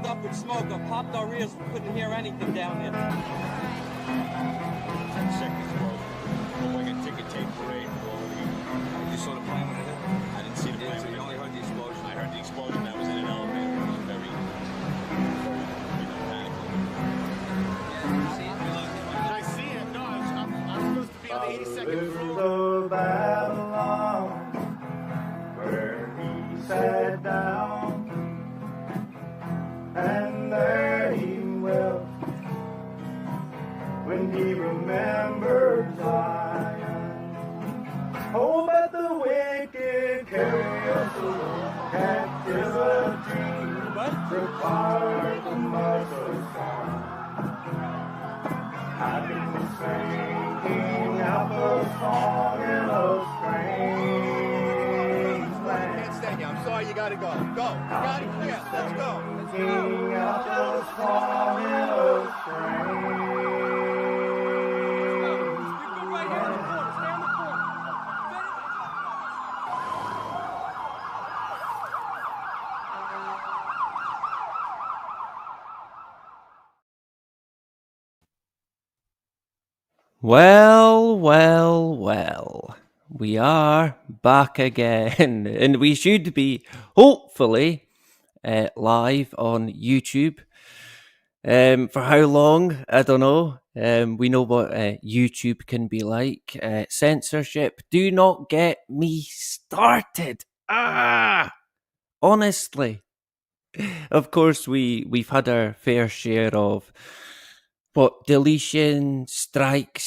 up with smoke or popped our ears. We couldn't hear anything down there. Second explosion. Looked like a ticket tape parade. You saw the plane when it hit? I didn't see the plane. So you only heard the explosion? I heard the explosion. I was in an elevator. It was very panic. I see him. No, I'm supposed to be on the 82nd floor. Of Babylon, where he sat down, and there he wept when he remembered Zion. Oh, but the wicked carry us away captivity, required the merciful song. I've been singing out the song in a strange land. Can't stand you. I'm sorry. You gotta go. Go. You gotta. Yeah. Let's go. Singing out the song in a strange Right here in the corner. Stay on the corner. Well, we are back again, and we should be, hopefully, live on YouTube. For how long? I don't know. We know what YouTube can be like. Censorship. Do not get me started. Honestly. Of course, we've had our fair share of deletion, strike,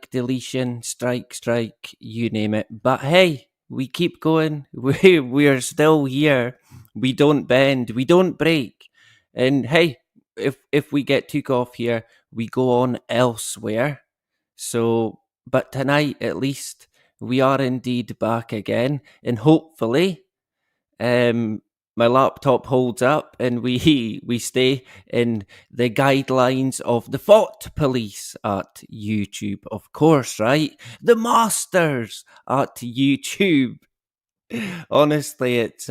deletion, strike, you name it. But hey, we keep going. We're still here. We don't bend. We don't break. And hey, if we get took off here, we go on elsewhere. So, but tonight at least we are indeed back again, and hopefully, my laptop holds up and we stay in the guidelines of the thought police at YouTube, of course, right? The masters at YouTube. Honestly, it's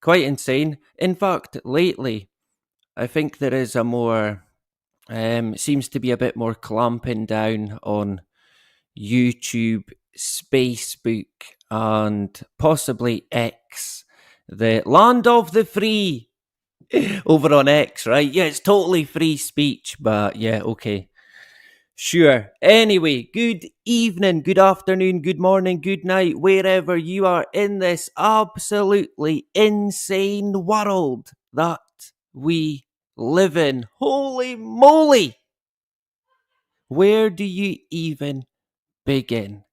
quite insane. In fact, lately, I think there is a more seems to be a bit more clamping down on YouTube, Facebook, and possibly X, the land of the free, over on X, right? Yeah, it's totally free speech, but yeah, okay. Sure. Anyway, good evening, good afternoon, good morning, good night, wherever you are in this absolutely insane world that we live in. Holy moly! Where do you even begin?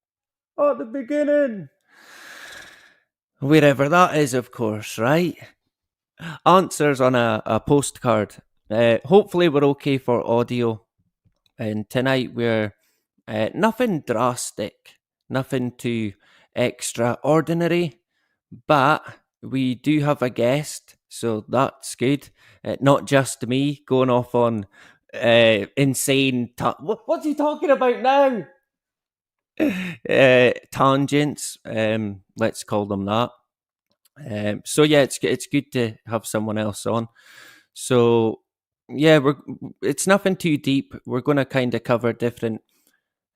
At the beginning. Wherever that is, of course, right? Answers on a postcard. Hopefully we're okay for audio. And tonight we're nothing drastic, nothing too extraordinary, but we do have a guest, so that's good. Not just me going off on insane... What's he talking about now? Tangents, let's call them that. So yeah, it's good to have someone else on. So yeah, it's nothing too deep. We're going to kind of cover different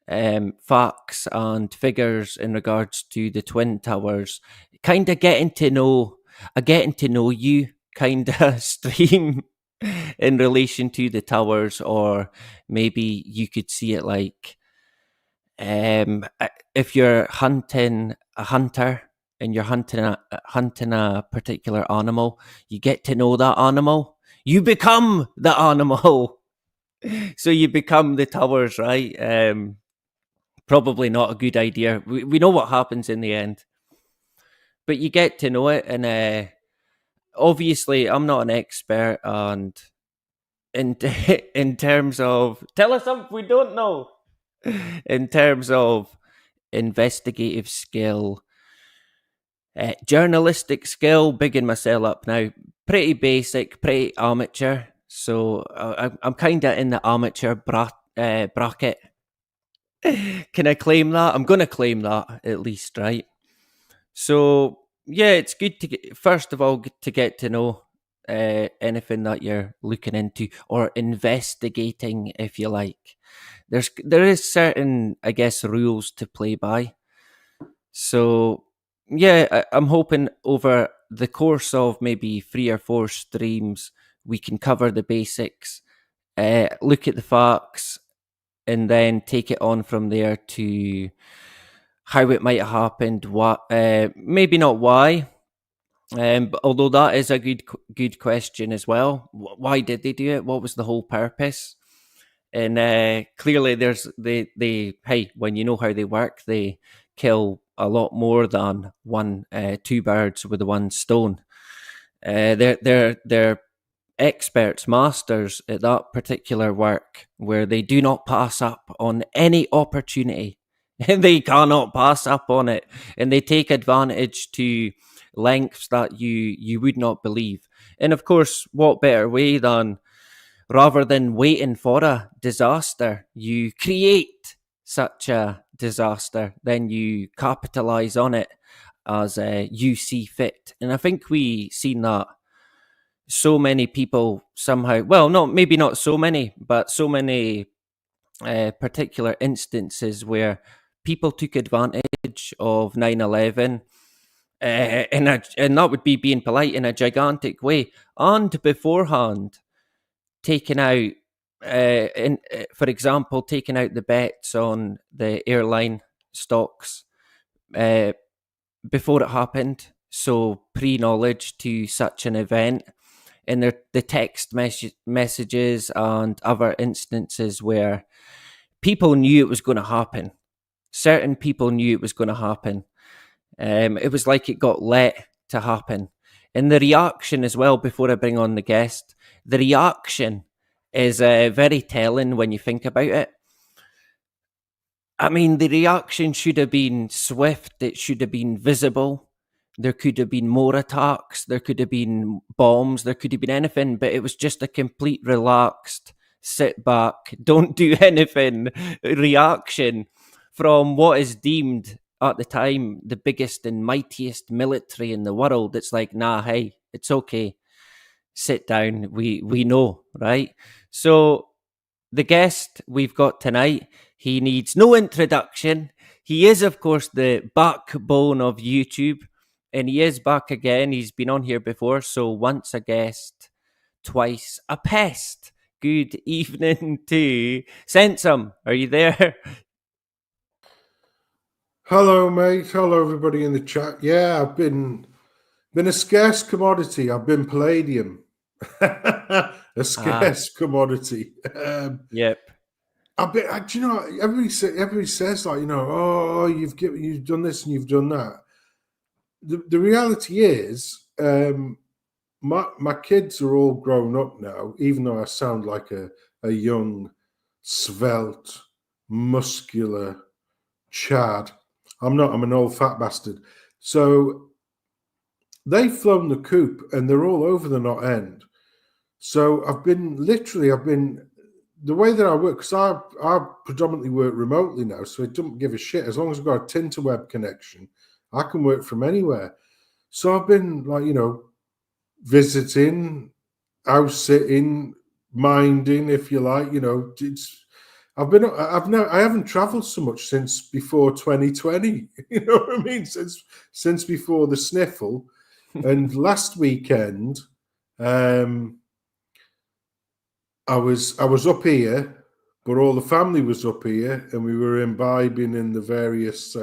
facts and figures in regards to the Twin Towers. Kind of getting to know you kind of stream in relation to the towers, or maybe you could see it like if you're hunting a hunter and you're hunting a particular animal, you get to know that animal. You become the animal. So you become the towers, right? Probably not a good idea. We know what happens in the end. But you get to know it, and obviously I'm not an expert, and in terms of... Tell us something we don't know. In terms of investigative skill, journalistic skill, bigging myself up now, pretty basic, pretty amateur. So I'm kind of in the amateur bracket. Can I claim that? I'm going to claim that at least, right? So yeah, it's good to first of all to get to know anything that you're looking into or investigating, if you like. There is certain, I guess, rules to play by. So yeah, I'm hoping over the course of maybe 3 or 4 streams, we can cover the basics, look at the facts, and then take it on from there to how it might have happened, what, maybe not why, but although that is a good question as well. Why did they do it? What was the whole purpose? And clearly, they hey, when you know how they work, they kill a lot more than two birds with one stone. They're experts, masters at that particular work, where they do not pass up on any opportunity. They cannot pass up on it, and they take advantage to lengths that you would not believe. And of course, what better way than, rather than waiting for a disaster, you create such a disaster, then you capitalize on it as you see fit. And I think we seen that so many people somehow, well, maybe not so many, but so many particular instances where people took advantage of 9/11, and that would be being polite, in a gigantic way, and beforehand taking out, for example, taking out the bets on the airline stocks before it happened, so pre-knowledge to such an event. And the text messages and other instances where people knew it was going to happen. Certain people knew it was going to happen. It was like it got let to happen. And the reaction as well, before I bring on the guest, the reaction is very telling when you think about it. I mean, the reaction should have been swift. It should have been visible. There could have been more attacks. There could have been bombs. There could have been anything, but it was just a complete relaxed, sit back, don't do anything reaction from what is deemed at the time the biggest and mightiest military in the world. It's like, nah, hey, it's okay. Sit down. We know, right? So the guest we've got tonight, he needs no introduction. He is, of course, the backbone of YouTube. And he is back again. He's been on here before. So once a guest, twice a pest. Good evening to Sensum. Are you there? Hello, mate. Hello, everybody in the chat. Yeah, I've been a scarce commodity. I've been palladium. A scarce commodity. Yep. I've been. Do you know? Everybody says, like, you know, oh, you've done this and you've done that. The reality is, my kids are all grown up now, even though I sound like a young, svelte, muscular Chad. I'm not. I'm an old fat bastard. So they've flown the coop and they're all over the knot end. So I've been the way that I work, because I predominantly work remotely now, so it doesn't give a shit. As long as I've got a Tinterweb connection, I can work from anywhere. So I've been, like, you know, visiting, house sitting, minding, if you like. You know, I haven't travelled so much since before 2020. You know what I mean? Since before the sniffle. And last weekend, I was up here, but all the family was up here, and we were imbibing in the various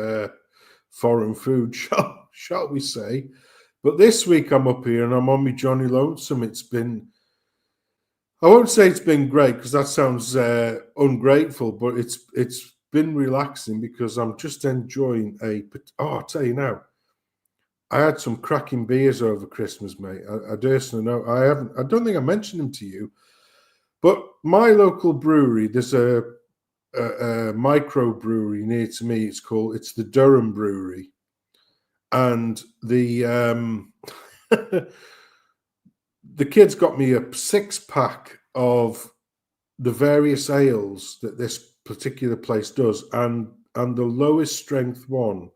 foreign food, shall we say. But this week I'm up here and I'm on my Johnny Lonesome. It's been, I won't say it's been great because that sounds ungrateful, but it's been relaxing because I'm just enjoying I'll tell you now, I had some cracking beers over Christmas, mate. I don't know. I don't think I mentioned them to you, but my local brewery, there's a micro brewery near to me. It's the Durham Brewery, and the the kids got me a 6-pack of the various ales that this particular place does, and the lowest strength one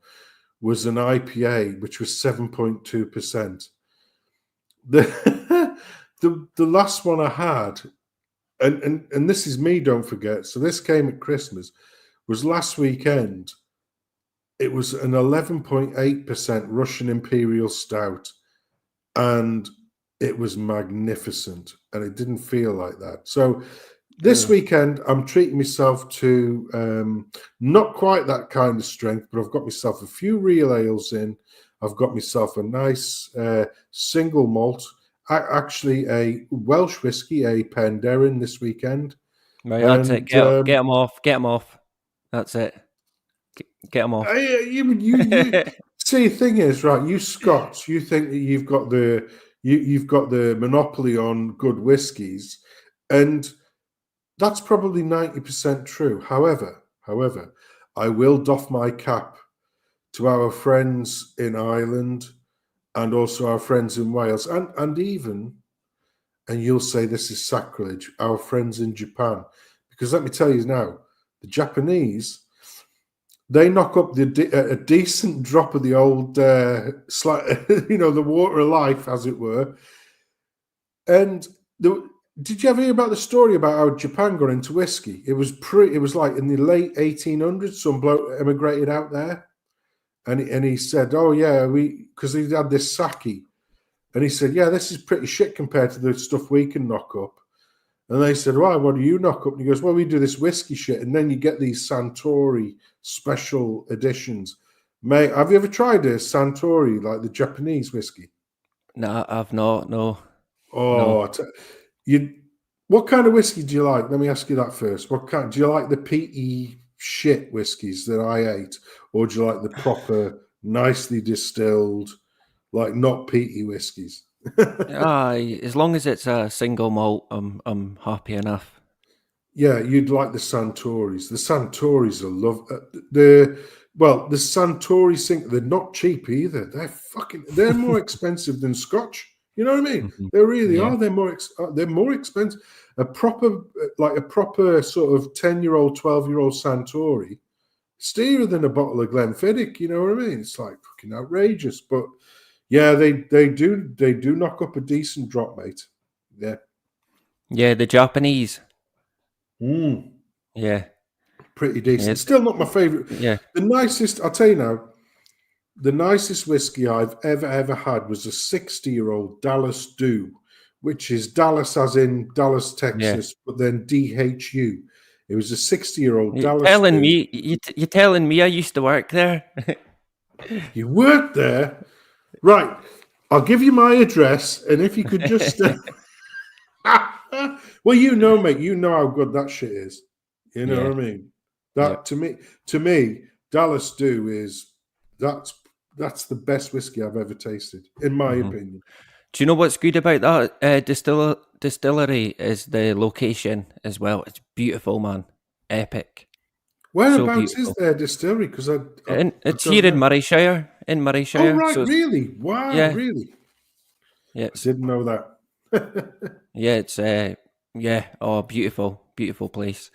was an IPA, which was 7.2%. the last one I had, and this is me, don't forget. So this came at Christmas, was last weekend. It was an 11.8% Russian Imperial Stout, and it was magnificent, and it didn't feel like that. So this weekend, I'm treating myself to not quite that kind of strength, but I've got myself a few real ales in. I've got myself a nice single malt, actually a Welsh whiskey, a Penderyn this weekend. Right, that's it. Get them off. Get them off. That's it. Get them off. You see, the thing is, right? You Scots, you think that you've got the monopoly on good whiskies, and that's probably 90% true. However, I will doff my cap to our friends in Ireland and also our friends in Wales, and even, and you'll say this is sacrilege, our friends in Japan, because let me tell you now, the Japanese, they knock up a decent drop of the old, the water of life, as it were. And did you ever hear about the story about how Japan got into whiskey? It was like in the late 1800s, some bloke emigrated out there, and he said, "Oh yeah, because he had this sake," and he said, "Yeah, this is pretty shit compared to the stuff we can knock up." And they said, "Why? What do you knock up?" And he goes, "Well, we do this whiskey shit, and then you get these Suntory special editions." Mate, have you ever tried a Suntory, like the Japanese whiskey? No, I've not. No. Oh, no. What kind of whiskey do you like? Let me ask you that first. Do you like the peaty shit whiskies that I ate, or do you like the proper, nicely distilled, like not peaty whiskies? As long as it's a single malt, I'm happy enough. Yeah, you'd like the Suntories. The Suntories are the Suntories, they're not cheap either. They're more expensive than Scotch. You know what I mean? Mm-hmm. They really are. They're more expensive. A proper sort of 10-year-old, 12-year-old Suntory, it's dearer than a bottle of Glenfiddich. You know what I mean? It's like fucking outrageous. But yeah, they do knock up a decent drop, mate. Yeah. Yeah, the Japanese. Yeah. Pretty decent. Yeah. Still not my favorite. Yeah. The nicest, I'll tell you now, the nicest whiskey I've ever had was a 60-year-old Dallas Dew, which is Dallas as in Dallas, Texas, but then DHU. It was a 60-year-old Dallas Dew. You're telling me I used to work there? You worked there? Right. I'll give you my address, and if you could just... well, you know, mate, you know how good that shit is. You know what I mean? That to me, Dallas Dew is that's the best whiskey I've ever tasted, in my opinion. Do you know what's good about that distillery is the location as well. It's beautiful, man. Epic. Whereabouts is their distillery? Because it's here in Murrayshire. In Murrayshire. Oh right, so really? Wow, really? Yeah, I didn't know that. Yeah, it's beautiful, beautiful place.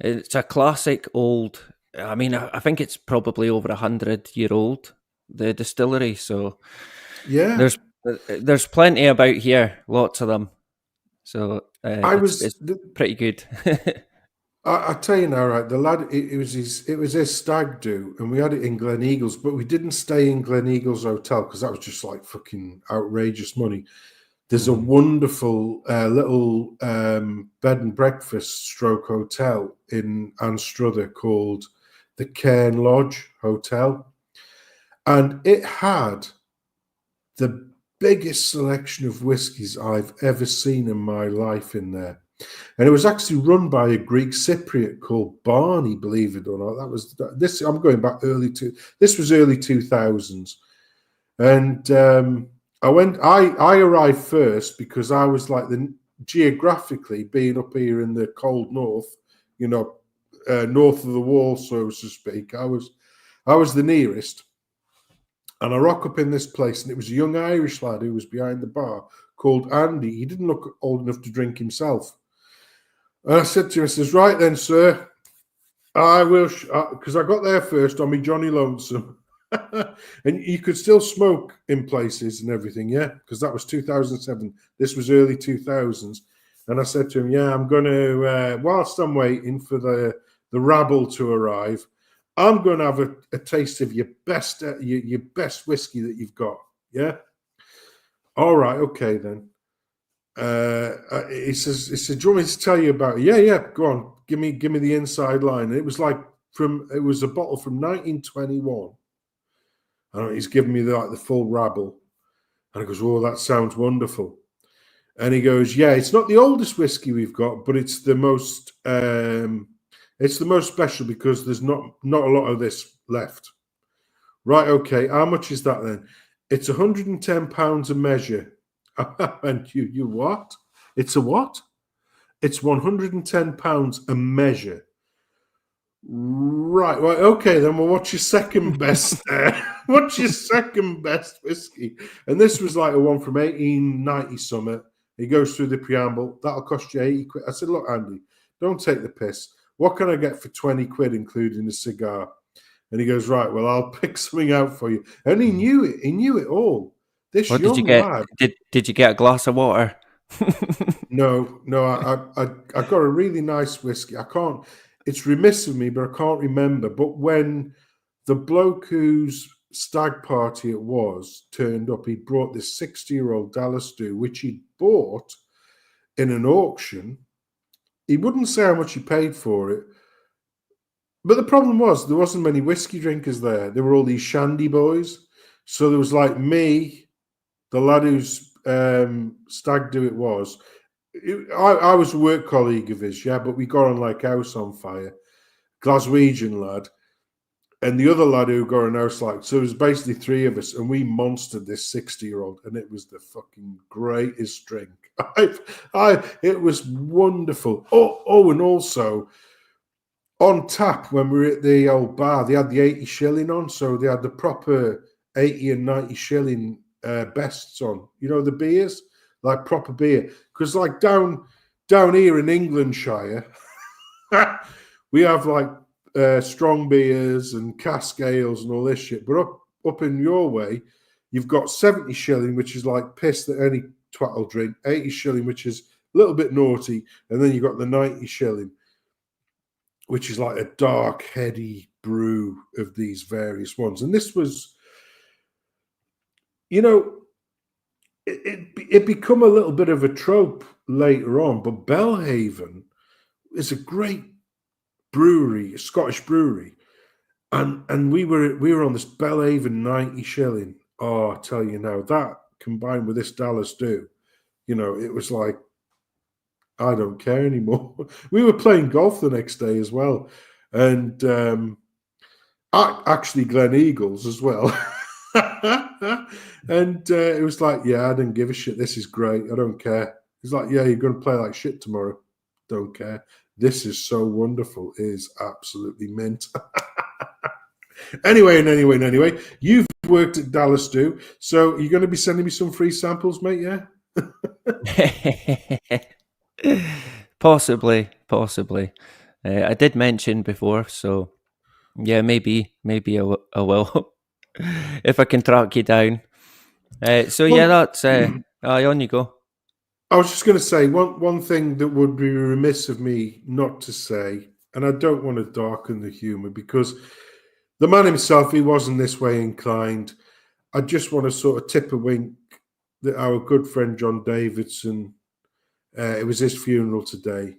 It's a classic old. I mean, I think it's probably over 100-year-old. The distillery, so yeah, there's plenty about here, lots of them. So it's pretty good. I tell you now, right? The lad, it was his stag do, and we had it in Glen Eagles, but we didn't stay in Glen Eagles Hotel because that was just like fucking outrageous money. There's a wonderful little bed and breakfast stroke hotel in Anstruther called the Cairn Lodge Hotel. And it had the biggest selection of whiskies I've ever seen in my life in there. And it was actually run by a Greek Cypriot called Barney, believe it or not. I'm going back this was early 2000s. And I arrived first because I was like geographically being up here in the cold north, north of the wall, so to speak. I was the nearest. And I rock up in this place, and it was a young Irish lad who was behind the bar called Andy. He didn't look old enough to drink himself. And I said to him, I says, "Right then, sir, I will," because I got there first on me Johnny Lonesome. And you could still smoke in places and everything, yeah, because that was 2007. This was early 2000s. And I said to him, yeah, I'm going to, whilst I'm waiting for the rabble to arrive, I'm going to have a taste of your best whiskey that you've got, yeah? All right, okay then. He says, do you want me to tell you about it? Yeah, go on. Give me the inside line. And it was a bottle from 1921. And he's giving me the full rabble. And I goes, oh, that sounds wonderful. And he goes, yeah, it's not the oldest whiskey we've got, but it's the most special because there's not a lot of this left. Right, okay. How much is that then? It's £110 a measure. And you what? It's a what? It's £110 a measure. Right, well, okay then. Well, what's your second best? What's your second best whiskey? And this was like a one from 1890 something. He goes through the preamble. That'll cost you 80 quid. I said, look, Andy, don't take the piss. What can I get for 20 quid, including a cigar? And he goes, right, well, I'll pick something out for you. And he knew it. He knew it all. This What young did you get? lad. Did you get a glass of water? No, I got a really nice whiskey. I can't. It's remiss of me, but I can't remember. But when the bloke whose stag party it was turned up, he brought this 60-year-old Dallas Stew, which he'd bought in an auction. He wouldn't say how much he paid for it. But the problem was there wasn't many whiskey drinkers there. There were all these shandy boys. So there was like me, the lad whose stag do it was. I was a work colleague of his, yeah, but we got on like house on fire. Glaswegian lad. And the other lad who got an house like, so it was basically three of us, and we monstered this 60-year-old, and it was the fucking greatest drink. It was wonderful. Oh, and also on tap when we were at the old bar, they had the 80 shilling on, so they had the proper 80 and 90 shilling bests on. You know, the beers, like proper beer, because like down here in Englandshire, we have like strong beers and cask ales and all this shit. But up in your way, you've got 70 shilling, which is like piss that any twat will drink, 80 shilling, which is a little bit naughty, and then you've got the 90 shilling, which is like a dark, heady brew of these various ones. And this was, you know, it become a little bit of a trope later on, but Belhaven is a great brewery, a Scottish brewery, and we were on this Belhaven 90 shilling. Oh, I tell you now, that combined with this Dallas Stew, you know, it was like, I don't care anymore. We were playing golf the next day as well, and actually Glen Eagles as well. And it was like, yeah, I didn't give a shit. This is great. I don't care. He's like, yeah, you're going to play like shit tomorrow. Don't care. This is so wonderful. It is absolutely mint. Anyway, you've worked at Dallas Stew, so you're going to be sending me some free samples, mate, yeah? Possibly. I did mention before, so yeah, maybe I will if I can track you down. So yeah, that's on you go. I was just going to say one thing that would be remiss of me not to say, and I don't want to darken the humour because the man himself, he wasn't this way inclined. I just want to sort of tip a wink that our good friend John Davidson, it was his funeral today,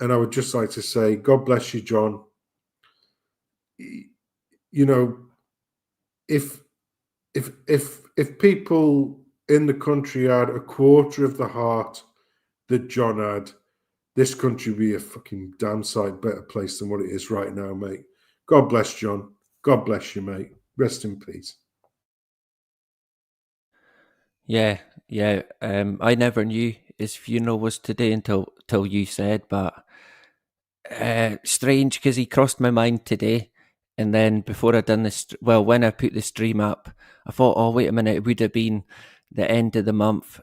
and I would just like to say, God bless you, John. You know, if people in the country had a quarter of the heart that John had, this country would be a fucking damn sight better place than what it is right now, mate. God bless John. God bless you, mate. Rest in peace. Yeah. I never knew his funeral was today until you said, but strange because he crossed my mind today, and then before I done this, when I put the stream up, I thought, oh wait a minute, it would have been the end of the month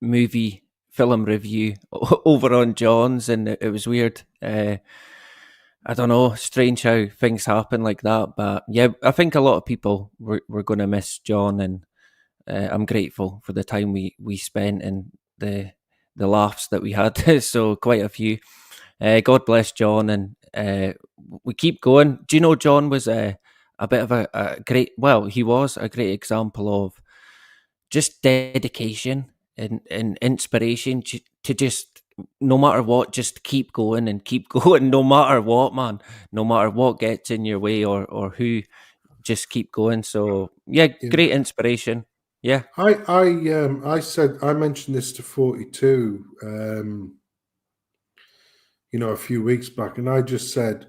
movie film review over on John's, and it was weird. I don't know, strange how things happen like that. But yeah, I think a lot of people were going to miss John, and I'm grateful for the time we spent and the laughs that we had. So quite a few. God bless John, and we keep going. Do you know John was a bit of a great? Well, he was a great example of just dedication and inspiration to just no matter what, just keep going and keep going, no matter what, man, no matter what gets in your way or who, just keep going. So yeah, Yeah. great inspiration. Yeah. I said I mentioned this to 42, a few weeks back, and I just said,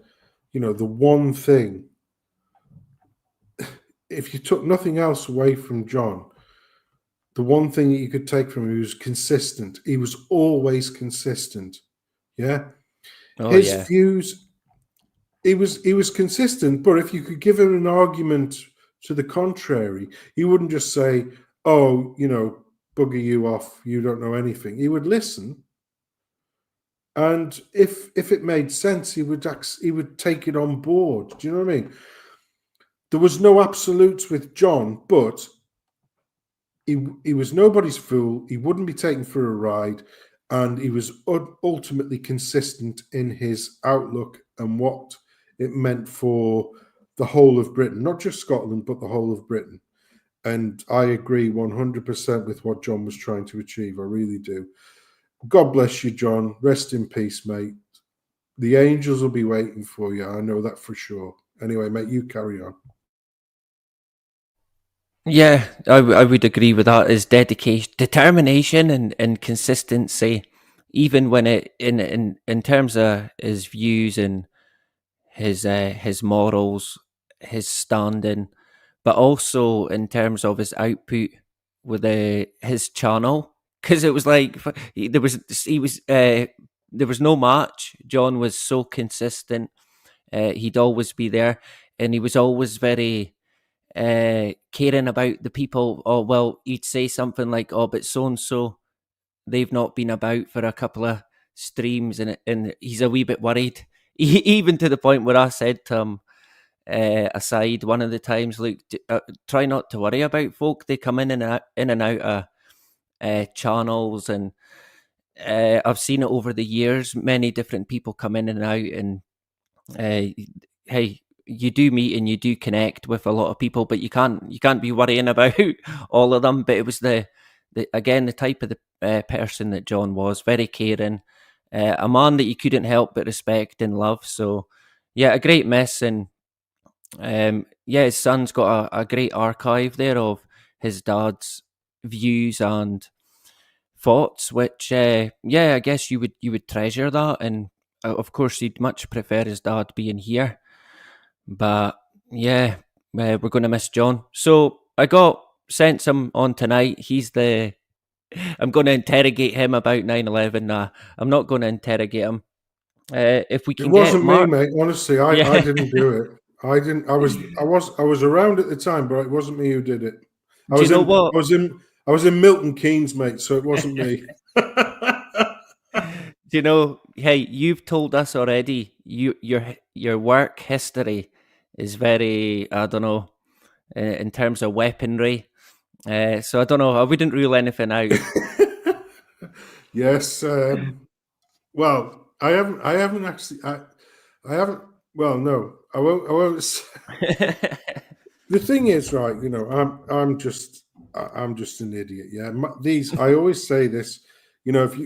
the one thing, if you took nothing else away from John, the one thing that you could take from him, he was consistent. He was always consistent. Yeah. Oh His yeah. views, he was consistent, but if you could give him an argument to the contrary, he wouldn't just say, "Oh, bugger you off, you don't know anything." He would listen, and if it made sense, he would take it on board. Do you know what I mean? There was no absolutes with John, but he was nobody's fool. He wouldn't be taken for a ride, and he was ultimately consistent in his outlook and what it meant for the whole of Britain, not just Scotland, but the whole of Britain. And I agree 100% with what John was trying to achieve. I really do. God bless you, John. Rest in peace, mate. The angels will be waiting for you. I know that for sure. Anyway, mate, you carry on. Yeah, I would agree with that. Is dedication, determination, and consistency, even when it in terms of his views and his morals, his standing, but also in terms of his output with his channel. Because it was like there was no match. John was so consistent. He'd always be there, and he was always very caring about the people. Oh well, he'd say something like, "Oh, but so and so, they've not been about for a couple of streams," and he's a wee bit worried, even to the point where I said to him aside one of the times, "Look, try not to worry about folk. They come in and out of channels, and I've seen it over the years. Many different people come in and out, and hey." You do meet and you do connect with a lot of people, but you can't be worrying about all of them. But it was the again the type of the person that John was, very caring, a man that you couldn't help but respect and love. So yeah, a great miss, and yeah, his son's got a great archive there of his dad's views and thoughts, which yeah, I guess you would treasure that, and of course he'd much prefer his dad being here. But yeah, we're going to miss John. So I got Sensum on tonight. I'm going to interrogate him about 9/11. Nah, I'm not going to interrogate him. If we It can get wasn't me, Mark. mate. Honestly, I Yeah. didn't do it. I didn't. I was around at the time, but it wasn't me who did it. I Do you was know in. what? I was in Milton Keynes, mate. So it wasn't me. Do you know, hey, you've told us already your work history is very, I don't know, in terms of weaponry. So I don't know, I wouldn't rule anything out. Yes. Well, I haven't. I haven't actually. I haven't. Well, no, I won't. I won't. The thing is, right? I'm just an idiot. Yeah. I always say this. If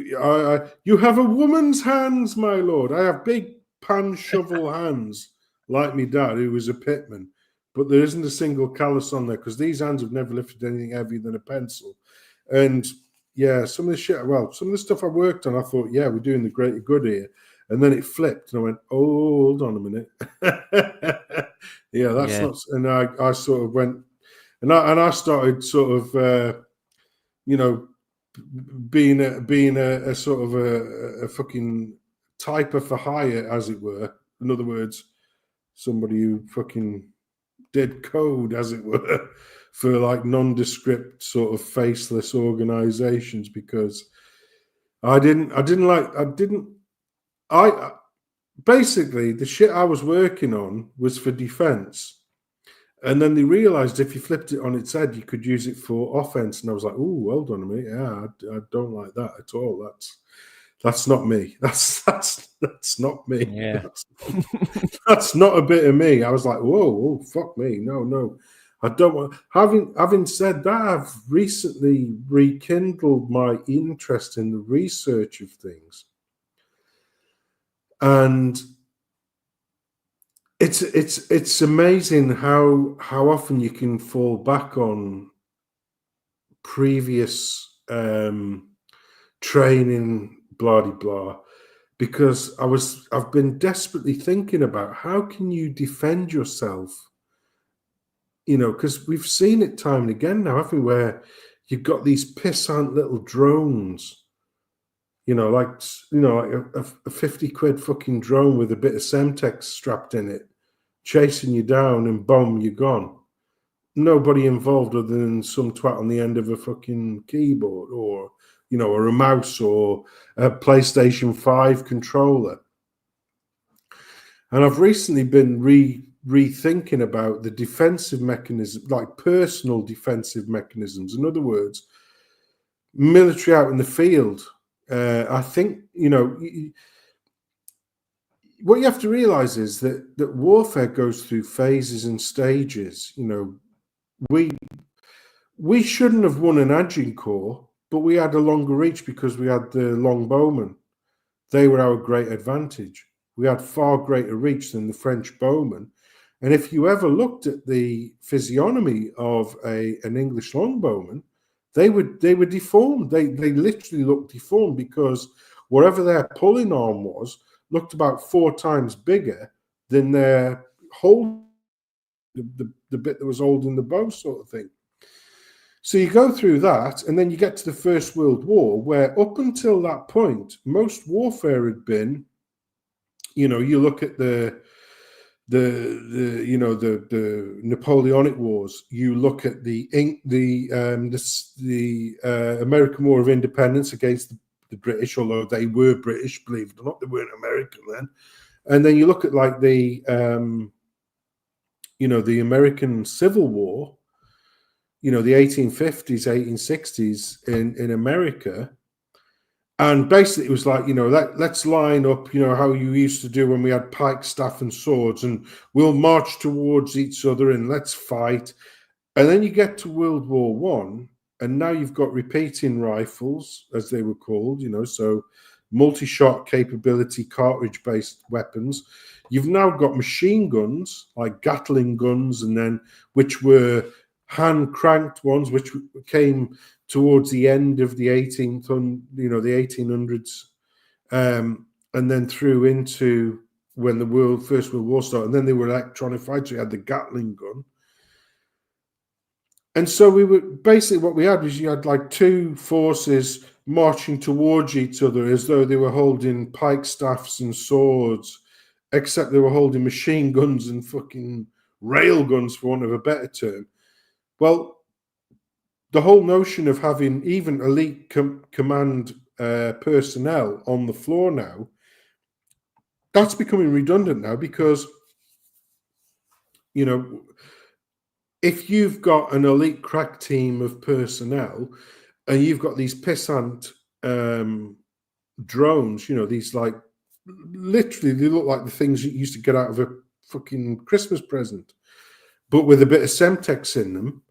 you have a woman's hands, my lord. I have big pan shovel hands, like me dad, who was a pitman. But there isn't a single callus on there because these hands have never lifted anything heavier than a pencil. And yeah, some of the stuff I worked on, I thought, yeah, we're doing the greater good here. And then it flipped, and I went, "Oh, hold on a minute." Yeah, that's Yeah. not. And I sort of went, and I started sort of, being a sort of a fucking typer for hire, as it were. In other words, somebody who fucking did code, as it were, for like nondescript sort of faceless organizations because I basically, the shit I was working on was for defense. And then they realized if you flipped it on its head, you could use it for offense. And I was like, "Oh, hold on a minute. Yeah, I don't like that at all. That's not me. That's not me. Yeah. That's not a bit of me." I was like, "Whoa, fuck me. No. I don't want." Having said that, I've recently rekindled my interest in the research of things. And it's amazing how often you can fall back on previous training, blah de blah, because I've been desperately thinking about how can you defend yourself, because we've seen it time and again now, haven't we, where you've got these pissant little drones, like a 50 quid fucking drone with a bit of Semtex strapped in it, chasing you down, and boom, you're gone. Nobody involved other than some twat on the end of a fucking keyboard, or or a mouse, or a PlayStation 5 controller. And I've recently been rethinking about the defensive mechanism, like personal defensive mechanisms. In other words, military out in the field. I think, what you have to realize is that warfare goes through phases and stages. We shouldn't have won an Agincourt, but we had a longer reach because we had the longbowmen. They were our great advantage. We had far greater reach than the French bowmen. And if you ever looked at the physiognomy of an English longbowman, they were deformed. They literally looked deformed because whatever their pulling arm was looked about 4 times bigger than their hold, the bit that was holding the bow, sort of thing. So you go through that, and then you get to the First World War, where up until that point, most warfare had been, you look at the Napoleonic Wars. You look at the American War of Independence against the British, although they were British, believe it or not, they weren't American then. And then you look at like the American Civil War, the 1850s, 1860s in America. And basically it was like, let's line up, how you used to do when we had pike, staff and swords, and we'll march towards each other and let's fight. And then you get to World War One, and now you've got repeating rifles, as they were called, so multi-shot capability, cartridge-based weapons. You've now got machine guns, like Gatling guns, and then which were hand-cranked ones, which came towards the end of the 1800s, and then through into when the First World War started. And then they were electronified, so you had the Gatling gun. And so we were basically, what we had was you had like 2 forces marching towards each other as though they were holding pike staffs and swords, except they were holding machine guns and fucking rail guns, for want of a better term. Well, the whole notion of having even elite command personnel on the floor now, that's becoming redundant now because, if you've got an elite crack team of personnel and you've got these pissant drones, these like, literally they look like the things you used to get out of a fucking Christmas present, but with a bit of Semtex in them,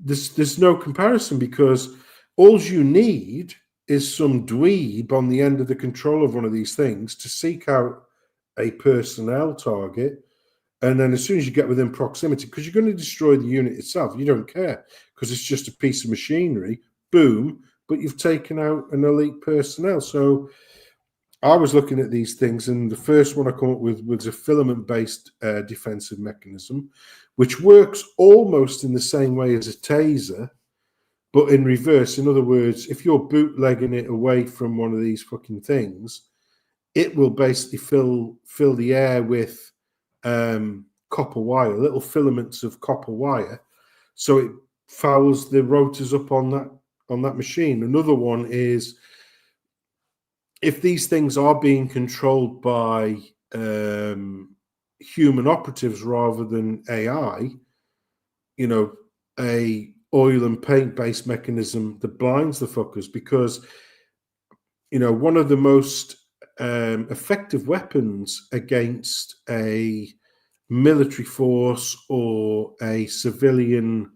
there's no comparison, because all you need is some dweeb on the end of the control of one of these things to seek out a personnel target. And then as soon as you get within proximity, because you're going to destroy the unit itself, you don't care because it's just a piece of machinery, boom, but you've taken out an elite personnel. So I was looking at these things, and the first one I come up with was a filament-based defensive mechanism, which works almost in the same way as a taser, but in reverse. In other words, if you're bootlegging it away from one of these fucking things, it will basically fill the air with copper wire, little filaments of copper wire, so it fouls the rotors up on that machine. Another one is if these things are being controlled by human operatives rather than AI, you know, a oil and paint based mechanism that blinds the fuckers, because, you know, one of the most effective weapons against a military force or a civilian,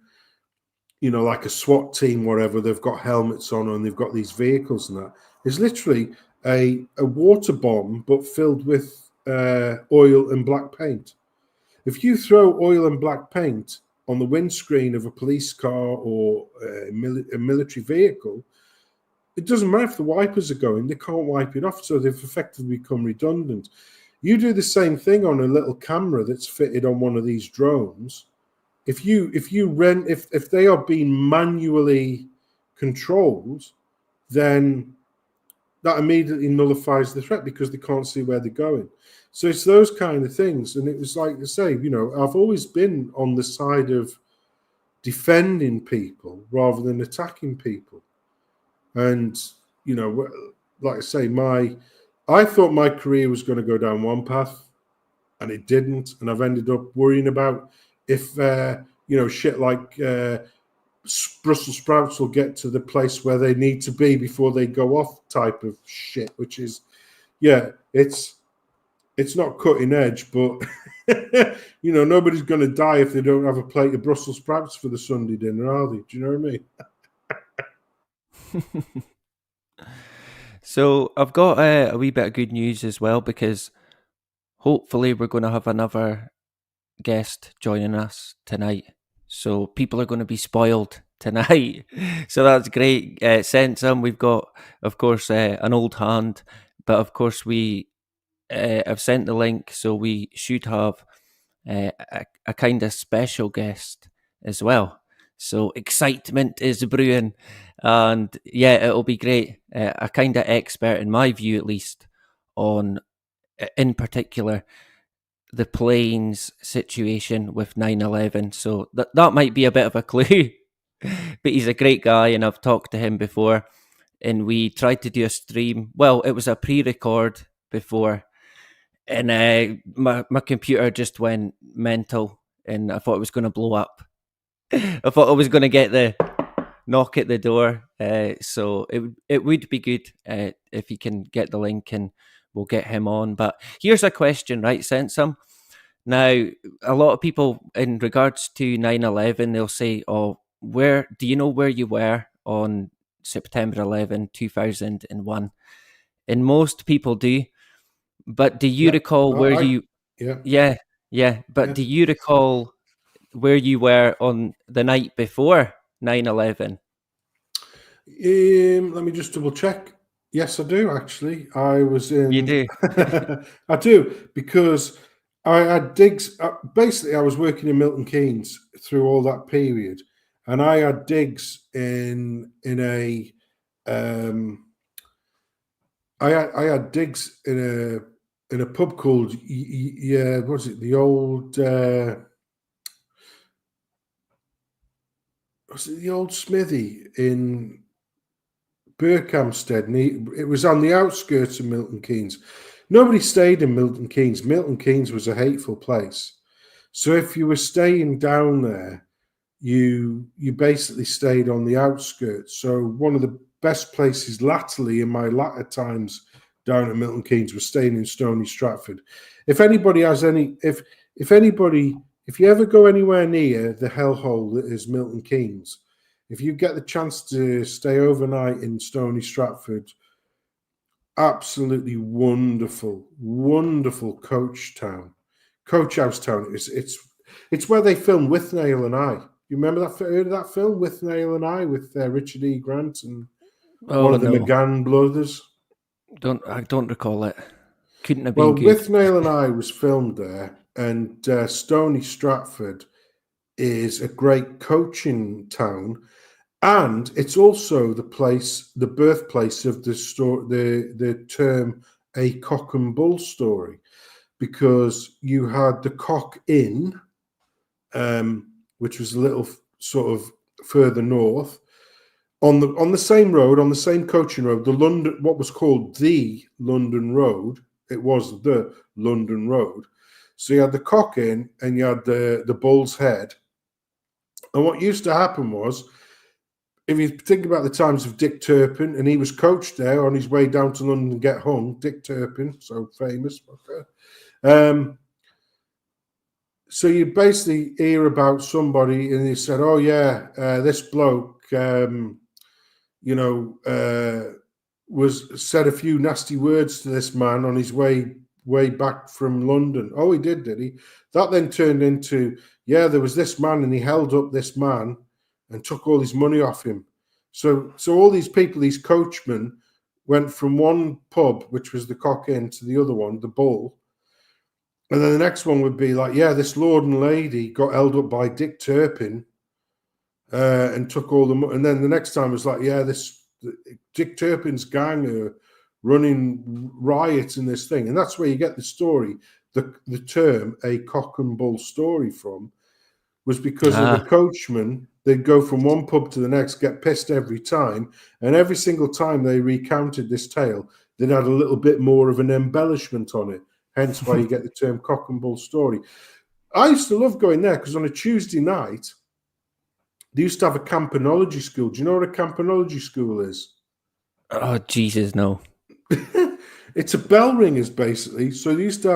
you know, like a SWAT team, whatever, they've got helmets on and they've got these vehicles and that, is literally a water bomb, but filled with oil and black paint. If you throw oil and black paint on the windscreen of a police car or a military vehicle, it doesn't matter if the wipers are going, they can't wipe it off, so they've effectively become redundant. You do the same thing on a little camera that's fitted on one of these drones. If they are being manually controlled, then that immediately nullifies the threat because they can't see where they're going. So it's those kind of things. And it was like I say, you know, I've always been on the side of defending people rather than attacking people. And, you know, like I say, I thought my career was going to go down one path and it didn't. And I've ended up worrying about if, you know, shit like Brussels sprouts will get to the place where they need to be before they go off type of shit, which is, yeah, it's not cutting edge, but, you know, nobody's going to die if they don't have a plate of Brussels sprouts for the Sunday dinner, are they? Do you know what I mean? So I've got a wee bit of good news as well, because hopefully we're going to have another guest joining us tonight. So people are going to be spoiled tonight. So that's great. Sensum, we've got, of course, an old hand, but of course we have sent the link, so we should have a kind of special guest as well. So excitement is brewing, and yeah, it'll be great. A kind of expert, in my view at least, on, in particular, the planes situation with 9/11. So that might be a bit of a clue, but he's a great guy, and I've talked to him before, and we tried to do a stream. Well, it was a pre-record before, and my computer just went mental, and I thought it was going to blow up. I thought I was going to get the knock at the door. So it would be good if you can get the link and we'll get him on. But here's a question, right, Sensum? Now, a lot of people in regards to 9/11, they'll say, oh, do you know where you were on September 11, 2001? And most people do. But do you recall where you... Yeah. Yeah. But do you recall where you were on the night before 9/11? Let me just double check. Yes, I do, actually. I was in... You do? I do, because I had digs. Basically, I was working in Milton Keynes through all that period, and I had digs in a... I had digs in a pub called... Yeah, what was it? The old... was it the old Smithy in Berkhamsted? And it was on the outskirts of Milton Keynes. Nobody stayed in Milton Keynes. Milton Keynes was a hateful place. So if you were staying down there, you basically stayed on the outskirts. So one of the best places latterly in my latter times down at Milton Keynes was staying in Stony Stratford. If anybody has any... If you ever go anywhere near the hellhole that is Milton Keynes, if you get the chance to stay overnight in Stony Stratford, absolutely wonderful, wonderful coach house town. It's where they filmed With Nail and I. You remember that? Heard of that film, With Nail and I, with Richard E. Grant and one of the McGann brothers? I don't recall it. Couldn't have been well, good. With Nail and I was filmed there. And Stony Stratford is a great coaching town, and it's also the birthplace of the term "a cock and bull story," because you had the Cock Inn, which was a little sort of further north, on the same road, on the same coaching road, what was called the London Road. It was the London Road. So you had the Cock Inn and you had the Bull's Head. And what used to happen was, if you think about the times of Dick Turpin, and he was coached there on his way down to London to get hung, Dick Turpin, so famous. So you basically hear about somebody, and he said, "Oh yeah, this bloke, was said a few nasty words to this man on his way back from London." Oh, he did he? That then turned into, yeah, there was this man, and he held up this man and took all his money off him. So all these people, these coachmen, went from one pub, which was the Cock Inn, to the other one, the Bull. And then the next one would be like, yeah, this lord and lady got held up by Dick Turpin and took all the money. And then the next time was like, yeah, Dick Turpin's gang are running riots in this thing. And that's where you get the story, the term a cock and bull story from, was because of the coachman. They'd go from one pub to the next, get pissed every time. And every single time they recounted this tale, they'd add a little bit more of an embellishment on it. Hence why you get the term cock and bull story. I used to love going there because on a Tuesday night, they used to have a campanology school. Do you know what a campanology school is? Oh, Jesus, no. It's a bell ringers, basically. So they used to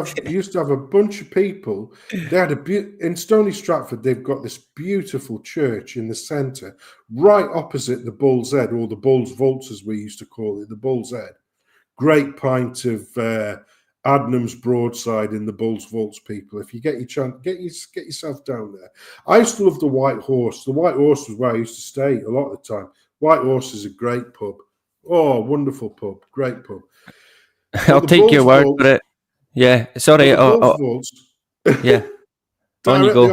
have a bunch of people. They had in Stony Stratford, they've got this beautiful church in the centre, right opposite the Bull's Head, or the Bull's Vaults, as we used to call it, the Bull's Head. Great pint of Adnam's broadside in the Bull's Vaults, people. If you get your chance, get yourself down there. I used to love the White Horse. The White Horse was where I used to stay a lot of the time. White Horse is a great pub. Oh, wonderful pub. Great pub. I'll take your word for it. Yeah, sorry. Vaults, yeah. Directly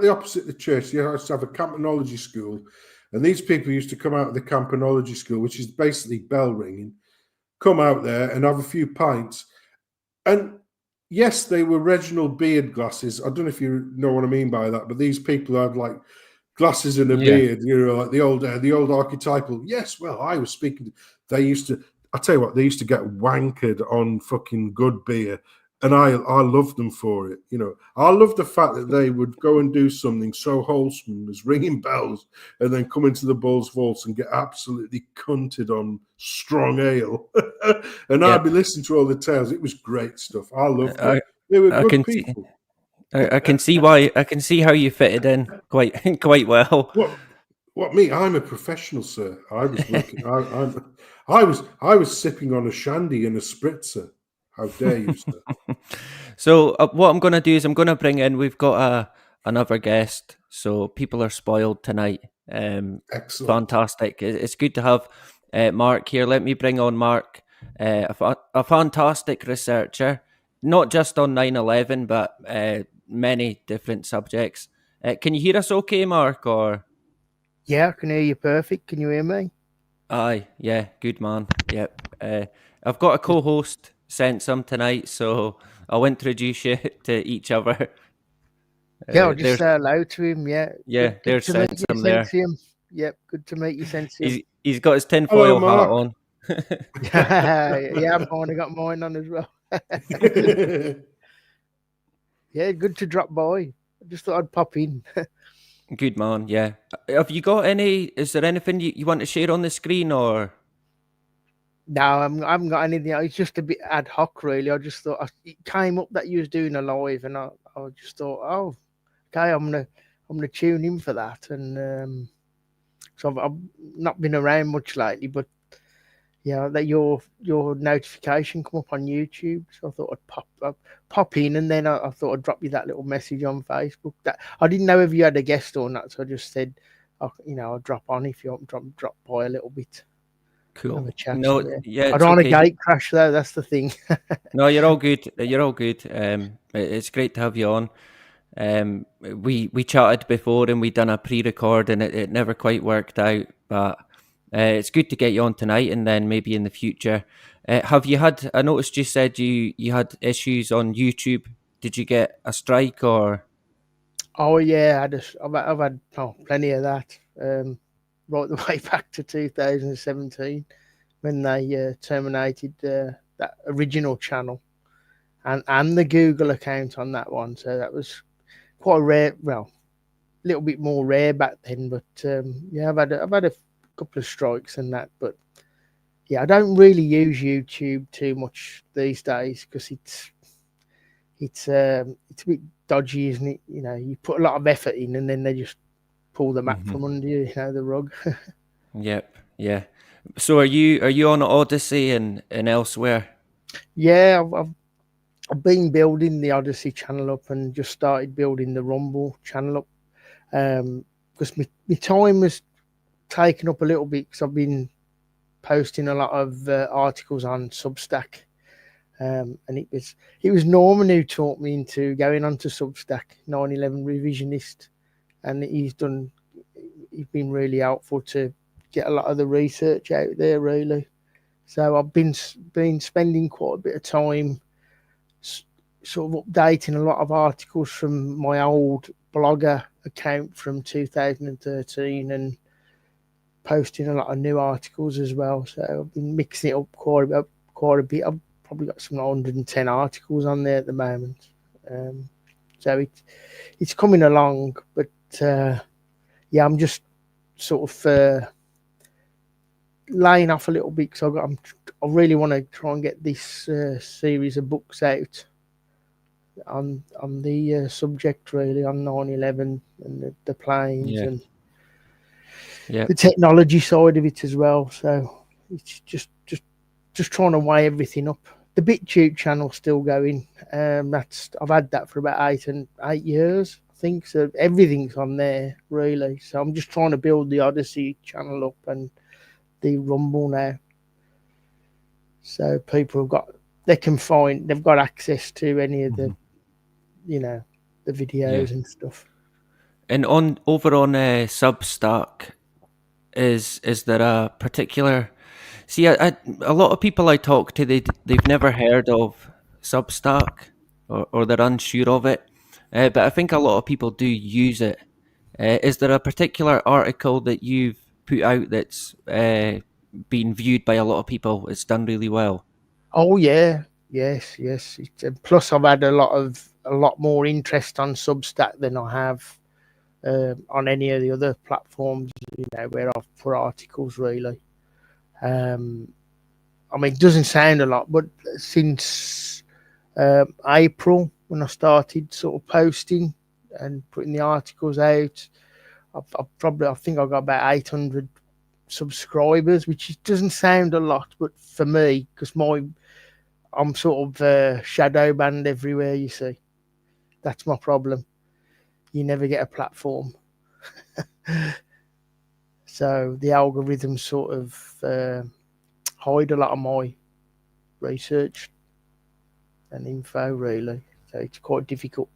opposite the church, you used to have a campanology school. And these people used to come out of the campanology school, which is basically bell ringing, come out there and have a few pints. And yes, they were Reginald Beard glasses. I don't know if you know what I mean by that, but these people had like glasses and a beard, like the old archetypal. Yes, well, I was speaking. They used to. I tell you what, they used to get wankered on fucking good beer, and I loved them for it. I love the fact that they would go and do something so wholesome as ringing bells, and then come into the Bull's Vaults and get absolutely cunted on strong ale. And I'd be listening to all the tales. It was great stuff. I loved it. They were good people. I can see why. I can see how you fitted in quite well. What me? I'm a professional, sir. I was working. I was sipping on a shandy and a spritzer. How dare you, sir? So what I'm going to do is I'm going to bring in. We've got another guest, so people are spoiled tonight. Excellent, fantastic. It's good to have Mark here. Let me bring on Mark, a fantastic researcher, not just on 9/11, but many different subjects. Can you hear us okay, Mark? Or yeah, I can hear you perfect. Can you hear me? Aye, yeah, good man. Yep. I've got a co-host, Sensum, tonight, so I'll introduce you to each other. Yeah, I'll just say hello to him. Yeah, yeah. There's Sensum there. Yep, good to meet you, Sensum. He's got his tinfoil hat on. Yeah, I've only got mine on as well. Yeah, good to drop by. I just thought I'd pop in. Good man, yeah. Have you got is there anything you want to share on the screen, or? No, I haven't got anything. It's just a bit ad hoc, really. I just thought it came up that you was doing a live, and I just thought, oh, okay, I'm gonna tune in for that. And so I've not been around much lately, but yeah, that your notification come up on YouTube, so I thought I'd pop in, and then I thought I'd drop you that little message on Facebook. That I didn't know if you had a guest or not, so I just said, I'll drop on if you want to drop by a little bit. Cool. Have a chat. No, yeah, I don't want a gate crash though. That's the thing. No, you're all good. You're all good. It's great to have you on. We chatted before and we done a pre-record, and it never quite worked out, but. It's good to get you on tonight, and then maybe in the future. Have you had? I noticed you said you had issues on YouTube. Did you get a strike or? Oh yeah, I've had plenty of that. right the way back to 2017 when they terminated that original channel and the Google account on that one. So that was quite rare. Well, a little bit more rare back then, but yeah, I've had a couple of strikes and that, but yeah, I don't really use YouTube too much these days because it's a bit dodgy, isn't it? You know, you put a lot of effort in and then they just pull the mat from under you, you know, the rug. Yep. Yeah. So are you on Odyssey and elsewhere? Yeah, I've been building the Odyssey channel up and just started building the Rumble channel up because my time was taken up a little bit because I've been posting a lot of articles on Substack, and it was Norman who taught me into going onto Substack, 9/11 revisionist, and he's been really helpful to get a lot of the research out there, really. So I've been spending quite a bit of time sort of updating a lot of articles from my old blogger account from 2013 and posting a lot of new articles as well. So I've been mixing it up quite a bit. I've probably got some 110 articles on there at the moment. So it's coming along, but yeah, I'm just sort of laying off a little bit because I really want to try and get this series of books out on the subject, really, on 9/11 and the planes and the technology side of it as well. So it's just trying to weigh everything up. The BitTube channel's still going. I've had that for about 8 years, I think. So everything's on there, really. So I'm just trying to build the Odyssey channel up and the Rumble now. So people they've got access to any of the, you know, the videos and stuff. And over on Substack, is there a particular? See, a lot of people I talk to, they've never heard of Substack or they're unsure of it, but I think a lot of people do use it. Is there a particular article that you've put out that's been viewed by a lot of people? It's done really well. Oh yeah, yes. Plus, I've had a lot more interest on Substack than I have on any of the other platforms. You know, where I've put articles, really. I mean, it doesn't sound a lot, but since April, when I started sort of posting and putting the articles out, I think I got about 800 subscribers, which doesn't sound a lot, but for me, because I'm sort of shadow banned everywhere. You see, that's my problem. You never get a platform. So the algorithms sort of hide a lot of my research and info, really. So it's quite difficult.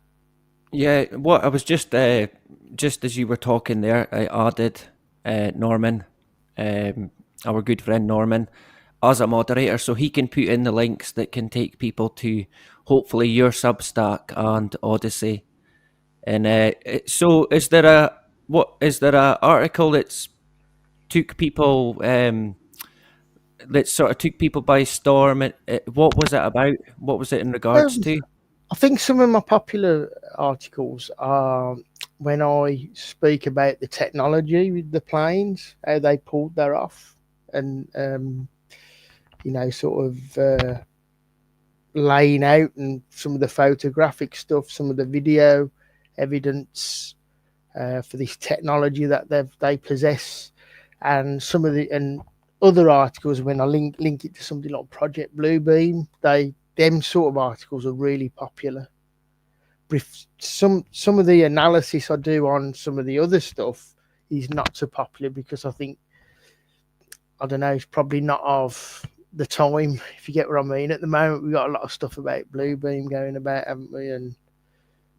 Yeah, what I was just as you were talking there, I added Norman, our good friend Norman, as a moderator, so he can put in the links that can take people to hopefully your Substack and Odyssey. And so, is there a article that's took people that sort of took people by storm? What was it about? What was it in regards to? I think some of my popular articles are when I speak about the technology with the planes, how they pulled that off, and you know, sort of laying out and some of the photographic stuff, some of the video evidence for this technology that they possess, and some of the and other articles when I link it to something like Project Bluebeam, them sort of articles are really popular. But if some of the analysis I do on some of the other stuff is not so popular because I think, I don't know, it's probably not of the time, if you get what I mean. At the moment, we've got a lot of stuff about Bluebeam going about, haven't we? And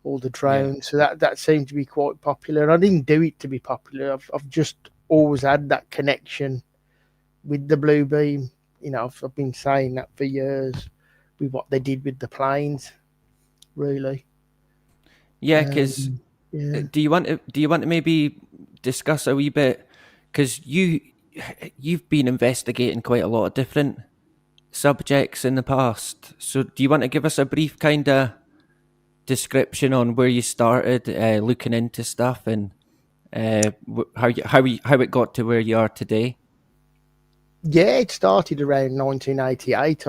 all the drones. So that seemed to be quite popular. And I didn't do it to be popular. I've just always had that connection with the Bluebeam. You know, I've been saying that for years with what they did with the planes, really. Yeah, because do you want to maybe discuss a wee bit? because you've been investigating quite a lot of different subjects in the past. So do you want to give us a brief kind of description on where you started looking into stuff and how it got to where you are today? Yeah, it started around 1988.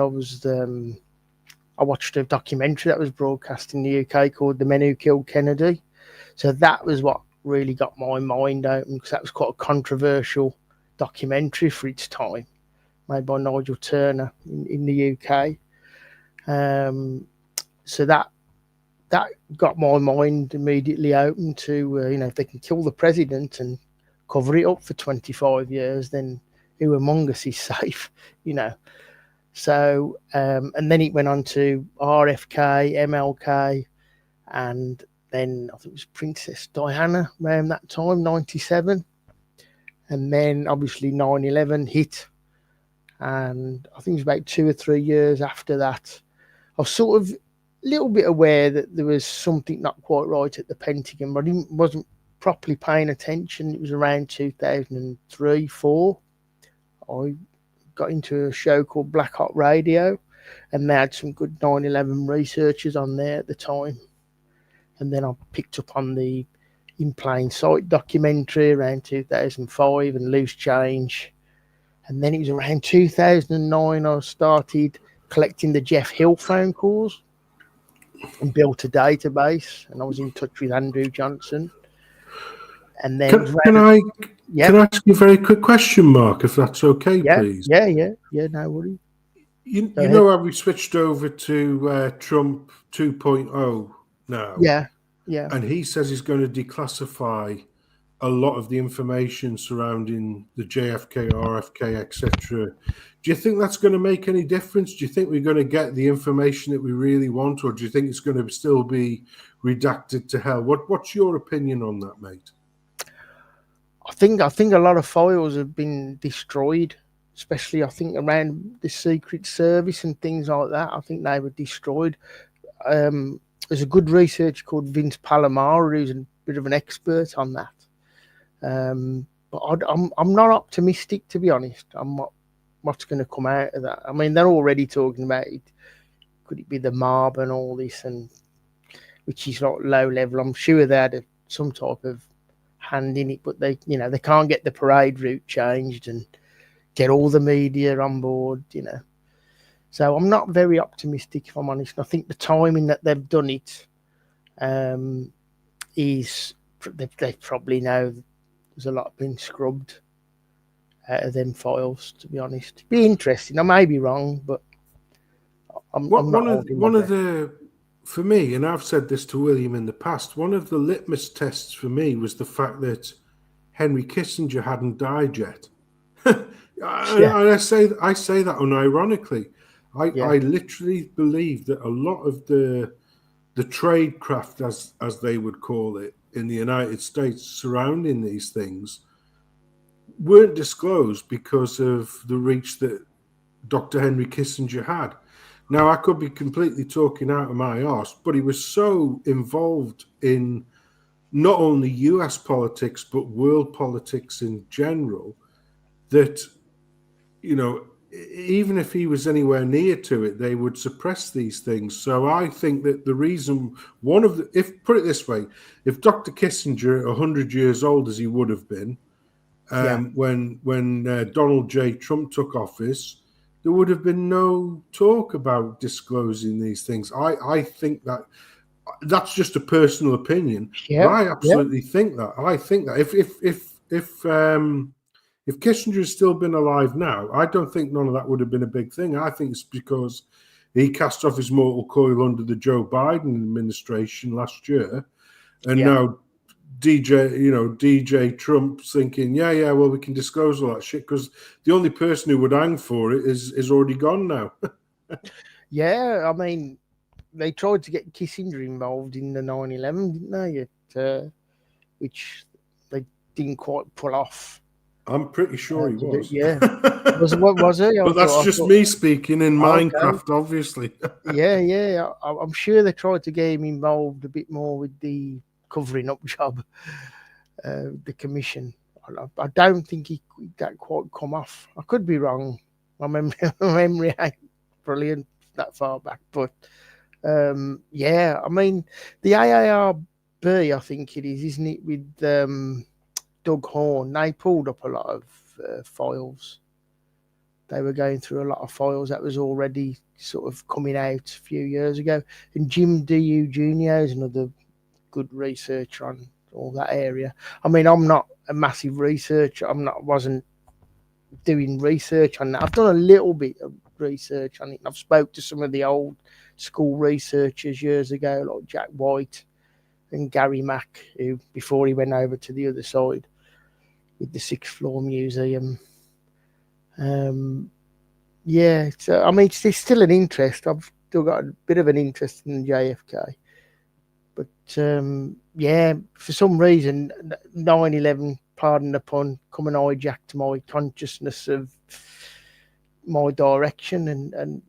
I watched a documentary that was broadcast in the UK called "The Men Who Killed Kennedy." So that was what really got my mind open, because that was quite a controversial documentary for its time, made by Nigel Turner in the UK. So that got my mind immediately open to, if they can kill the president and cover it up for 25 years, then who among us is safe, So, and then it went on to RFK, MLK, and then I think it was Princess Diana around that time, 97. And then obviously 9/11 hit. And I think it was about 2 or 3 years after that, I was sort of a little bit aware that there was something not quite right at the Pentagon, but I wasn't properly paying attention. It was around 2003, 4. I got into a show called Black Hot Radio, and they had some good 9/11 researchers on there at the time. And then I picked up on the In Plain Sight documentary around 2005 and Loose Change. And then it was around 2009 I started collecting the Jeff Hill phone calls and built a database, and I was in touch with Andrew Johnson. And then Can I ask you a very quick question, Mark, if that's okay, please? Yeah, no worries. You know how we switched over to Trump 2.0 now? Yeah. And he says he's going to declassify a lot of the information surrounding the JFK, RFK, etc. Do you think that's going to make any difference? Do you think we're going to get the information that we really want, or do you think it's going to still be redacted to hell? What's your opinion on that, mate? I think a lot of files have been destroyed, especially I think around the Secret Service and things like that. I think they were destroyed. There's a good researcher called Vince Palomar who's a bit of an expert on that. But I'm not optimistic, to be honest. I'm not what's going to come out of that. I mean, they're already talking about it. Could it be the mob and all this, and which is not low level? I'm sure they had some type of hand in it, but they can't get the parade route changed and get all the media on board, So I'm not very optimistic, if I'm honest. I think the timing that they've done it is they probably know there's a lot been scrubbed out of them files, to be honest. It'd be interesting. I may be wrong, but I'm not. For me, and I've said this to William in the past, one of the litmus tests for me was the fact that Henry Kissinger hadn't died yet. I say that unironically. I literally believe that a lot of the tradecraft, as they would call it in the United States surrounding these things, weren't disclosed because of the reach that Dr. Henry Kissinger had. Now, I could be completely talking out of my arse, but he was so involved in not only US politics, but world politics in general, that, even if he was anywhere near to it, they would suppress these things. So I think that the reason, put it this way, if Dr. Kissinger, 100 years old as he would have been, when Donald J. Trump took office, there would have been no talk about disclosing these things. I think that's just a personal opinion. Yeah, but I absolutely think that. I think that if Kissinger has still been alive now, I don't think none of that would have been a big thing. I think it's because he cast off his mortal coil under the Joe Biden administration last year, and now DJ Trump's thinking, well, we can disclose all that shit because the only person who would hang for it is already gone now. I mean, they tried to get Kissinger involved in the 9/11, didn't they? Which they didn't quite pull off. I'm pretty sure he was. Was he? But that's just me speaking in Minecraft, obviously. I'm sure they tried to get him involved a bit more with the covering up job, the commission. I don't think he that quite come off. I could be wrong. My memory ain't brilliant that far back, but yeah, I mean the AARB, I think it is, isn't it, with Doug Horn? They pulled up a lot of files. They were going through a lot of files that was already sort of coming out a few years ago. And Jim D.U. Jr. is another good researcher on all that area. I mean, I'm not a massive researcher. Wasn't doing research on that. I've done a little bit of research on it. I've spoke to some of the old school researchers years ago, like Jack White and Gary Mack, who before he went over to the other side with the Sixth Floor Museum. Yeah, so I mean, it's still an interest. I've still got a bit of an interest in JFK, but yeah, for some reason, 9/11, pardon the pun, come and hijacked my consciousness of my direction, and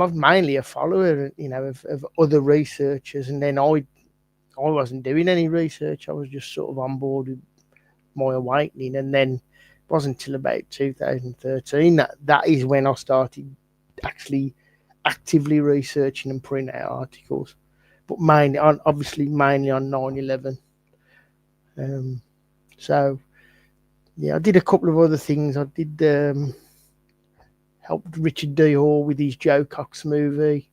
I'm mainly a follower, you know, of other researchers, and then I wasn't doing any research. I was just sort of on board with my awakening, and then it wasn't until about 2013 that is when I started actually actively researching and putting out articles, but mainly on 9/11. So yeah, I did a couple of other things. I did helped Richard D. Hall with his Joe Cox movie,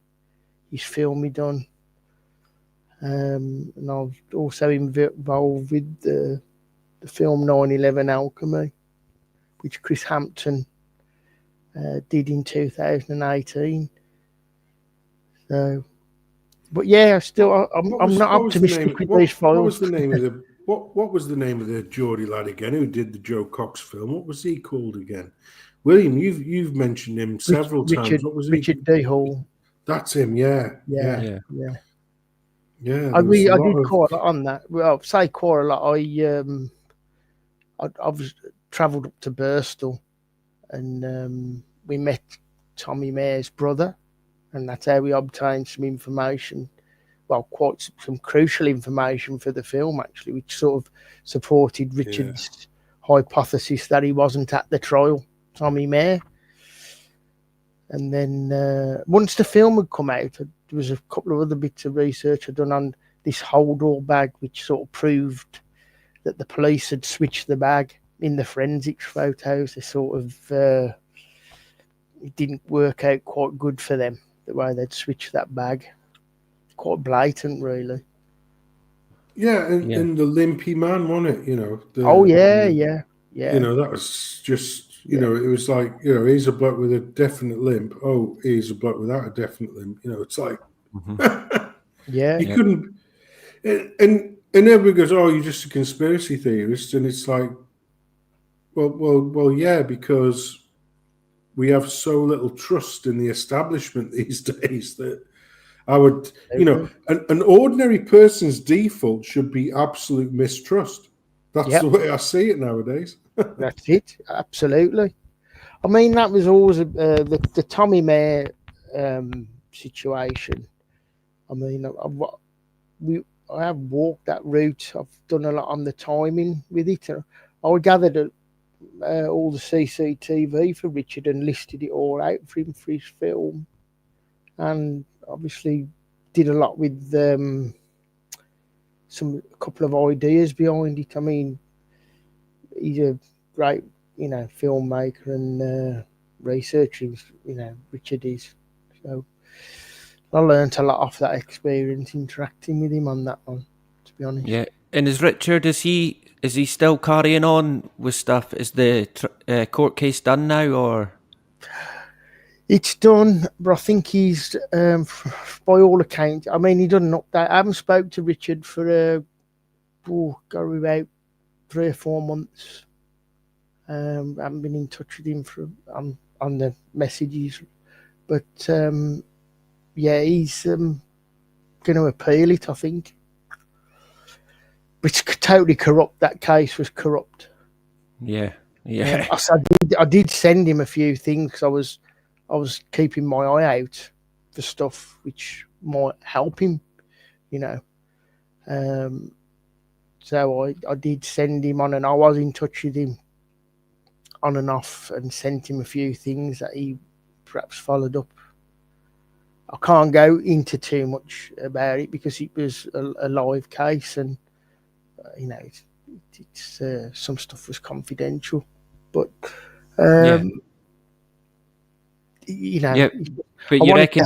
his film he done. And I was also involved with the film 9/11 Alchemy, which Chris Hampton did in 2018. So, but yeah, I'm not optimistic with these files. What was the name of the what was the name of the Geordie lad again who did the Joe Cox film? What was he called again? William, you've mentioned him several times. What was he? Richard D. Hall. That's him. Yeah. Yeah. I did quite a lot on that. Well, say quite a lot. I've travelled up to Birstall, and we met Tommy Mayer's brother, and that's how we obtained some information. Well, quite some crucial information for the film, actually, which sort of supported Richard's hypothesis that he wasn't at the trial, Tommy Mayer. And then once the film had come out, there was a couple of other bits of research I'd done on this hold-all bag, which sort of proved that the police had switched the bag in the forensics photos. They sort of it didn't work out quite good for them, the way they'd switched that bag. Quite blatant, really. Yeah, and the limpy man, wasn't it? You know. Yeah. You know, that was just, you know, it was like, you know, he's a bloke with a definite limp. Oh, he's a bloke without a definite limp. You know, it's like, you couldn't. And everybody goes, oh, you're just a conspiracy theorist, and it's like, well, yeah, because we have so little trust in the establishment these days that I would, you know, an ordinary person's default should be absolute mistrust. That's the way I see it nowadays. That's it, absolutely. I mean, that was always the Tommy Mayer situation. I mean, I have walked that route. I've done a lot on the timing with it. I gathered all the CCTV for Richard and listed it all out for him for his film, and obviously did a lot with a couple of ideas behind it. I mean, he's a great, you know, filmmaker and researcher, you know, Richard is. So I learned a lot off that experience interacting with him on that one, to be honest. Yeah, and is Richard, is he still carrying on with stuff? Is the court case done now, or? It's done, but I think he's, by all accounts, I mean, he done an update. I haven't spoke to Richard for about 3 or 4 months. I haven't been in touch with him on the messages, but yeah, he's going to appeal it, I think. It's totally corrupt. That case was corrupt. Yeah. I did send him a few things because I was keeping my eye out for stuff which might help him, you know. So I did send him on, and I was in touch with him on and off, and sent him a few things that he perhaps followed up. I can't go into too much about it because it was a live case, and it's some stuff was confidential. But Yeah. I But you reckon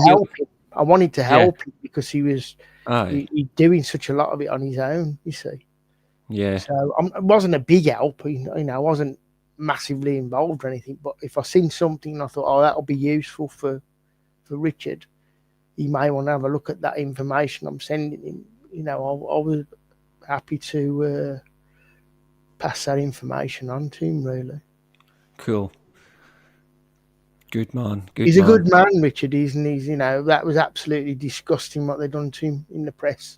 I wanted to help him because he was Aye. doing such a lot of it on his own, you see. Yeah. So it wasn't a big help, I wasn't massively involved or anything. But if I seen something and I thought, that'll be useful for Richard, he may want to have a look at that information I'm sending him. I was happy to pass that information on to him, really. Cool. Good man. He's a good man, Richard, isn't he? That was absolutely disgusting what they've done to him in the press.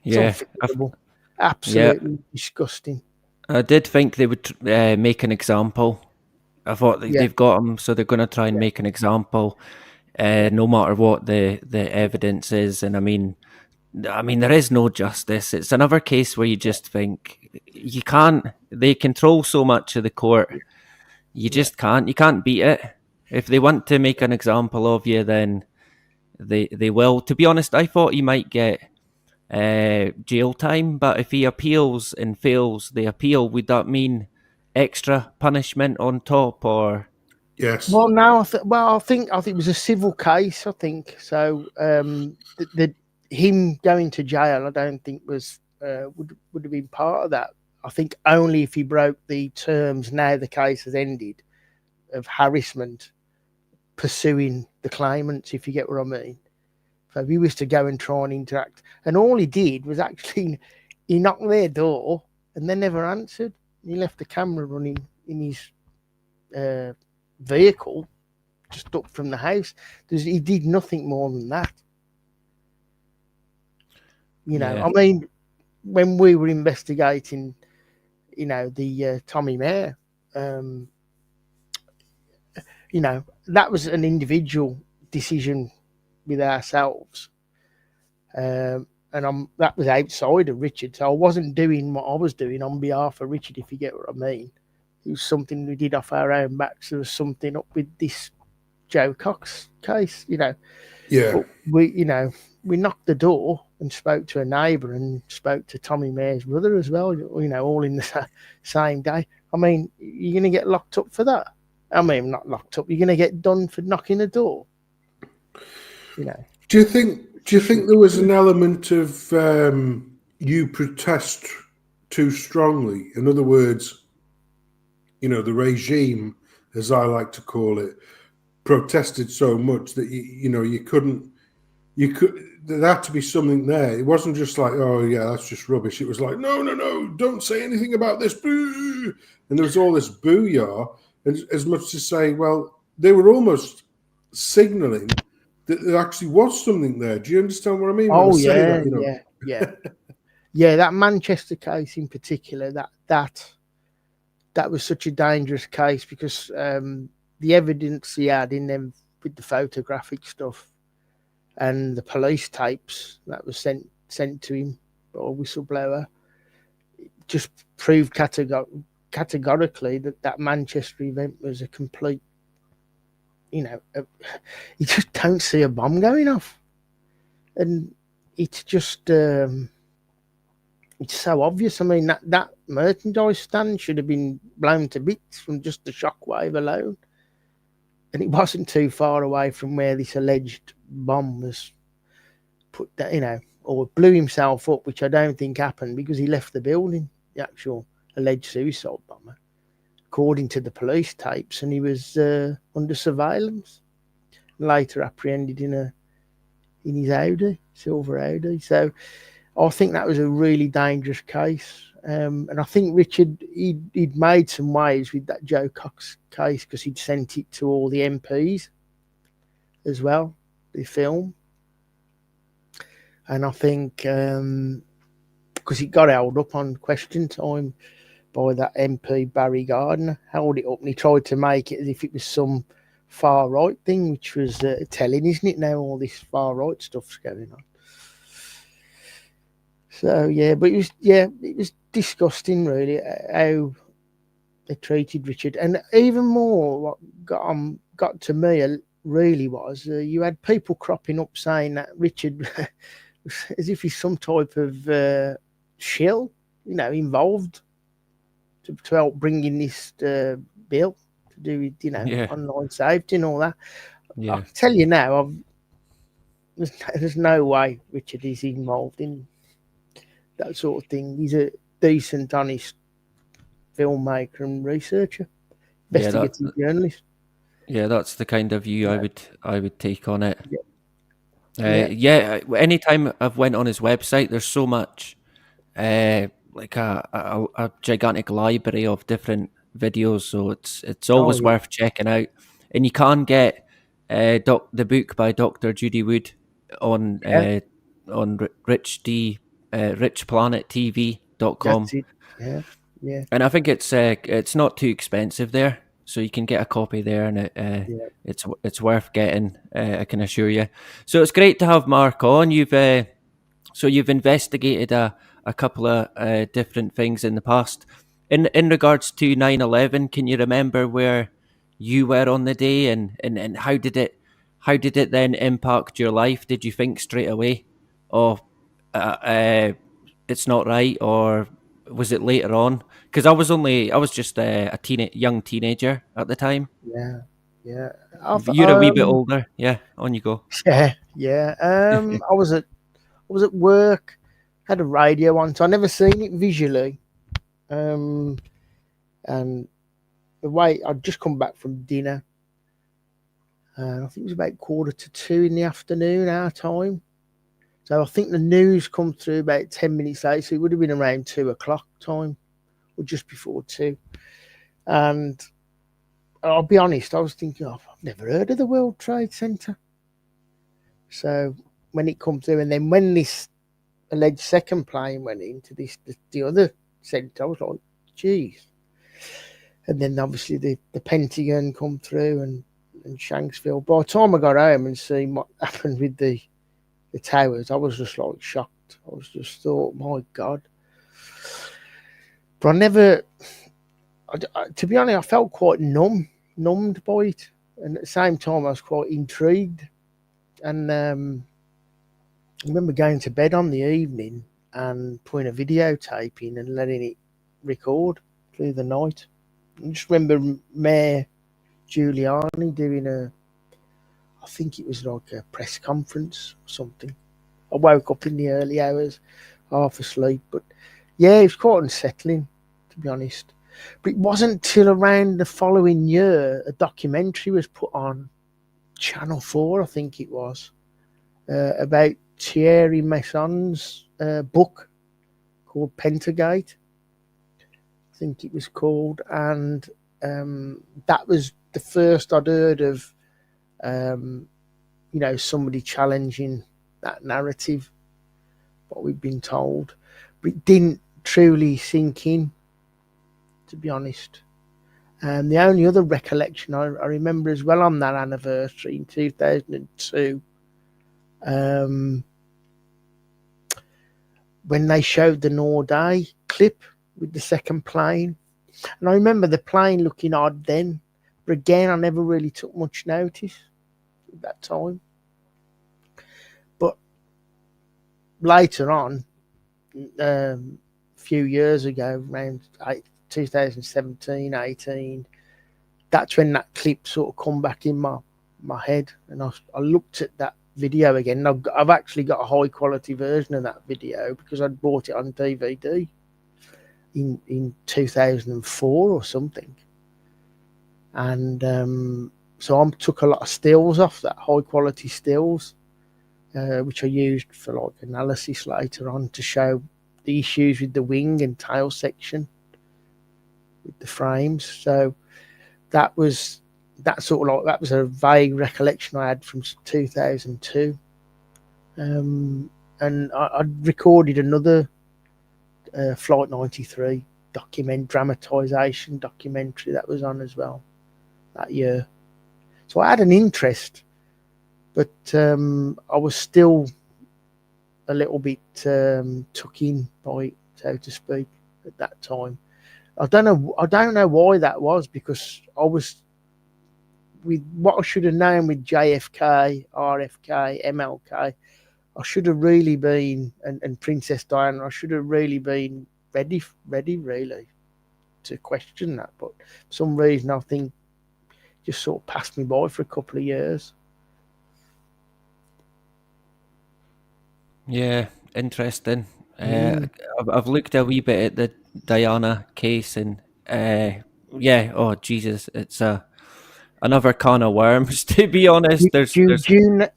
It's unforgivable. Absolutely disgusting. I did think they would make an example. I thought they've got him, so they're going to try and make an example, no matter what the evidence is. And I mean, there is no justice. It's another case where you just think you can't. They control so much of the court. You just can't. You can't beat it. If they want to make an example of you, then they will. To be honest, I thought he might get jail time, but if he appeals and fails the appeal, would that mean extra punishment on top, or? Yes. Well, now I think it was a civil case. I think so. Him going to jail, I don't think was would have been part of that. I think only if he broke the terms. Now the case has ended of harassment, pursuing the claimants. If you get what I mean. So he was to go and try and interact, and all he did was actually he knocked their door and they never answered. He left the camera running in his vehicle just up from the house. He did nothing more than that. I mean, when we were investigating, the Tommy Mayer, that was an individual decision with ourselves. And that was outside of Richard. So I wasn't doing what I was doing on behalf of Richard, if you get what I mean. It was something we did off our own backs. There was something up with this Joe Cox case, Yeah. But we knocked the door and spoke to a neighbour and spoke to Tommy Mayer's brother as well, all in the same day. I mean, you're going to get locked up for that. I mean, not locked up. You're going to get done for knocking a door. Do you think there was an element of you protest too strongly? In other words, the regime, as I like to call it, protested so much that there had to be something there. It wasn't just like, oh yeah, that's just rubbish. It was like, no, don't say anything about this, boo. And there was all this booyah, and as much to say, well, they were almost signalling that there actually was something there. Do you understand what I mean? Oh yeah. That Manchester case in particular, that was such a dangerous case because the evidence he had in them with the photographic stuff and the police tapes that was sent to him by a whistleblower just proved categorically that Manchester event was a complete, you just don't see a bomb going off. And it's just, it's so obvious. I mean, that merchandise stand should have been blown to bits from just the shockwave alone. And it wasn't too far away from where this alleged bomb was put down, or blew himself up, which I don't think happened because he left the building, the actual alleged suicide bomber, according to the police tapes, and he was under surveillance. Later apprehended in his Audi, silver Audi. So I think that was a really dangerous case. And I think Richard, he'd made some waves with that Joe Cox case because he'd sent it to all the MPs as well, the film. And I think because it got held up on question time by that MP Barry Gardner, held it up and he tried to make it as if it was some far right thing, which was telling, isn't it, now all this far right stuff's going on. So yeah, but it was disgusting really how they treated Richard, and even more what got to me really was you had people cropping up saying that Richard was as if he's some type of shill, involved to help bring in this bill to do with Yeah, online safety and all that. I yeah, can tell you now, there's no way Richard is involved in that sort of thing. He's a decent, honest filmmaker and researcher, yeah. investigative journalist. That's the kind of view I would take on it. Yeah, Yeah, anytime I've went on his website, there's so much, like a gigantic library of different videos, so it's oh always yeah, worth checking out. And you can get the book by Dr. Judy Wood on yeah, richplanettv.com, that's it. Yeah, yeah, and I think it's not too expensive there, so you can get a copy there, and yeah. it's worth getting. I can assure you. So it's great to have Mark on. You've investigated a couple of different things in the past. In regards to 9/11, can you remember where you were on the day, and how did it then impact your life? Did you think straight away, oh, uh, uh, it's not right, or was it later on? Because I was just a young teenager at the time. Yeah, yeah. I've You're a wee bit older. Yeah, on you go. yeah, yeah. I was at work, had a radio on, so I never seen it visually. And the way I'd just come back from dinner, and I think it was about 1:45 in the afternoon, our time. So I think the news come through about 10 minutes later, so it would have been around 2 o'clock time, or just before 2. And I'll be honest, I was thinking, oh, I've never heard of the World Trade Center. So when it comes through, and then when this alleged second plane went into the other center, I was like, geez. And then obviously the Pentagon come through and Shanksville. By the time I got home and seen what happened with the towers, I was just like shocked. I was just thought, my God. But I never, to be honest, I felt quite numbed by it. And at the same time, I was quite intrigued. And I remember going to bed on the evening and putting a videotape in and letting it record through the night. I just remember Mayor Giuliani doing I think it was like a press conference or something. I woke up in the early hours, half asleep, but yeah, it was quite unsettling, to be honest. But it wasn't till around the following year a documentary was put on Channel 4, I think it was, about Thierry Messon's book called Pentagate, I think it was called, and that was the first I'd heard of somebody challenging that narrative, what we've been told. But it didn't truly sink in, to be honest. And the only other recollection I remember as well on that anniversary in 2002, when they showed the Norday clip with the second plane. And I remember the plane looking odd then, but again, I never really took much notice at that time. But later on, a few years ago, around 2017, 18, that's when that clip sort of come back in my head. And I looked at that video again. I've actually got a high quality version of that video because I'd bought it on DVD in 2004 or something. And so I took a lot of stills off that, high quality stills, which I used for like analysis later on to show the issues with the wing and tail section with the frames. So that was a vague recollection I had from 2002. And I'd recorded another Flight 93 dramatization documentary that was on as well that year. So I had an interest, but I was still a little bit took in by it, so to speak, at that time. I don't know why that was, because I was with what I should have known with JFK, RFK, MLK. I should have really been, and Princess Diana, I should have really been ready really to question that. But for some reason, I think just sort of passed me by for a couple of years. Yeah, interesting. I've looked a wee bit at the Diana case, and yeah, oh Jesus, it's another can of worms. To be honest, there's You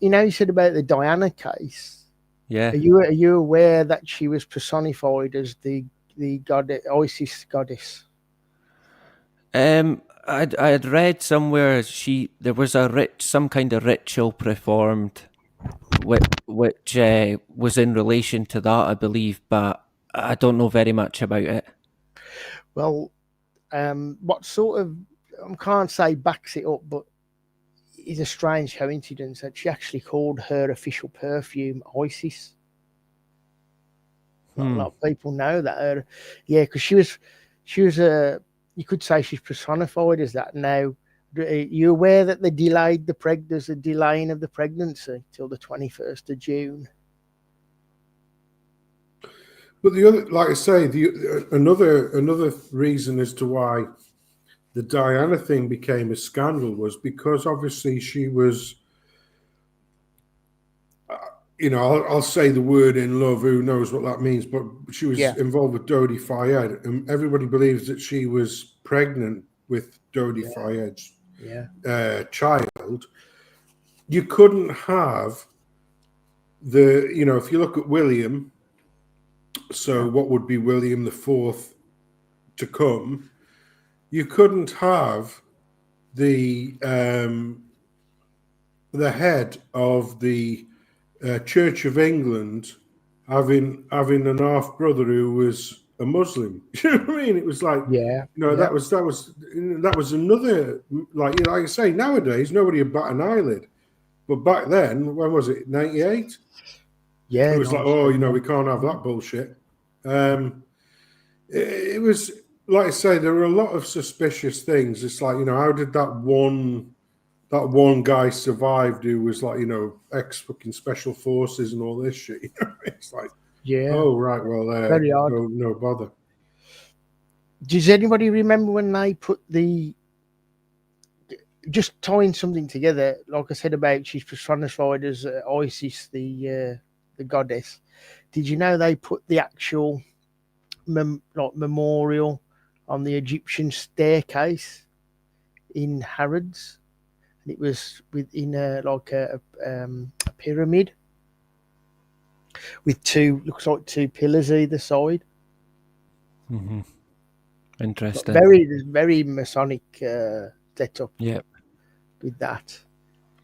know, you said about the Diana case. yeah. Are you aware that she was personified as the goddess, Isis goddess? I had read somewhere there was some kind of ritual performed, which was in relation to that, I believe, but I don't know very much about it. Well, what sort of, I can't say backs it up, but it's a strange coincidence that she actually called her official perfume Isis. Not a lot of people know that. Because she was you could say she's personified as that now. Are you aware that they delayed there's a delaying of the pregnancy till the 21st of June? But the other, like I say, another reason as to why the Diana thing became a scandal was because obviously she was, I'll say the word in love. Who knows what that means? But she was involved with Dodi Fayed, and everybody believes that she was pregnant with Dodi Fayed's child. You couldn't have if you look at William. So what would be William the Fourth to come? You couldn't have the head of the Church of England having an half brother who was a Muslim. You know what I mean? It was like, that was another, like I say, nowadays nobody would bat an eyelid, but back then, when was it? 98. Yeah, it was like, we can't have that bullshit. It was, like I say, there were a lot of suspicious things. It's like, how did that one guy survived who was like, ex fucking special forces and all this shit? It's like, oh right, well, very odd. No bother. Does anybody remember when they put just tying something together, like I said about she's personified as Isis, the goddess? Did you know they put the actual memorial on the Egyptian staircase in Harrods? And it was within a pyramid with looks like two pillars either side. Mm-hmm. Interesting. Very Masonic setup. Yeah. With that.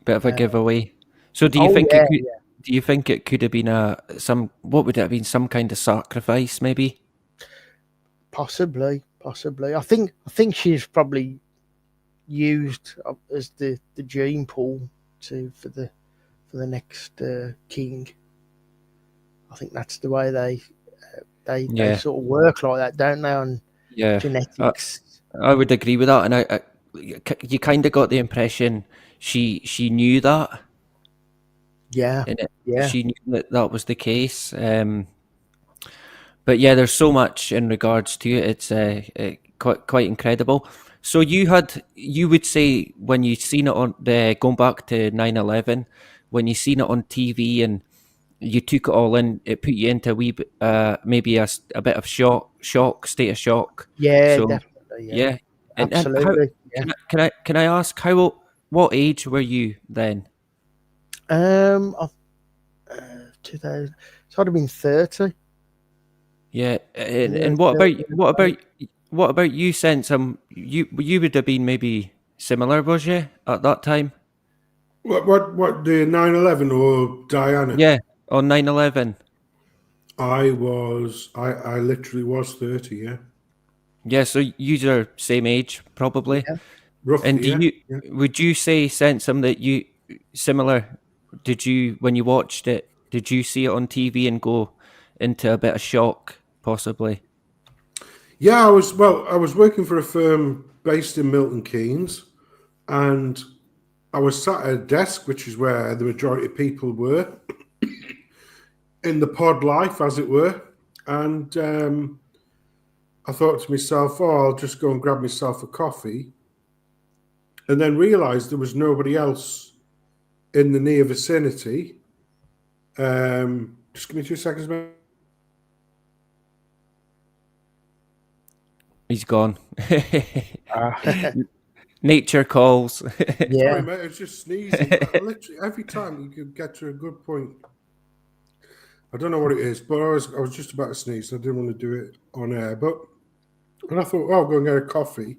Bit of a giveaway. So do you think do you think it could have been what would it have been, some kind of sacrifice maybe? Possibly. I think she's probably used as the gene pool for the next king. I think that's the way they sort of work like that, don't they, on genetics? I would agree with that, and you kind of got the impression she knew that. Yeah. She knew that was the case. But yeah, there's so much in regards to it. It's quite incredible. So you would say when you seen it on going back to 9/11, when you seen it on TV and you took it all in, it put you into a wee bit, maybe a bit of state of shock. Yeah, so, definitely. Yeah, absolutely. Can I ask what age were you then? 2000. So I'd have been 30. Yeah, and what about you, Sensum? You would have been maybe similar, was you, at that time? What the 9/11 or Diana? Yeah, on 9/11. I literally was 30. Yeah. Yeah, so you're same age probably. Yeah. Roughly. And would you say, Sensum, that you similar? Did you, when you watched it, Did you see it on TV and go into a bit of shock, possibly? Yeah, I was working for a firm based in Milton Keynes, and I was sat at a desk, which is where the majority of people were in the pod life, as it were. And I thought to myself, oh, I'll just go and grab myself a coffee, and then realised there was nobody else in the near vicinity. Just give me 2 seconds, mate. He's gone. Nature calls. Yeah. Sorry, mate, I was just sneezing. Literally, every time you could get to a good point. I don't know what it is, but I was just about to sneeze. So I didn't want to do it on air. And I thought, oh, I'll go and get a coffee.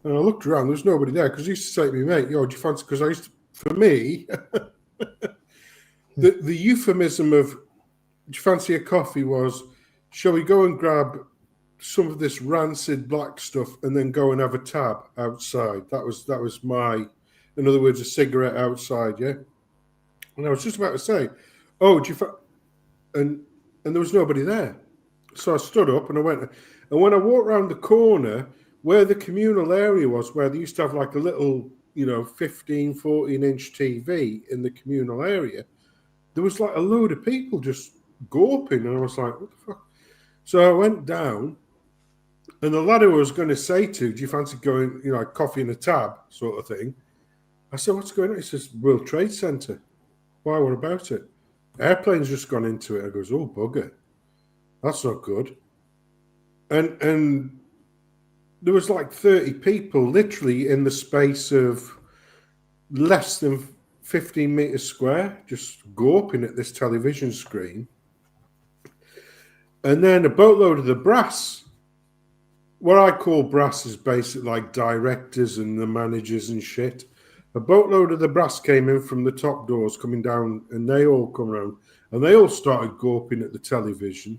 And I looked around, there's nobody there. Because he used to say to me, mate, yo, do you fancy? Because I used to, for me, the euphemism of do you fancy a coffee was, shall we go and grab some of this rancid black stuff and then go and have a tab outside? That was my, in other words, a cigarette outside, yeah. And I was just about to say, oh, do you and there was nobody there. So I stood up and I went, and when I walked around the corner where the communal area was, where they used to have like a little, 15, 14-inch TV in the communal area, there was like a load of people just gawping, and I was like, what the fuck? So I went down, and the lad who I was going to say to, do you fancy going, coffee and a tab sort of thing? I said, what's going on? He says, World Trade Center. Why, what about it? Airplane's just gone into it. I goes, oh, bugger. That's not good. And there was like 30 people literally in the space of less than 15 meters square, just gawping at this television screen. And then a boatload of the brass. What I call brass is basically like directors and the managers and shit. A boatload of the brass came in from the top doors coming down, and they all come around, and they all started gawping at the television.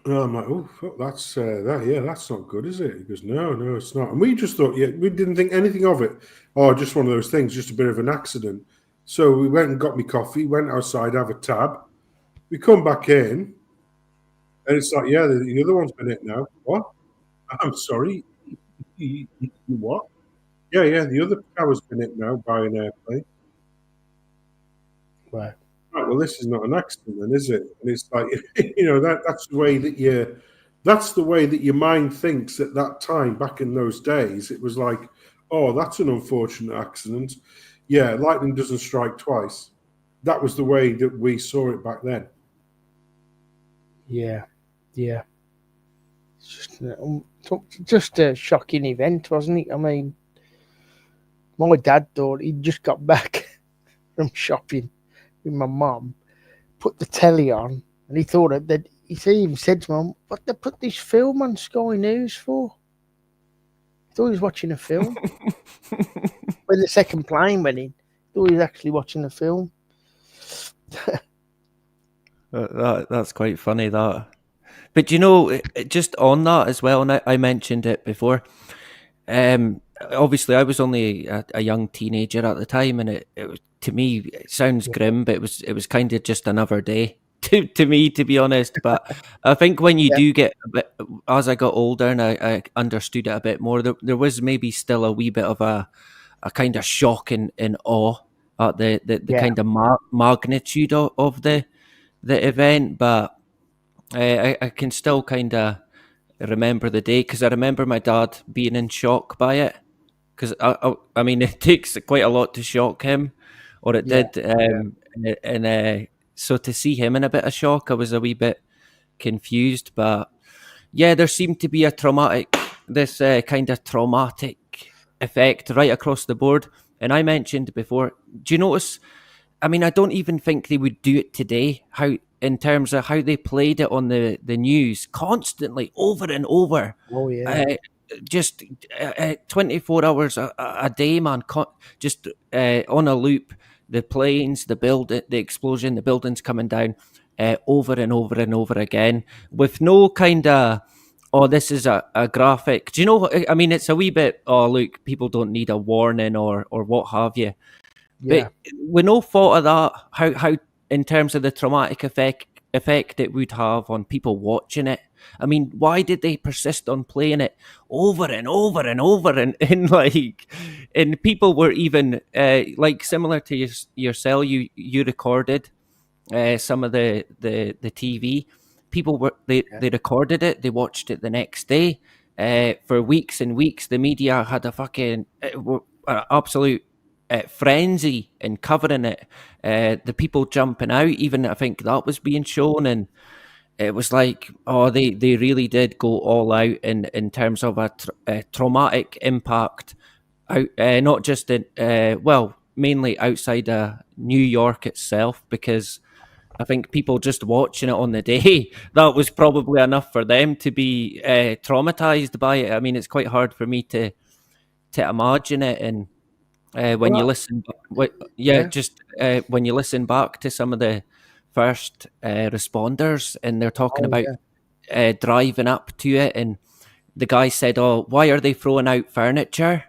And I'm like, oh, fuck, that's not good, is it? He goes, no, it's not. And we just thought, we didn't think anything of it. Oh, just one of those things, just a bit of an accident. So we went and got me coffee, went outside, have a tab. We come back in, and it's like, yeah, the other one's been hit now. What? I'm sorry. What? Yeah, the other tower's been hit now by an airplane. Right. Right, well, this is not an accident, then, is it? And it's like, that's the way that your mind thinks at that time. Back in those days, it was like, oh, that's an unfortunate accident. Yeah, lightning doesn't strike twice. That was the way that we saw it back then. Yeah. It's just a shocking event, wasn't it? I mean, my dad thought he'd just got back from shopping with my mum, put the telly on, and he thought that he even said to Mum, what they put this film on Sky News for? He thought he was watching a film. When the second plane went in, he thought he was actually watching a film. That's quite funny, that. But just on that as well, and I mentioned it before, obviously I was only a young teenager at the time, and it was, to me, it sounds grim, but it was kind of just another day to me, to be honest. But I think when you do get a bit, as I got older and I understood it a bit more, there was maybe still a wee bit of a kind of shock and awe at the kind of magnitude of the event. But I can still kind of remember the day, because I remember my dad being in shock by it, because I mean, it takes quite a lot to shock him, or it did. And so to see him in a bit of shock, I was a wee bit confused. But yeah, there seemed to be this kind of traumatic effect right across the board. And I mentioned before, do you notice? I mean, I don't even think they would do it today, in terms of how they played it on the news constantly, over and over. Oh, yeah. Just 24 hours a day, man, just on a loop. The planes, the explosion, the buildings coming down, over and over and over again, with no kind of, oh, this is a graphic. Do you know? I mean, it's a wee bit, oh, look, people don't need a warning or what have you. Yeah. But we no thought of that, how in terms of the traumatic effect it would have on people watching it. I mean, why did they persist on playing it over and over and over and like, and people were even like similar to yourself. You recorded some of the TV. People were they recorded it. They watched it the next day. For weeks and weeks, the media had a fucking absolute frenzy in covering it. The people jumping out, even I think that was being shown, and it was like, oh, they really did go all out in terms of a traumatic impact, out, not just in well, mainly outside New York itself, because I think people just watching it on the day, that was probably enough for them to be traumatized by it. I mean, it's quite hard for me to imagine it, and when you Well, listen, yeah. just when you listen back to some of the first responders, and they're talking Oh, about yeah. driving up to it, and the guy said, "Oh, why are they throwing out furniture?"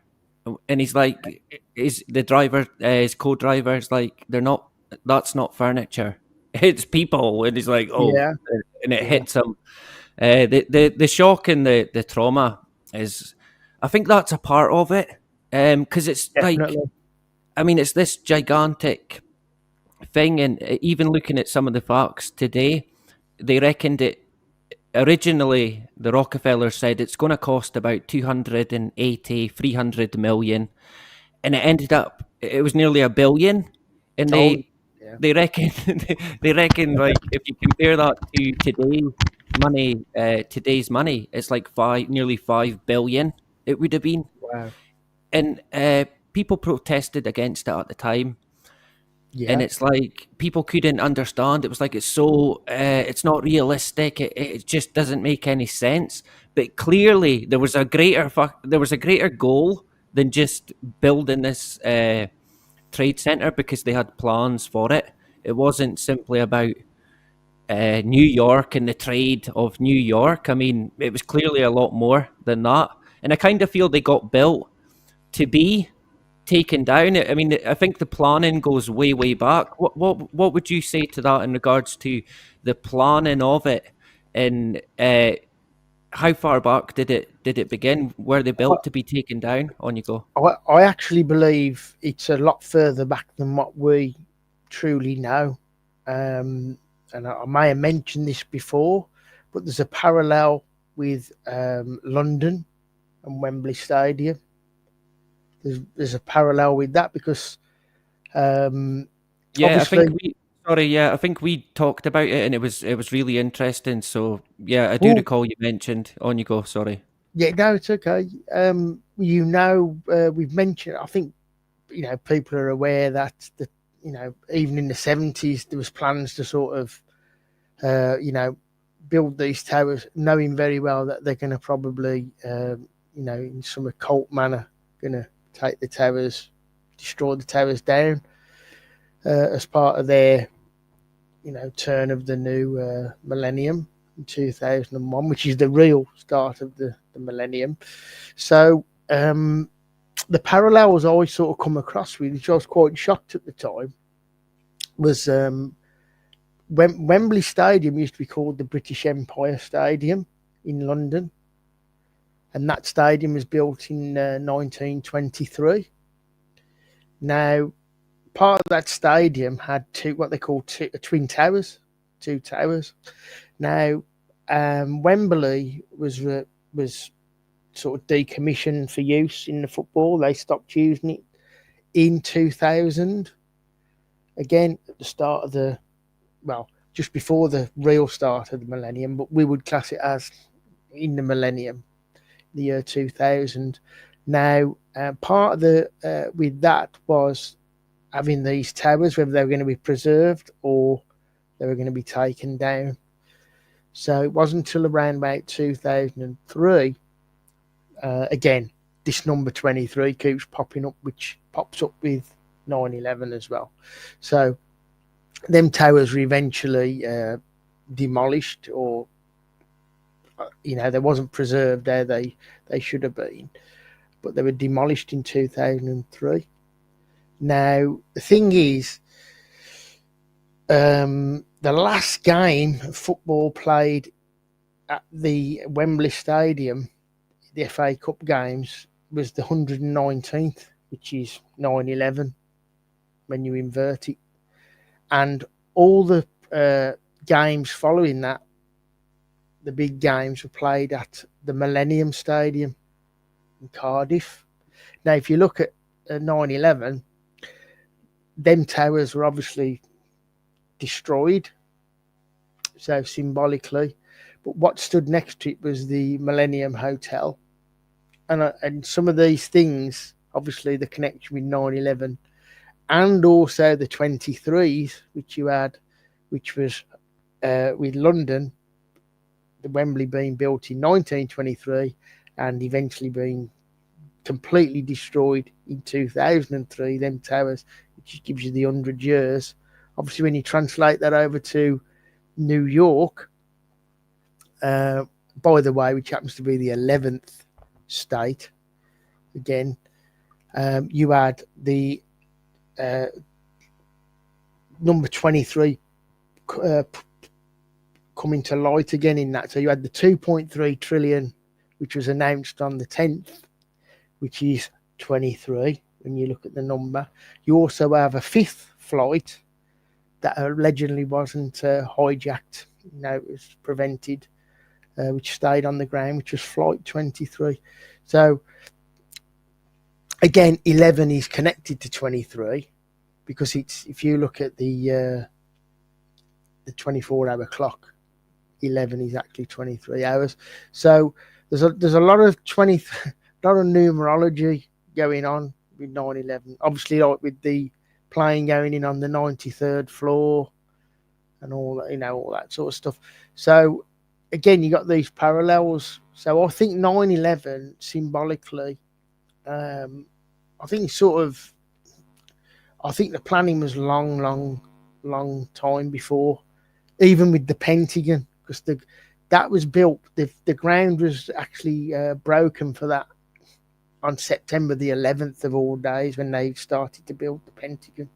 And he's like, "Is the driver, his co-driver, is like, they're not. That's not furniture. It's people." And he's like, "Oh," Yeah. and it Yeah. hits him. The shock and the trauma is, I think that's a part of it, because it's like, Definitely. I mean, it's this gigantic thing, and even looking at some of the facts today, they reckoned it originally. The Rockefeller said it's going to cost about 280, 300 million, and it ended up it was nearly a billion, and Oh, yeah. they reckon they reckon like if you compare that to today's money, it's like nearly 5 billion. It would have been, Wow. and people protested against it at the time, and Yeah. it's like people couldn't understand. It was like, it's so it's not realistic. It just doesn't make any sense. But clearly, there was a greater goal than just building this trade center, because they had plans for it. It wasn't simply about New York and the trade of New York. I mean, it was clearly a lot more than that. And I kind of feel they got built to be taken down. I mean, I think the planning goes way, way back. What would you say to that in regards to the planning of it, and how far back did it begin? Were they built to be taken down? On you go. I actually believe it's a lot further back than what we truly know. And I may have mentioned this before, but there's a parallel with London and Wembley Stadium. There's a parallel with that because Yeah, obviously, I think we talked about it, and it was really interesting. So yeah, I do well, recall you mentioned. On you go. Sorry. yeah, no, it's okay. We've mentioned. I think people are aware that even in the 70s there was plans to sort of build these towers, knowing very well that they're going to probably in some occult manner going to take the towers, destroy the towers down as part of their turn of the new millennium in 2001, which is the real start of the millennium. So the parallels I always sort of come across with, which I was quite shocked at the time, was Wembley Stadium used to be called the British Empire Stadium in London, and that stadium was built in 1923. Now, part of that stadium had what they call twin towers, two towers. Now, Wembley was sort of decommissioned for use in the football. They stopped using it in 2000. Again, at the start of just before the real start of the millennium, but we would class it as in the millennium, the year 2000. Now, part of the with that was having these towers, whether they were going to be preserved or they were going to be taken down. So it wasn't until around about 2003, again, this number 23 keeps popping up, which pops up with 9/11 as well. So them towers were eventually demolished, or they wasn't preserved there. They should have been, but they were demolished in 2003. Now, the thing is, the last game of football played at the Wembley Stadium, the FA Cup games, was the 119th, which is 9/11 when you invert it. And all the games following that, the big games, were played at the Millennium Stadium in Cardiff. Now, if you look at 9/11, them towers were obviously destroyed, so symbolically. But what stood next to it was the Millennium Hotel. And some of these things, obviously the connection with 9/11 and also the 23s, which you had, which was with London, the Wembley being built in 1923 and eventually being completely destroyed in 2003, them towers, which gives you the 100 years. Obviously, when you translate that over to New York, by the way, which happens to be the 11th state, again, you had the number 23 coming to light again in that. So you had the 2.3 trillion, which was announced on the 10th, which is 23 when you look at the number. You also have a fifth flight that allegedly wasn't hijacked. It was prevented, which stayed on the ground, which was flight 23. So again, 11 is connected to 23 because it's, if you look at the 24-hour clock, 11 is actually 23 hours. So there's a lot of numerology going on with 9/11. Obviously, like with the plane going in on the 93rd floor and all that, all that sort of stuff. So again, you got these parallels. So I think 9/11 symbolically, I think the planning was long time before, even with the Pentagon, because that was built. The ground was actually broken for that on September the 11th of all days when they started to build the Pentagon.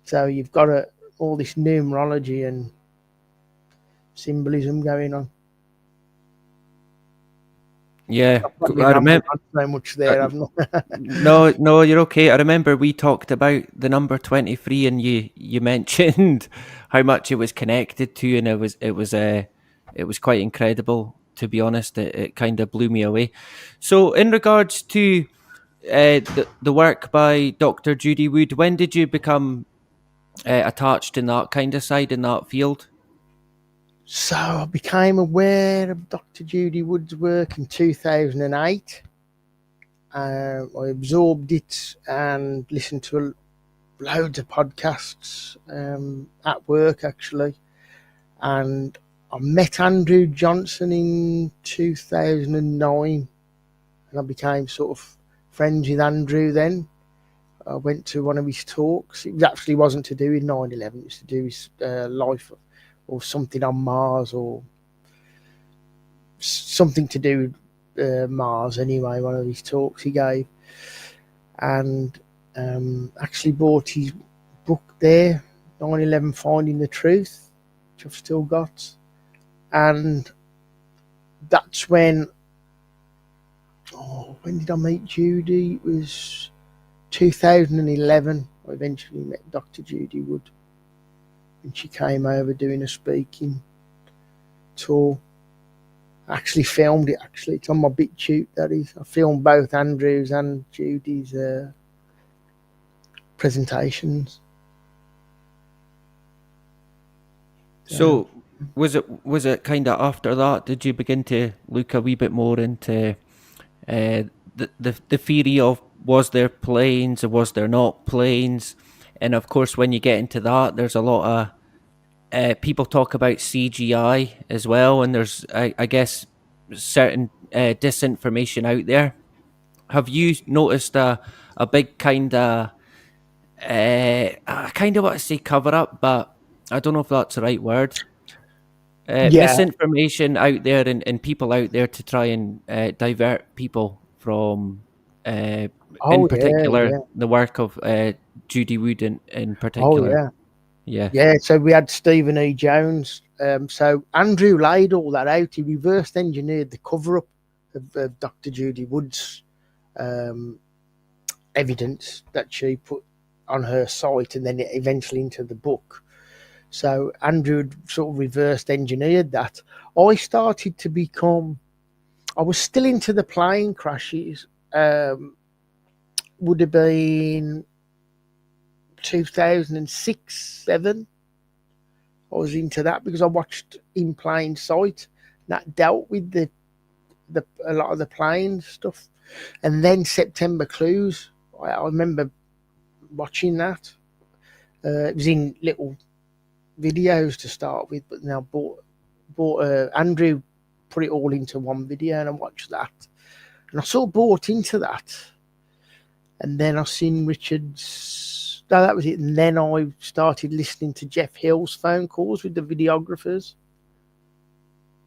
So you've got all this numerology and symbolism going on. Yeah, I remember. So much there. No, you're okay. I remember we talked about the number 23, and you mentioned how much it was connected to, and it was quite incredible. To be honest, it kind of blew me away. So, in regards to the work by Dr. Judy Wood, when did you become attached in that kind of side, in that field? So I became aware of Dr. Judy Wood's work in 2008. I absorbed it and listened to loads of podcasts at work, actually. And I met Andrew Johnson in 2009, and I became sort of friends with Andrew then. I went to one of his talks. It actually wasn't to do with 9/11. It was to do with life or something on Mars, or something to do with Mars anyway, one of his talks he gave. And actually bought his book there, 9/11 Finding the Truth, which I've still got. And that's when did I meet Judy? It was 2011. I eventually met Dr. Judy Wood, and she came over doing a speaking tour. I actually filmed it, it's on my BitChute, that is. I filmed both Andrew's and Judy's presentations. So was it kind of after that, did you begin to look a wee bit more into the theory of, was there planes or was there not planes? And of course, when you get into that, there's a lot of people talk about CGI as well, and there's I guess certain disinformation out there. Have you noticed a big kind of I kind of want to say cover up, but I don't know if that's the right word. Misinformation out there, and people out there to try and divert people from in Oh particular, yeah. the work of Judy Wood in Oh particular. yeah. Yeah. Yeah, so we had Stephen E. Jones. So Andrew laid all that out. He reversed engineered the cover up of Dr. Judy Wood's evidence that she put on her site and then eventually into the book. So Andrew had sort of reversed engineered that. I started to become, I was still into the plane crashes. Would have been 2006, 7. I was into that because I watched In Plain Sight. That dealt with the a lot of the plane stuff, and then September Clues. I remember watching that. It was in little videos to start with, but now bought Andrew put it all into one video, and I watched that, and I sort of bought into that, and then I seen Richard's. No, that was it. And then I started listening to Jeff Hill's phone calls with the videographers.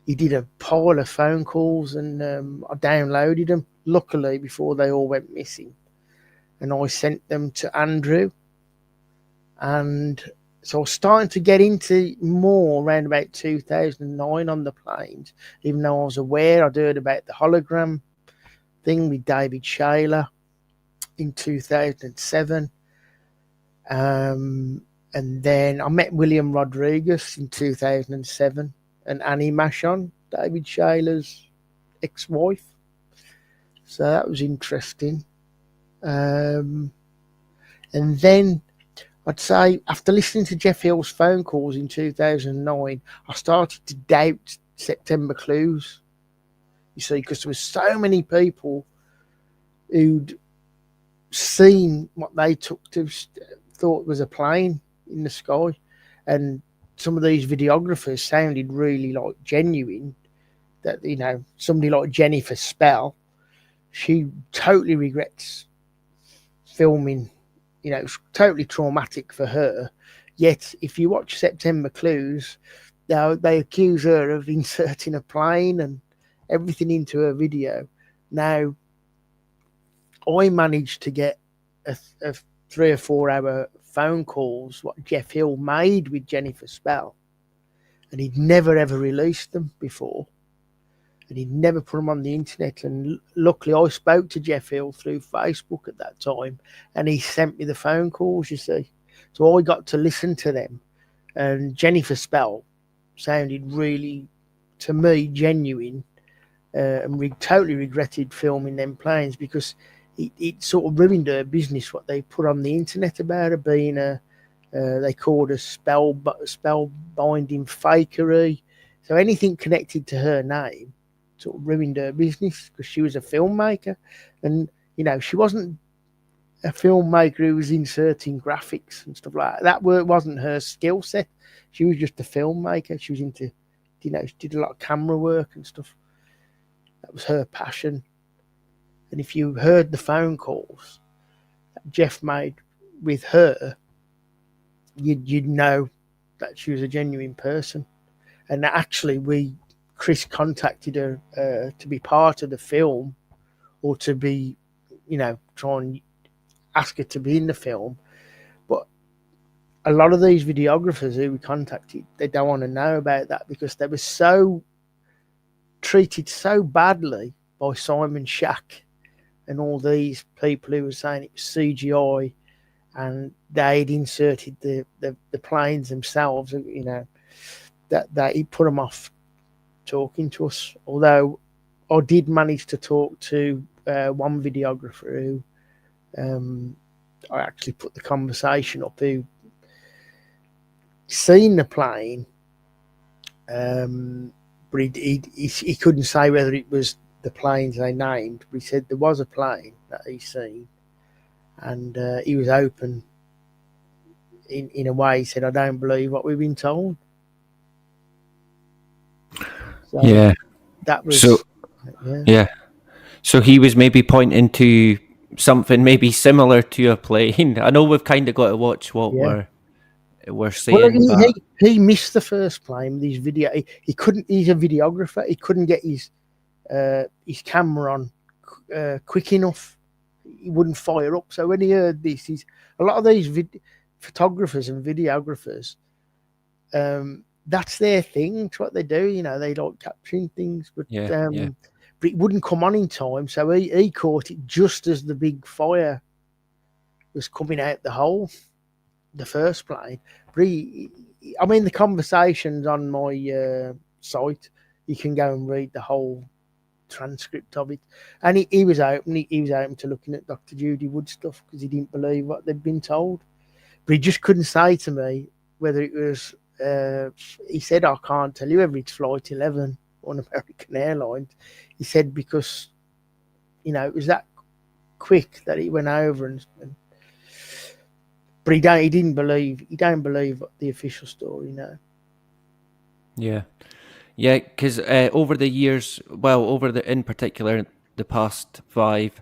He did a pile of phone calls, and I downloaded them, luckily, before they all went missing. And I sent them to Andrew. And so I was starting to get into more around about 2009 on the planes, even though I was aware. I'd heard about the hologram thing with David Shayler in 2007. And then I met William Rodriguez in 2007 and Annie Machon, David Shayler's ex-wife. So that was interesting. And then I'd say after listening to Jeff Hill's phone calls in 2009, I started to doubt September Clues. You see, because there were so many people who'd seen what they thought was a plane in the sky, and some of these videographers sounded really like genuine. That, you know, somebody like Jennifer Spell, she totally regrets filming. You know, it's totally traumatic for her. Yet, if you watch September Clues, they accuse her of inserting a plane and everything into her video. Now, I managed to get a 3 or 4 hour phone calls what Jeff Hill made with Jennifer Spell, and he'd never ever released them before, and he'd never put them on the internet. And luckily I spoke to Jeff Hill through Facebook at that time, and he sent me the phone calls, you see, so I got to listen to them. And Jennifer Spell sounded really, to me, genuine, and totally regretted filming them planes, because it sort of ruined her business, what they put on the internet about her being they called her spellbinding fakery. So anything connected to her name sort of ruined her business, because she was a filmmaker. And, you know, she wasn't a filmmaker who was inserting graphics and stuff like that. That wasn't her skill set. She was just a filmmaker. She was into, you know, she did a lot of camera work and stuff. That was her passion. And if you heard the phone calls that Jeff made with her, you'd know that she was a genuine person. And actually, Chris contacted her to be part of the film, or to be, you know, try and ask her to be in the film. But a lot of these videographers who we contacted, they don't want to know about that, because they were so treated so badly by Simon Shack and all these people who were saying it was CGI, and they'd inserted the planes themselves, you know, that he put them off talking to us. Although I did manage to talk to one videographer who I actually put the conversation up, who seen the plane, but he couldn't say whether it was the planes they named, but he said there was a plane that he seen, and he was open in a way. He said, I don't believe what we've been told. So Yeah. That was so yeah. So he was maybe pointing to something maybe similar to a plane. I know we've kind of got to watch what we're saying. Well, he missed the first plane with his video. He couldn't. He's a videographer. He couldn't get his camera on quick enough he wouldn't fire up. So when he heard this, a lot of these photographers and videographers, that's their thing. It's what they do. You know, they like capturing things, but but it wouldn't come on in time. So he caught it just as the big fire was coming out the hole, the first plane. But I mean, the conversations on my site, you can go and read the whole transcript of it. And he was open. He was open to looking at Dr. Judy Wood stuff because he didn't believe what they'd been told. But he just couldn't say to me whether it was. He said, "I can't tell you whether it's Flight 11 on American Airlines." He said because, you know, it was that quick that he went over and but he don't believe the official story now. Yeah, because over the years, in particular the past 5,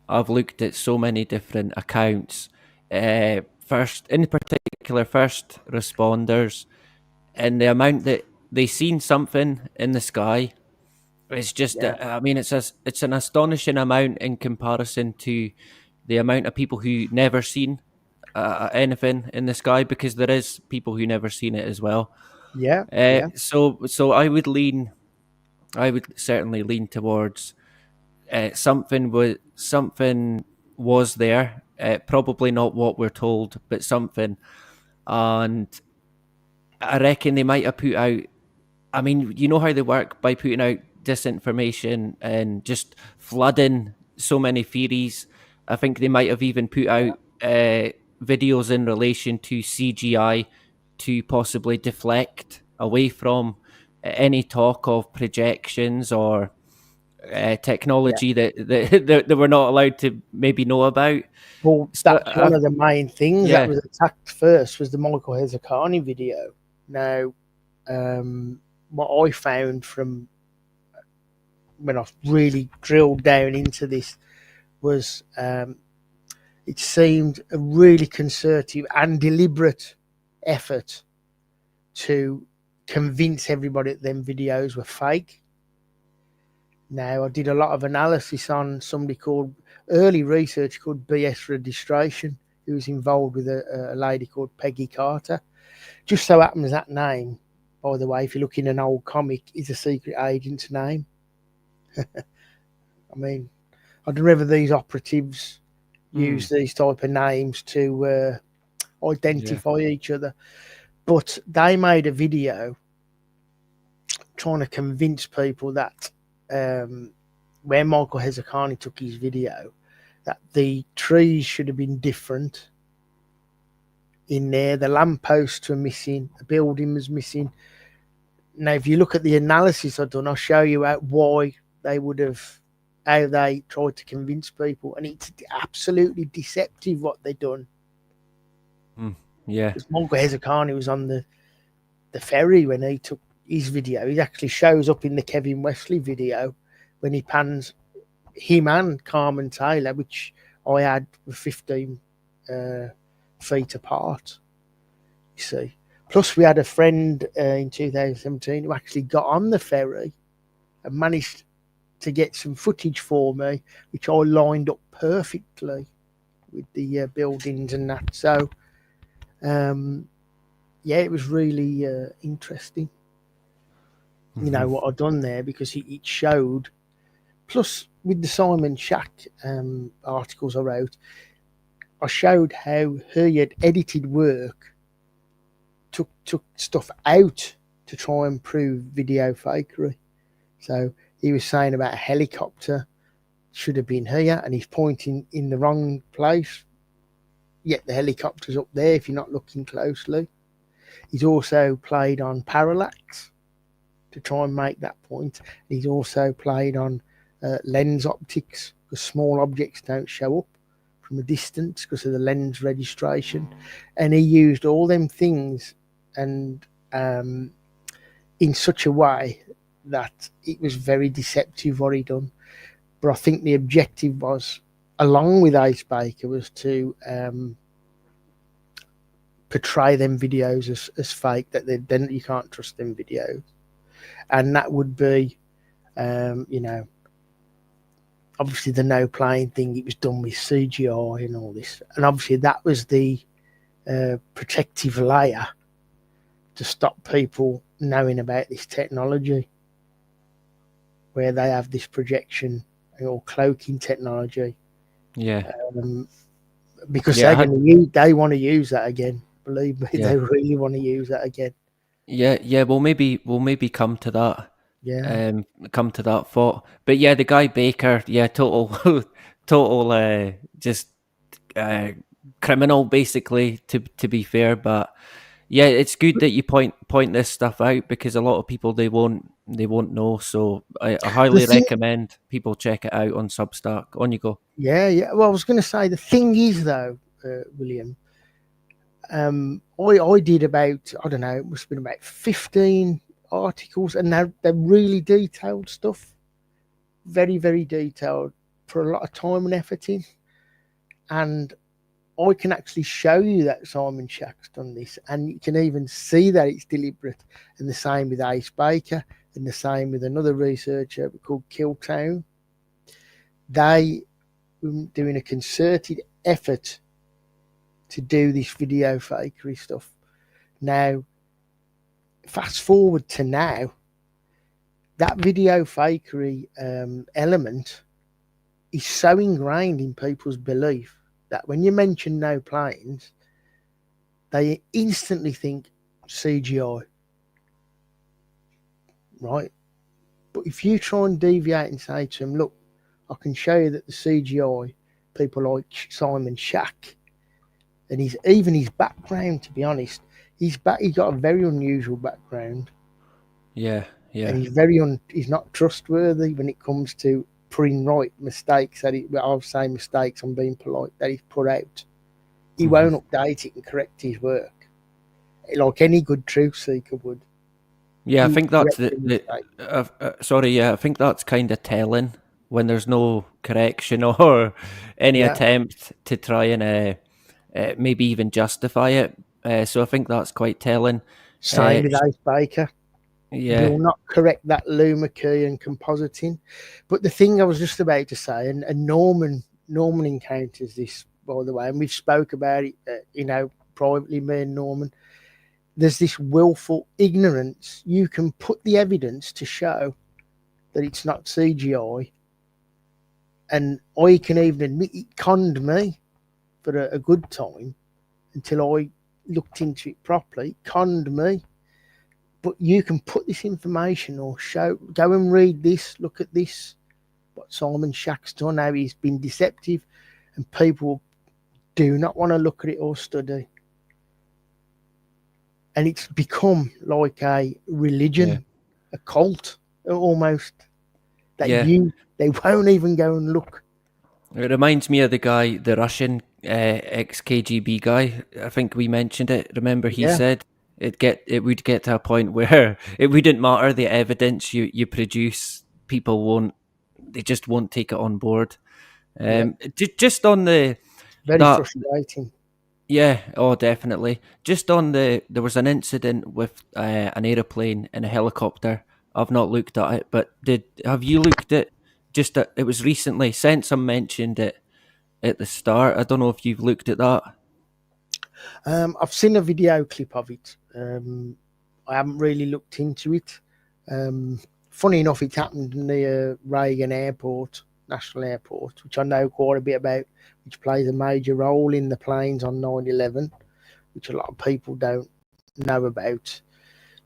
I've looked at so many different accounts. First responders, and the amount that they seen something in the sky. It's just, I mean, it's an astonishing amount in comparison to the amount of people who never seen anything in the sky, because there is people who never seen it as well. So I would certainly lean towards something was there, probably not what we're told, but something, and I reckon they might have put out. I mean, you know how they work by putting out disinformation and just flooding so many theories. I think they might have even put out videos in relation to CGI to possibly deflect away from any talk of projections or technology that we're not allowed to maybe know about. Well, that's one of the main things that was attacked first was the Michael Hezekiah video. Now, what I found from when I really drilled down into this was it seemed a really concerted and deliberate effort to convince everybody that them videos were fake. Now, I did a lot of analysis on somebody early research called BS Registration, who was involved with a lady called Peggy Carter. Just so happens that name, by the way, if you look in an old comic, is a secret agent's name. I mean, I don't know whether these operatives use these type of names to identify each other, but they made a video trying to convince people that where Michael Hezekiah took his video, that the trees should have been different in there, the lampposts were missing, the building was missing. Now, if you look at the analysis I've done, I'll show you why they would have, how they tried to convince people, and it's absolutely deceptive what they've done. Because Michael Hezekiah was on the ferry when he took his video. He actually shows up in the Kevin Wesley video when he pans him and Carmen Taylor, which I had 15 feet apart, you see. Plus, we had a friend in 2017 who actually got on the ferry and managed to get some footage for me, which I lined up perfectly with the buildings and that. So, it was really interesting. You know what I'd done there, because it showed. Plus, with the Simon Shack articles I wrote, I showed how he had edited work, took stuff out to try and prove video fakery. So he was saying about a helicopter should have been here, and he's pointing in the wrong place, yet the helicopter's up there if you're not looking closely. He's also played on parallax to try and make that point. He's also played on lens optics, because small objects don't show up from a distance because of the lens registration. And he used all them things and in such a way that it was very deceptive what he done. But I think the objective was, along with Ace Baker, was to portray them videos as fake, that then you can't trust them videos. And that would be, obviously the no plane thing, it was done with CGI and all this, and obviously that was the protective layer to stop people knowing about this technology, where they have this projection or cloaking technology. Yeah. Because Yeah, they want to use that again. Believe me, Yeah. they really want to use that again. Yeah. We'll maybe come to that. Yeah. Come to that thought. But yeah, the guy Baker, yeah, total, total, just criminal, basically. To be fair, but yeah, it's good that you point this stuff out, because a lot of people they won't know. So I highly recommend people check it out on Substack. On you go. Yeah. Well, I was going to say, the thing is though, William, I did about, I don't know, it must have been about 15 articles, and they're really detailed stuff, very, very detailed, for a lot of time and effort in. And I can actually show you that Simon Shack's done this, and you can even see that it's deliberate. And the same with Ace Baker, and the same with another researcher called Killtown. They were doing a concerted effort to do this video fakery stuff. Now, fast forward to now, that video fakery element is so ingrained in people's belief that when you mention no planes, they instantly think CGI, right? But if you try and deviate and say to them, look, I can show you that the CGI, people like Simon Shack, and even his background, to be honest, he's got a very unusual background. Yeah. And he's not trustworthy when it comes to putting right mistakes I'll say mistakes, I'm being polite, that he's put out. He won't update it and correct his work like any good truth seeker would. Yeah, I think that's I think that's kind of telling when there's no correction or any attempt to try and maybe even justify it. So I think that's quite telling. Same with Ace Baker. Yeah. Will not correct that luma key and compositing. But the thing I was just about to say, and Norman encounters this, by the way, and we've spoke about it, privately, me and Norman. There's this willful ignorance. You can put the evidence to show that it's not CGI, and I can even admit it conned me for a good time until I looked into it properly. It conned me. But you can put this information or go and read this, look at this, what Simon Shack's done, how he's been deceptive, and people do not want to look at it or study. And it's become like a religion, a cult, almost, that they won't even go and look. It reminds me of the Russian ex-KGB guy. I think we mentioned it. Remember, he said it would get to a point where it wouldn't matter the evidence you produce, they just won't take it on board. Just on the very frustrating. Yeah, oh, definitely. Just on there was an incident with an aeroplane and a helicopter. I've not looked at it, but have you looked at? It was recently. Sensum mentioned it at the start. I don't know if you've looked at that. I've seen a video clip of it. I haven't really looked into it. Funny enough, it happened near Reagan Airport, National Airport, which I know quite a bit about, which plays a major role in the planes on 9/11, which a lot of people don't know about.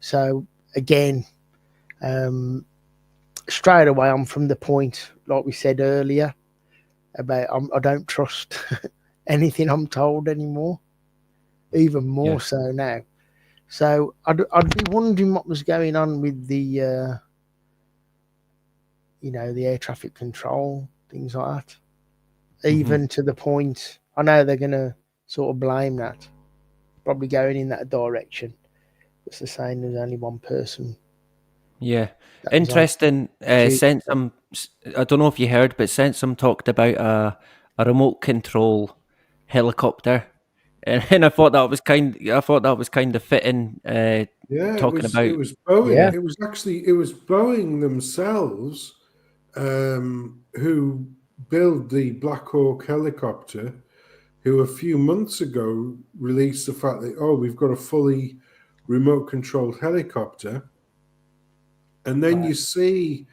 So again, straight away, I'm from the point, like we said earlier, about I don't trust anything I'm told anymore, even more so now. So I'd be wondering what was going on with the, the air traffic control, things like that. Even to the point, I know they're going to sort of blame that, probably going in that direction. It's the same, there's only one person. Yeah. Interesting. Sensum, I don't know if you heard, but Sensum talked about a remote control helicopter. And I thought that was kind of fitting. It was Boeing. Yeah. It was Boeing themselves who build the Black Hawk helicopter, who a few months ago released the fact that, oh, we've got a fully remote controlled helicopter. And then you see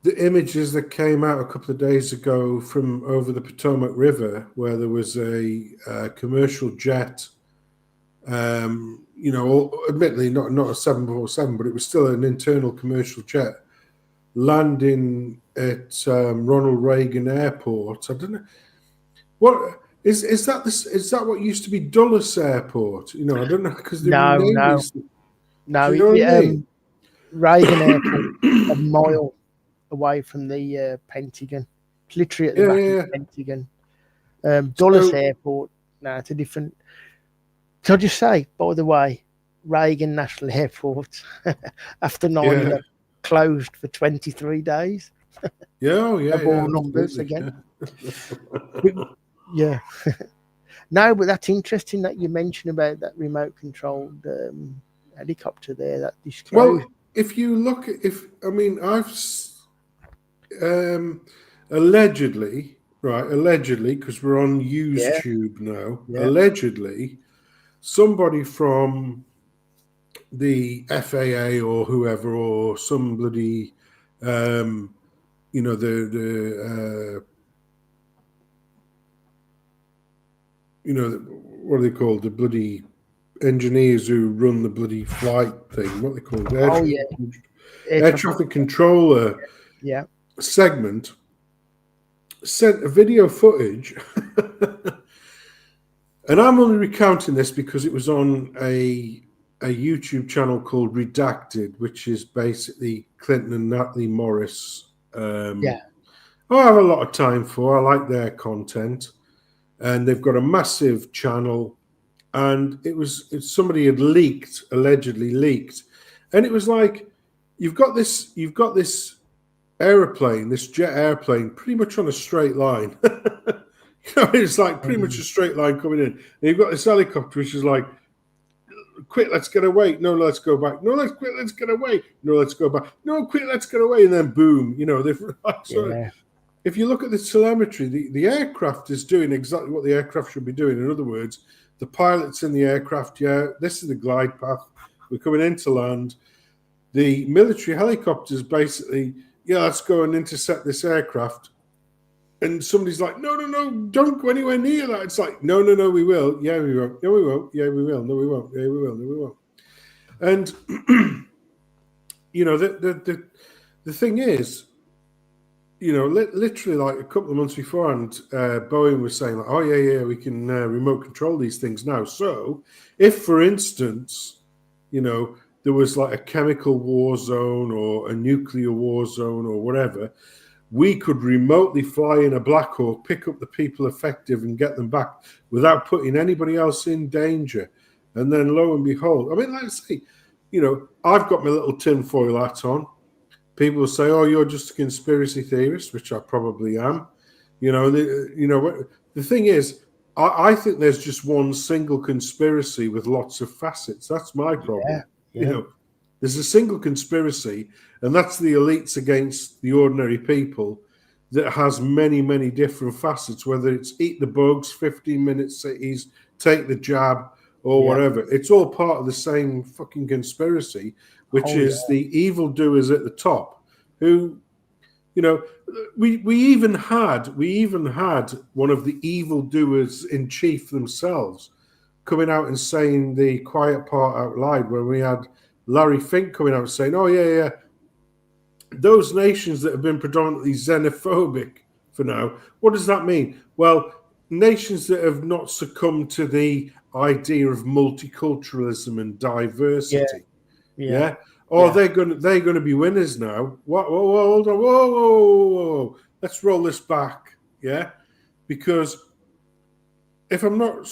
the images that came out a couple of days ago from over the Potomac River, where there was a commercial jet, admittedly not a 747, but it was still an internal commercial jet landing at Ronald Reagan Airport. I don't know what is that. Is that what used to be Dulles Airport? I don't know, because they renamed these. No, Do you know what I mean? Reagan Airport, a mile away from the Pentagon. It's literally at the back of the Pentagon. Dulles Airport, no, it's a different. Can I just say, by the way, Reagan National Airport, after 9/11, closed for 23 days. Of all numbers again. Yeah. No, but that's interesting that you mentioned about that remote controlled helicopter there that disclosed. Well, if you look at, I've allegedly, because we're on YouTube now, allegedly, somebody from the FAA or whoever, or some bloody, what are they called? The bloody engineers who run the bloody flight thing. What are they called? Air traffic controller segment sent a video footage. And I'm only recounting this because it was on a YouTube channel called Redacted, which is basically Clinton and Natalie Morris. I have a lot of time for. I like their content. And they've got a massive channel. And somebody had allegedly leaked. And it was like, you've got this aeroplane, this jet airplane, pretty much on a straight line. It's like pretty much a straight line coming in. And you've got this helicopter, which is like, quick, let's get away. No, let's go back. No, let's get away. No, let's go back. No, quick, let's get away. And then boom, if you look at the telemetry, the aircraft is doing exactly what the aircraft should be doing. In other words, the pilot's in the aircraft. This is the glide path. We're coming into land. The military helicopters basically, let's go and intercept this aircraft. And somebody's like, no, don't go anywhere near that. It's like, no, we will. Yeah, we won't. No, we won't. Yeah, we will. No, we won't. Yeah, we will. No, we won't. And, the thing is, literally like a couple of months beforehand, Boeing was saying, like, oh, yeah, we can remote control these things now. So if, for instance, there was like a chemical war zone or a nuclear war zone or whatever, we could remotely fly in a Black Hawk, pick up the people affected and get them back without putting anybody else in danger. And then lo and behold, let's say, I've got my little tinfoil hat on. People will say, oh, you're just a conspiracy theorist, which I probably am. The thing is, I think there's just one single conspiracy with lots of facets. That's my problem. Yeah. There's a single conspiracy, and that's the elites against the ordinary people, that has many, many different facets, whether it's eat the bugs, 15-minute cities, take the jab, or whatever. It's all part of the same fucking conspiracy, which is the evildoers at the top, who, we even had one of the evildoers in chief themselves coming out and saying the quiet part out loud, where we had Larry Fink coming out and saying, oh, yeah, those nations that have been predominantly xenophobic for now, what does that mean? Well, nations that have not succumbed to the idea of multiculturalism and diversity. They're going to be winners now. Hold on, whoa. Let's roll this back, because if I'm not,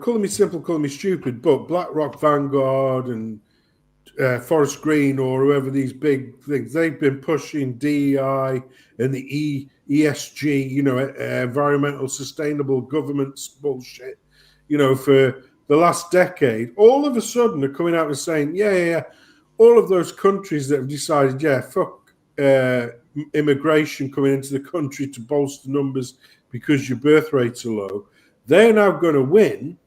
calling me simple, calling me stupid, but BlackRock, Vanguard, and Forest Green, or whoever, these big things, they've been pushing DEI and the ESG, environmental sustainable governance bullshit, for the last decade. All of a sudden, they're coming out and saying, all of those countries that have decided, fuck immigration coming into the country to bolster numbers because your birth rates are low. They're now going to win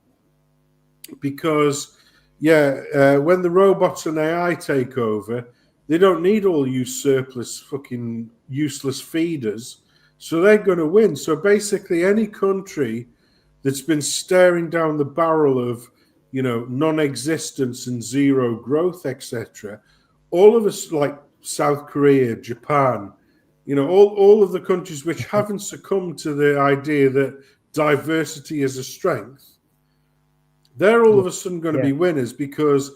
because, when the robots and AI take over, they don't need all you surplus fucking useless feeders. So they're going to win. So basically any country that's been staring down the barrel of, non-existence and zero growth, etc., all of us, like South Korea, Japan, all of the countries which haven't succumbed to the idea that diversity is a strength, they're all of a sudden going to be winners because,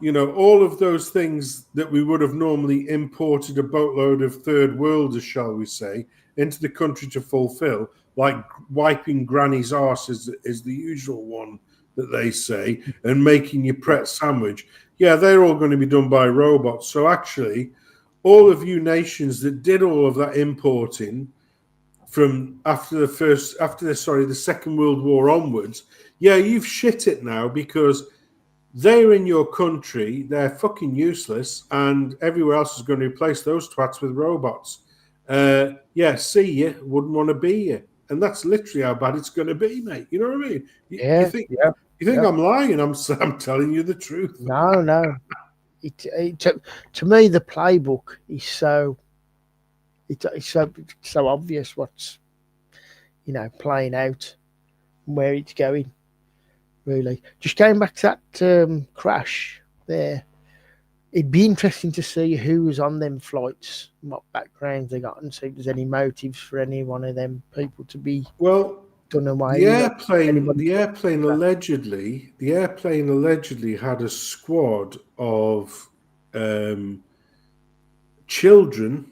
all of those things that we would have normally imported a boatload of third worlders, shall we say, into the country to fulfill, like wiping granny's arse is the usual one that they say, and making your Pret sandwich. Yeah, they're all going to be done by robots. So actually, all of you nations that did all of that importing from after the Second World War onwards, you've shit it now because they're in your country, they're fucking useless, and everywhere else is going to replace those twats with robots. See you, wouldn't want to be you. And that's literally how bad it's going to be, mate. You know what I mean? You think I'm lying? I'm telling you the truth. No. To me, the playbook is so obvious what's playing out and where it's going. Really, just going back to that crash there, it'd be interesting to see who was on them flights, what backgrounds they got, and see if there's any motives for any one of them people to be done away. The airplane allegedly had a squad of children,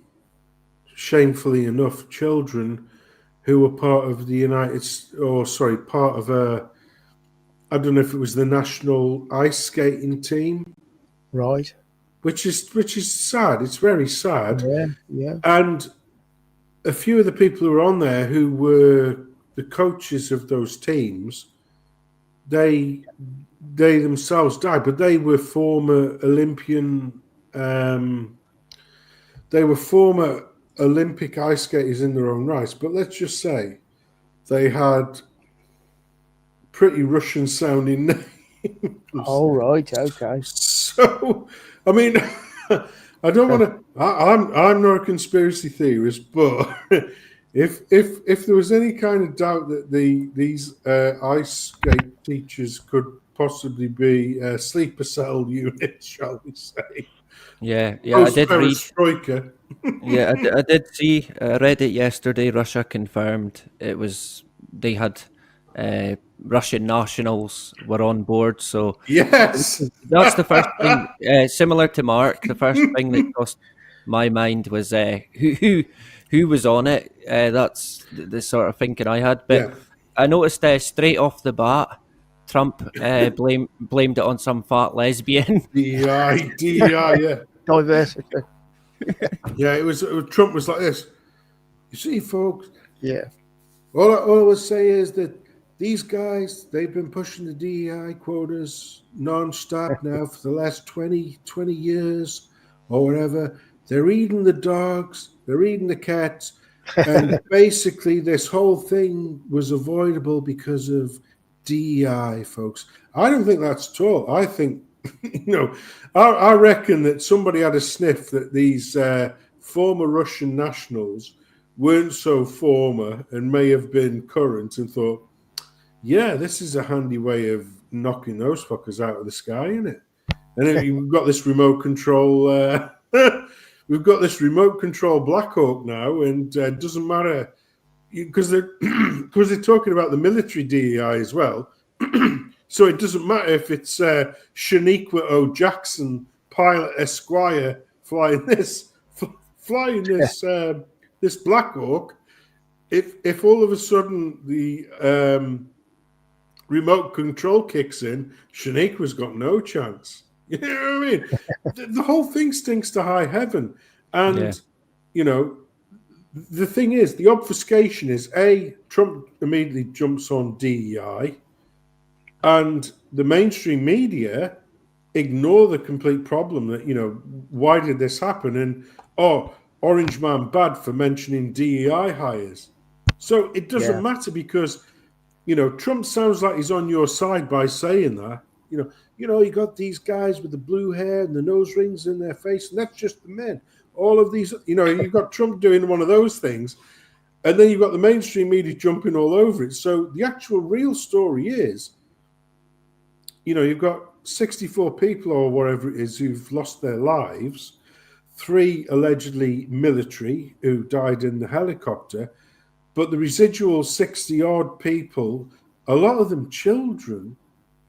shamefully enough, children who were part of the part of a, I don't know if it was the national ice skating team, right? Which is sad. It's very sad. Yeah. And a few of the people who were on there who were the coaches of those teams, they themselves died, but they were former Olympian. They were former Olympic ice skaters in their own right. But let's just say they had pretty Russian-sounding names. Oh, right, okay. So, I mean, I don't want to. I'm not a conspiracy theorist, but if there was any kind of doubt that these ice skate teachers could possibly be sleeper cell units, shall we say? Yeah, I did read. Striker. Yeah, I did see. I read it yesterday. Russia confirmed it was they had Russian nationals were on board. So yes, that's the first thing. Similar to Mark, the first thing that crossed my mind was who was on it. That's the sort of thinking I had. But I noticed straight off the bat, Trump blamed it on some fat lesbian. DEI, yeah. Diversity. Yeah, it was Trump was like this. You see, folks. Yeah. All I would say is that these guys, they've been pushing the DEI quotas non-stop now for the last 20 years or whatever. They're eating the dogs, they're eating the cats, and basically this whole thing was avoidable because of DEI, folks. I don't think that's at all. I think, I reckon that somebody had a sniff that these former Russian nationals weren't so former and may have been current and thought, yeah, this is a handy way of knocking those fuckers out of the sky, isn't it? And then we've got this remote control. We've got this remote control Black Hawk now, and it doesn't matter because they're talking about the military DEI as well. So it doesn't matter if it's Shaniqua O. Jackson, pilot Esquire, flying this this Black Hawk. If all of a sudden the remote control kicks in, Shaniqua's got no chance. You know what I mean? The whole thing stinks to high heaven. And, the thing is, the obfuscation is, Trump immediately jumps on DEI, and the mainstream media ignore the complete problem that, why did this happen? And, Orange Man bad for mentioning DEI hires. So it doesn't Yeah. matter because, Trump sounds like he's on your side by saying that. You got these guys with the blue hair and the nose rings in their face, and that's just the men. All of these, you've got Trump doing one of those things, and then you've got the mainstream media jumping all over it. So the actual real story is, you've got 64 people or whatever it is who've lost their lives, 3 allegedly military who died in the helicopter, but the residual 60 odd people, a lot of them children,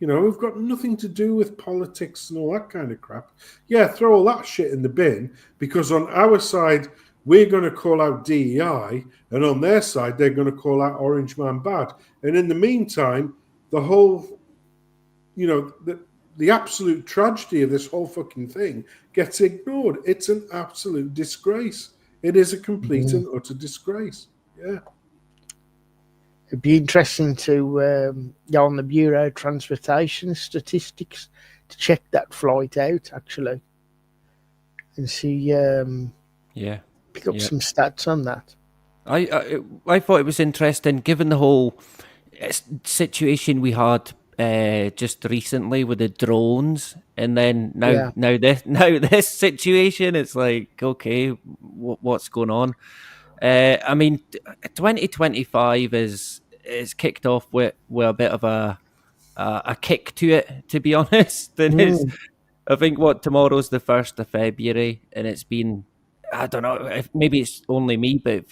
who've got nothing to do with politics and all that kind of crap. Yeah, throw all that shit in the bin, because on our side, we're going to call out DEI, and on their side, they're going to call out Orange Man bad. And in the meantime, the whole, the absolute tragedy of this whole fucking thing gets ignored. It's an absolute disgrace. It is a complete and utter disgrace. Yeah. It'd be interesting to go on the Bureau of Transportation statistics to check that flight out, actually, and see, pick up some stats on that. I thought it was interesting, given the whole situation we had just recently with the drones, and then now this situation. It's like, okay, what's going on? I mean, 2025 is kicked off with a bit of a kick to it, to be honest. And I think tomorrow's the 1st of February, and it's been, I don't know, maybe it's only me, but it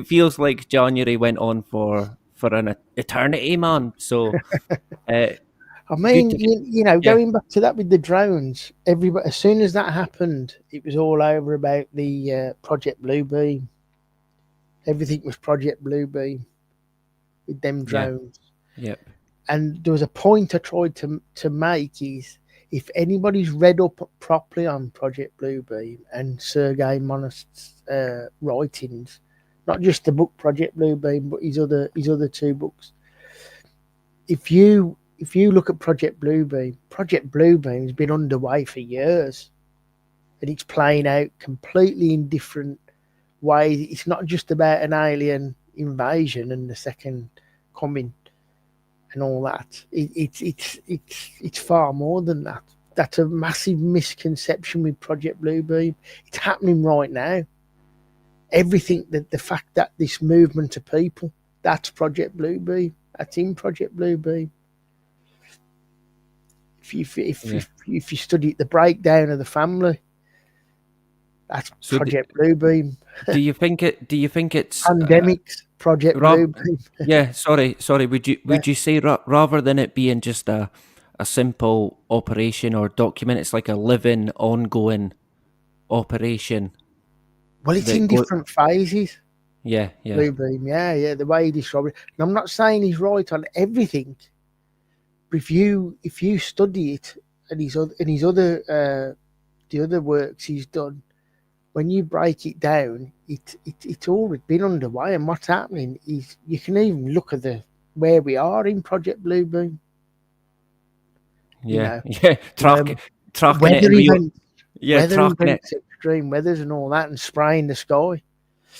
feels like January went on for an eternity, man. So, I mean, going back to that with the drones, everybody, as soon as that happened, it was all over about the Project Bluebeam. Everything was Project Bluebeam with them drones. Yep. And there was a point I tried to make is, if anybody's read up properly on Project Bluebeam and Sergei Monast's writings, not just the book Project Bluebeam, but his other 2 books, if you look at Project Bluebeam has been underway for years, and it's playing out completely in different ways. It's not just about an alien invasion and the second coming and all that. It's far more than that. That's a massive misconception with Project Bluebeam. It's happening right now. Everything, the fact that this movement of people, that's Project Bluebeam. That's in Project Bluebeam. If you study the breakdown of the family, that's Project Bluebeam. Do you think it's pandemics? Project Bluebeam. Yeah, sorry. Would you say rather than it being just a simple operation or document, it's like a living, ongoing operation? Well, it's in different phases. Yeah. Bluebeam, yeah. The way he described it, and I'm not saying he's right on everything, but if you study it and the other works he's done, when you break it down, it's already been underway, and what's happening is you can even look at where we are in Project Bluebeam. Tracking it in real. Tracking it. Extreme weathers and all that, and spraying the sky.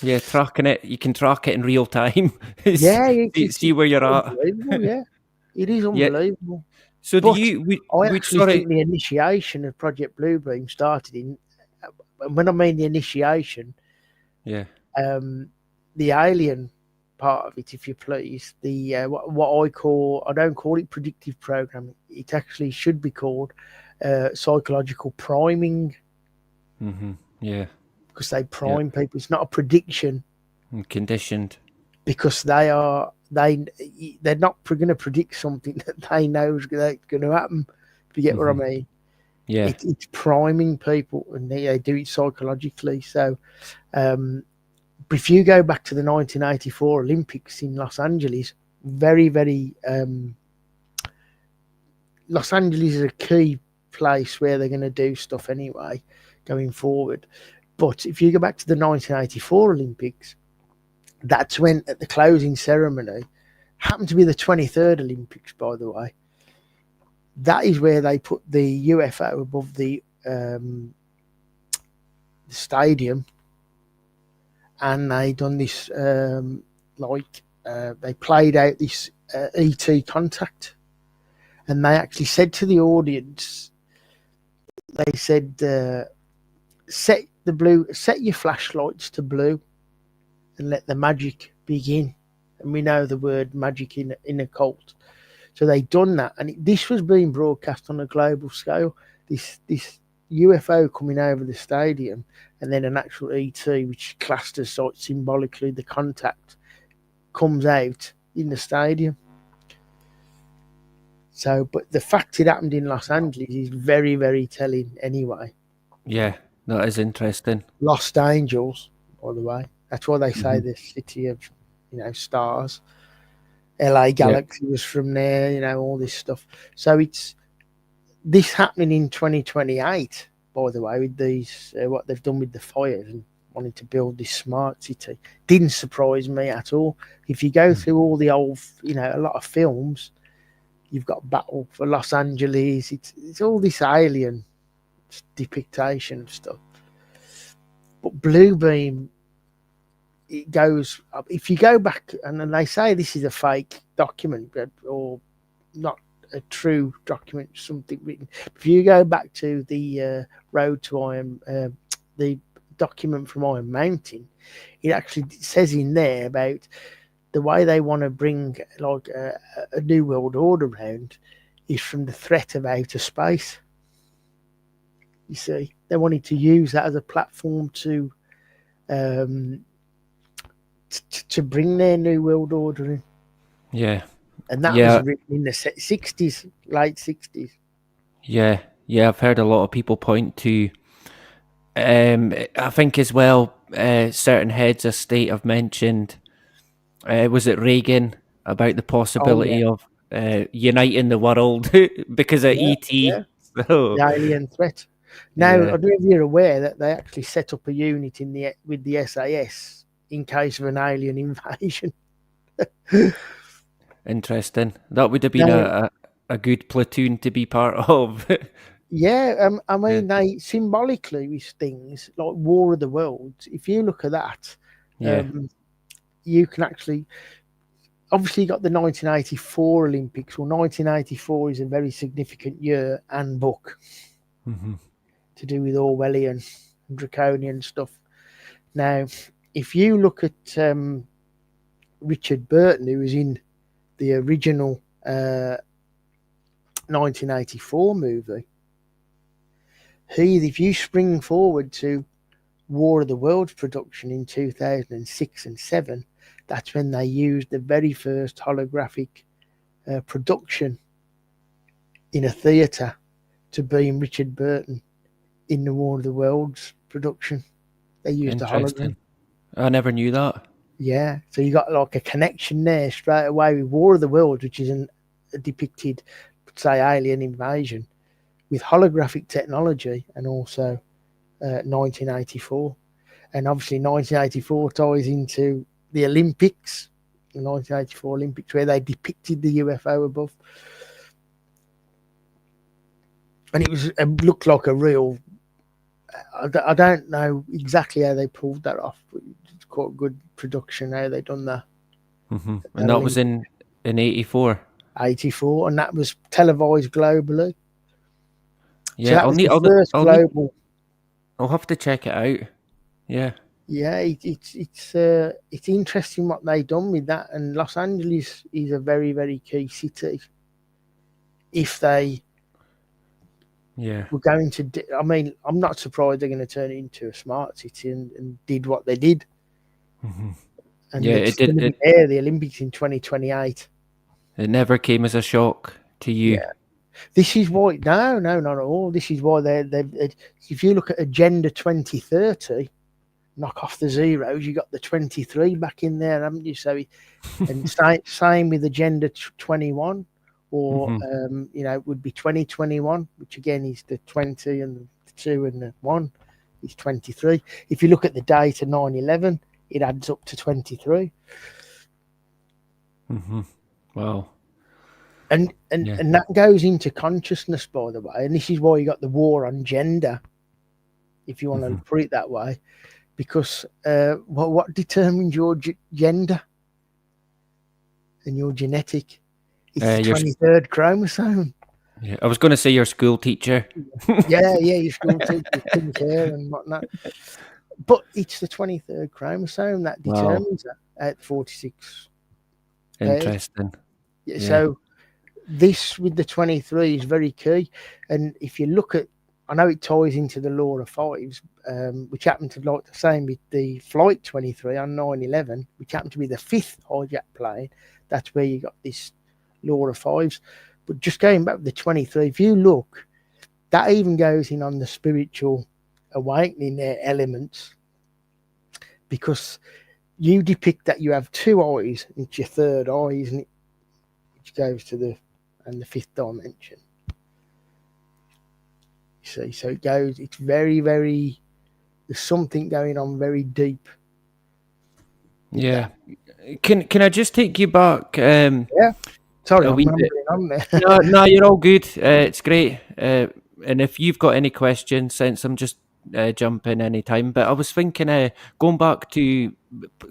Yeah, tracking it. You can track it in real time. See where you're at. Yeah, it is unbelievable. So but do you? I actually think the initiation of Project Bluebeam started in. When I mean the initiation, the alien part of it, if you please, the what I don't call it predictive programming. It actually should be called psychological priming. Mm-hmm. Yeah, because they prime people. It's not a prediction. Conditioned. Because they're not going to predict something that they know is going to happen. If you get what I mean. Yeah, it's priming people, and they do it psychologically. So, but if you go back to the 1984 Olympics in Los Angeles, very, very, Los Angeles is a key place where they're going to do stuff anyway, going forward. But if you go back to the 1984 Olympics, that's when, at the closing ceremony, happened to be the 23rd Olympics, by the way. That is where they put the UFO above the stadium, and they done this they played out this ET contact, and they actually said to the audience, they said, set your flashlights to blue and let the magic begin. And we know the word magic in occult. So they done that, and this was being broadcast on a global scale. This UFO coming over the stadium, and then an actual ET, which classed as like symbolically the contact, comes out in the stadium. So, but the fact it happened in Los Angeles is very, very telling anyway. Yeah, that is interesting. Lost Angels, by the way. That's why they say the city of, stars. LA Galaxy was from there, all this stuff. So it's this happening in 2028, by the way, with these, what they've done with the fires and wanting to build this smart city. Didn't surprise me at all. If you go through all the old, a lot of films, you've got Battle for Los Angeles. It's all this alien depiction of stuff. But Bluebeam, it goes up. If you go back, and then they say this is a fake document or not a true document, something written. If you go back to the road to Iron, the document from Iron Mountain, it actually says in there about the way they want to bring like a new world order around is from the threat of outer space. You see, they wanted to use that as a platform to bring their new world order in. Yeah. And that was written in the 60s, late 60s. Yeah, I've heard a lot of people point to, I think as well, certain heads of state have mentioned, was it Reagan, about the possibility of uniting the world because of ET. Yeah. So, The alien threat. Now, I don't know if you're aware that they actually set up a unit with the SAS in case of an alien invasion. Interesting. That would have been a good platoon to be part of. Yeah, I mean, they symbolically with things like War of the Worlds. If you look at that, you can actually, obviously, you got the 1984 Olympics. Well, 1984 is a very significant year and book to do with Orwellian and Draconian stuff. Now, if you look at Richard Burton, who was in the original 1984 movie, if you spring forward to War of the Worlds production in 2006 and 7, that's when they used the very first holographic production in a theatre to beam Richard Burton in the War of the Worlds production. They used the hologram. I never knew that. Yeah, so you got like a connection there straight away with War of the Worlds, which is a depicted, say, alien invasion, with holographic technology, and also 1984. And obviously 1984 ties into the Olympics, the 1984 Olympics, where they depicted the UFO above. And it looked like a real, I don't know exactly how they pulled that off, but it's quite good production how they done that. And that was in 84. 84, and that was televised globally. Yeah, so I'll have to check it out. Yeah. Yeah, it's interesting what they done with that, and Los Angeles is a very, very key city. If they were going to, I mean, I'm not surprised they're going to turn it into a smart city and did what they did. And it's going to be there, the Olympics in 2028. It never came as a shock to you. Yeah. This is why, no, not at all. This is why they if you look at Agenda 2030, knock off the zeros, you got the 23 back in there, haven't you? So, and same with Agenda 21, or it would be 2021, which again is the 20 and the 2 and the 1 is 23. If you look at the date of 9/11, it adds up to 23. Wow. And that goes into consciousness, by the way. And this is why you got the war on gender, if you want to put it that way. because what determines your gender and your genetic? It's the Your 23rd chromosome. Yeah, I was going to say your school teacher. Yeah, your school teacher, pink hair and whatnot. But it's the 23rd chromosome that Wow. determines that at 46 pairs. Interesting. Yeah. Yeah. So this with the 23 is very key. And if you look at, I know it ties into the law of fives, which happened to like the same with the Flight 23 on 9/11, which happened to be the fifth hijack plane. That's where you got this law of fives. But just going back to the 23, if you look, that even goes in on the spiritual awakening their elements, because you depict that you have two eyes, it's your third eye, isn't it? Which goes to the fifth dimension. You see, so it goes, it's very, very, there's something going on very deep. Yeah. Can I just take you back? Yeah. Sorry, a I'm wee rambling bit. on there. No, you're all good. It's great. And if you've got any questions, Sensum, just jump in anytime. But I was thinking, going back to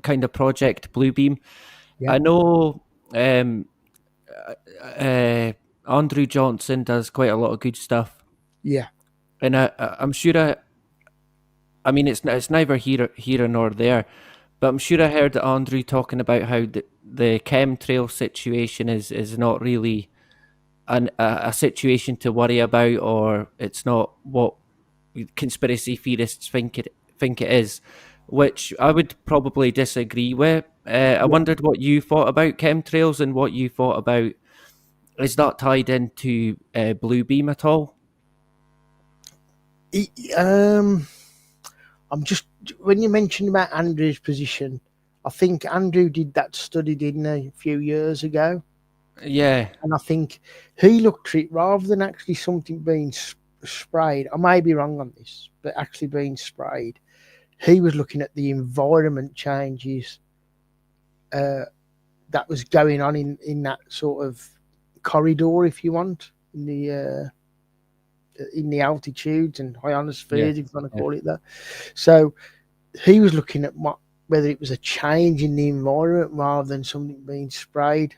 kind of Project Bluebeam, Yeah. I know Andrew Johnson does quite a lot of good stuff. Yeah. And I'm sure I mean, it's neither here nor there, but I'm sure I heard Andrew talking about how the chemtrail situation is not really a situation to worry about, or it's not what conspiracy theorists think it is, which I would probably disagree with. I wondered what you thought about chemtrails and what you thought about, is that tied into Bluebeam at all? I'm just, when you mentioned about Andrew's position, I think Andrew did that study, didn't he, a few years ago? Yeah. And I think he looked at it, rather than actually something being sprayed, I may be wrong on this, but actually being sprayed, he was looking at the environment changes that was going on in that sort of corridor, if you want, in the altitudes and ionospheres, if you want to call it that. So he was looking at whether it was a change in the environment rather than something being sprayed.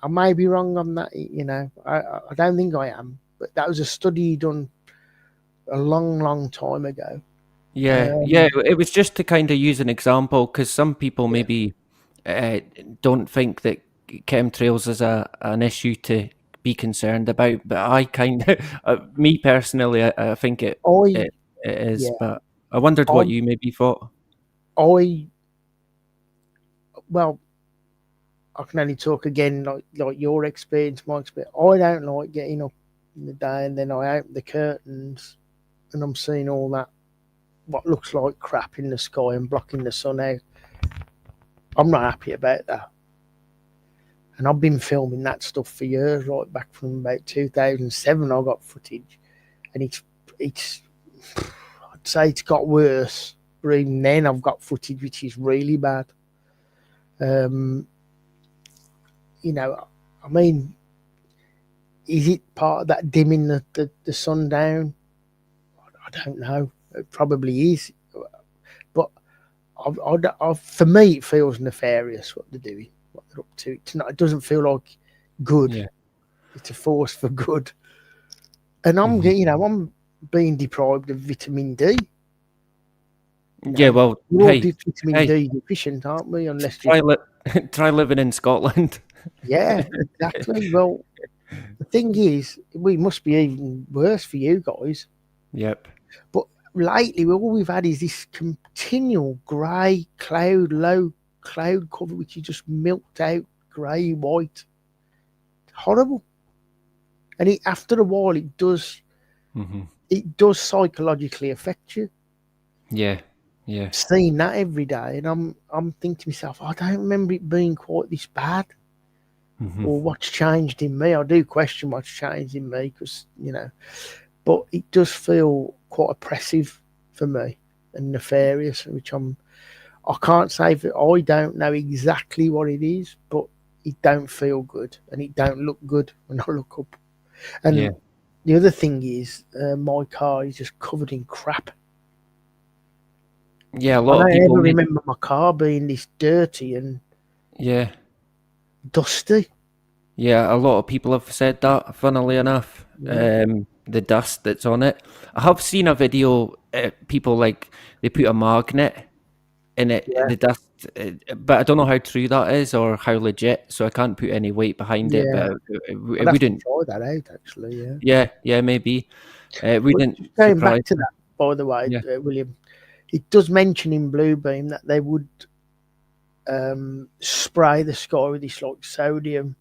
I may be wrong on that, you know. I don't think I am, but that was a study done a long, long time ago. Yeah, it was just to kind of use an example, because some people maybe don't think that chemtrails is an issue to be concerned about, but I kind of, me personally, I think it is. Yeah. But I wondered what you maybe thought. Well, I can only talk again like your experience, my experience. I don't like getting up in the day and then I open the curtains and I'm seeing all that, what looks like crap in the sky and blocking the sun out. I'm not happy about that. And I've been filming that stuff for years, right back from about 2007. I got footage, and it's I'd say it's got worse. But even then, I've got footage which is really bad. You know, I mean, is it part of that dimming the sun down? I don't know. It probably is. But for me, it feels nefarious what they're doing, what they're up to. It doesn't feel like good. Yeah. It's a force for good. And I'm being deprived of vitamin D. Yeah, well, we're all vitamin D deficient, aren't we? Unless try living in Scotland. Yeah, exactly. Well, the thing is, we must be even worse for you guys. Yep. But lately, all we've had is this continual grey low cloud cover, which is just milked out grey, white. Horrible. And after a while, it does psychologically affect you. Yeah. Seeing that every day, and I'm thinking to myself, I don't remember it being quite this bad. Or what's changed in me. I do question what's changed in me, because, you know, but it does feel quite oppressive for me and nefarious, which I can't say that I don't know exactly what it is, but it don't feel good and it don't look good when I look up. And the other thing is, my car is just covered in crap. Yeah, a I lot of don't people. ever remember my car being this dirty and Yeah, dusty. yeah, a lot of people have said that. Funnily enough, the dust that's on it. I have seen a video. People like they put a magnet in it, Yeah. the dust, but I don't know how true that is or how legit. So I can't put any weight behind it. Yeah. But it I'd have to wouldn't. try that out, actually, yeah. Yeah, maybe. It But wouldn't just going surprise back to me. that, by the way, Yeah. William, it does mention in Bluebeam that they would spray the sky with this like sodium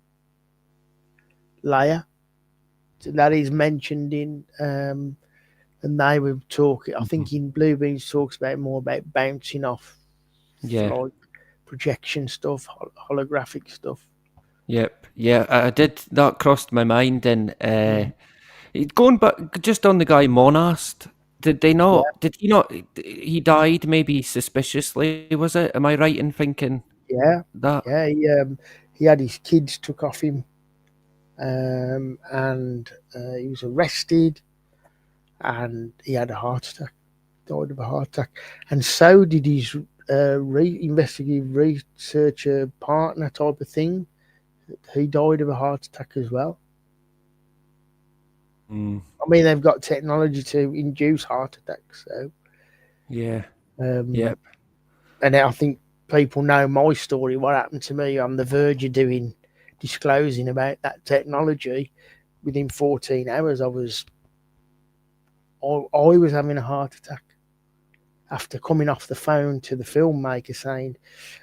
layer. So that is mentioned in, and they were talking. I think in Bluebeams talks about more about bouncing off, Yeah. like projection stuff, holographic stuff. Yep. Yeah, I did. That crossed my mind, and going back just on the guy Monast. Did they not? Yeah. Did he not? He died maybe suspiciously. Was it? Am I right in thinking Yeah, that? yeah. He had his kids took off him, and he was arrested, and he had a heart attack. Died of a heart attack, and so did his investigative researcher partner type of thing. He died of a heart attack as well. Mm, I mean, they've got technology to induce heart attacks, so yeah. yep. And I think people know my story. What happened to me? On the verge of disclosing about that technology. Within 14 hours, I was having a heart attack after coming off the phone to the filmmaker saying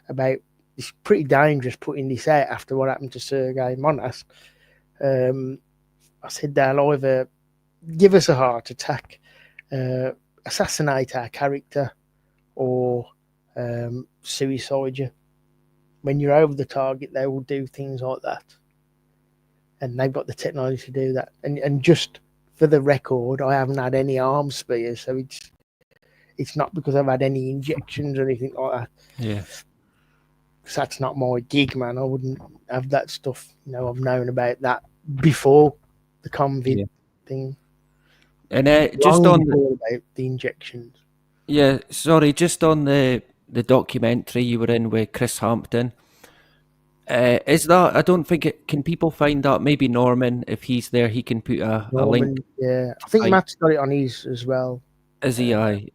about it's pretty dangerous putting this out after what happened to Sergei Monas. I said they'll either give us a heart attack, assassinate our character, or suicide you. When you're over the target, they will do things like that. And they've got the technology to do that. And just for the record, I haven't had any arm spears, so it's not because I've had any injections or anything like that. Yeah. Because that's not my gig, man. I wouldn't have that stuff. I've known about that before the COVID thing. And just Long on before about the injections. yeah, sorry, just on the documentary you were in with Chris Hampton. Is that? I don't think it. Can people find that? Maybe Norman, if he's there, he can put a link. Yeah, I think Aye. Matt's got it on his as well. Is he? Aye.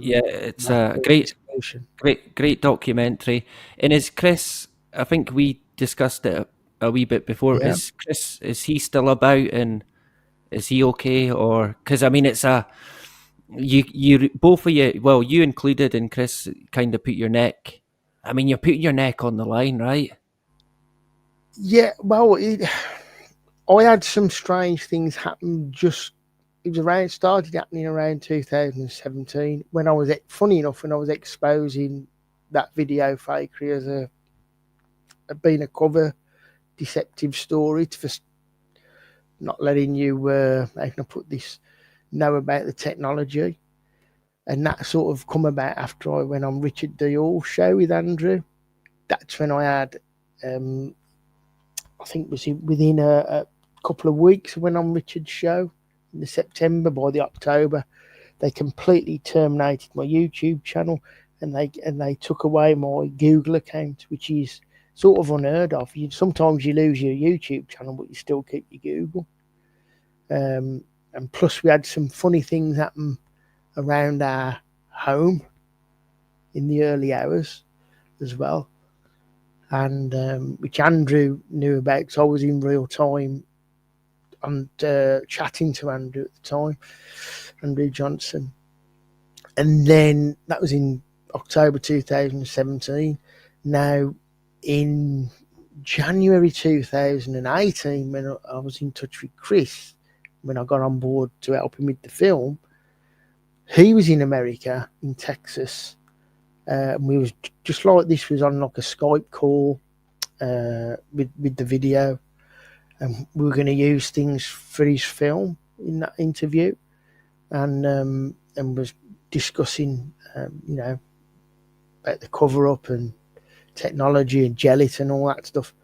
Yeah, it's a great documentary. And is Chris? I think we discussed it a wee bit before. Yeah. Is Chris? Is he still about? And is he okay? Or because I mean, it's a you both of you. Well, you included, and Chris kind of put your neck. I mean, you're putting your neck on the line, right? Yeah, well, I had some strange things happen. It started happening around 2017 when I was, funny enough, when I was exposing that video fakery as being a cover deceptive story for not letting you, how can I put this, know about the technology. And that sort of come about after I went on Richard D. Hall's show with Andrew. That's when I had, I think it was within a couple of weeks I went on Richard's show in the September. By the October, they completely terminated my YouTube channel and they took away my Google account, which is sort of unheard of. Sometimes you lose your YouTube channel, but you still keep your Google. And plus, we had some funny things happen around our home in the early hours as well, and which Andrew knew about because I was in real time and chatting to Andrew at the time, Andrew Johnson. And then that was in October 2017. Now, in January 2018, when I was in touch with Chris, when I got on board to help him with the film, he was in America, in Texas. We was just like this, was on like a Skype call with the video, and we were going to use things for his film in that interview, and was discussing, about the cover up and technology and gelatin and all that stuff.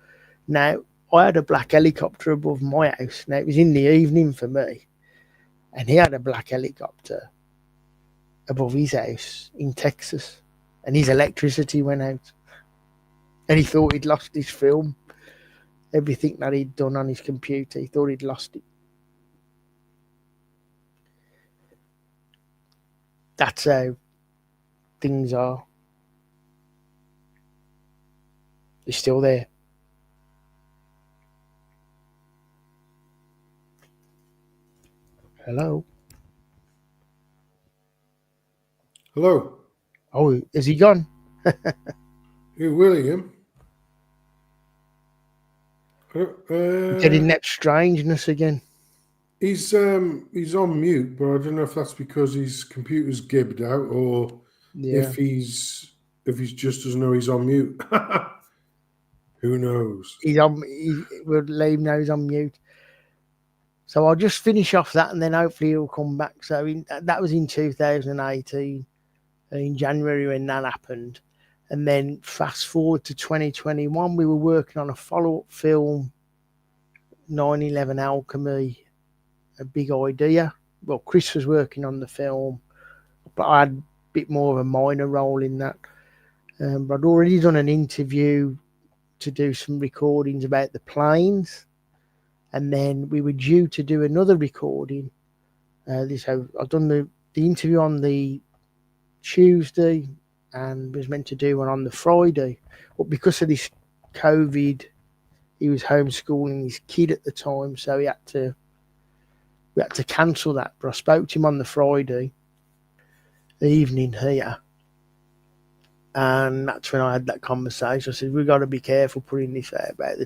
Now, I had a black helicopter above my house. Now, it was in the evening for me, and he had a black helicopter. above his house in Texas, and his electricity went out, and he thought he'd lost his film, everything that he'd done on his computer. He thought he'd lost it. That's how things are. They're still there. Hello. Hello. Oh, is he gone? Hey, William. Getting that strangeness again. He's on mute, but I don't know if that's because his computer's gibbed out or if he's just doesn't know he's on mute. Who knows? We'll let him know he's on mute. So I'll just finish off that, and then hopefully he'll come back. So that was in 2018, in January when that happened. And then fast forward to 2021, we were working on a follow-up film, 9/11 Alchemy, a big idea. Well, Chris was working on the film, but I had a bit more of a minor role in that. But I'd already done an interview to do some recordings about the planes, and then we were due to do another recording. I've done the interview on the Tuesday and was meant to do one on the Friday, but because of this COVID, he was homeschooling his kid at the time, so we had to cancel that. But I spoke to him on the Friday evening here, and that's when I had that conversation. I said, we've got to be careful putting this out about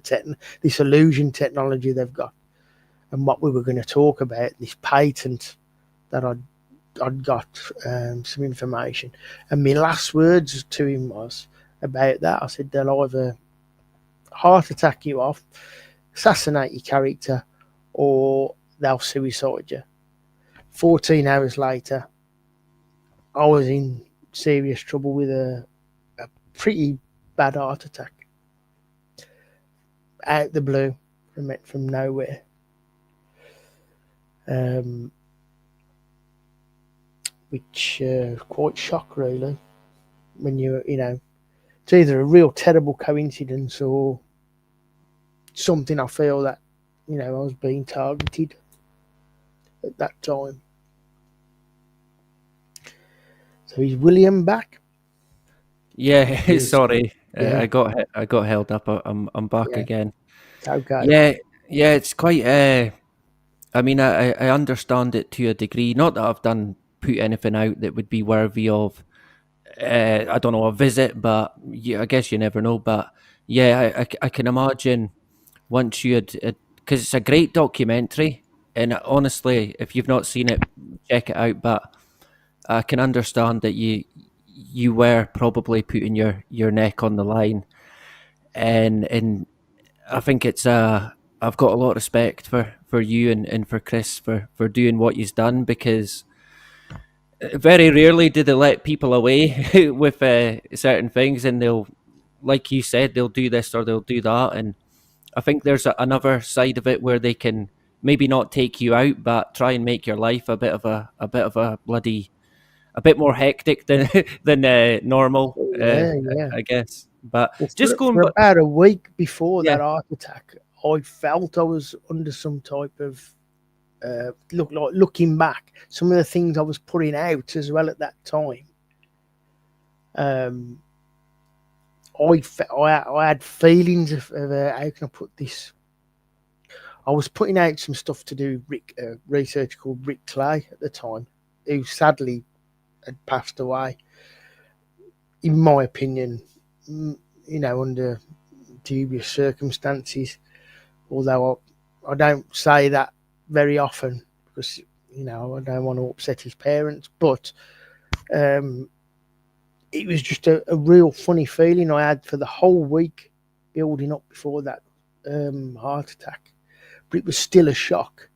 this illusion technology they've got, and what we were going to talk about, this patent that I'd got some information. And my last words to him was about that. I said, they'll either heart attack you off, assassinate your character, or they'll suicide you. 14 hours later, I was in serious trouble with a pretty bad heart attack. Out the blue, from nowhere. Which quite shock, really, when it's either a real terrible coincidence or something. I feel that I was being targeted at that time. So is William back? Yeah, sorry, Yeah. I got held up. I'm back again. It's okay. Yeah, it's quite. I mean, I understand it to a degree. Not that I've put anything out that would be worthy of, I don't know, a visit, but yeah, I guess you never know. But yeah, I can imagine once you had, because it's a great documentary, and honestly, if you've not seen it, check it out. But I can understand that you were probably putting your neck on the line, and I think I've got a lot of respect for you and for Chris for doing what you've done, because very rarely do they let people away with certain things, and they'll, like you said, they'll do this or they'll do that. And I think there's another side of it where they can maybe not take you out, but try and make your life a bit of a bloody, a bit more hectic than normal. I guess. But just going for about a week before Yeah. that heart attack, I felt I was under some type of looking back, some of the things I was putting out as well at that time. I had feelings of how can I put this? I was putting out some stuff to do research called Rick Clay at the time, who sadly had passed away. In my opinion, under dubious circumstances. Although I don't say that very often because I don't want to upset his parents, but it was just a real funny feeling I had for the whole week building up before that heart attack. But it was still a shock,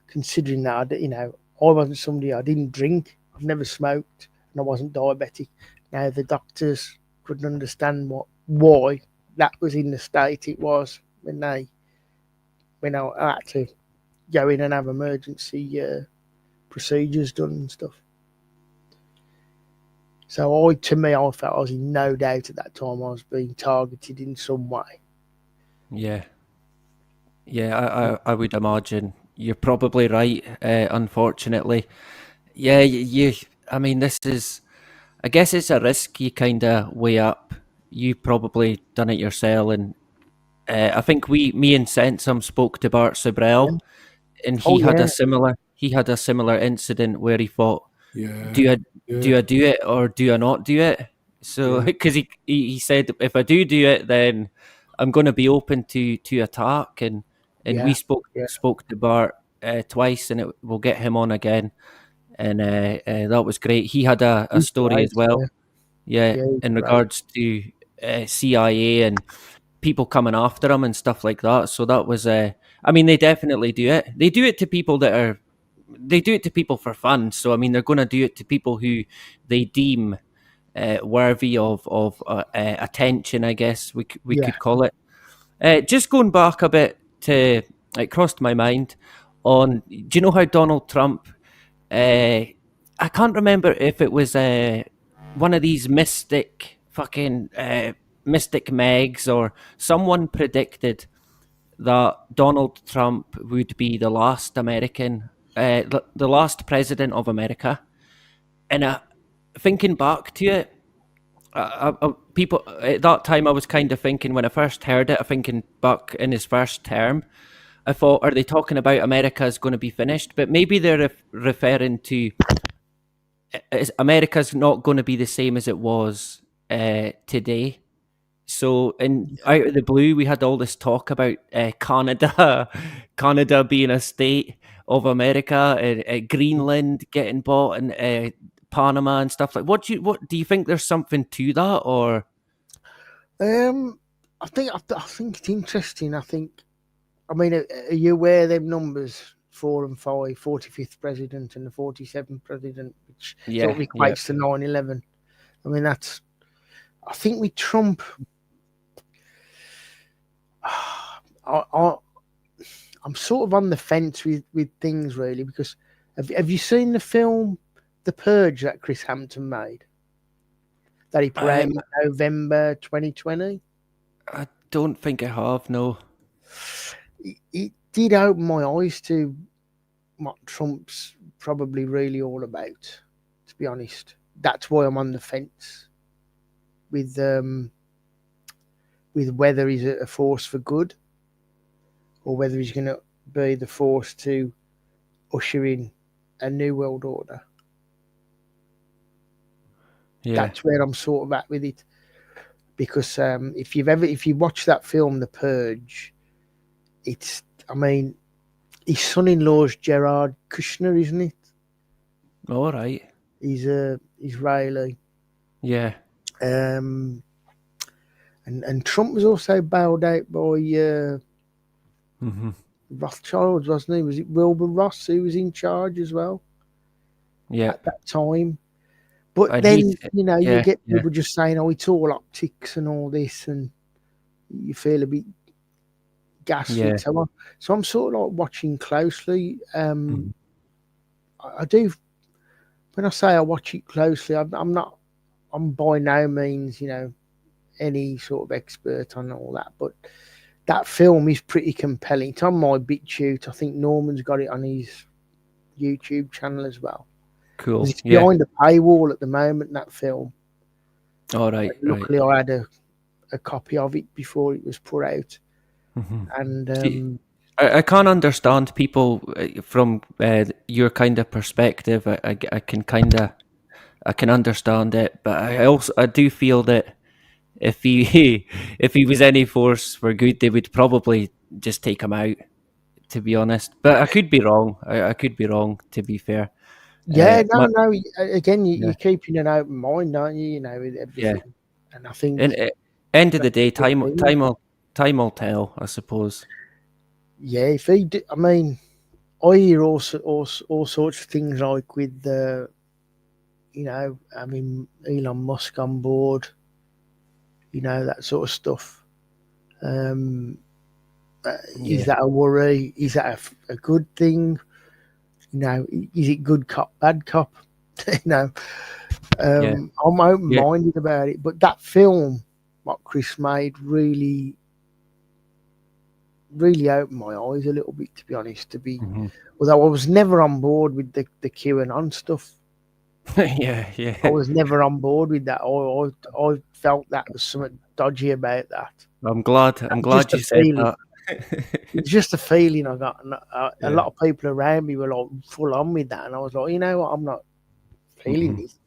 considering that I wasn't somebody, I didn't drink, I've never smoked, and I wasn't diabetic. Now the doctors couldn't understand why that was in the state it was when I had to go in and have emergency procedures done and stuff. So I felt I was in no doubt at that time I was being targeted in some way. Yeah. Yeah, I would imagine you're probably right, unfortunately. Yeah, I mean, I guess it's a risk you kind of weigh up. You probably done it yourself, and I think me and Sensum spoke to Bart Yeah. Sabrell, and Oh yeah, he had a similar incident where he thought, Yeah. do I Yeah. do it or do I not do it? So Yeah. because he said if I do it, then I'm going to be open to attack, and we yeah, yeah. spoke to Bart twice, and we'll get him on again, and that was great. He had a He's story great. as well, Yeah, yeah, yeah, he's in great. regards to CIA and people coming after him and stuff like that. So that was, I mean, they definitely do it. They do it to people they do it to people for fun. So I mean, they're going to do it to people who they deem worthy of attention. I guess we Yeah. could call it. Just going back a bit to, it crossed my mind on. Do you know how Donald Trump? I can't remember if it was one of these mystic Megs or someone predicted that Donald Trump would be the last American, the last president of America. And thinking back to it, people at that time, I was kind of thinking when I first heard it, thinking back in his first term, I thought, are they talking about America is going to be finished? But maybe they're referring to America's not going to be the same as it was today. So, and out of the blue, we had all this talk about Canada, Canada being a state of America, Greenland getting bought, and Panama and stuff like. What do you think? There's something to that, or I think it's interesting. I mean, are you aware of them numbers? 4 and 5, 45th president and the 47th president, which sort of equates to 9/11. I mean, I think with Trump, I'm sort of on the fence with things really, because have you seen the film The Purge that Chris Hampton made? That he put out in November 2020? I don't think I have. No. It did open my eyes to what Trump's probably really all about, to be honest. That's why I'm on the fence with whether he's a force for good or whether he's going to be the force to usher in a new world order. Yeah. That's where I'm sort of at with it, because if you watch that film, The Purge, I mean, his son-in-law's Jared Kushner, isn't it? All right. He's Israeli. Yeah. And Trump was also bailed out by Rothschilds, wasn't he? Was it Wilbur Ross who was in charge as well? Yeah. At that time. But And then, he's- you get people just saying, oh, it's all optics and all this, and you feel a bit gaslit. Yeah. So I'm sort of like watching closely. I do, when I say I watch it closely, I'm by no means, any sort of expert on all that, but that film is pretty compelling. It's on my BitChute. I think Norman's got it on his YouTube channel as well. Cool. It's behind the paywall at the moment, that film. All right. Luckily, I had a copy of it before it was put out. And I can't understand people from your kind of perspective. I can understand it, but I do feel that if he if he was any force for good, they would probably just take him out. To be honest, but I could be wrong. I could be wrong. To be fair. No. Again, you're keeping an open mind, aren't you? With everything. Yeah. And I think, end of the day, time will tell, I suppose. Yeah, if he did, I mean, I hear all sorts of things like with having Elon Musk on board, that sort of stuff. Is that a worry? Is that a good thing? Is it good cop, bad cop? Yeah. I'm open-minded about it, but that film, what Chris made, really opened my eyes a little bit. To be honest, although I was never on board with the QAnon stuff. Yeah, yeah. I was never on board with that. I felt that was something dodgy about that. I'm glad you said that. It's just a feeling I got. And a Yeah. lot of people around me were like full on with that, and I was like, you know what, I'm not feeling this.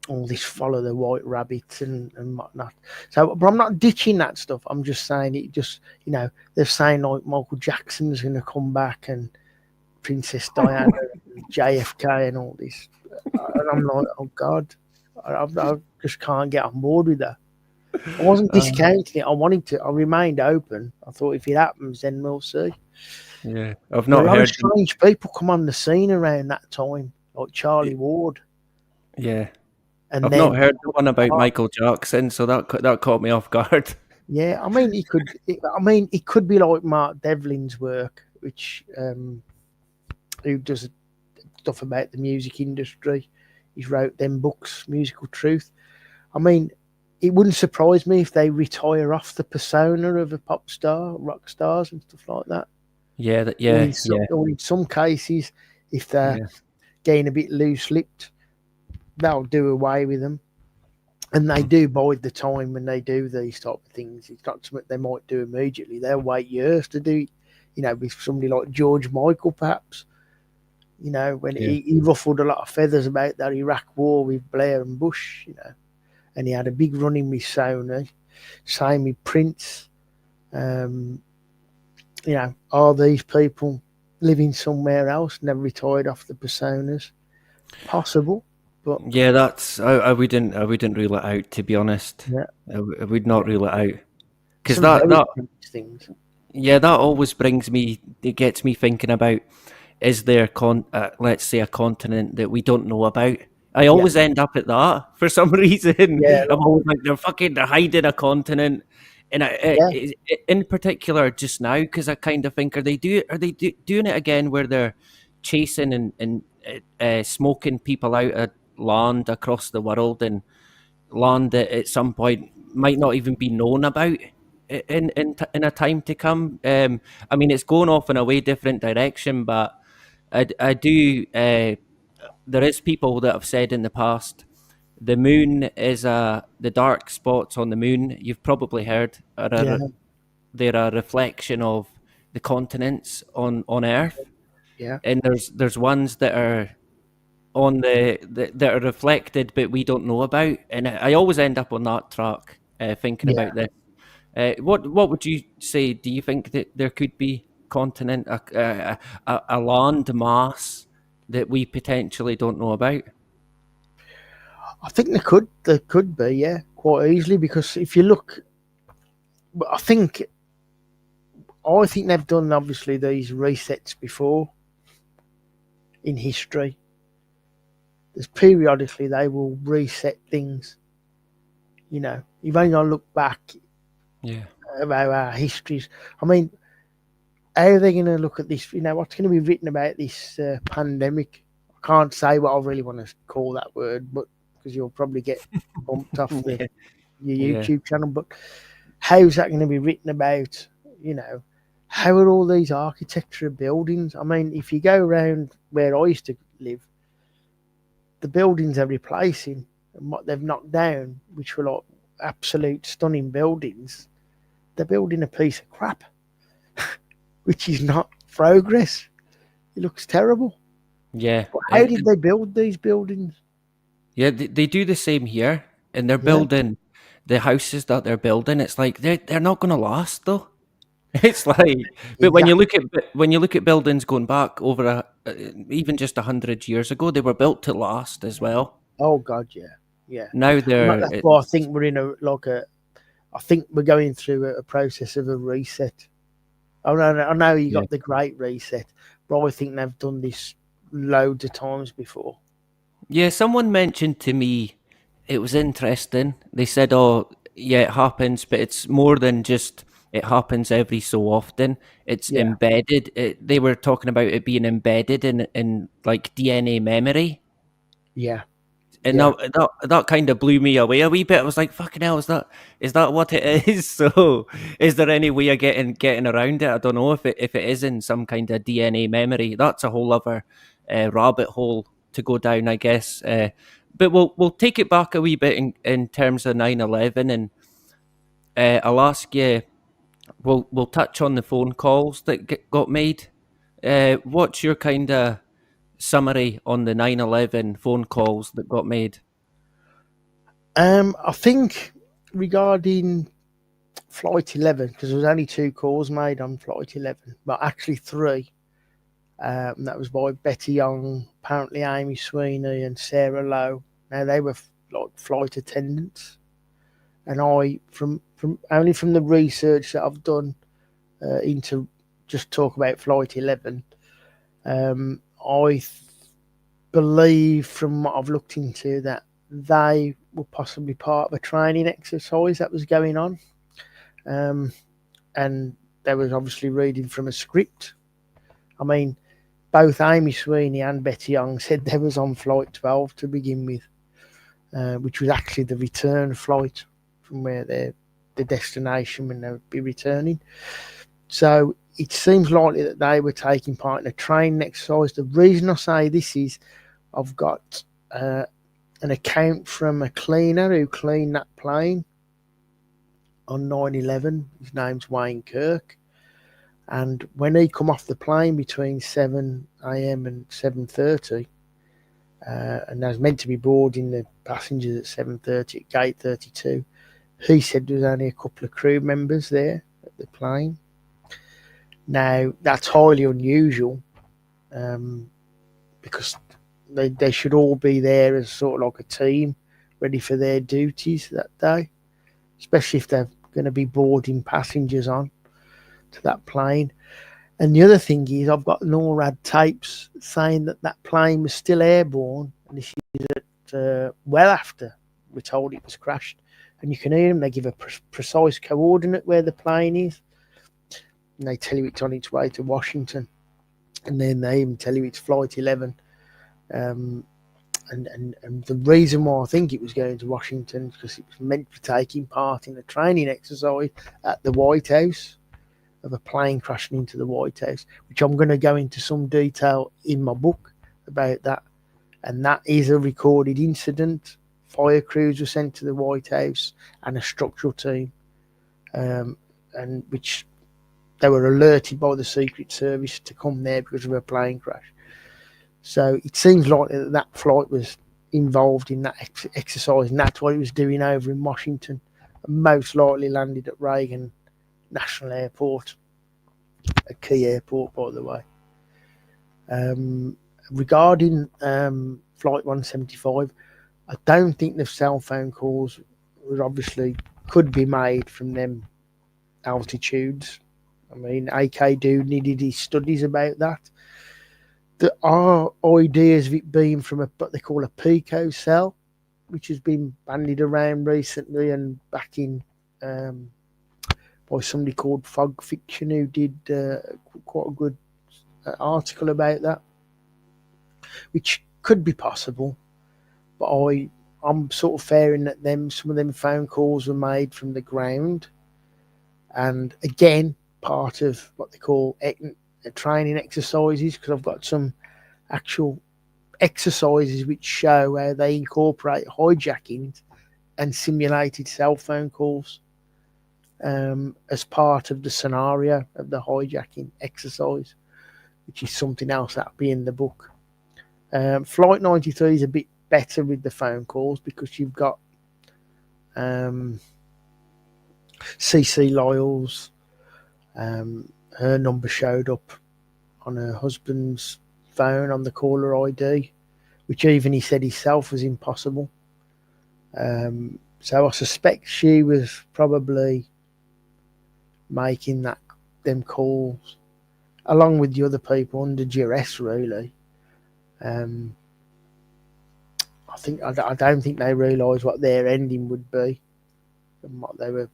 All this follow the white rabbit and whatnot. So, but I'm not ditching that stuff. I'm just saying it. Just they're saying like Michael Jackson's going to come back and Princess Diana, and JFK, and all this, and I'm like, oh God, I just can't get on board with that. I wasn't discounting it. I wanted to. I remained open. I thought if it happens, then we'll see. Yeah, I've not a lot heard. of strange people come on the scene around that time, like Charlie Ward. Yeah, and I've not heard the one about Michael Jackson, so that caught me off guard. Yeah, I mean, it could be like Mark Devlin's work, which who does stuff about the music industry. He's wrote them books, Musical Truth. I mean, it wouldn't surprise me if they retire off the persona of a pop star, rock stars, and stuff like that. Yeah, Or in some cases, if they're getting a bit loose-lipped, they'll do away with them. And they do bide the time when they do these type of things. It's not something they might do immediately. They'll wait years to do it. With somebody like George Michael, perhaps. When he ruffled a lot of feathers about that Iraq war with Blair and Bush, and he had a big run in with Sony. Same with Prince. Are these people living somewhere else, never retired off the personas? Possible, but yeah, that's I wouldn't rule it out, to be honest. Yeah, I would not rule it out, because things. Yeah, that always it gets me thinking about, is there let's say a continent that we don't know about? I always end up at that for some reason. Yeah, I'm always like, they're hiding a continent. And in particular, just now, because I kind of think, are they doing it again, where they're chasing and smoking people out of land across the world, and land that at some point might not even be known about in a time to come? I mean, it's going off in a way different direction, but I do. There is people that have said in the past, the moon is the dark spots on the moon, you've probably heard, they're a reflection of the continents on Earth. Yeah. And there's ones that are on that are reflected but we don't know about. And I always end up on that track, thinking about this. What would you say? Do you think that there could be continent, a land mass that we potentially don't know about? I think there could be, yeah, quite easily, because if you look, I think they've done obviously these resets before in history. There's periodically they will reset things. You've only got to look back about our histories. I mean, how are they going to look at this? What's going to be written about this pandemic? I can't say what I really want to call that word, but because you'll probably get bumped off your YouTube channel. But how's that going to be written about? How are all these architecture buildings? I mean, if you go around where I used to live, the buildings they're replacing and what they've knocked down, which were like absolute stunning buildings, they're building a piece of crap, which is not progress. It looks terrible. Yeah. But how did they build these buildings? Yeah, they do the same here, and they're building the houses that they're building. It's like they're not going to last, though. It's like, but when you look at buildings going back over even just 100 years ago, they were built to last as well. Oh God, yeah. Now that's why I think we're in I think we're going through a process of a reset. I know you got the Great Reset, but I think they've done this loads of times before. Yeah, someone mentioned to me, it was interesting. They said, "Oh, yeah, it happens, but it's more than just it happens every so often. It's embedded." They were talking about it being embedded in like DNA memory. Yeah. And Yeah. that kind of blew me away a wee bit. I was like, "Fucking hell, is that what it is?" So, is there any way of getting around it? I don't know if it is in some kind of DNA memory. That's a whole other rabbit hole to go down, I guess. But we'll take it back a wee bit in terms of 9/11, and I'll ask you. We'll touch on the phone calls that got made. What's your kind of summary on the 9/11 phone calls that got made? I think regarding Flight 11, because there was only 2 calls made on Flight 11, but actually 3. That was by Betty Young, apparently Amy Sweeney, and Sarah Lowe. Now they were like flight attendants, and I, from only from the research that I've done into just talk about Flight 11, I believe from what I've looked into that they were possibly part of a training exercise that was going on, and they was obviously reading from a script. I mean, both Amy Sweeney and Betty Young said they was on Flight 12 to begin with, which was actually the return flight from where the destination when they would be returning. So it seems likely that they were taking part in a training exercise. The reason I say this is I've got an account from a cleaner who cleaned that plane on 9/11. His name's Wayne Kirk. And when he come off the plane between 7 a.m. and 7:30, and I was meant to be boarding the passengers at 7:30 at gate 32, he said there was only a couple of crew members there at the plane. Now, that's highly unusual, because they should all be there as sort of like a team, ready for their duties that day, especially if they're going to be boarding passengers on to that plane. And the other thing is, I've got NORAD tapes saying that plane was still airborne, and this is at well after we're told it was crashed. And you can hear them; they give a precise coordinate where the plane is, and they tell you it's on its way to Washington, and then they even tell you it's Flight 11. And the reason why I think it was going to Washington is because it was meant to be taking part in a training exercise at the White House, of a plane crashing into the White House, which I'm going to go into some detail in my book about that. And that is a recorded incident. Fire crews were sent to the White House and a structural team, and which they were alerted by the Secret Service to come there because of a plane crash. So it seems likely that flight was involved in that exercise, and that's what it was doing over in Washington, and most likely landed at Reagan National Airport, a key airport, by the way. Regarding Flight 175, I don't think the cell phone calls were obviously could be made from them altitudes. I mean, AK Dude needed his studies about that. There are ideas of it being from what they call a pico cell, which has been bandied around recently and back in by somebody called Fog Fiction, who did quite a good article about that, which could be possible. But I'm sort of fearing that some of them phone calls were made from the ground, and again, part of what they call training exercises, because I've got some actual exercises which show how they incorporate hijackings and simulated cell phone calls as part of the scenario of the hijacking exercise, which is something else that'll be in the book. Flight 93 is a bit better with the phone calls because you've got CC Lyles. Her number showed up on her husband's phone on the caller ID, which even he said himself was impossible. So I suspect she was probably making them calls along with the other people under duress, really. I don't think they realised what their ending would be and what they were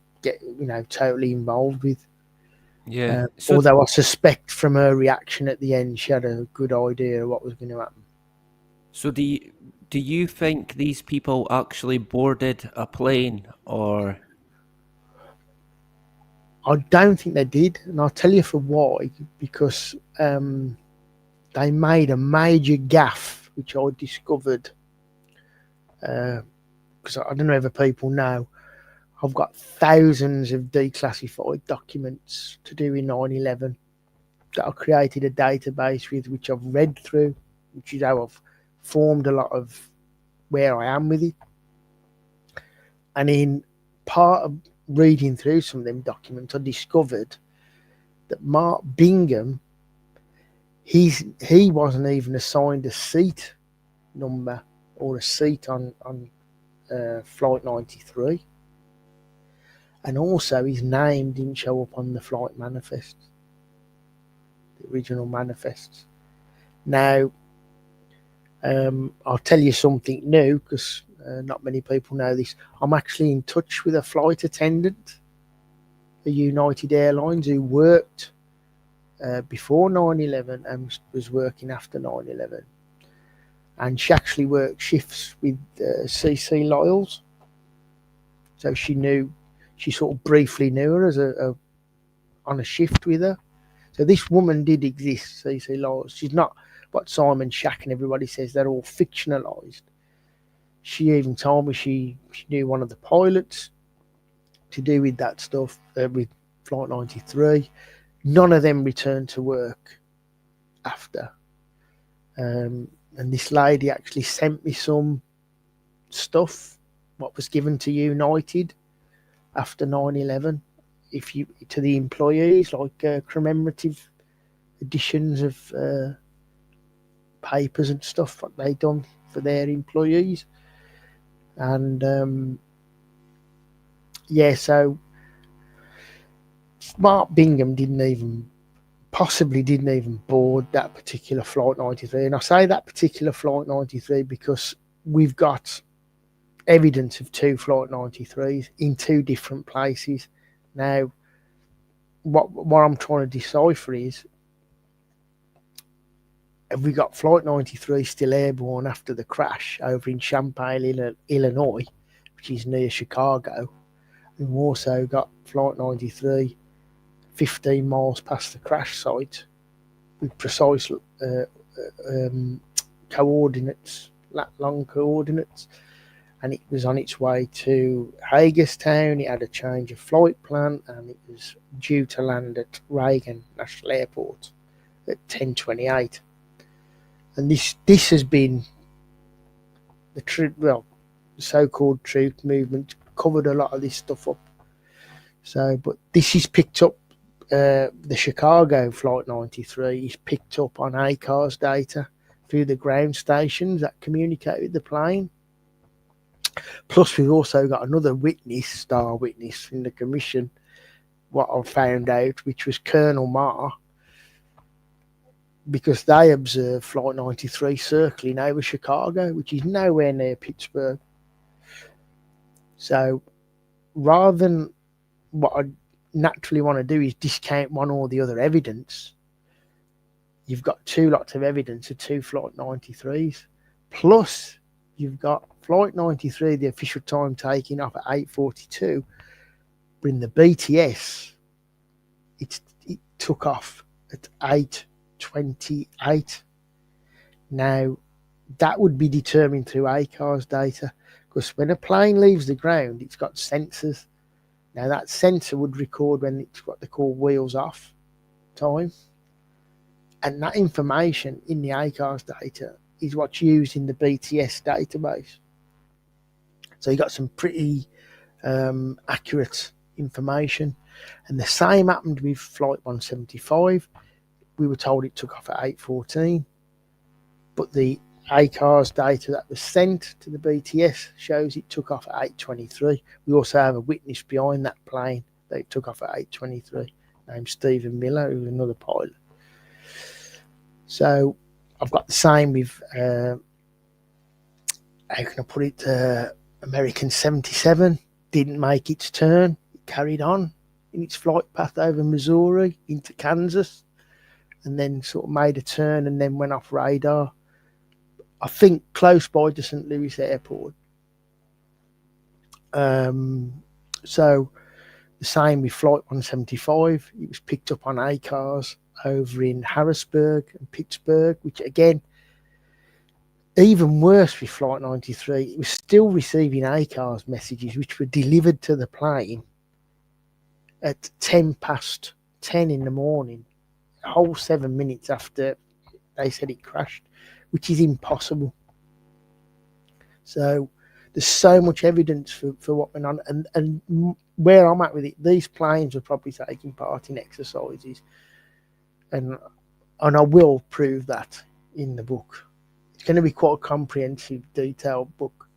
totally involved with. Yeah. Although I suspect from her reaction at the end, she had a good idea of what was going to happen. So do do you think these people actually boarded a plane, or? I don't think they did, and I'll tell you for why. Because they made a major gaffe, which I discovered. Because I don't know if people know, I've got thousands of declassified documents to do in 9/11 that I've created a database with, which I've read through, which is how I've formed a lot of where I am with it. And in part of reading through some of them documents, I discovered that Mark Bingham, he wasn't even assigned a seat number or a seat on Flight 93. And also his name didn't show up on the flight manifest, the original manifests. Now, I'll tell you something new, because not many people know this. I'm actually in touch with a flight attendant at United Airlines who worked before 9/11 and was working after 9/11. And she actually worked shifts with CC Lyles. So she sort of briefly knew her as on a shift with her. So this woman did exist, CC Lyles. She's not what Simon Shack and everybody says, they're all fictionalized. She even told me she knew one of the pilots to do with that stuff, with Flight 93. None of them returned to work after. And this lady actually sent me some stuff, what was given to United after 9/11, to the employees, like commemorative editions of papers and stuff that they done for their employees. And so Mark Bingham didn't even board that particular Flight 93. And I say that particular Flight 93 because we've got evidence of 2 Flight 93s in 2 different places. Now, what I'm trying to decipher is, have we got Flight 93 still airborne after the crash over in Champaign, Illinois, which is near Chicago? And we've also got Flight 93 15 miles past the crash site with precise coordinates, lat-long coordinates. And it was on its way to Hagerstown. It had a change of flight plan, and it was due to land at Reagan National Airport at 10:28. And this has been the so-called truth movement covered a lot of this stuff up. So, but this is picked up. The Chicago Flight 93 is picked up on ACARS data through the ground stations that communicate with the plane. Plus, we've also got another star witness in the commission, what I found out, which was Colonel Marr, because they observed Flight 93 circling over Chicago, which is nowhere near Pittsburgh. So, rather than what I naturally want to do is discount one or the other evidence, you've got 2 lots of evidence of 2 Flight 93s. Plus, you've got Flight 93, the official time taking off at 8:42, but in the BTS, it took off at 8:28. Now, that would be determined through ACARS data, because when a plane leaves the ground, it's got sensors. Now, that sensor would record when it's what they call wheels off time. And that information in the ACARS data is what's used in the BTS database. So you got some pretty accurate information. And the same happened with Flight 175. We were told it took off at 8:14. But the ACARS data that was sent to the BTS shows it took off at 8:23. We also have a witness behind that plane that it took off at 8:23, named Stephen Miller, who's another pilot. So I've got the same with, how can I put it, American 77 didn't make its turn. It carried on in its flight path over Missouri into Kansas, and then sort of made a turn and then went off radar. I think close by to St. Louis Airport. So the same with Flight 175. It was picked up on ACARS over in Harrisburg and Pittsburgh, which again, even worse with Flight 93, it was still receiving ACARS messages which were delivered to the plane at 10 past 10 in the morning, a whole 7 minutes after they said it crashed, which is impossible. So there's so much evidence for what went on. And where I'm at with it, these planes were probably taking part in exercises. And I will prove that in the book. It's going to be quite a comprehensive, detailed book,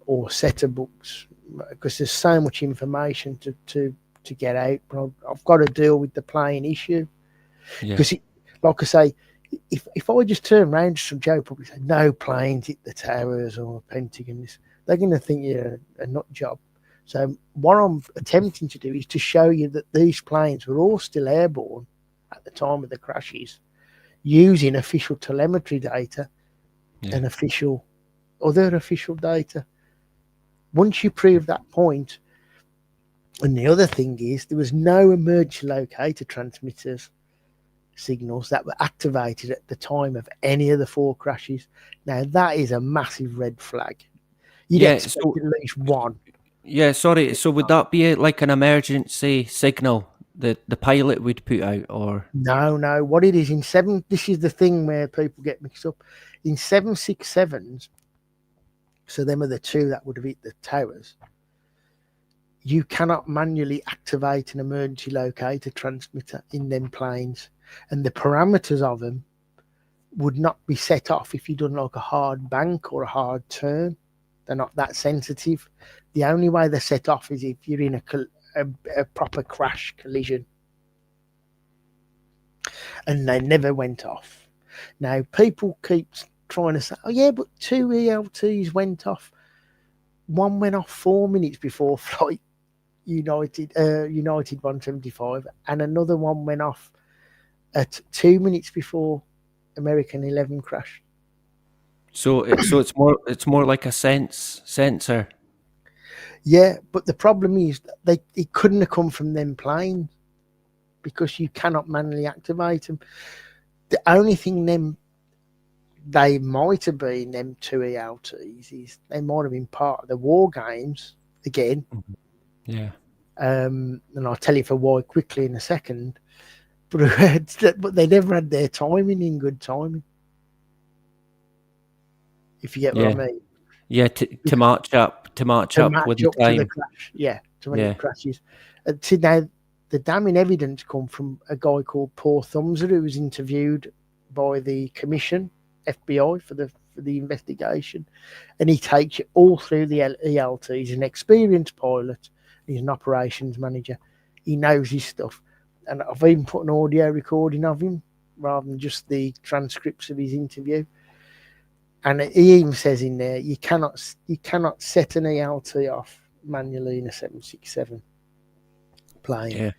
or set of books, because there's so much information to get out. But I've got to deal with the plane issue. Because, like I say, if I just turn around to some Geopolitical and say, no planes hit the towers or Pentagon, they're going to think you're a nut job. So what I'm attempting to do is to show you that these planes were all still airborne at the time of the crashes, using official telemetry data and other official data. Once you prove that point, and the other thing is there was no emergency locator transmitters signals that were activated at the time of any of the 4 crashes. Now that is a massive red flag. You'd expect at least one. Yeah, sorry. So would that be like an emergency signal that the pilot would put out, or no? What it is this is the thing where people get mixed up. In 767s, so them are the 2 that would have hit the towers. You cannot manually activate an emergency locator transmitter in them planes, and the parameters of them would not be set off if you've done like a hard bank or a hard turn. They're not that sensitive. The only way they're set off is if you're in a proper crash collision. And they never went off. Now, people keep trying to say, oh yeah, but 2 ELTs went off. One went off 4 minutes before flight United 175, and another one went off at 2 minutes before American 11 crashed. So it's more like a sensor. Yeah, but the problem is it couldn't have come from them planes because you cannot manually activate them. The only thing they might have been them 2 ELTs is they might have been part of the war games again. Yeah. And I'll tell you for why quickly in a second. But they never had their timing in good timing. If you get what I mean. Yeah, to match up with the time. To the crash. Yeah, to when it crashes. See, now the damning evidence come from a guy called Paul Thumser, who was interviewed by the commission, FBI, for the investigation, and he takes you all through the ELT. He's an experienced pilot. He's an operations manager. He knows his stuff. And I've even put an audio recording of him rather than just the transcripts of his interview. And he even says in there, you cannot set an ELT off manually in a 767 plane. Yeah.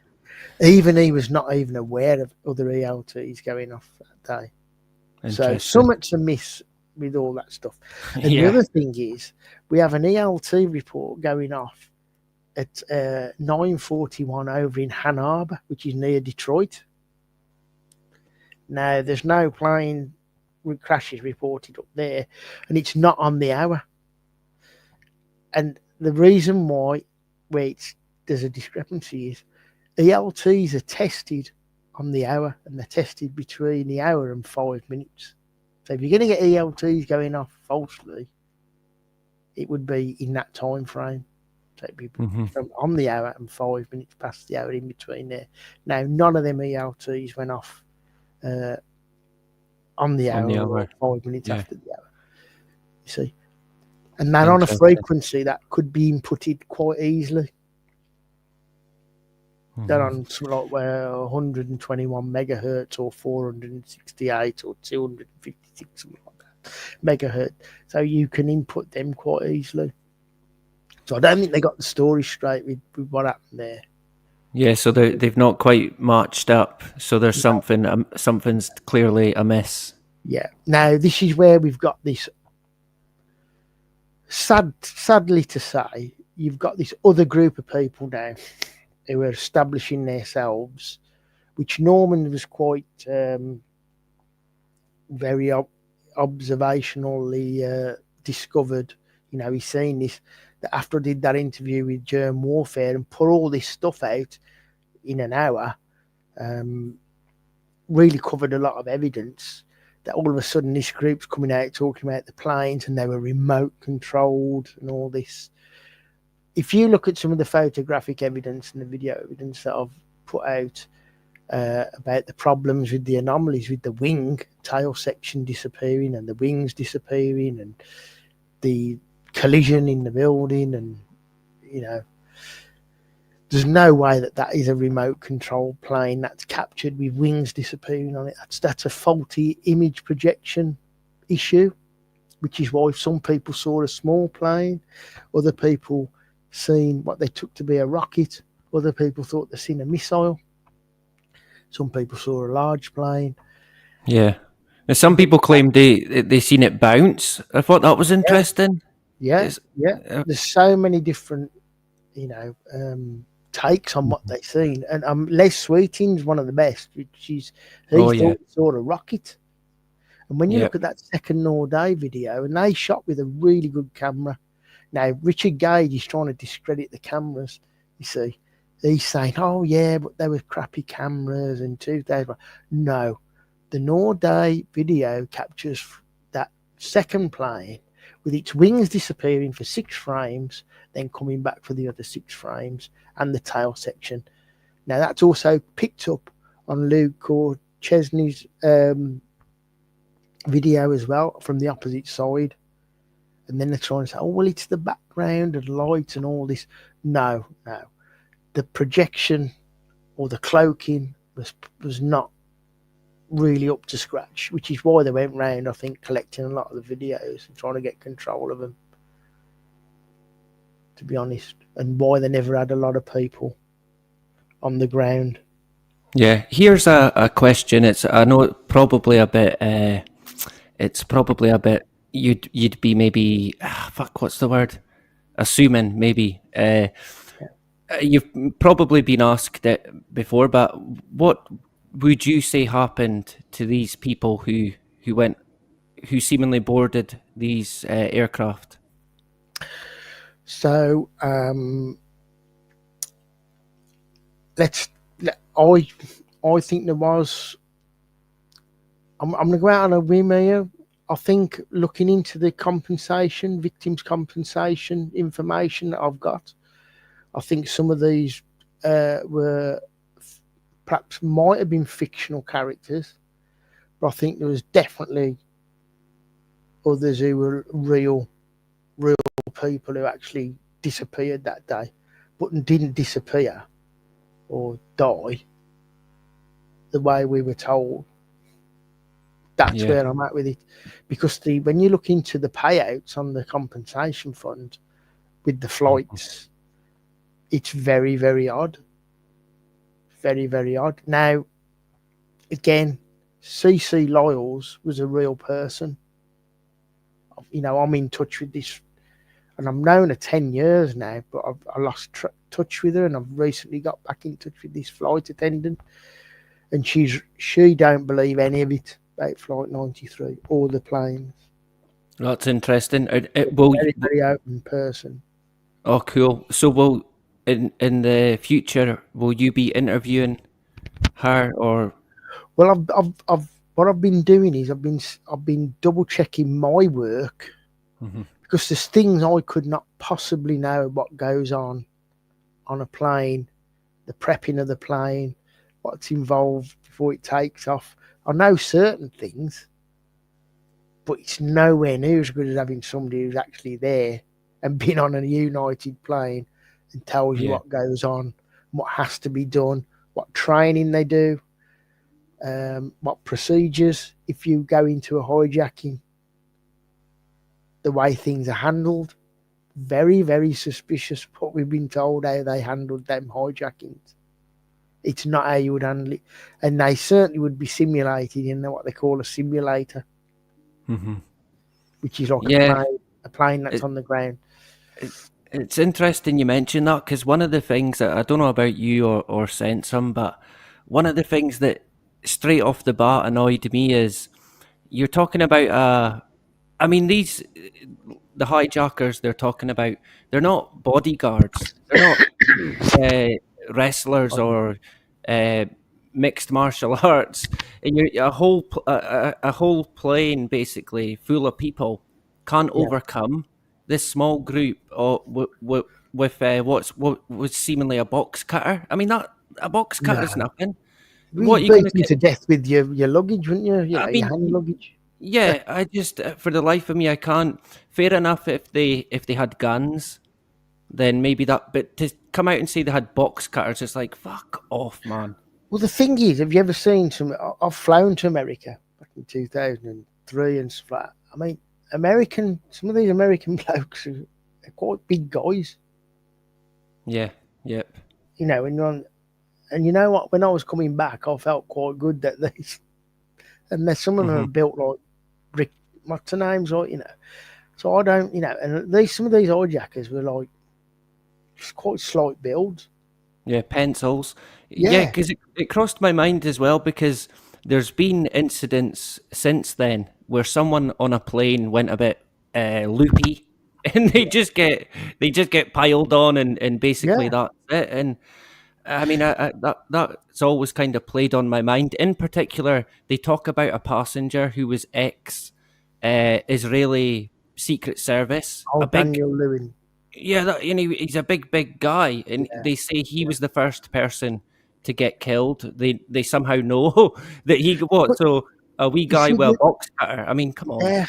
Even he was not even aware of other ELTs going off that day. So something's amiss with all that stuff. And the other thing is, we have an ELT report going off at 9:41 over in Ann Arbor, which is near Detroit. Now, there's no plane crashes reported up there, and it's not on the hour. And the reason why there's a discrepancy is ELTs are tested on the hour, and they're tested between the hour and 5 minutes. So if you're going to get ELTs going off falsely, it would be in that time frame. So it'd be from on the hour and 5 minutes past the hour in between there. Now, none of them ELTs went off on the hour. Or 5 minutes after the hour. You see? And that on a frequency that could be inputted quite easily. They're on something like 121 megahertz or 468 or 256, something like that, megahertz. So you can input them quite easily. So I don't think they got the story straight with what happened there. Yeah, so they've not quite matched up. So there's something's clearly amiss. Yeah. Now, this is where we've got this, sadly to say, you've got this other group of people now who are establishing themselves, which Norman was quite very observationally discovered. You know, he's seen this, that after I did that interview with Germ Warfare and put all this stuff out in an hour, really covered a lot of evidence, that all of a sudden this group's coming out talking about the planes and they were remote controlled and all this. If you look at some of the photographic evidence and the video evidence that I've put out about the problems with the anomalies, with the wing tail section disappearing and the wings disappearing and the collision in the building, and you know, there's no way that that is a remote control plane that's captured with wings disappearing on it. That's a faulty image projection issue, which is why some people saw a small plane, other people seen what they took to be a rocket, other people thought they seen a missile, some people saw a large plane. Yeah. And some people claimed they seen it bounce. I thought that was interesting. Yeah. There's so many different, takes on what they've seen. And Les Sweeting's one of the best, which is he thought he saw a rocket. And when you look at that second Norday video, and they shot with a really good camera. Now, Richard Gage is trying to discredit the cameras, you see. He's saying, oh, yeah, but they were crappy cameras in 2000. No, the Norday video captures that second plane with its wings disappearing for 6 frames, then coming back for the other 6 frames, and the tail section. Now, that's also picked up on Luke Chesney's video as well, from the opposite side. And then they're trying to say, oh, well, it's the background and lights and all this. No. The projection or the cloaking was not really up to scratch, which is why they went round, I think, collecting a lot of the videos and trying to get control of them, to be honest, and why they never had a lot of people on the ground. Yeah, here's a question. I know it's probably a bit. You'd be maybe what's the word? Assuming maybe. You've probably been asked it before, but what would you say happened to these people who seemingly boarded these aircraft? So I think there was. I'm going to go out on a whim here. I think looking into the victims' compensation information that I've got, I think some of these might have been fictional characters, but I think there was definitely others who were real people who actually disappeared that day, but didn't disappear or die the way we were told. That's where I'm at with it, because when you look into the payouts on the compensation fund with the flights, it's very, very odd. Very, very odd. Now, again, CC Lyles was a real person. I'm in touch with this, and I've known her 10 years now, but I lost touch with her, and I've recently got back in touch with this flight attendant, and she don't believe any of it about Flight 93 or the planes. That's interesting. Very open person. Oh, cool. So in the future, will you be interviewing her or? Well, what I've been doing is I've been double checking my work, because there's things I could not possibly know what goes on a plane, the prepping of the plane, what's involved before it takes off. I know certain things, but it's nowhere near as good as having somebody who's actually there and been on a United plane and tells you what goes on, what has to be done, what training they do, what procedures if you go into a hijacking, the way things are handled. Very, very suspicious what we've been told how they handled them hijackings. It's not how you would handle it. And they certainly would be simulated in what they call a simulator. which is like Yeah. a plane that's on the ground. It's interesting you mention that, because one of the things that I don't know about you or Sensum, but one of the things that straight off the bat annoyed me is you're talking about I mean, the hijackers they're talking about, they're not bodyguards, they're not wrestlers or mixed martial arts, and you're a whole plane basically full of people can't overcome this small group with what was seemingly a box cutter. I mean, that a box cutter is nothing. What are You'd you going beat to them get? to death with your luggage, wouldn't you? You I know, your mean, hand luggage. yeah, I just for the life of me, I can't. Fair enough if they had guns, then maybe that. But to come out and say they had box cutters, it's like fuck off, man. Well, the thing is, have you ever seen I've flown to America back in 2003 and stuff like that. I mean, some of these American blokes are quite big guys. Yeah, yep. You know, and you know what? When I was coming back, I felt quite good that some of them are built like Rick, what's the names, like, you know. So I don't, you know, and some of these hijackers were like just quite slight builds. Yeah, pencils. Yeah, because it crossed my mind as well, because there's been incidents since then where someone on a plane went a bit loopy, and they just get piled on, and basically that's it. And I mean, that's always kind of played on my mind. In particular, they talk about a passenger who was Israeli Secret Service, Oh, a big. Daniel Lewin. Yeah, he's a big guy, and they say he was the first person to get killed. They somehow know that he what? So a wee guy with a box cutter. I mean, come on. Yeah.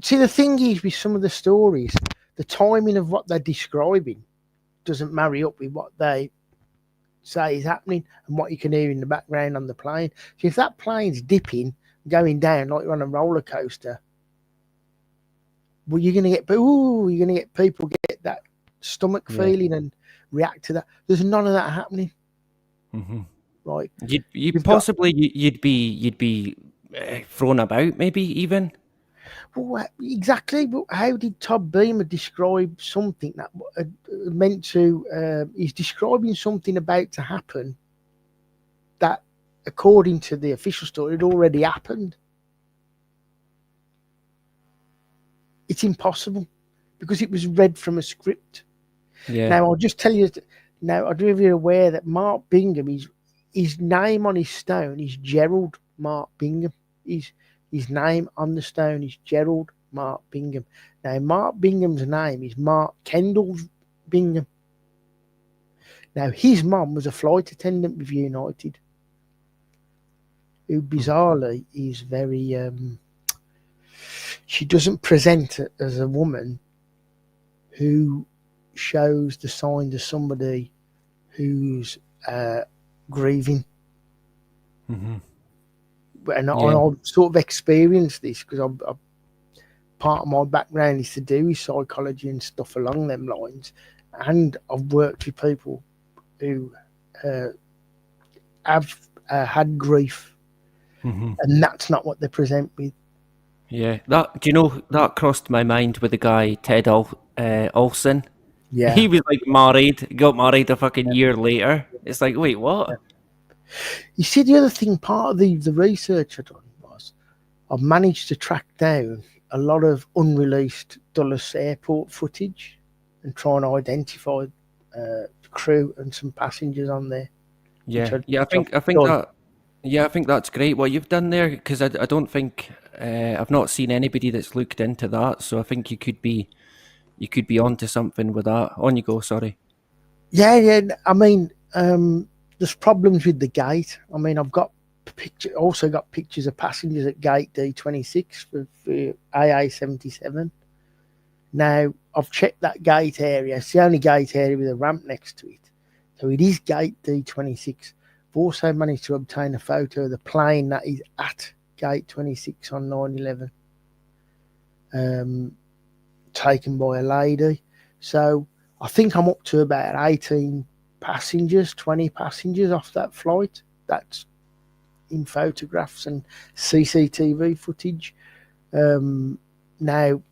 See, the thing is with some of the stories, the timing of what they're describing doesn't marry up with what they say is happening and what you can hear in the background on the plane. So if that plane's dipping, going down like you're on a roller coaster, well, you're gonna get people get that stomach feeling and react to that. There's none of that happening. Right? You'd be thrown about, maybe even. Well, exactly. But how did Todd Beamer describe something that meant to? He's describing something about to happen that, according to the official story, had already happened. It's impossible because it was read from a script. Yeah. Now I'll just tell you. Now I don't know if you're aware that Mark Bingham, his name on his stone is Gerald Mark Bingham. His name on the stone is Gerald Mark Bingham. Now Mark Bingham's name is Mark Kendall Bingham. Now his mum was a flight attendant with United, who bizarrely is very. She doesn't present as a woman who shows the signs of somebody who's grieving. And I've sort of experienced this because part of my background is to do with psychology and stuff along them lines. And I've worked with people who have had grief. And that's not what they present with. Yeah, do you know that crossed my mind with the guy Ted Olson? Yeah, he was like got married a fucking year later. It's like, wait, what? Yeah. You see, the other thing, part of the research I done was I've managed to track down a lot of unreleased Dulles Airport footage and try and identify the crew and some passengers on there. I think that's great what you've done there, because I don't think I've not seen anybody that's looked into that, so I think you could be onto something with that. On you go, sorry. Yeah. I mean, there's problems with the gate. I mean, I've got also got pictures of passengers at gate D26 for AA77. Now, I've checked that gate area. It's the only gate area with a ramp next to it. So it is gate D26. I've also managed to obtain a photo of the plane that is at gate 26 on 9/11, taken by a lady. So I think I'm up to about 18 passengers, 20 passengers off that flight. That's in photographs and CCTV footage. Now,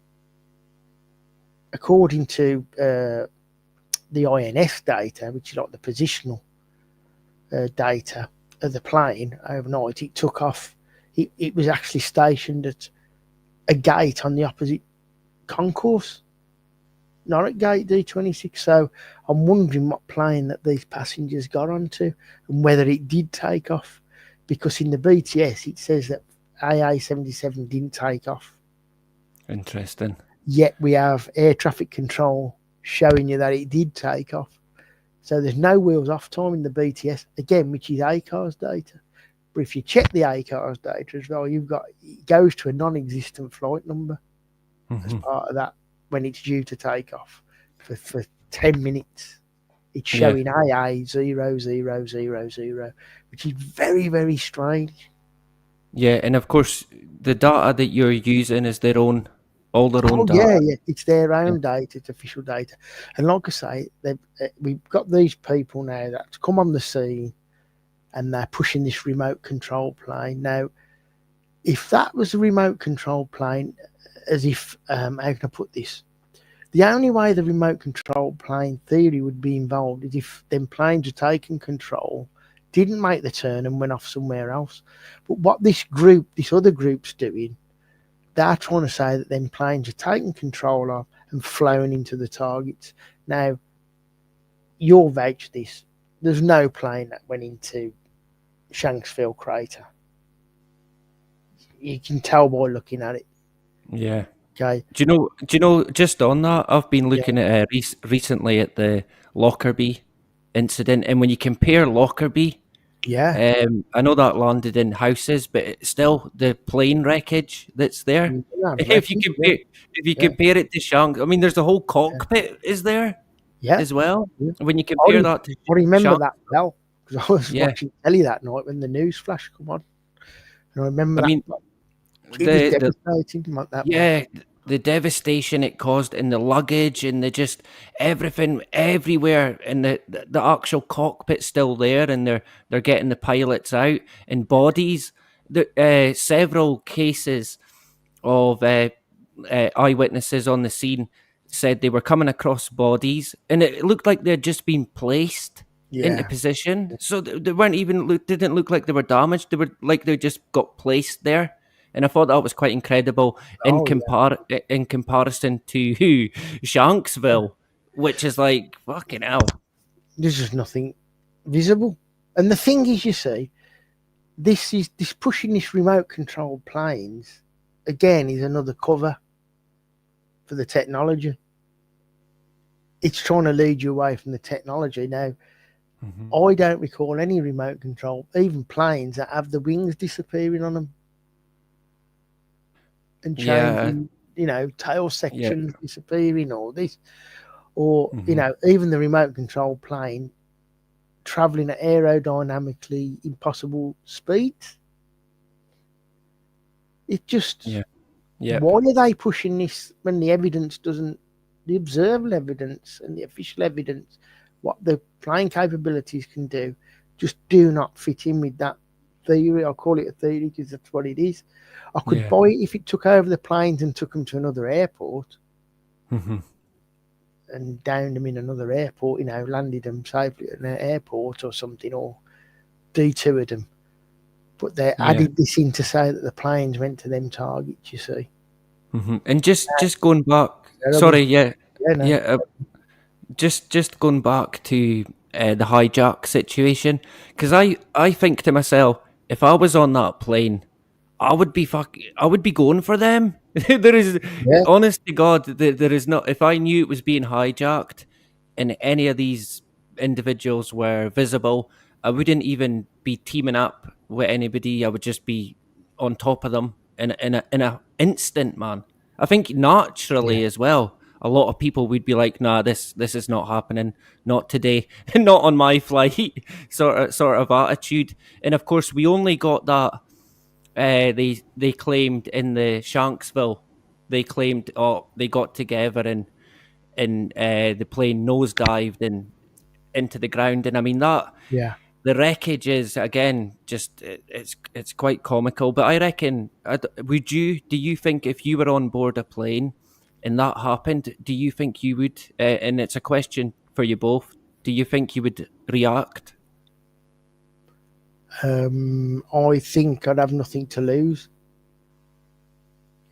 according to the INS data, which is like the positional data of the plane overnight, it took off. It was actually stationed at a gate on the opposite concourse, not at gate D26. So I'm wondering what plane that these passengers got onto and whether it did take off, because in the BTS it says that AA-77 didn't take off. Interesting. Yet we have air traffic control showing you that it did take off. So there's no wheels off time in the BTS, again, which is ACAR's data. But if you check the ACAR's data as well, it goes to a non-existent flight number as part of that when it's due to take off for 10 minutes. It's showing AA 0000, which is very, very strange. Yeah, and of course, the data that you're using is all their own data. Yeah, it's their own data, it's official data. And like I say, we've got these people now that come on the scene and they're pushing this remote control plane. Now, if that was a remote control plane, as if, how can I put this? The only way the remote control plane theory would be involved is if them planes were taking control, didn't make the turn and went off somewhere else. But what this other group's doing, they're trying to say that them planes are taking control of and flown into the targets. Now, you'll vouch this. There's no plane that went into Shanksville crater. You can tell by looking at it. Yeah. Okay. Do you know? Just on that, I've been looking at recently at the Lockerbie incident, and when you compare Lockerbie, I know that landed in houses, but it's still the plane wreckage that's there. If you compare it to Shanks, I mean, there's the whole cockpit is there as well. Yeah. When you compare that to I remember Shanks, that well because I was watching telly that night when the news flash come on, and I remember. It was devastating like that. Yeah, the devastation it caused in the luggage and just everything everywhere, and the actual cockpit's still there, and they're getting the pilots out and bodies. Several cases of eyewitnesses on the scene said they were coming across bodies, and it looked like they'd just been placed into position. So they weren't even didn't look like they were damaged. They were like they just got placed there. And I thought that was quite incredible in comparison to Shanksville, which is like fucking hell. There's just nothing visible. And the thing is, you see, this pushing this remote controlled planes again is another cover for the technology. It's trying to lead you away from the technology. Now, I don't recall any remote control, even planes that have the wings disappearing on them. And changing, tail sections disappearing, or this, or even the remote control plane traveling at aerodynamically impossible speeds. It just, why are they pushing this when the evidence doesn't, the observable evidence and the official evidence, what the plane capabilities can do, just do not fit in with that theory. I'll call it a theory because that's what it is. I could buy it if it took over the planes and took them to another airport and downed them in another airport, landed them safely at an airport or something, or detoured them. But they added this in to say that the planes went to them targets, you see. And just going back, just going back to the hijack situation, because I think to myself, if I was on that plane, I would be going for them. There is, honest to God, there is not. If I knew it was being hijacked, and any of these individuals were visible, I wouldn't even be teaming up with anybody. I would just be on top of them in a instant, man. I think naturally as well, a lot of people would be like, "Nah, this is not happening. Not today. Not on my flight." sort of attitude. And of course, we only got that. They claimed in the Shanksville, they claimed they got together and the plane nosedived into the ground, and I mean that the wreckage is again just it's quite comical. But I reckon, do you think if you were on board a plane and that happened, do you think you would? And it's a question for you both. Do you think you would react? I think I'd have nothing to lose.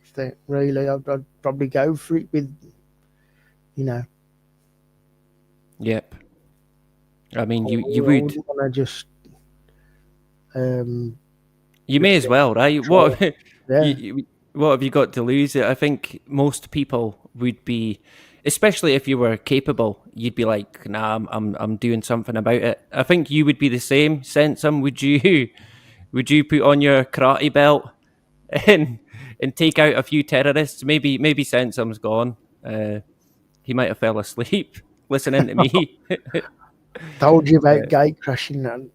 If that really, I'd probably go for it with, you know. Yep. I mean, you I would. wouldn't want to just. You may as well, right? Sure. Yeah. What have you got to lose? I think most people would be, especially if you were capable, you'd be like, "Nah, I'm doing something about it." I think you would be the same. Sensum, would you? Would you put on your karate belt and take out a few terrorists? Maybe Sensum's gone. He might have fell asleep listening to me. Told you about gate crashing. And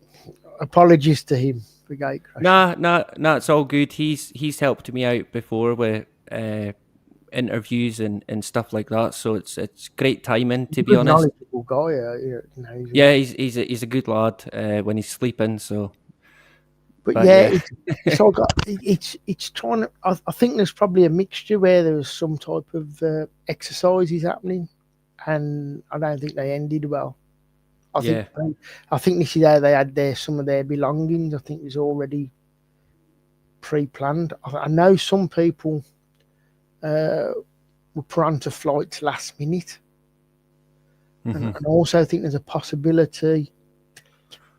apologies to him for gate crashing. Nah, it's all good. He's helped me out before with interviews and stuff like that. So it's great timing, to be honest. Knowledgeable guy. You know, Yeah, he's a good lad when he's sleeping. So, but yeah, it's all got. It's trying to. I think there's probably a mixture where there was some type of exercises happening, and I don't think they ended well. I think this is how they had some of their belongings. I think it was already pre-planned. I know some people were put onto flights last minute, and I also think there's a possibility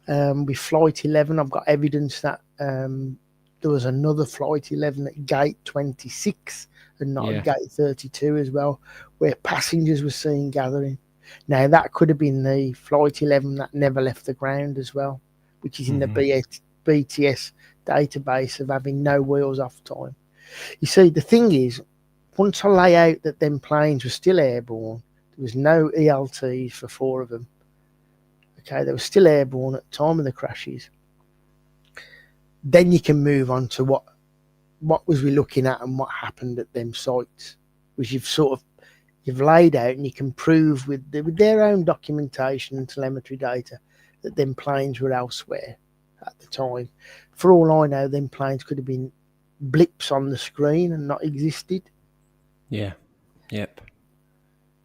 with Flight 11. I've got evidence that there was another Flight 11 at Gate 26 and not at Gate 32 as well, where passengers were seen gathering. Now, that could have been the Flight 11 that never left the ground as well, which is in the BTS database of having no wheels off time. You see, the thing is, once I lay out that them planes were still airborne, there was no ELTs for 4 of them. Okay, they were still airborne at the time of the crashes. Then you can move on to what was we looking at and what happened at them sites, which you've laid out, and you can prove with their own documentation and telemetry data that them planes were elsewhere at the time. For all I know, them planes could have been blips on the screen and not existed. Yeah. Yep.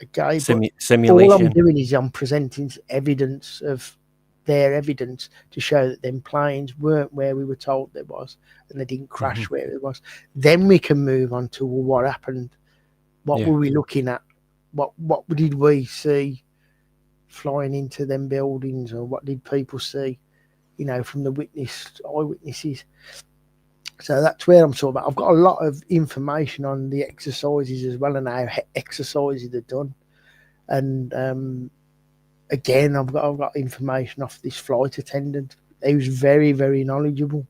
Okay, simulation. All I'm doing is I'm presenting evidence of their evidence to show that them planes weren't where we were told they was, and they didn't crash where it was. Then we can move on to what happened. What were we looking at? What did we see flying into them buildings, or what did people see, from the eyewitnesses? So that's where I'm sort of. I've got a lot of information on the exercises as well, and how exercises are done. And again, I've got information off this flight attendant who's very, very knowledgeable,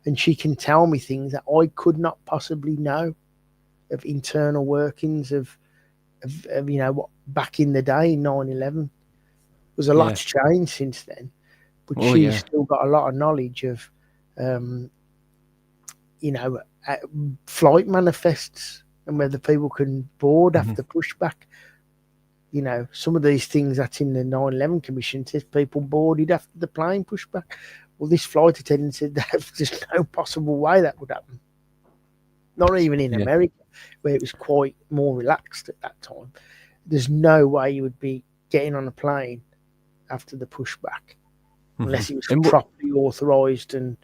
and she can tell me things that I could not possibly know of internal workings of what back in the day, 9/11. Was a lot's changed since then, but she's still got a lot of knowledge of flight manifests and whether people can board after pushback. Some of these things that's in the 9/11 Commission says people boarded after the plane pushback. Well, this flight attendant said that there's no possible way that would happen. Not even in America, where it was quite more relaxed at that time. There's no way you would be getting on a plane after the pushback unless it was properly authorised and,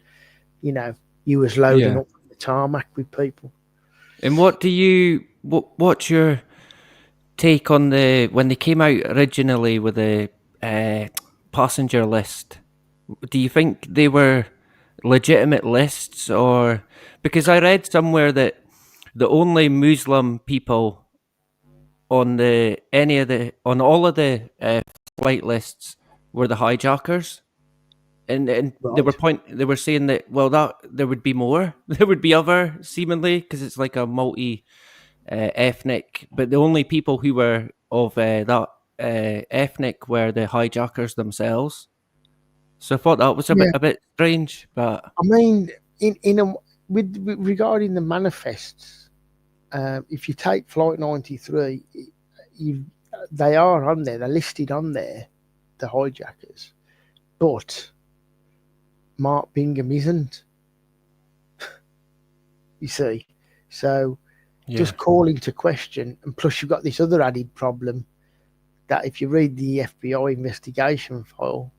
you was loading up the tarmac with people. And what's your take on when they came out originally with the passenger list? Do you think they were legitimate lists, or because I read somewhere that the only Muslim people on all of the flight lists were the hijackers, and they were saying that that there would be more, there would be other seemingly because it's like a multi ethnic, but the only people who were of that ethnic were the hijackers themselves. So I thought that was a bit strange, but I mean, with regarding the manifests, if you take Flight 93, they are on there. They're listed on there, the hijackers. But Mark Bingham isn't. You see, so just calling to question, and plus you've got this other added problem that if you read the FBI investigation file,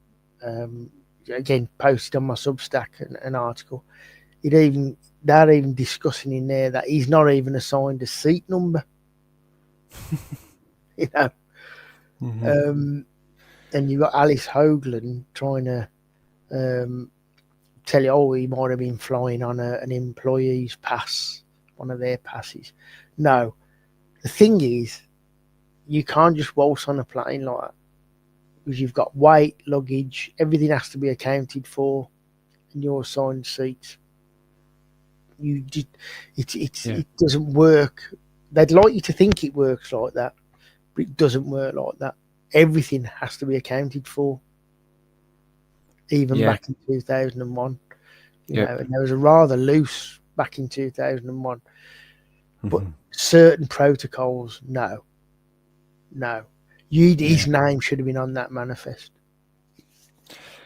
again posted on my Substack an article, they're even discussing in there that he's not even assigned a seat number. You know, and you've got Alice Hoagland trying to tell you, oh, he might have been flying on an employee's pass, one of their passes. No, the thing is, you can't just waltz on a plane like that, because you've got weight, luggage, everything has to be accounted for, and you're assigned seats. It doesn't work. They'd like you to think it works like that, but it doesn't work like that. Everything has to be accounted for. Even back in 2001, you know, and there was a rather loose back in 2001, but certain protocols, no. His name should have been on that manifest.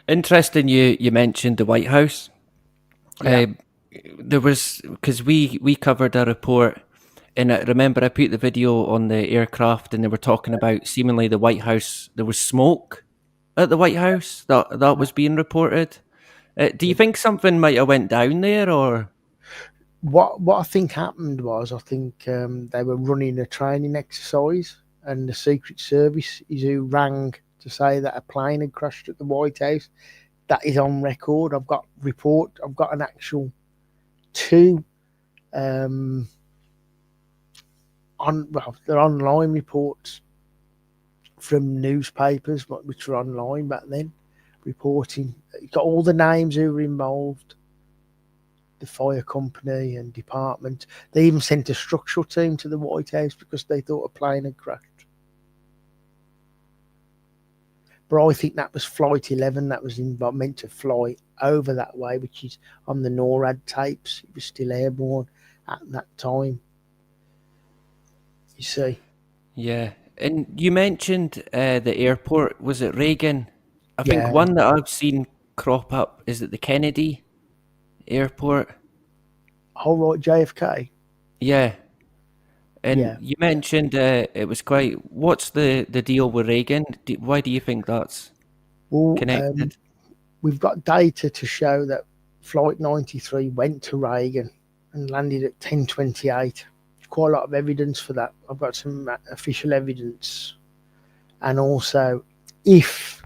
Interesting you mentioned the White House. There was, because we covered a report, and I remember I put the video on the aircraft, and they were talking about seemingly the White House, there was smoke at the White House that was being reported. Do you think something might have went down there, or? What I think happened was, I think they were running a training exercise, and the Secret Service is who rang to say that a plane had crashed at the White House. That is on record. I've got an actual two they're online reports from newspapers which were online back then, reporting. It got all the names who were involved, the fire company and department. They even sent a structural team to the White House because they thought a plane had crashed. But I think that was Flight 11 that was meant to fly over that way, which is on the NORAD tapes. It was still airborne at that time. You see? Yeah. And you mentioned the airport. Was it Reagan? I think one that I've seen crop up is at the Kennedy airport. Oh, right, JFK? Yeah. And you mentioned it was quite... What's the deal with Reagan? Why do you think that's connected? We've got data to show that Flight 93 went to Reagan and landed at 10:28. Quite a lot of evidence for that. I've got some official evidence. And also, if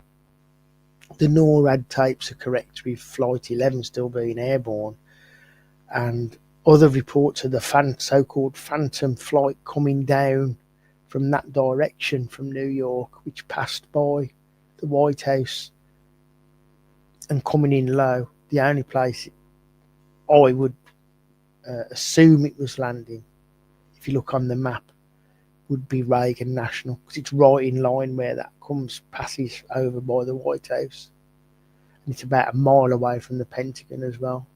the NORAD tapes are correct with Flight 11 still being airborne, and other reports of the so-called phantom flight coming down from that direction from New York, which passed by the White House and coming in low, the only place I would assume it was landing, if you look on the map, would be Reagan National, because it's right in line where that passes over by the White House. And it's about a mile away from the Pentagon as well.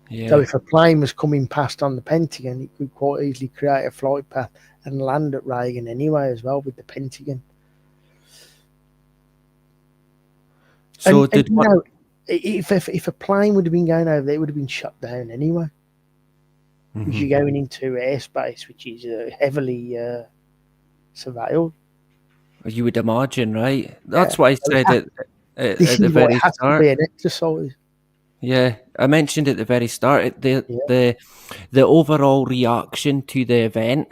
Yeah. So if a plane was coming past on the Pentagon, it could quite easily create a flight path and land at Reagan anyway as well with the Pentagon. So if a plane would have been going over there, it would have been shut down anyway. Because you're going into airspace, which is heavily surveilled. You would imagine, right? That's why I said at the very start. It has to be an exercise. Yeah, I mentioned at the very start the overall reaction to the event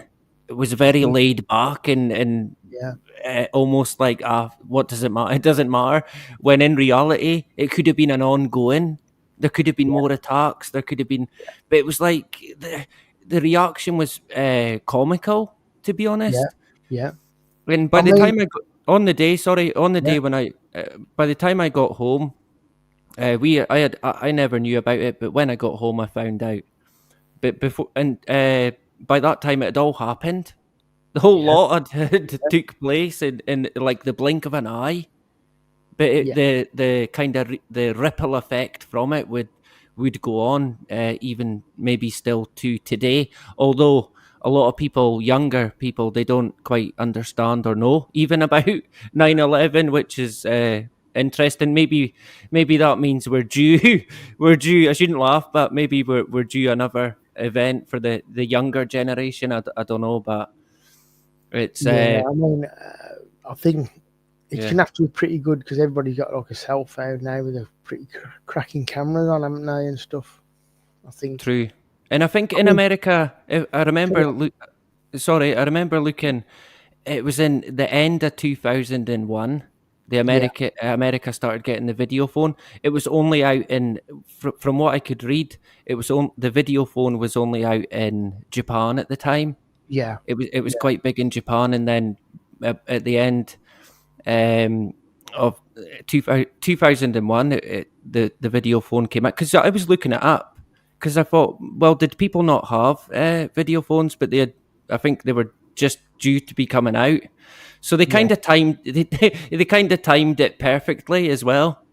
was very laid back and almost like what does it matter? It doesn't matter. When in reality, it could have been an ongoing. There could have been more attacks. There could have been, but it was like the reaction was comical, to be honest. Yeah. And by the time I got on the day when by the time I got home. I never knew about it, but when I got home, I found out. But before by that time, it had all happened. The whole lot had took place in like the blink of an eye. But the kind of the ripple effect from it would go on, even maybe still to today. Although a lot of people, younger people, they don't quite understand or know even about 9/11, which is interesting. Maybe that means we're due we're due. I shouldn't laugh, but maybe we're due another event for the younger generation. I don't know, but it's Yeah, I mean, I think it's yeah, gonna have to be pretty good because everybody's got like a cell phone now with a pretty cracking cameras on, haven't they, and stuff. I think. true. And I think I in mean, America, I remember. Sorry, I remember looking. It was in the end of 2001. The yeah, America started getting the video phone. It was only out in, from what I could read, it was the video phone was only out in Japan at the time. yeah, It was yeah. quite big in Japan, and then at the end of 2001, the video phone came out because I was looking it up because I thought, well, did people not have video phones? But I think they were just due to be coming out, so they Yeah. kind of timed they kind of timed it perfectly as well.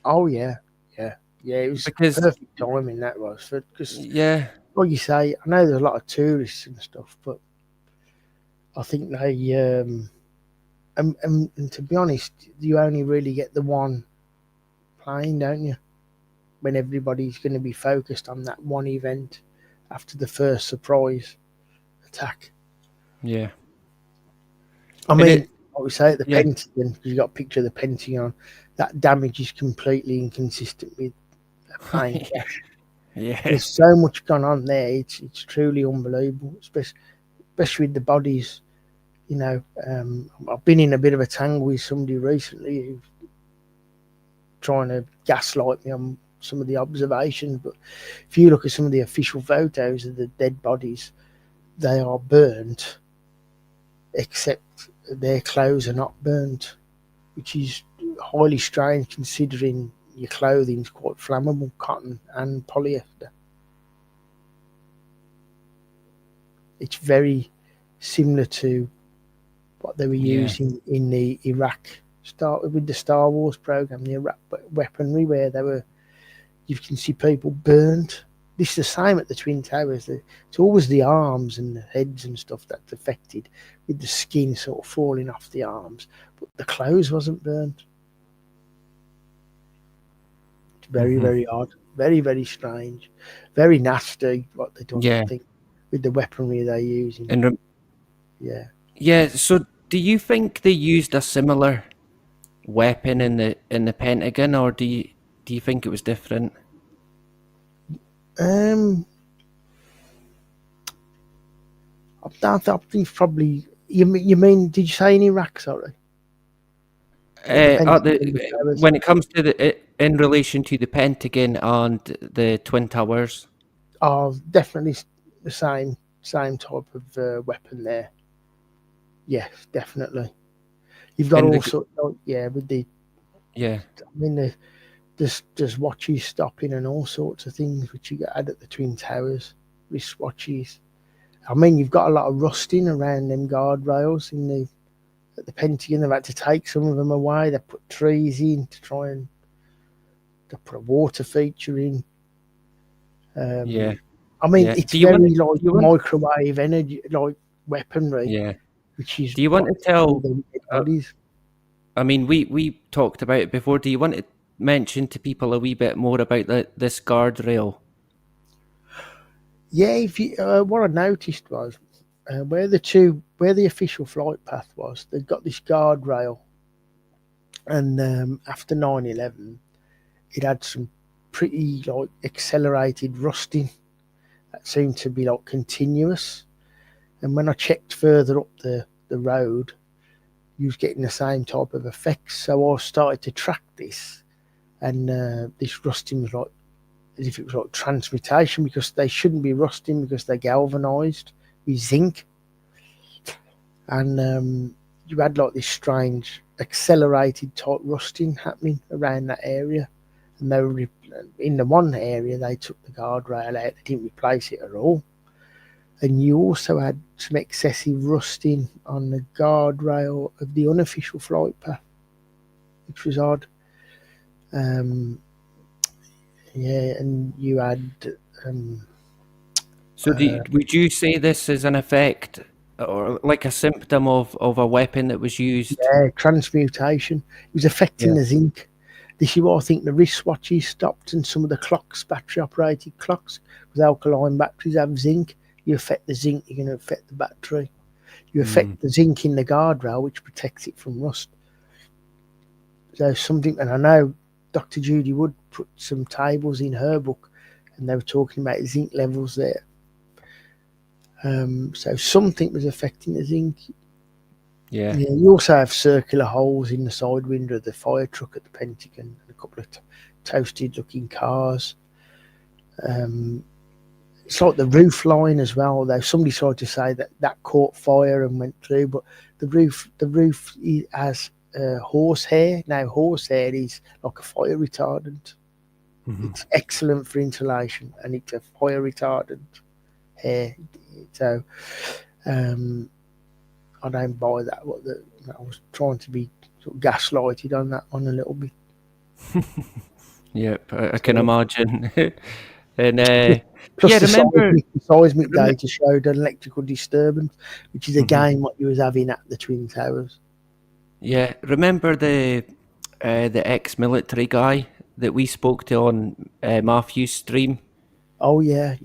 Oh yeah, yeah, yeah. It was Because perfect timing that was because, yeah, like you say, I know there's a lot of tourists and stuff, but I think they and to be honest, you only really get the one plane, don't you? When everybody's going to be focused on that one event after the first surprise attack. yeah, I And mean, I would say at the yeah, Pentagon, because you got a picture of the Pentagon, that damage is completely inconsistent with a plane crash. yeah, There's so much gone on there. It's truly unbelievable, especially with the bodies. You know, I've been in a bit of a tangle with somebody recently who's trying to gaslight me on some of the observations. But if you look at some of the official photos of the dead bodies, they are burnt, except their clothes are not burnt, which is highly strange considering your clothing is quite flammable, cotton and polyester. It's very similar to what they were yeah, using in the Iraq with the Star Wars program, the Iraq weaponry, where they were, you can see people burnt. This is the same at the Twin Towers. It's always the arms and the heads and stuff that's affected, with the skin sort of falling off the arms, but the clothes wasn't burnt. It's very, mhm, very odd, very, very strange, very nasty what they done. yeah. I think with the weaponry they're using. And Yeah. yeah, so do you think they used a similar weapon in the Pentagon, or do you think it was different? Um, I think probably. You mean? Did you say in Iraq? Sorry. The Pentagon Towers. When it comes to in relation to the Pentagon and the Twin Towers, Oh, definitely the same type of weapon there. Yes, definitely. You've got and all sorts. Yeah, with the. yeah, I mean, there's watches stopping and all sorts of things which you had at the Twin Towers. Wristwatches. I mean, you've got a lot of rusting around them guardrails at the Pentagon. They've had to take some of them away. They put trees in to try and to put a water feature in. yeah, I mean, yeah. it's Do you very want? like Do you want? microwave energy, like weaponry, Yeah. which is Do you want to what tell? the dead Uh, bodies. I mean, we talked about it before. Do you want to mention to people a wee bit more about this guardrail? Yeah, if you, what I noticed was where the official flight path was, they've got this guardrail, and after 9/11, it had some pretty like accelerated rusting that seemed to be like continuous. And when I checked further up the road, you was getting the same type of effects. So I started to track this, and this rusting was like as if it was like transmutation, because they shouldn't be rusting because they're galvanized with zinc. And you had like this strange accelerated type rusting happening around that area. And they were in the one area they took the guardrail out, they didn't replace it at all. And you also had some excessive rusting on the guardrail of the unofficial flight path, which was odd. Yeah, and you had. So, would you say this is an effect or like a symptom of a weapon that was used. Transmutation. It was affecting the zinc. This is why I think the wristwatches stopped and some of the clocks, battery operated clocks, because alkaline batteries have zinc. You affect the zinc, you're going to affect the battery. You affect the zinc in the guardrail, which protects it from rust. So something, and I know Dr. Judy Wood put some tables in her book, and they were talking about zinc levels there. So something was affecting the zinc. Yeah. You also have circular holes in the side window of the fire truck at the Pentagon, and a couple of toasted-looking cars. It's like the roof line as well, though somebody tried to say that caught fire and went through, but the roof has horsehair. Now, horsehair is like a fire retardant. It's excellent for insulation, and it's a fire retardant hair. So, I don't buy that. I was trying to be sort of gaslighted on that one a little bit. Yep, I can imagine. And Plus, the remember seismic data showed an electrical disturbance, which is again what you was having at the Twin Towers. Yeah, remember the ex-military guy that we spoke to on Matthew's stream? Oh yeah.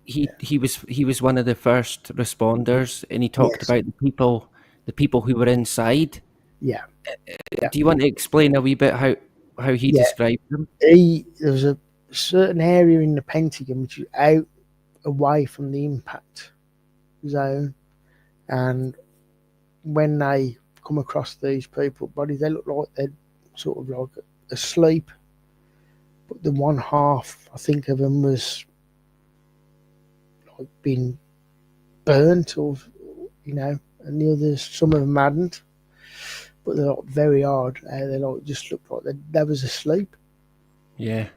He was one of the first responders, and he talked about the people who were inside. Yeah. Do you want to explain a wee bit how he described them? There was a certain area in the Pentagon which is out away from the impact zone, and when they come across these people bodies, they look like they're sort of like asleep, but the one half, I think, of them was like being burnt, or and the others, some of them hadn't, but they're like very hard. They like just looked like they was asleep. Yeah,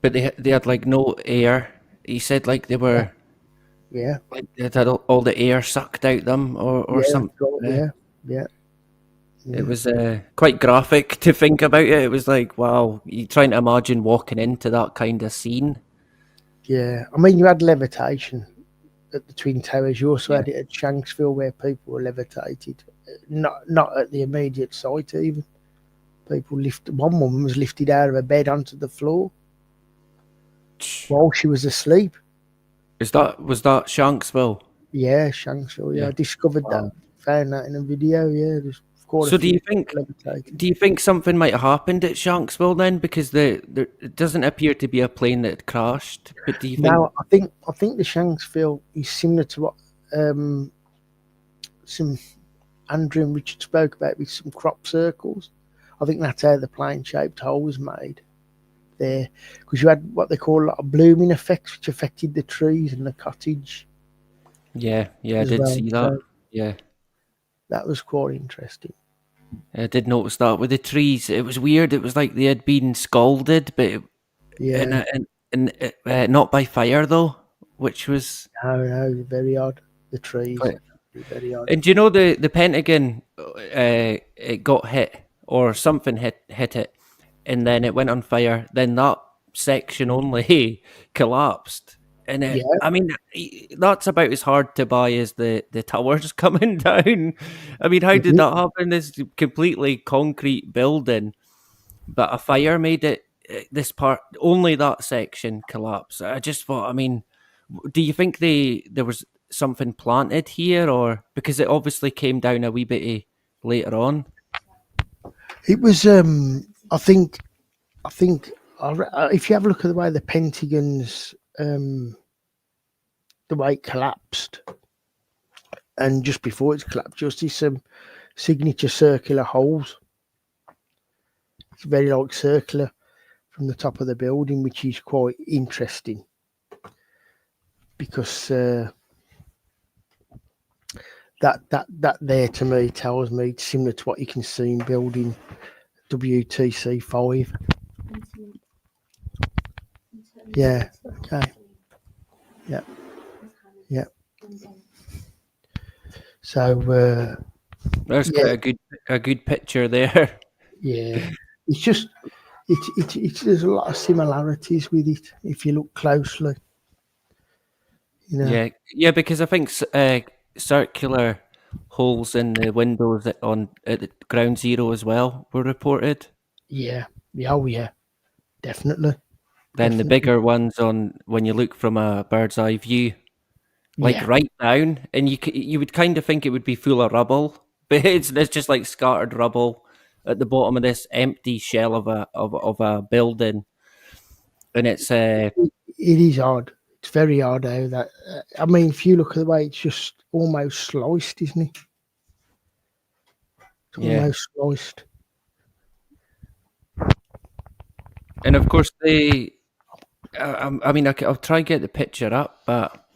but they had like no air. He said like they were, like they had all the air sucked out them or something. Yeah. It was quite graphic to think about it. It was like, wow, you're trying to imagine walking into that kind of scene. Yeah, I mean, you had levitation at the Twin Towers. You also had it at Shanksville, where people were levitated. Not at the immediate site even. People one woman was lifted out of her bed onto the floor while she was asleep. Was that Shanksville? Yeah, Shanksville. Yeah, I discovered that. Found that in a video. Yeah. So do you think something might have happened at Shanksville then? Because it doesn't appear to be a plane that crashed. But do you think? No, I think the Shanksville is similar to what some Andrew and Richard spoke about with some crop circles. I think that's how the plane-shaped hole was made there, because you had what they call a lot of blooming effects, which affected the trees and the cottage. Yeah, I did see that. So, yeah. That was quite interesting. I did notice that with the trees. It was weird. It was like they had been scalded, but not by fire though, which was no, very odd. The trees, very odd. And do you know the Pentagon? It got hit or something hit it, and then it went on fire. Then that section only collapsed. And I mean, that's about as hard to buy as the towers coming down. I mean, how did that happen? This completely concrete building, but a fire made it, this part, only that section collapse. I just thought, I mean, do you think there was something planted here, or because it obviously came down a wee bit later on? It was, I think, if you have a look at the way the Pentagon's, the way it collapsed, and just before it's collapsed, you'll see some signature circular holes. It's very like circular from the top of the building, which is quite interesting because that there to me tells me it's similar to what you can see in building WTC 5. Yeah. Okay. Yeah. So there's quite a good picture there. Yeah, it's just it's there's a lot of similarities with it if you look closely. Yeah, because I think circular holes in the windows at the Ground Zero as well were reported. Yeah. Oh, yeah. Definitely. Then the Definitely. bigger ones on when you look from a bird's eye view, like Yeah. right down, and you would kind of think it would be full of rubble, but it's just like scattered rubble at the bottom of this empty shell of a building, and it's It is odd. It's very odd how that. I mean, if you look at the way it's just almost sliced, isn't it? It's yeah, almost sliced. and of course they. I mean, I'll try and get the picture up, but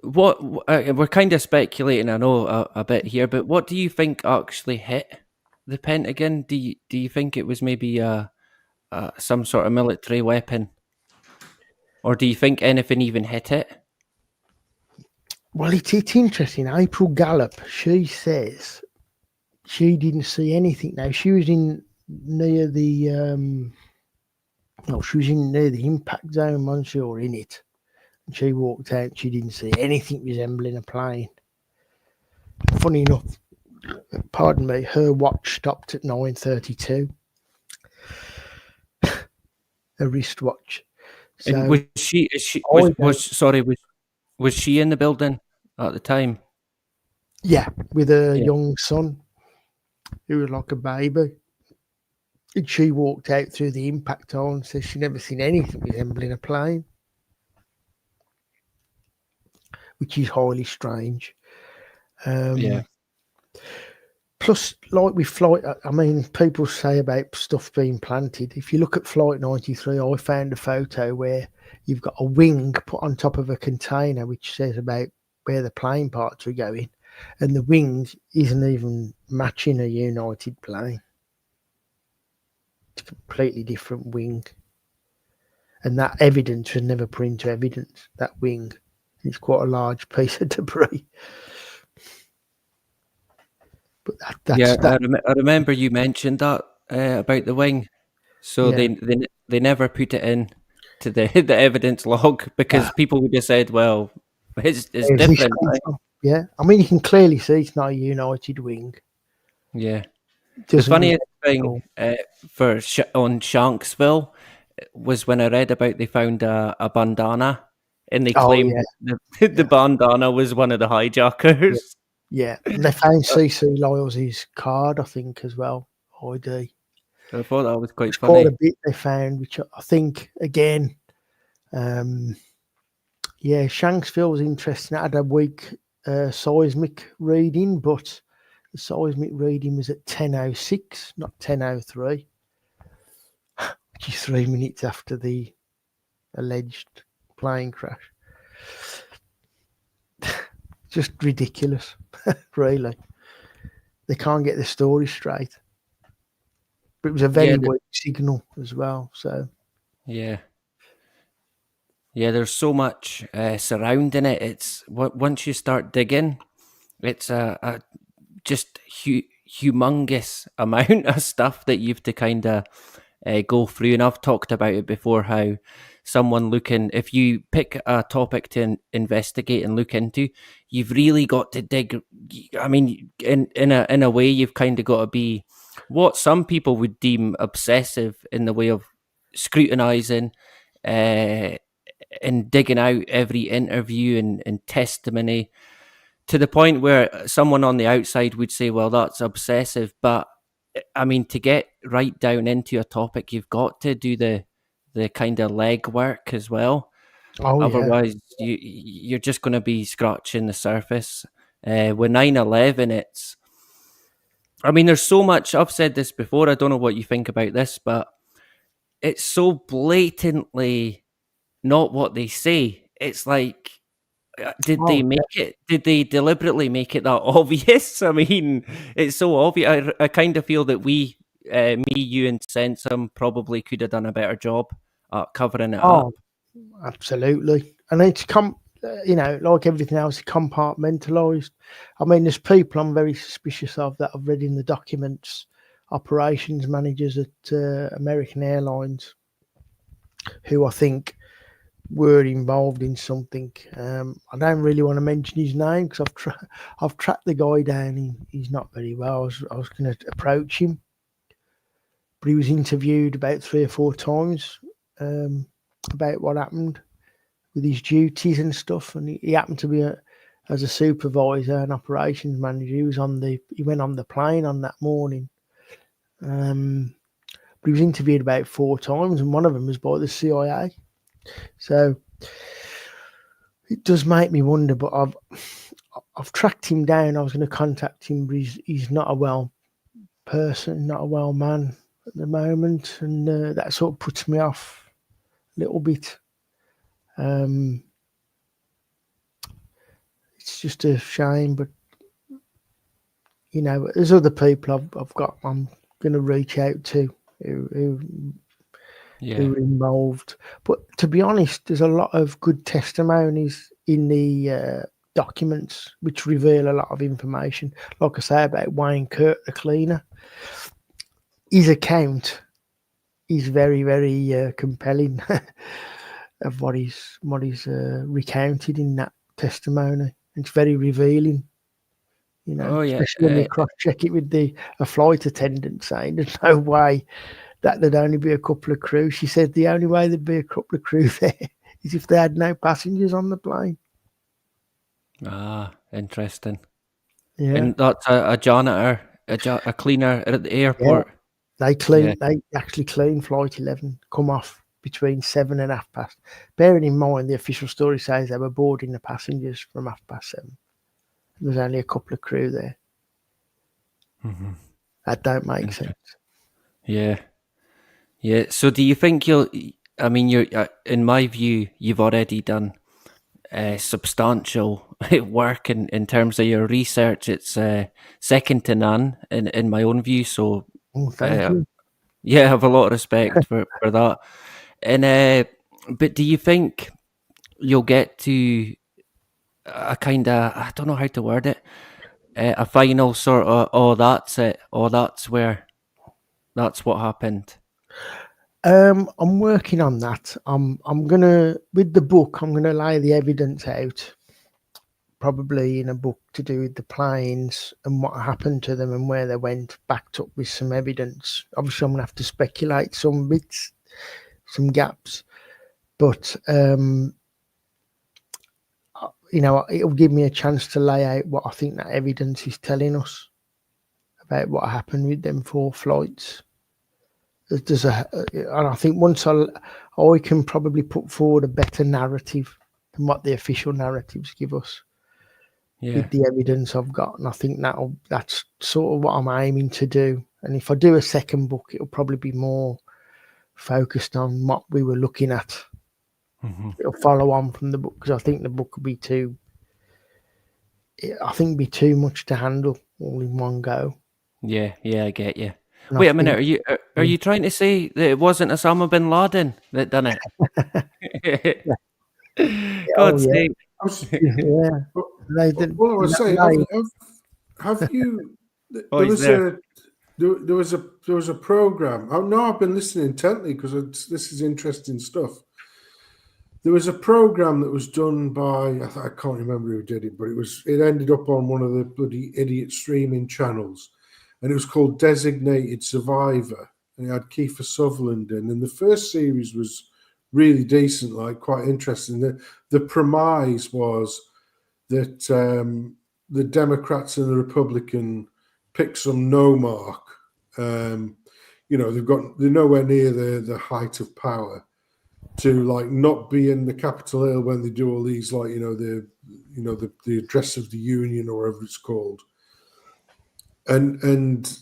what we're kind of speculating, I know a bit here, but what do you think actually hit the Pentagon? Do you think it was maybe some sort of military weapon, or do you think anything even hit it? Well, it's interesting. April Gallup, she says she didn't see anything. Now she was in near the she was in near the impact zone, wasn't she, or in it? And she walked out. She didn't see anything resembling a plane. Funny enough, pardon me, her watch stopped at 9:32. A wristwatch. So And was she? Was she in the building at the time? yeah, with her Yeah. young son, who was like a baby. And she walked out through the impact hole and says she never seen anything resembling a plane, which is highly strange. Yeah. Plus, like with flight, I mean, people say about stuff being planted. If you look at Flight 93, I found a photo where you've got a wing put on top of a container, which says about where the plane parts are going, and the wing isn't even matching a United plane. It's a completely different wing. And that evidence was never put into evidence, that wing. It's quite a large piece of debris. But I remember you mentioned that about the wing. So Yeah. they never put it in to the the evidence log because people would have said, "Well, it's where's this different." come Right? from? Yeah. I mean, you can clearly see it's not a United wing. Yeah. It The doesn't funniest at all. thing on Shanksville was when I read about they found a bandana and they Oh, claimed yeah. the bandana was one of the hijackers. Yeah. And they found CC Lyles' card, I think, as well. ID. I thought that was quite It's quite funny. a bit they found, which I think, again, yeah, Shanksville was interesting. It had a weak seismic reading, but the seismic reading was at 10:06, not 10:03, which is 3 minutes after the alleged plane crash. Just ridiculous, really. They can't get the story straight. But it was a very weak signal as well. So Yeah. Yeah, there's so much surrounding it. It's once you start digging, it's a just humongous amount of stuff that you've to kind of go through. And I've talked about it before, how someone looking, if you pick a topic to investigate and look into, you've really got to dig. I mean, in a way, you've kind of got to be what some people would deem obsessive in the way of scrutinizing and digging out every interview and testimony, to the point where someone on the outside would say, well, that's obsessive. But I mean, to get right down into a topic, you've got to do the kind of leg work as well. Otherwise, you're just going to be scratching the surface. With 9/11, it's, I mean, there's so much, I've said this before, I don't know what you think about this, but it's so blatantly not what they say. It's like, did they make it? Did they deliberately make it that obvious? I mean, it's so obvious. I kind of feel that me, you, and Sensum probably could have done a better job at covering it up. Absolutely. And it's like everything else, compartmentalized. I mean, there's people I'm very suspicious of that I've read in the documents, operations managers at American Airlines, who I think were involved in something. I don't really want to mention his name because I've tracked the guy down. He's not very well. I was going to approach him, but he was interviewed about 3 or 4 times about what happened with his duties and stuff. And he happened to be as a supervisor and operations manager. He went on the plane on that morning. But he was interviewed about 4 times, and one of them was by the CIA. So it does make me wonder. But I've tracked him down. I was going to contact him, but he's not a well person, not a well man at the moment, and that sort of puts me off a little bit. It's just a shame, but there's other people I'm going to reach out to who are involved. But to be honest, there's a lot of good testimonies in the documents which reveal a lot of information. Like I say about Wayne Kirk, the cleaner, his account is very, very compelling of what he's recounted in that testimony. It's very revealing. Especially when you cross-check it with a flight attendant saying there's no way that there'd only be a couple of crew. She said the only way there'd be a couple of crew there is if they had no passengers on the plane. Ah, interesting. Yeah. And that's a janitor, a cleaner at the airport. Yeah. They clean. Yeah. They actually clean Flight 11. Come off between 7 and 7:30. Bearing in mind the official story says they were boarding the passengers from 7:30. There's only a couple of crew there. Mm-hmm. That don't make sense. Yeah. So do you think you're in my view, you've already done substantial work in terms of your research. It's second to none in my own view. So thank you. Yeah, I have a lot of respect for that. And but do you think you'll get to a kind of, I don't know how to word it, a final sort of, that's it, that's what happened? I'm working on that. I'm gonna, with the book, I'm gonna lay the evidence out, probably in a book to do with the planes and what happened to them and where they went, backed up with some evidence. Obviously, I'm gonna have to speculate some bits, some gaps, but it'll give me a chance to lay out what I think that evidence is telling us about what happened with them 4 flights. And I think once I can probably put forward a better narrative than what the official narratives give us with the evidence I've got. And I think that's sort of what I'm aiming to do. And if I do a second book, it'll probably be more focused on what we were looking at. Mm-hmm. It'll follow on from the book, because I think the book will be too much to handle all in one go. Yeah, I get you. And wait a minute, are you trying to say that it wasn't Osama bin Laden that done it? God's sake. Yeah. Well, I was saying, have you? There was a program. Oh no, I've been listening intently because this is interesting stuff. There was a program that was done by, I can't remember who did it, but it ended up on one of the bloody idiot streaming channels, and it was called Designated Survivor, and it had Kiefer Sutherland in. And the first series was really decent, like quite interesting. The premise was that the Democrats and the Republican picked some no mark. They're nowhere near the height of power, to like not be in the Capitol Hill when they do all these, the address of the Union or whatever it's called, and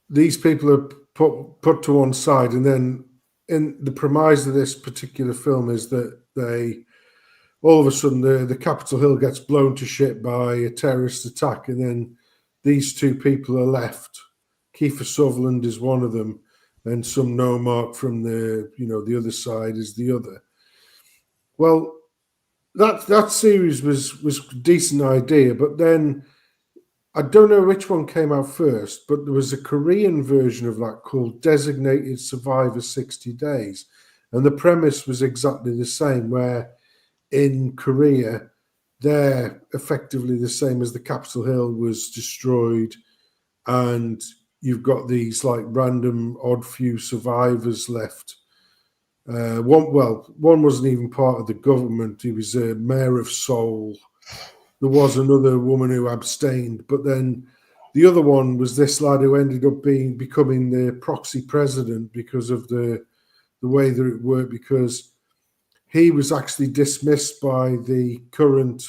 these people are put to one side, and then in the premise of this particular film is that they all of a sudden the Capitol Hill gets blown to shit by a terrorist attack, and then these 2 people are left. Kiefer Sutherland is one of them, and some no mark from the other side is the other. Well, that series was a decent idea, but then I don't know which one came out first, but there was a Korean version of that called Designated Survivor 60 Days, And the premise was exactly the same, where in Korea, they're effectively the same as the Capitol Hill was destroyed, and you've got these like random odd few survivors left. One wasn't even part of the government. He was a mayor of Seoul. There was another woman who abstained, but then the other one was this lad who ended up becoming the proxy president because of the way that it worked, because he was actually dismissed by the current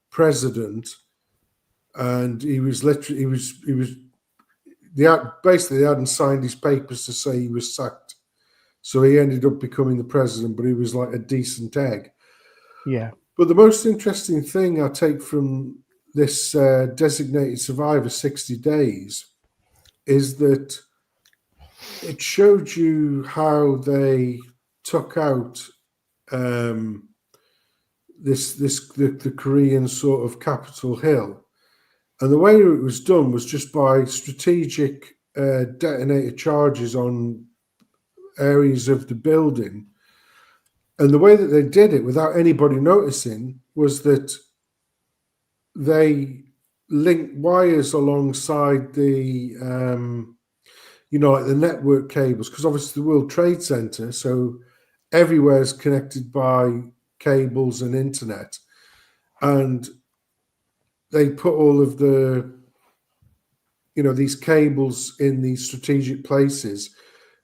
president, and he was basically they hadn't signed his papers to say he was sacked, so he ended up becoming the president. But he was like a decent egg. Yeah. But the most interesting thing I take from this designated survivor 60 days is that it showed you how they took out the Korean sort of Capitol Hill, and the way it was done was just by strategic detonator charges on areas of the building. And the way that they did it without anybody noticing was that they linked wires alongside the like the network cables, because obviously the World Trade Center, so everywhere is connected by cables and internet, and they put all of the these cables in these strategic places,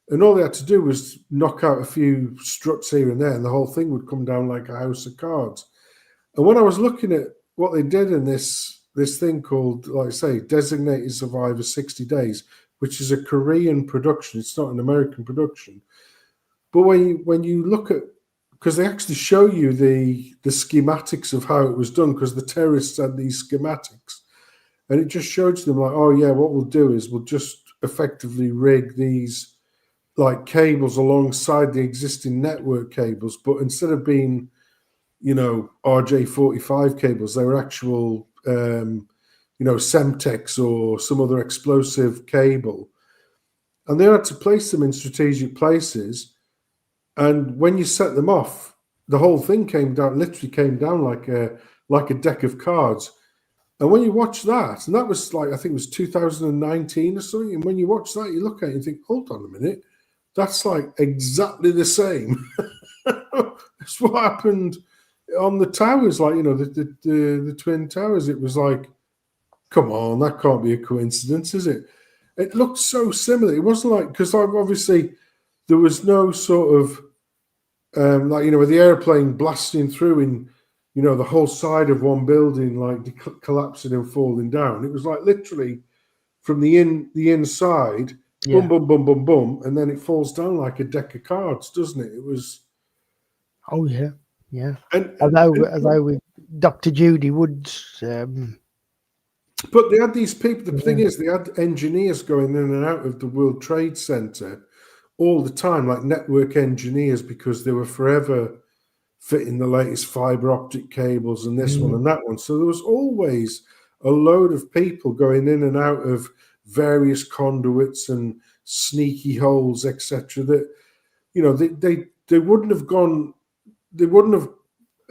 and all they had to do was knock out a few struts here and there, and the whole thing would come down like a house of cards. And when I was looking at what they did in this thing called, like I say, Designated Survivor 60 Days, which is a Korean production, it's not an American production. But when you look at, because they actually show you the schematics of how it was done, because the terrorists had these schematics, and it just showed them like, oh yeah, what we'll do is we'll just effectively rig these like cables alongside the existing network cables, but instead of being RJ45 cables, they were actual Semtex or some other explosive cable, and they had to place them in strategic places. And when you set them off, the whole thing literally came down like a deck of cards. And when you watch that, and that was like, I think it was 2019 or something, and when you watch that, you look at it and think, hold on a minute, that's like exactly the same. That's what happened on the towers, like, the Twin Towers. It was like, come on, that can't be a coincidence, is it? It looked so similar. It wasn't like, because obviously there was no sort of, with the airplane blasting through in, the whole side of one building, like collapsing and falling down. It was like literally from the inside, boom, boom, boom, boom, boom, and then it falls down like a deck of cards, doesn't it? It was. Oh yeah, yeah. And although with Dr. Judy Wood's. But they had these people. The thing is, they had engineers going in and out of the World Trade Center all the time, like network engineers, because they were forever fitting the latest fiber optic cables and this one and that one. So there was always a load of people going in and out of various conduits and sneaky holes, etc. That they wouldn't have gone. They wouldn't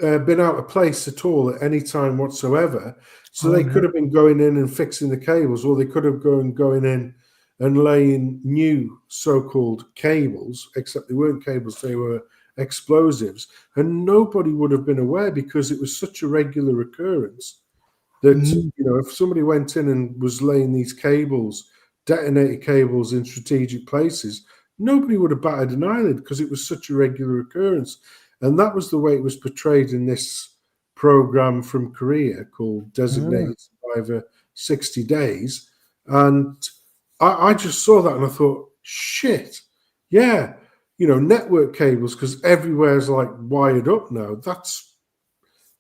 have been out of place at all at any time whatsoever. So they could have been going in and fixing the cables, or they could have going in and laying new so-called cables, except they weren't cables, they were explosives. And nobody would have been aware, because it was such a regular occurrence that, if somebody went in and was laying these cables, detonator cables in strategic places, nobody would have batted an eyelid, because it was such a regular occurrence. And that was the way it was portrayed in this program from Korea called Designated Survivor 60 Days. And I just saw that and I thought, shit, yeah, network cables, because everywhere's like wired up now.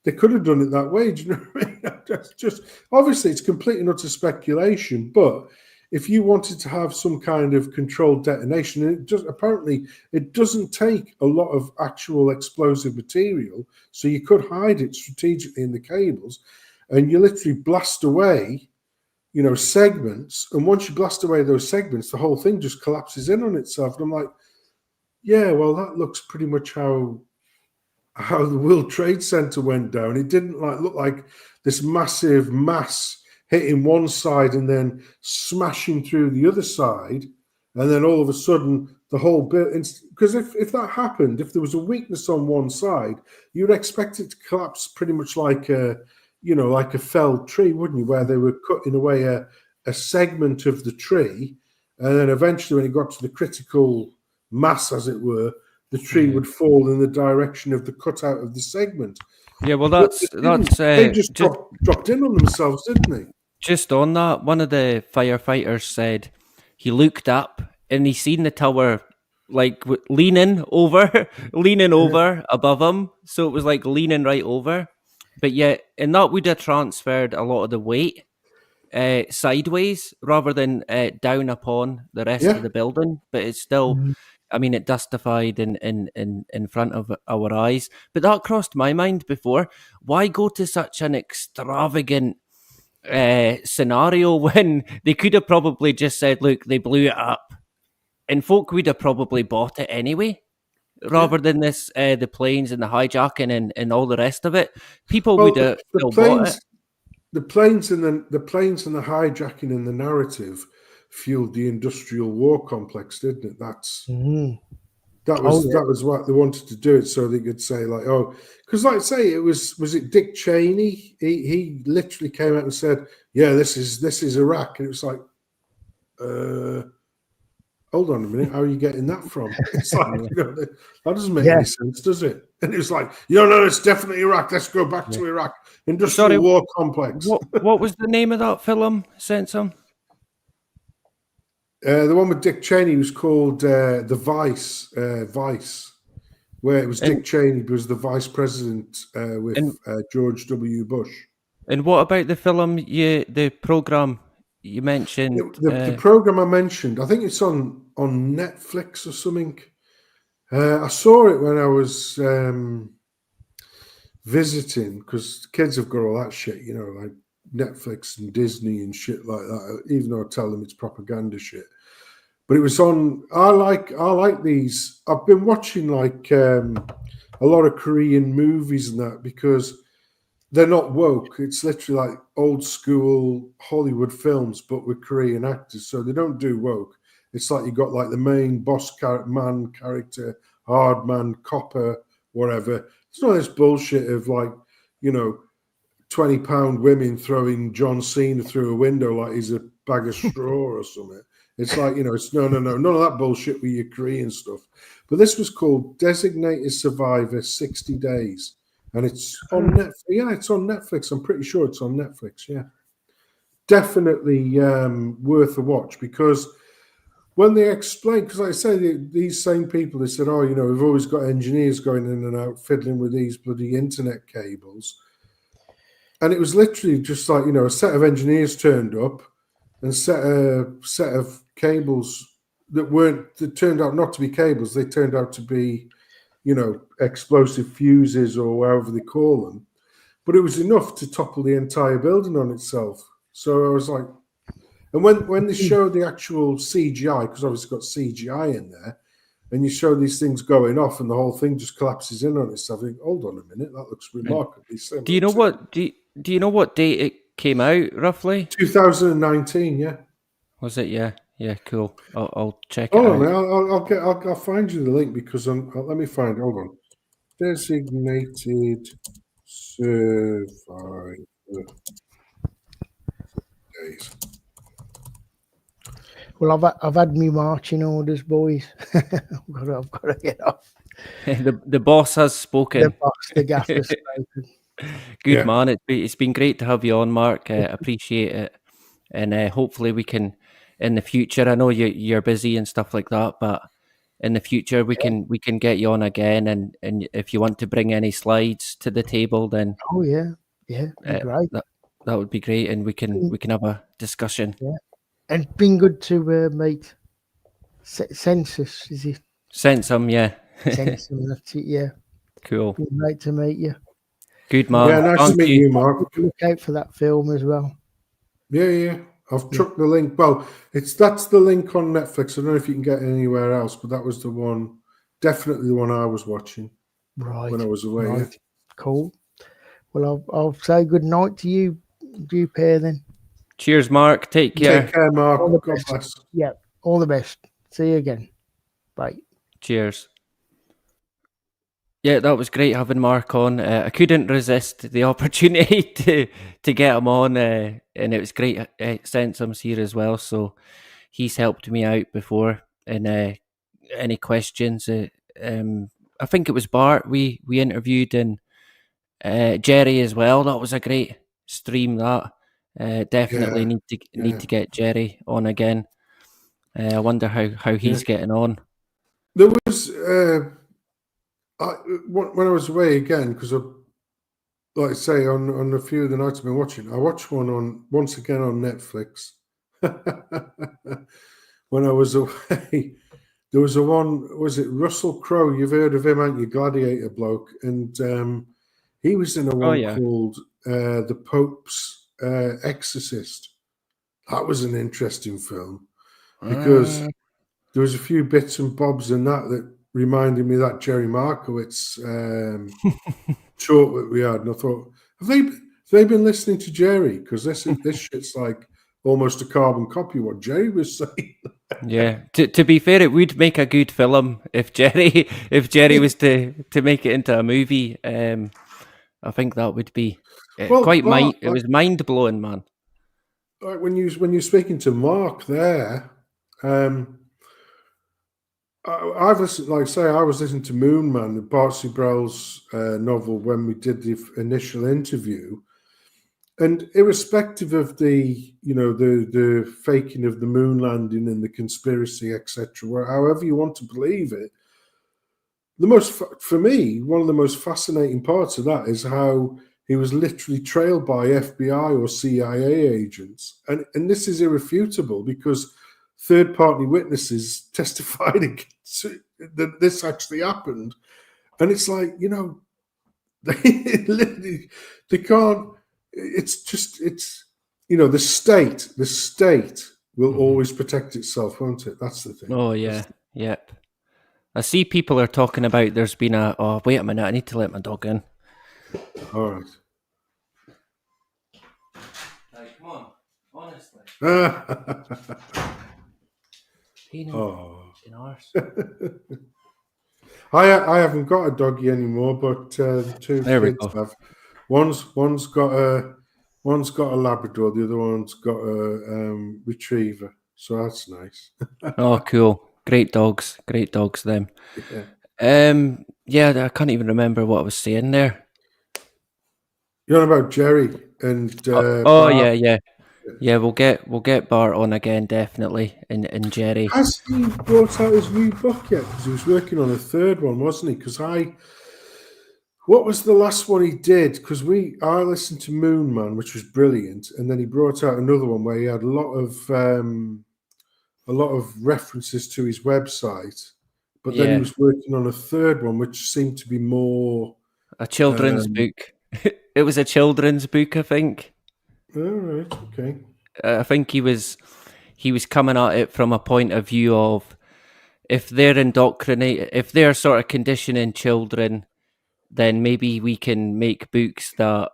They could have done it that way. Do you know what I mean? That's just, obviously it's complete and utter speculation, but if you wanted to have some kind of controlled detonation, apparently it doesn't take a lot of actual explosive material, so you could hide it strategically in the cables, and you literally blast away, segments, and once you blast away those segments, the whole thing just collapses in on itself. And I'm like, Yeah, well, that looks pretty much how the World Trade Center went down. It didn't look like this massive mass hitting one side and then smashing through the other side, and then all of a sudden the whole bit. Because if that happened, if there was a weakness on one side, you'd expect it to collapse pretty much like a felled tree, wouldn't you? Where they were cutting away a segment of the tree, and then eventually, when it got to the critical mass, as it were, the tree would fall in the direction of the cutout of the segment. Yeah, well, they just dropped in on themselves, didn't they? Just on that, one of the firefighters said he looked up and he seen the tower like leaning over above him. So it was like leaning right over. But yet, and that would have transferred a lot of the weight sideways rather than down upon the rest of the building. But it's still, I mean, it justified in front of our eyes. But that crossed my mind before. Why go to such an extravagant scenario when they could have probably just said, look, they blew it up, and folk would have probably bought it anyway, rather than this the planes and the hijacking and all the rest of it. People would have still bought it. The planes and the hijacking and the narrative fueled the industrial war complex, didn't it? That was what they wanted to do it, so they could say like, oh, because like I say, was it Dick Cheney? He literally came out and said, yeah, this is Iraq, and it was like, hold on a minute, how are you getting that from? It's like, that doesn't make any sense, does it? And it was like, no, it's definitely Iraq. Let's go back to Iraq. Industrial war complex. What was the name of that film, Sensum? The one with Dick Cheney was called The Vice, where it was Dick Cheney was the vice president with George W. Bush. And what about the film, the program you mentioned? The program I mentioned, I think it's on Netflix or something. I saw it when I was visiting, because kids have got all that shit, like Netflix and Disney and shit like that, even though I tell them it's propaganda shit. But it was on, I like these. I've been watching like a lot of Korean movies and that, because they're not woke. It's literally like old school Hollywood films, but with Korean actors. So they don't do woke. It's like you got like the main boss man character, hard man, copper, whatever. It's not this bullshit of like, 20-pound women throwing John Cena through a window like he's a bag of straw or something. It's like, it's no, none of that bullshit with your Korean stuff. But this was called Designated Survivor 60 Days. And it's on Netflix. Yeah, it's on Netflix. I'm pretty sure it's on Netflix. Yeah. Definitely worth a watch, because when they explain, because like I say, these same people, they said, oh, we've always got engineers going in and out fiddling with these bloody internet cables. And it was literally just like, a set of engineers turned up and set of cables that turned out not to be cables. They turned out to be, explosive fuses or however they call them. But it was enough to topple the entire building on itself. So I was like, and when they show the actual CGI, because obviously got CGI in there, and you show these things going off and the whole thing just collapses in on itself, I think, hold on a minute, that looks remarkably similar. Do you know what? Do you know what date it came out roughly? 2019, yeah. Was it? Yeah, cool. I'll check it out. out. I'll find you the link, because let me find. Hold on. Designated Survivor Days. Well, I've had me marching orders, boys. I've got to get off. The boss has spoken. The boss, the gaffer's spoken. Good man. It's been great to have you on, Mark. Appreciate it, and hopefully we can in the future. I know you're busy and stuff like that, but in the future we can get you on again. And if you want to bring any slides to the table, then great. That would be great, and we can have a discussion. Yeah, and it's been good to meet. Census, is it? Sensum, yeah. Sensum, that's it. Yeah. Cool. Been great to meet you. Good man. Yeah, nice to meet you, Mark. Look out for that film as well. Yeah. I've chucked the link. Well, that's the link on Netflix. I don't know if you can get it anywhere else, but that was the one definitely the one I was watching Right. when I was away. Right. Cool. Well, I'll say good night to you pair then. Cheers, Mark. Take care. Take care, Mark. All the God best. bless. Yeah. All the best. See you again. Bye. Cheers. Yeah, that was great having Mark on. I couldn't resist the opportunity to get him on, and it was great. Sensum's here as well, so he's helped me out before. And any questions? I think it was Bart we interviewed, and Jerry as well. That was a great stream. That definitely need to get Jerry on again. I wonder how he's getting on. There was when I was away again, because like I say, on a few of the nights I've been watching, I watched one once again on Netflix. When I was away, there was was it Russell Crowe? You've heard of him, haven't you? Gladiator bloke. And he was in a one called The Pope's Exorcist. That was an interesting film because there was a few bits and bobs in that reminded me of that Jerry Markowitz short that we had. And I thought, have they been listening to Jerry? Because this shit's like almost a carbon copy of what Jerry was saying. Yeah. To be fair, it would make a good film if Jerry was to make it into a movie. I think that would be it was mind blowing, man. Like when you're speaking to Mark there, I've listened. Like I say, I was listening to Moon Man, Bartley Brell's novel, when we did the initial interview. And irrespective of the faking of the moon landing and the conspiracy, etc., however you want to believe it, for me, one of the most fascinating parts of that is how he was literally trailed by FBI or CIA agents, and this is irrefutable because third-party witnesses testified against that this actually happened, and it's like they can't. It's the state will always protect itself, won't it? That's the thing. Oh yeah, yep. I see people are talking about there's been wait a minute, I need to let my dog in. All right. Like, come on, honestly. I haven't got a doggy anymore, but the two kids have. One's got a Labrador, the other one's got a retriever, so that's nice. Oh, cool! Great dogs, them. Yeah. I can't even remember what I was saying there. You're on about Jerry and yeah. We'll get Bart on again, definitely, and Jerry. Has he brought out his new book yet? Because he was working on a third one, wasn't he? Because what was the last one he did? Because I listened to Moon Man, which was brilliant, and then he brought out another one where he had a lot of references to his website, but then he was working on a third one, which seemed to be more a children's book. It was a children's book, I think. All right, okay. I think he was coming at it from a point of view of if they're sort of conditioning children, then maybe we can make books that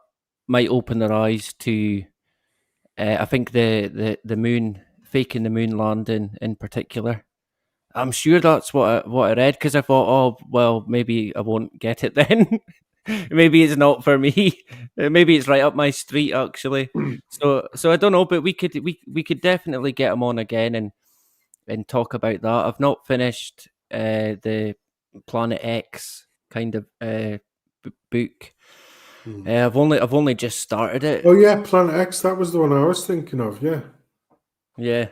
might open their eyes to, I think the moon, faking the moon landing in particular. I'm sure that's what I read, because I thought, oh well, maybe I won't get it then. Maybe it's not for me. Maybe it's right up my street, actually. So I don't know, but we could definitely get him on again and talk about that. I've not finished the Planet X kind of book. I've only just started it. Oh yeah, Planet X. That was the one I was thinking of. Yeah.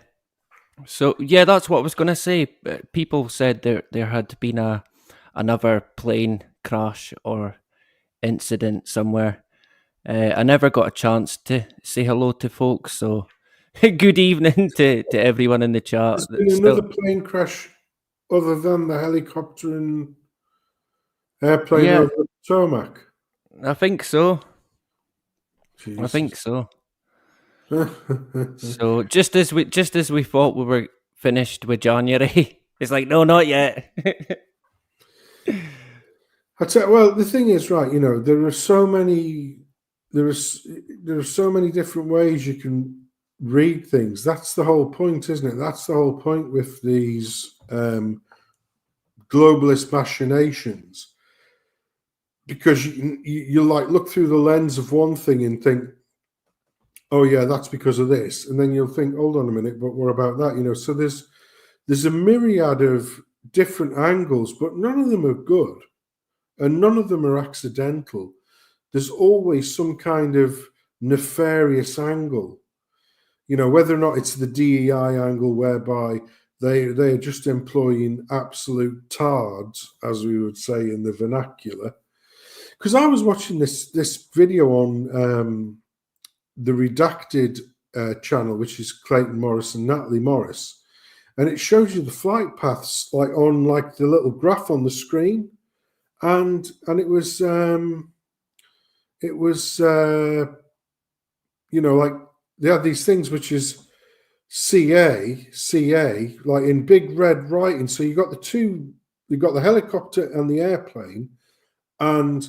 So yeah, that's what I was going to say. People said there had been another plane crash or incident somewhere. I never got a chance to say hello to folks, so good evening to everyone in the chat. There's been another plane crash other than the helicopter and airplane over the tarmac. I think so. Jesus. I think so. So just as we thought we were finished with January, it's like, no, not yet. I tell well, the thing is, right? You know, there are so many different ways you can read things. That's the whole point, isn't it? That's the whole point with these globalist machinations, because you like look through the lens of one thing and think, oh yeah, that's because of this, and then you'll think, hold on a minute, but what about that? You know, so there's a myriad of different angles, but none of them are good, and none of them are accidental. There's always some kind of nefarious angle, you know, whether or not it's the DEI angle whereby they're just employing absolute tards, as we would say in the vernacular. Because I was watching this video on the Redacted channel, which is Clayton Morris and Natalie Morris, and it shows you the flight paths like on like the little graph on the screen, and it was you know, like they had these things which is CA, like in big red writing. So you got the helicopter and the airplane, and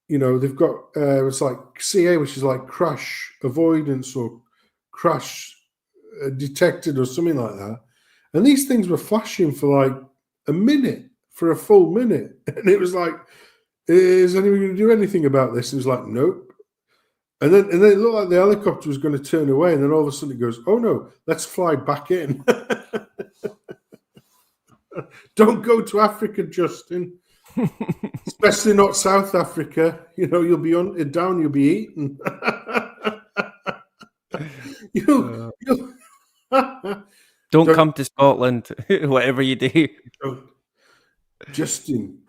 you know they've got it's like CA, which is like crash avoidance or crash detected or something like that. And these things were flashing for like for a full minute, and it was like, is anyone going to do anything about this? And it was like, nope. And then it looked like the helicopter was going to turn away, and then all of a sudden it goes, oh no, let's fly back in. Don't go to Africa, Justin. Especially not South Africa. You know, you'll be down, you'll be eaten. Don't come to Scotland, whatever you do. Justin,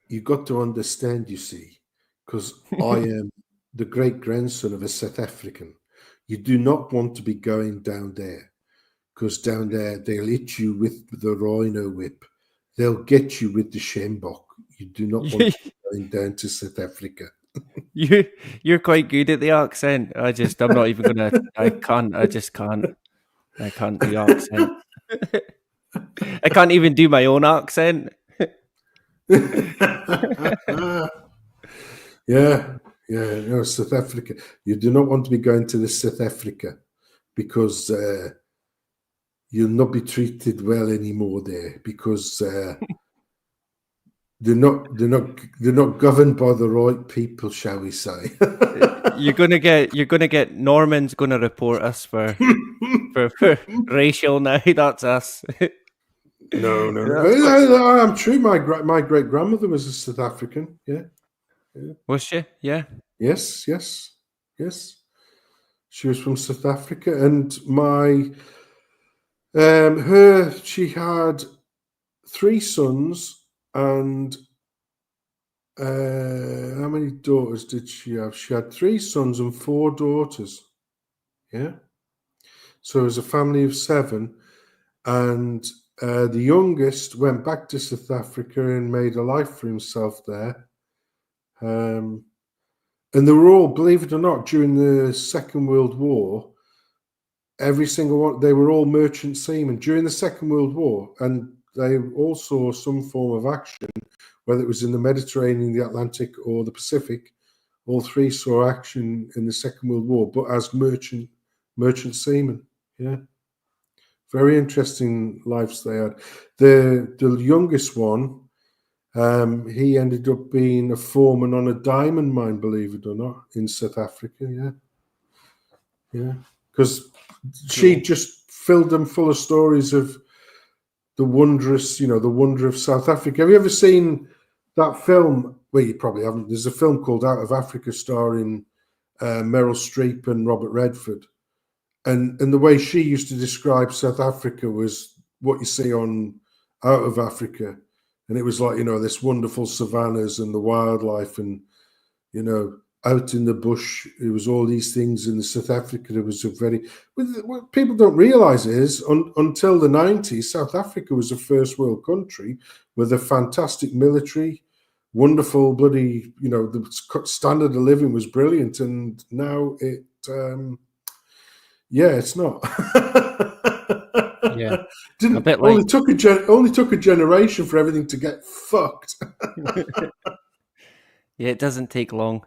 you got to understand, you see, because I am the great-grandson of a South African. You do not want to be going down there, because down there they'll hit you with the rhino whip. They'll get you with the shambok. You do not want to be going down to South Africa. You're quite good at the accent. I'm not even gonna. I can't do accent. I can't even do my own accent. Yeah, no, South Africa. You do not want to be going to the South Africa, because you'll not be treated well anymore there, because they're not governed by the right people, shall we say? You're gonna get Norman's gonna report us for racial now. That's us. No. I'm true. My great grandmother was a South African. Yeah. Was she? Yeah. Yes. She was from South Africa, and she had 3 sons, and how many daughters did she have? She had 3 sons and 4 daughters. Yeah. So it was a family of 7, and the youngest went back to South Africa and made a life for himself there. And they were all, believe it or not, during the Second World War, every single one, they were all merchant seamen during the Second World War, and they all saw some form of action, whether it was in the Mediterranean, the Atlantic, or the Pacific. All 3 saw action in the Second World War, but as merchant seamen. Yeah. Very interesting lives they had. The youngest one, he ended up being a foreman on a diamond mine, believe it or not, in South Africa. Yeah. Because she just filled them full of stories of the wonder of South Africa. Have you ever seen that film? Well, you probably haven't. There's a film called Out of Africa starring Meryl Streep and Robert Redford. And the way she used to describe South Africa was what you see on Out of Africa. And it was like, this wonderful savannas and the wildlife, and, out in the bush, it was all these things. In the South Africa, there was what people don't realize is until the 90s, South Africa was a first world country with a fantastic military, wonderful bloody, the standard of living was brilliant. And now it's not. Yeah. A Didn't bit only like took a generation for everything to get fucked. yeah, it doesn't take long.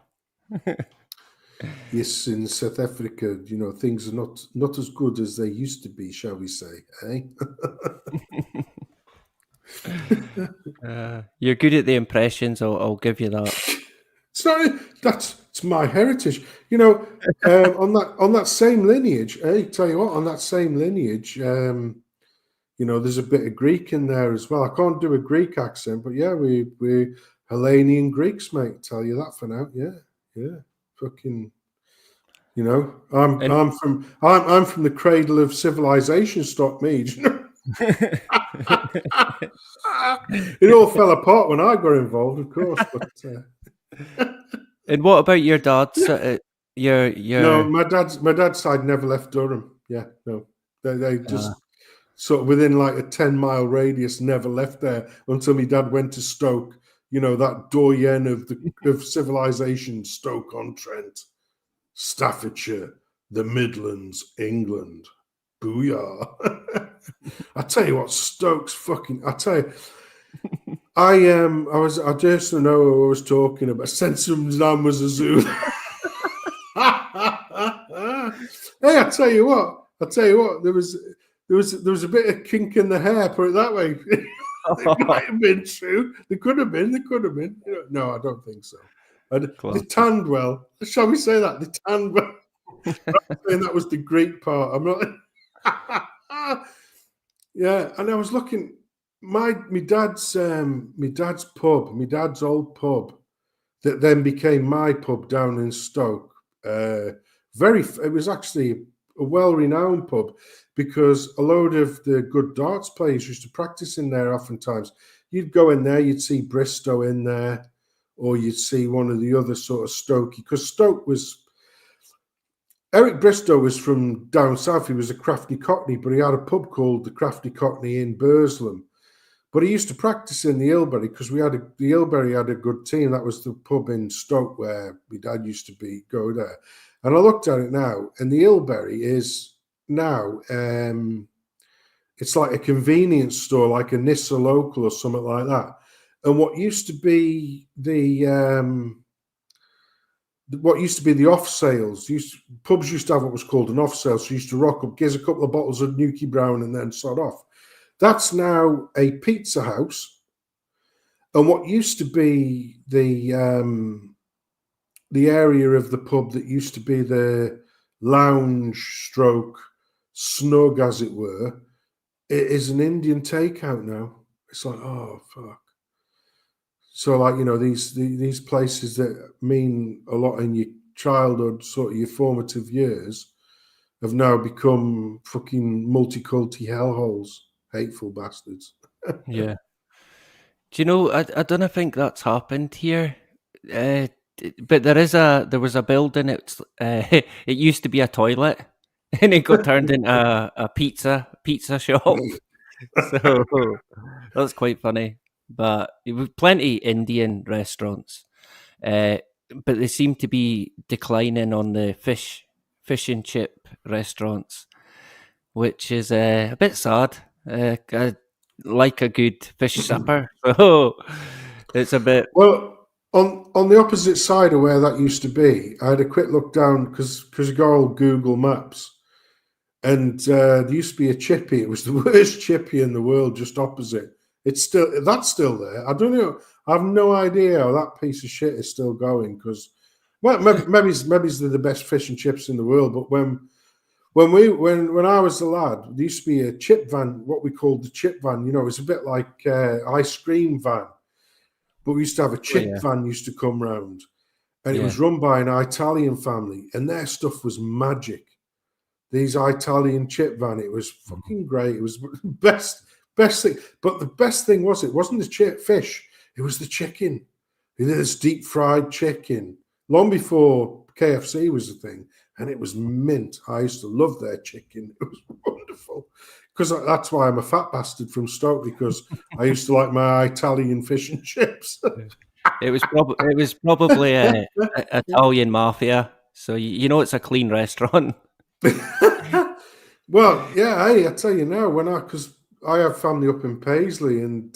Yes, in South Africa, things are not as good as they used to be, shall we say? Eh? You're good at the impressions. I'll give you that. Sorry, it's my heritage. On that same lineage, tell you what, on that same lineage, there's a bit of Greek in there as well. I can't do a Greek accent, but yeah, we're Hellenian Greeks, mate. Tell you that for now. Yeah, fucking. I'm from the cradle of civilization. Stop me. It all fell apart when I got involved, of course. But And what about your dad's? Your no, my dad's side never left Durham. Yeah, no, they just sort of within like a 10-mile radius never left there until my dad went to Stoke. That doyen of civilization, Stoke-on-Trent, Staffordshire, the Midlands, England. Booyah! I tell you what, Stoke's fucking. I tell you, I just know who I was talking about. Sensum's name was a Zulu. Hey, I tell you what, there was a bit of kink in the hair. Put it that way. It might have been true. There could have been. No, I don't think so. They tanned well. Shall we say that? They tanned well. I'm not saying that was the Greek part. I'm not. Yeah, and I was looking. My dad's pub, my dad's old pub, that then became my pub down in Stoke. It was actually a well-renowned pub because a load of the good darts players used to practice in there. Oftentimes, you'd go in there, you'd see Bristow in there, or you'd see one of the other sort of Stokey, because Stoke was. Eric Bristow was from down south. He was a crafty Cockney, but he had a pub called the Crafty Cockney in Burslem. But he used to practice in the Ilbury because the Ilbury had a good team. That was the pub in Stoke where my dad used to go there. And I looked at it now, and the Ilbury is now it's like a convenience store, like a Nissa Local or something like that. And what used to be the off sales, pubs used to have what was called an off sale. So you used to rock up, give a couple of bottles of Nuki Brown and then sod off. That's now a pizza house. And what used to be the area of the pub that used to be the lounge stroke snug, as it were, it is an Indian takeout now. It's like, oh, fuck. So, like, these places that mean a lot in your childhood, sort of your formative years, have now become fucking multi-culti hellholes. Hateful bastards. Yeah. Do you know, I don't think that's happened here. But there was a building, it used to be a toilet, and it got turned into a pizza shop. So that's quite funny. But it was plenty Indian restaurants, but they seem to be declining on the fish and chip restaurants, which is a bit sad. I like a good fish supper, so it's a bit. Well, on the opposite side of where that used to be, I had a quick look down because you got old Google Maps, and there used to be a chippy. It was the worst chippy in the world, just opposite. That's still there. I don't know. I have no idea how that piece of shit is still going. Because, well, maybe they're the best fish and chips in the world. But when I was a lad, there used to be a chip van, what we called the chip van. It's a bit like ice cream van, but we used to have a chip van used to come round, and it was run by an Italian family, and their stuff was magic. These Italian chip van, it was fucking great. It was best thing. But the best thing it wasn't the fish, it was the chicken. This deep fried chicken, long before KFC was a thing, and it was mint. I used to love their chicken. It was wonderful. Because that's why I'm a fat bastard from Stoke, because I used to like my Italian fish and chips. It was probably a Italian mafia, so it's a clean restaurant. Well, yeah, hey, I tell you now, because I have family up in Paisley, and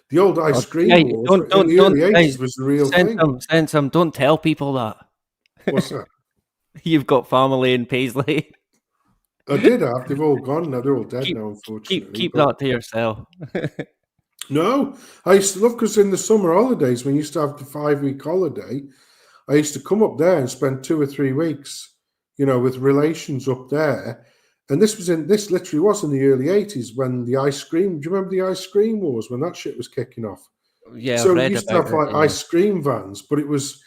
the old ice cream Hey, wars in the early 80s was the real thing. Sensum, don't tell people that. What's that? You've got family in Paisley. I did have. They've all gone now. They're all dead now, unfortunately. Keep but- that to yourself. No, I used to love, because in the summer holidays, when you used to have the 5-week holiday, I used to come up there and spend 2 or 3 weeks, with relations up there. And this literally was in the early 80s when do you remember the ice cream wars, when that shit was kicking off? Yeah, So I've we read used to have about like it, yeah. ice cream vans, but it was,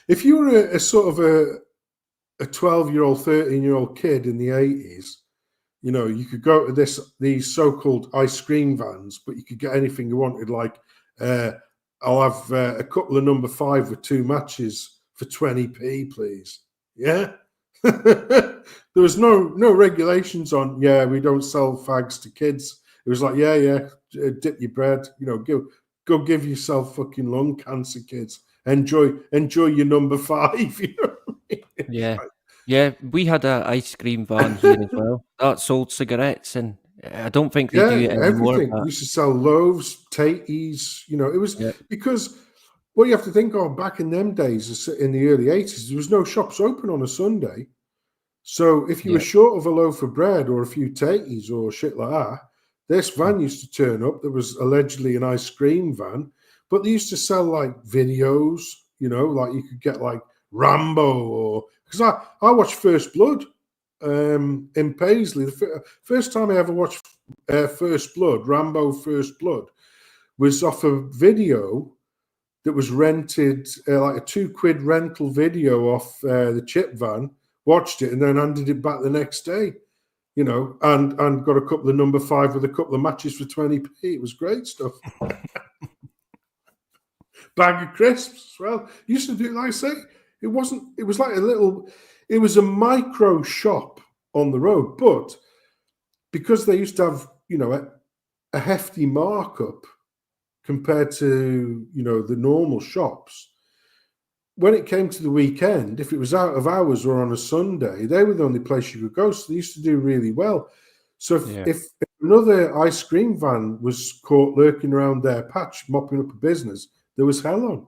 if you were a sort of a 12-year-old, 13-year-old kid in the 80s, you could go to these so-called ice cream vans, but you could get anything you wanted. Like, I'll have a couple of number 5 with 2 matches for 20p, please. Yeah. There was no regulations on. Yeah, we don't sell fags to kids. It was like, yeah, dip your bread. Go give yourself fucking lung cancer, kids. Enjoy your number 5. You know what I mean? Yeah. Yeah, we had a ice cream van here as well. That sold cigarettes, and I don't think they do it anymore. Everything. But We used to sell loaves, taties. It was Yeah. because what you have to think of back in them days, in the early 80s, there was no shops open on a Sunday. So if you were short of a loaf of bread or a few taties or shit like that, this van used to turn up. There was allegedly an ice cream van, but they used to sell like videos, like you could get like Rambo, or because I watched First Blood in Paisley. The first time I ever watched First Blood, Rambo First Blood, was off a video that was rented, like a £2 rental video off the chip van. Watched it and then handed it back the next day, and got a couple of number 5 with a couple of matches for 20p. It was great stuff. Bag of crisps as well. Used to do it, like I say. It was like it was a micro shop on the road, but because they used to have, a hefty markup compared to, the normal shops, when it came to the weekend, if it was out of hours or on a Sunday, they were the only place you could go. So they used to do really well. So if another ice cream van was caught lurking around their patch, mopping up a business, there was hell on.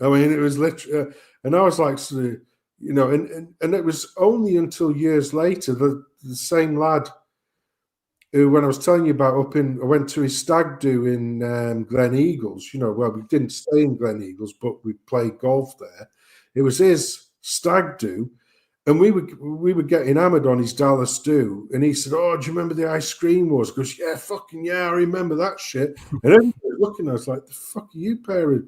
I mean, it was literally, and I was like, and it was only until years later that the same lad who, when I was telling you about I went to his stag do in Glen Eagles, well, we didn't stay in Glen Eagles, but we played golf there. It was his stag do, and we were getting hammered on his Dallas do, and he said, "Oh, do you remember the ice cream wars?" He goes, "Yeah, fucking yeah, I remember that shit." And everybody was looking at us like, "The fuck are you pair of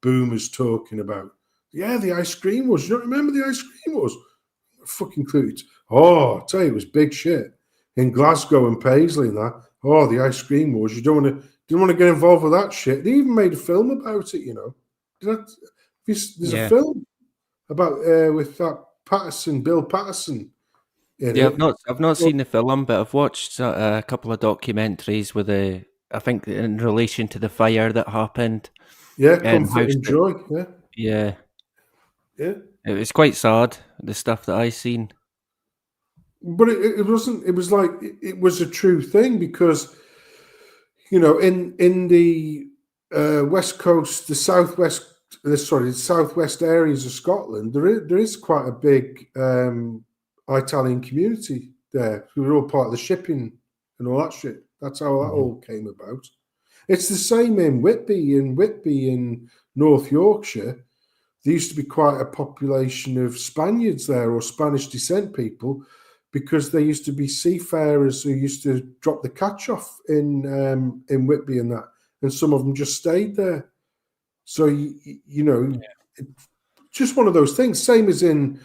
boomers talking about?" "Yeah, the ice cream wars. You don't remember the ice cream wars?" Fucking clue. Oh, I tell you, it was big shit. In Glasgow and Paisley and that, the ice cream wars. You didn't want to get involved with that shit. They even made a film about it, There's a film about with that Bill Patterson. I've not seen the film, but I've watched a couple of documentaries with I think in relation to the fire that happened. Yeah, Comfort and Joy. Yeah. Yeah. It was quite sad, the stuff that I seen. But it wasn't. It was like it was a true thing because, in the west coast, the southwest areas of Scotland, there is quite a big Italian community there. We're all part of the shipping and all that shit. That's how that all came about. It's the same in Whitby. In North Yorkshire, there used to be quite a population of Spaniards there, or Spanish descent people, because there used to be seafarers who used to drop the catch off in Whitby and that, and some of them just stayed there. So just one of those things. Same as in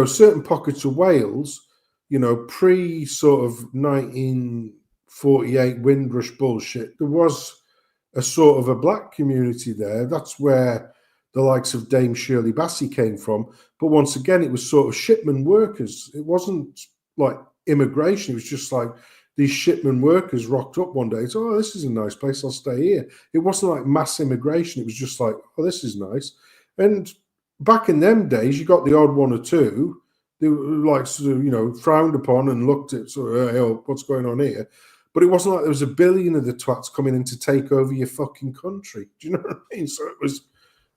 certain pockets of Wales, pre sort of 1948 Windrush bullshit. There was a sort of a black community there. That's where the likes of Dame Shirley Bassey came from. But once again, it was sort of shipman workers. It wasn't like immigration. It was just like these shipman workers rocked up one day. It's, "Oh, this is a nice place. I'll stay here." It wasn't like mass immigration. It was just like, "Oh, this is nice." And back in them days, you got the odd one or two. They were like sort of, you know, frowned upon and looked at sort of, hey, oh, what's going on here? But it wasn't like there was a billion of the twats coming in to take over your fucking country. Do you know what I mean? So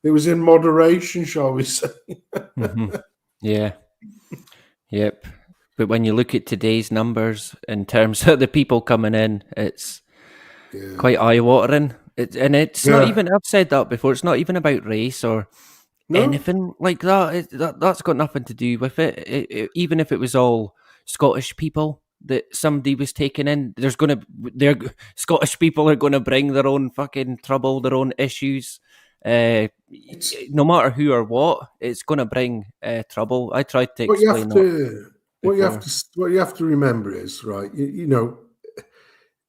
it was in moderation, shall we say? Yeah. Yep. But when you look at today's numbers in terms of the people coming in, it's quite eye-watering. It's not even, I've said that before, it's not even about race or anything like that. That's got nothing to do with it. Even if it was all Scottish people that somebody was taking in, Scottish people are going to bring their own fucking trouble, their own issues. No matter who or what, it's going to bring trouble. I tried to explain that. What you have to remember is, right, you know,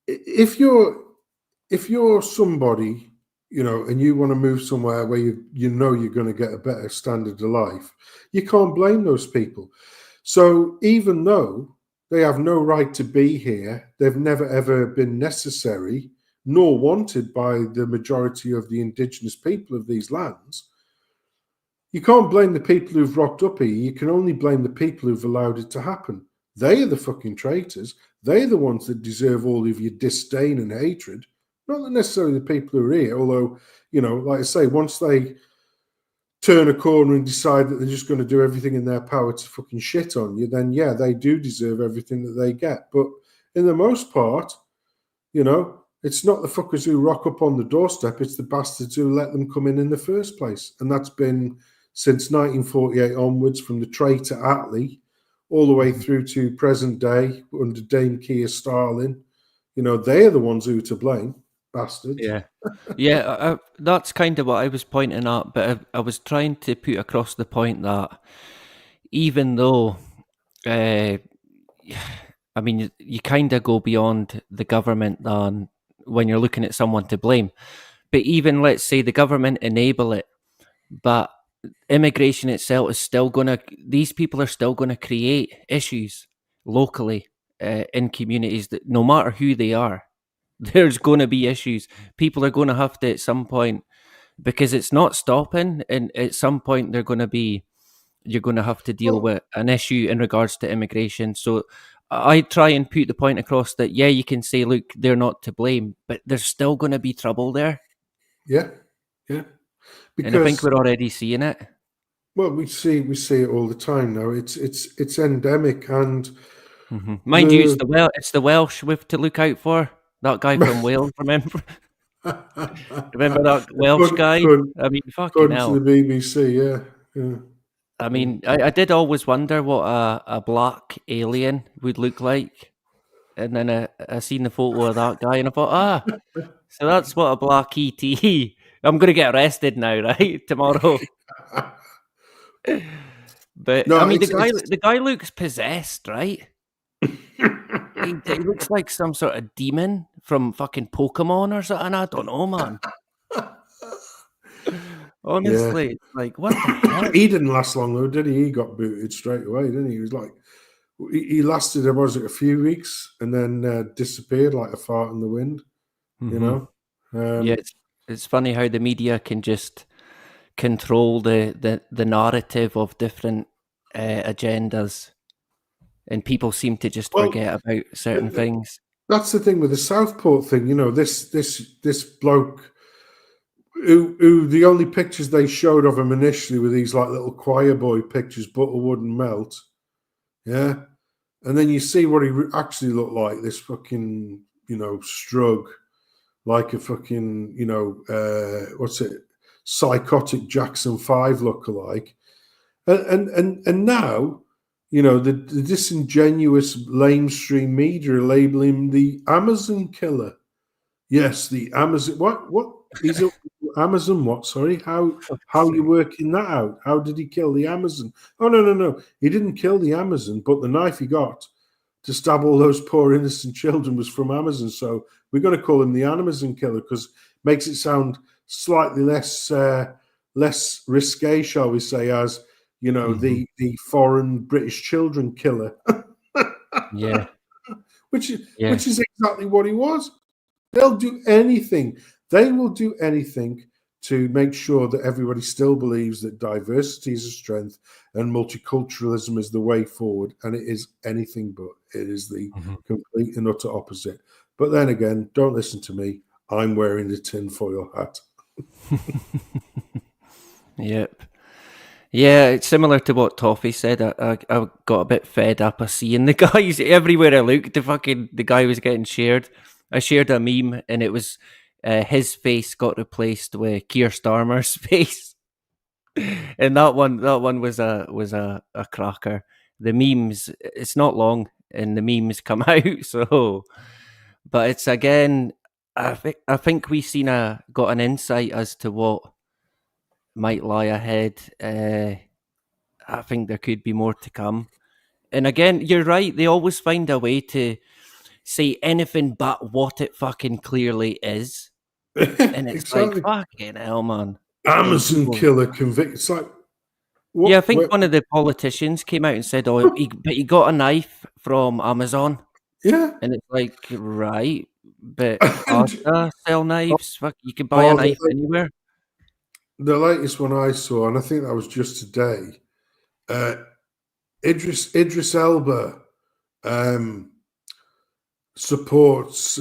if you're somebody, you know, and you want to move somewhere where you know you're going to get a better standard of life, you can't blame those people. So even though they have no right to be here, they've never ever been necessary nor wanted by the majority of the indigenous people of these lands, you can't blame the people who've rocked up here. You can only blame the people who've allowed it to happen. They are the fucking traitors. They're the ones that deserve all of your disdain and hatred, not necessarily the people who are here. Although, you know, like I say, once they turn a corner and decide that they're just going to do everything in their power to fucking shit on you, then yeah, they do deserve everything that they get. But in the most part, you know, it's not the fuckers who rock up on the doorstep, it's the bastards who let them come in the first place. And that's been since 1948 onwards, from the traitor Attlee all the way through to present day under Dame Keir Starlin. You know, they are the ones who are to blame, bastards. Yeah, that's kind of what I was pointing at, but I was trying to put across the point that even though, I mean, you kind of go beyond the government than when you're looking at someone to blame. But even, let's say, the government enable it, but immigration itself is still these people are still going to create issues locally in communities that no matter who they are, there's going to be issues. People are going to have to at some point, because it's not stopping, and at some point you're going to have to deal with an issue in regards to immigration. So I try and put the point across that, yeah, you can say, look, they're not to blame, but there's still going to be trouble there. Yeah. And I think we're already seeing it. Well, we see it all the time now. It's endemic, and mind you, it's the Welsh we have to look out for. That guy from Wales, remember? Remember that Welsh guy? I mean, fucking hell. To the BBC, yeah. I mean, I did always wonder what a black alien would look like, and then I seen the photo of that guy, and I thought, so that's what a black ET. I'm going to get arrested now, right? Tomorrow. But no, I mean, the guy looks possessed, right? he looks like some sort of demon from fucking Pokemon or something. I don't know, man. Honestly, like, what the hell? He didn't last long though, did he? He got booted straight away, didn't he? He was like, he lasted, was it a few weeks, and then disappeared like a fart in the wind. You know? Yeah, it's funny how the media can just control the narrative of different agendas, and people seem to just forget about certain things. That's the thing with the Southport thing. You know, this bloke who the only pictures they showed of him initially were these like little choir boy pictures, butter wouldn't melt. Yeah, and then you see what he actually looked like. This fucking, you know, strug, like a fucking, you know, what's it? Psychotic Jackson 5 lookalike, and now, you know, the disingenuous lamestream media are labeling him the Amazon killer. Yes, the Amazon. What? He's a Amazon. What? Sorry. How are you working that out? How did he kill the Amazon? Oh no. He didn't kill the Amazon, but the knife he got to stab all those poor innocent children was from Amazon. So we're going to call him the Amazon killer because it makes it sound slightly less risque, shall we say, as, you know, the foreign British children killer. Yeah. Which is exactly what he was. They'll do anything. They will do anything to make sure that everybody still believes that diversity is a strength and multiculturalism is the way forward, and it is anything but. It is the complete and utter opposite. But then again, don't listen to me. I'm wearing the tinfoil hat. Yep. Yeah, it's similar to what Toffee said. I got a bit fed up of seeing the guys everywhere I looked. The guy was getting shared. I shared a meme, and it was his face got replaced with Keir Starmer's face, and that one was a cracker. The memes, it's not long, and the memes come out. So, but it's again, I think we got an insight as to what might lie ahead. I think there could be more to come. And again, you're right. They always find a way to say anything but what it fucking clearly is. And it's Exactly. like, fucking hell, man. Amazon killer convicted. It's like, what, Yeah, I think one of the politicians came out and said, "Oh, he got a knife from Amazon." Yeah. And it's like, right, but And- Asda sell knives. Fuck, you can buy a knife anywhere. The latest one I saw, and I think that was just today, Idris Elba supports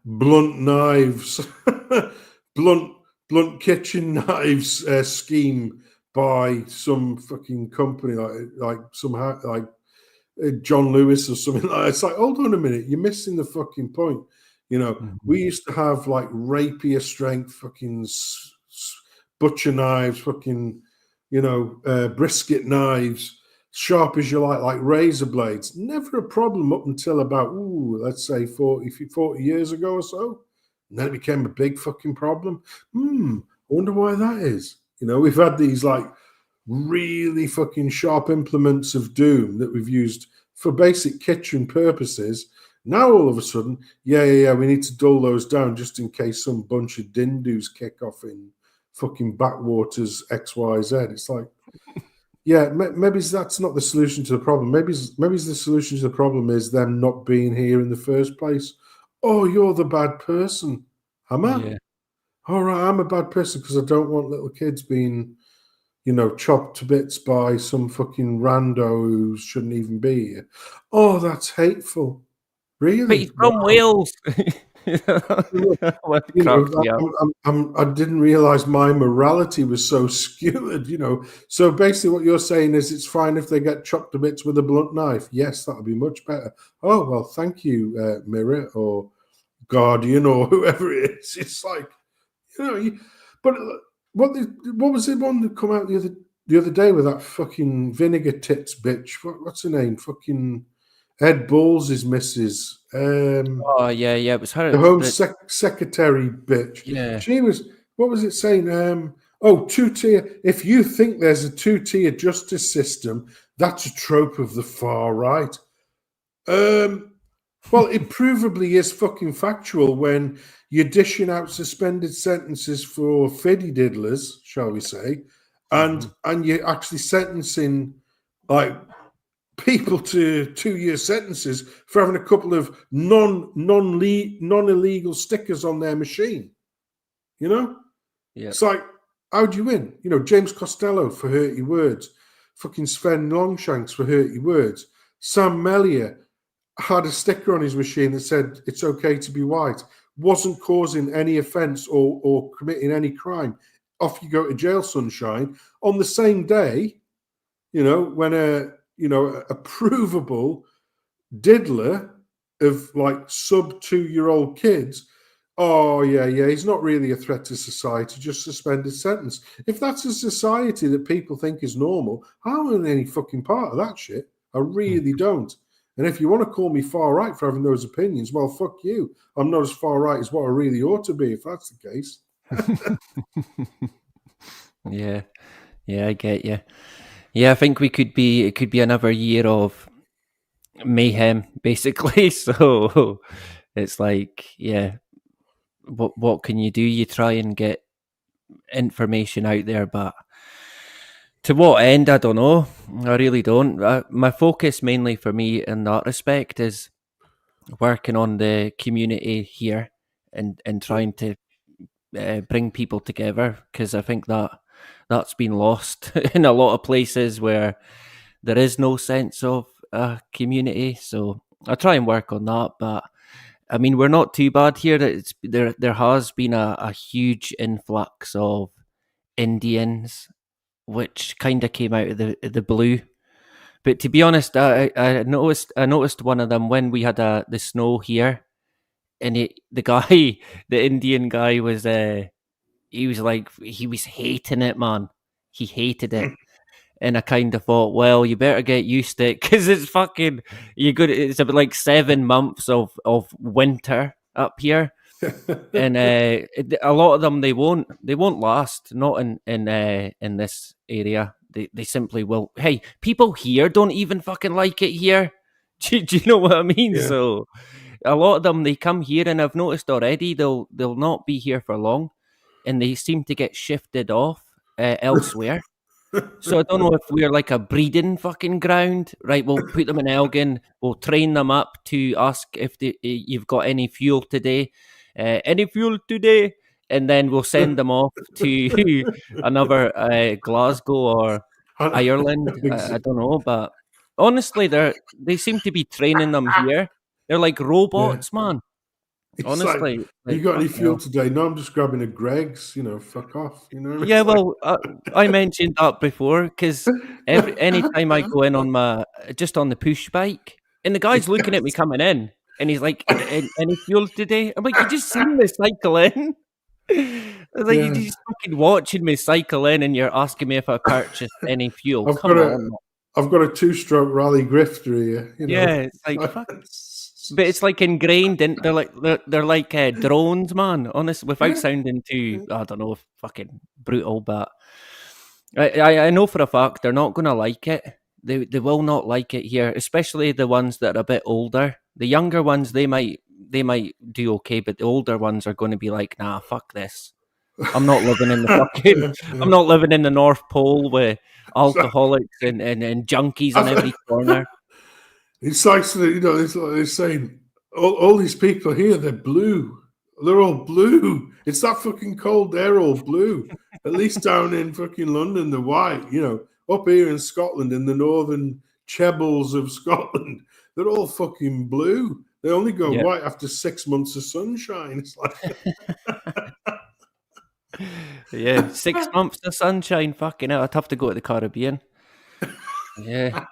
blunt knives, blunt kitchen knives scheme by some fucking company like John Lewis or something like that. It's like, hold on a minute, you're missing the fucking point. You know, we used to have like rapier strength fucking butcher knives, fucking, you know, brisket knives, sharp as you like razor blades. Never a problem up until about, let's say 40 years ago or so. And then it became a big fucking problem. I wonder why that is. You know, we've had these like really fucking sharp implements of doom that we've used for basic kitchen purposes. Now all of a sudden, we need to dull those down just in case some bunch of dindus kick off in fucking backwaters XYZ. It's like, maybe that's not the solution to the problem. Maybe the solution to the problem is them not being here in the first place. Oh, you're the bad person. Am I? Yeah. All right, I'm a bad person because I don't want little kids being, you know, chopped to bits by some fucking rando who shouldn't even be here. Oh, that's hateful. Really? But he's from Wales. You know, I didn't realize my morality was so skewed, you know. So basically what you're saying is it's fine if they get chopped to bits with a blunt knife. Yes, that would be much better. Oh, well, thank you, Mirror or Guardian or whoever it is. It's like, you know, but what was the one that come out the other day with that fucking vinegar tits bitch? What's her name? Fucking Ed Balls' missus. It was her. The Home Secretary bitch. Yeah. She was, what was it saying? Two-tier. If you think there's a two-tier justice system, that's a trope of the far right. Well, it provably is fucking factual when you're dishing out suspended sentences for fiddy diddlers, shall we say, and you're actually sentencing like people to 2-year sentences for having a couple of non-illegal stickers on their machine. You know? Yeah. It's like, how'd you win? You know, James Costello for hurty words, fucking Sven Longshanks for hurty words. Sam Mellier had a sticker on his machine that said it's okay to be white, wasn't causing any offence or committing any crime. Off you go to jail, sunshine. On the same day, you know, when a provable diddler of like sub 2-year-old kids, he's not really a threat to society, just suspended sentence. If that's a society that people think is normal, I don't want any fucking part of that shit. I really don't. And if you want to call me far right for having those opinions, well, fuck you. I'm not as far right as what I really ought to be, if that's the case. Yeah, I get you. Yeah, I think it could be another year of mayhem, basically. So it's like, what can you do? You try and get information out there, but to what end? I don't know. I really don't. My focus mainly for me in that respect is working on the community here and trying to bring people together, because I think that's been lost in a lot of places where there is no sense of community. So I try and work on that, but I mean, we're not too bad here. There has been a huge influx of Indians, which kind of came out of the blue. But to be honest, I noticed one of them when we had the snow here, and the guy, the Indian guy was he was like, he was hating it, man. He hated it. And I kind of thought, well, you better get used to it, because it's fucking, it's about like 7 months of winter up here. And a lot of them, they won't last, not in this area. They simply will. Hey, people here don't even fucking like it here. Do you know what I mean? Yeah. So a lot of them, they come here, and I've noticed already they'll not be here for long, and they seem to get shifted off elsewhere. So I don't know if we're like a breeding fucking ground, right? We'll put them in Elgin, we'll train them up to ask if you've got any fuel today, and then we'll send them off to another Glasgow or Ireland. I don't know, but honestly, they seem to be training them here. They're like robots, man. It's Honestly, like, you got any fuel today? No, I'm just grabbing a Greg's. Fuck off. Yeah, well, I mentioned that before, because any time I go in on on the push bike, and the guy's looking at me coming in, and he's like, "Any fuel today?" I'm like, "You just seen me cycle in." I was like, "You're just fucking watching me cycle in, and you're asking me if I purchased any fuel." Come on. I've got a 2-stroke rally grifter here. Yeah, it's like fuck. But it's like ingrained in. They're like drones, man. Honest, without sounding too, I don't know, fucking brutal, but I know for a fact they're not gonna like it. They will not like it here, especially the ones that are a bit older. The younger ones, they might do okay, but the older ones are going to be like, nah, fuck this. I'm not living in the fucking. I'm not living in the North Pole with alcoholics and junkies on every corner. It's like, it's like they're saying, all these people here, they're blue. They're all blue. It's that fucking cold. They're all blue. At least down in fucking London, they're white. Up here in Scotland, in the northern Chebbles of Scotland, they're all fucking blue. They only go white after 6 months of sunshine. It's like... Yeah, 6 months of sunshine. Fucking hell, I'd have to go to the Caribbean. Yeah,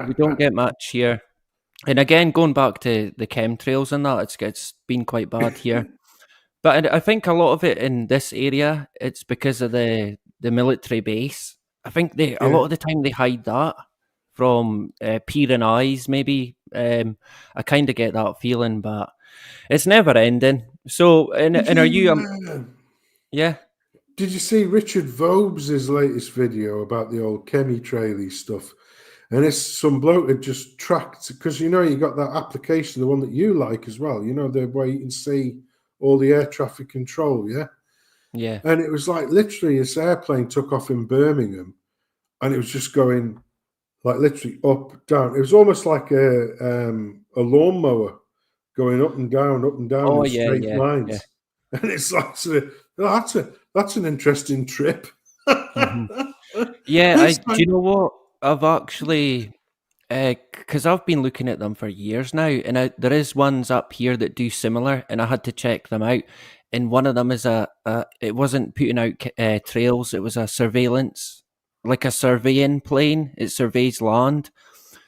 we don't get much here. And again, going back to the chemtrails and that, it's been quite bad here. But I think a lot of it in this area, it's because of the military base. I think a lot of the time they hide that from peering eyes, maybe. I kind of get that feeling, but it's never ending. So, and are you... yeah? Did you see Richard Vobes' latest video about the old chemtrail stuff? And it's some bloke had just tracked, because you got that application, the one that you like as well, the way you can see all the air traffic control, yeah? Yeah. And it was like literally this airplane took off in Birmingham, and it was just going like literally up, down. It was almost like a lawnmower going up and down in straight lines. Yeah. And it's like, that's an interesting trip. Mm-hmm. Yeah, do you know what? I've actually, because I've been looking at them for years now, and there is ones up here that do similar, and I had to check them out. And one of them is it wasn't putting out trails; it was a surveillance, like a surveying plane. It surveys land,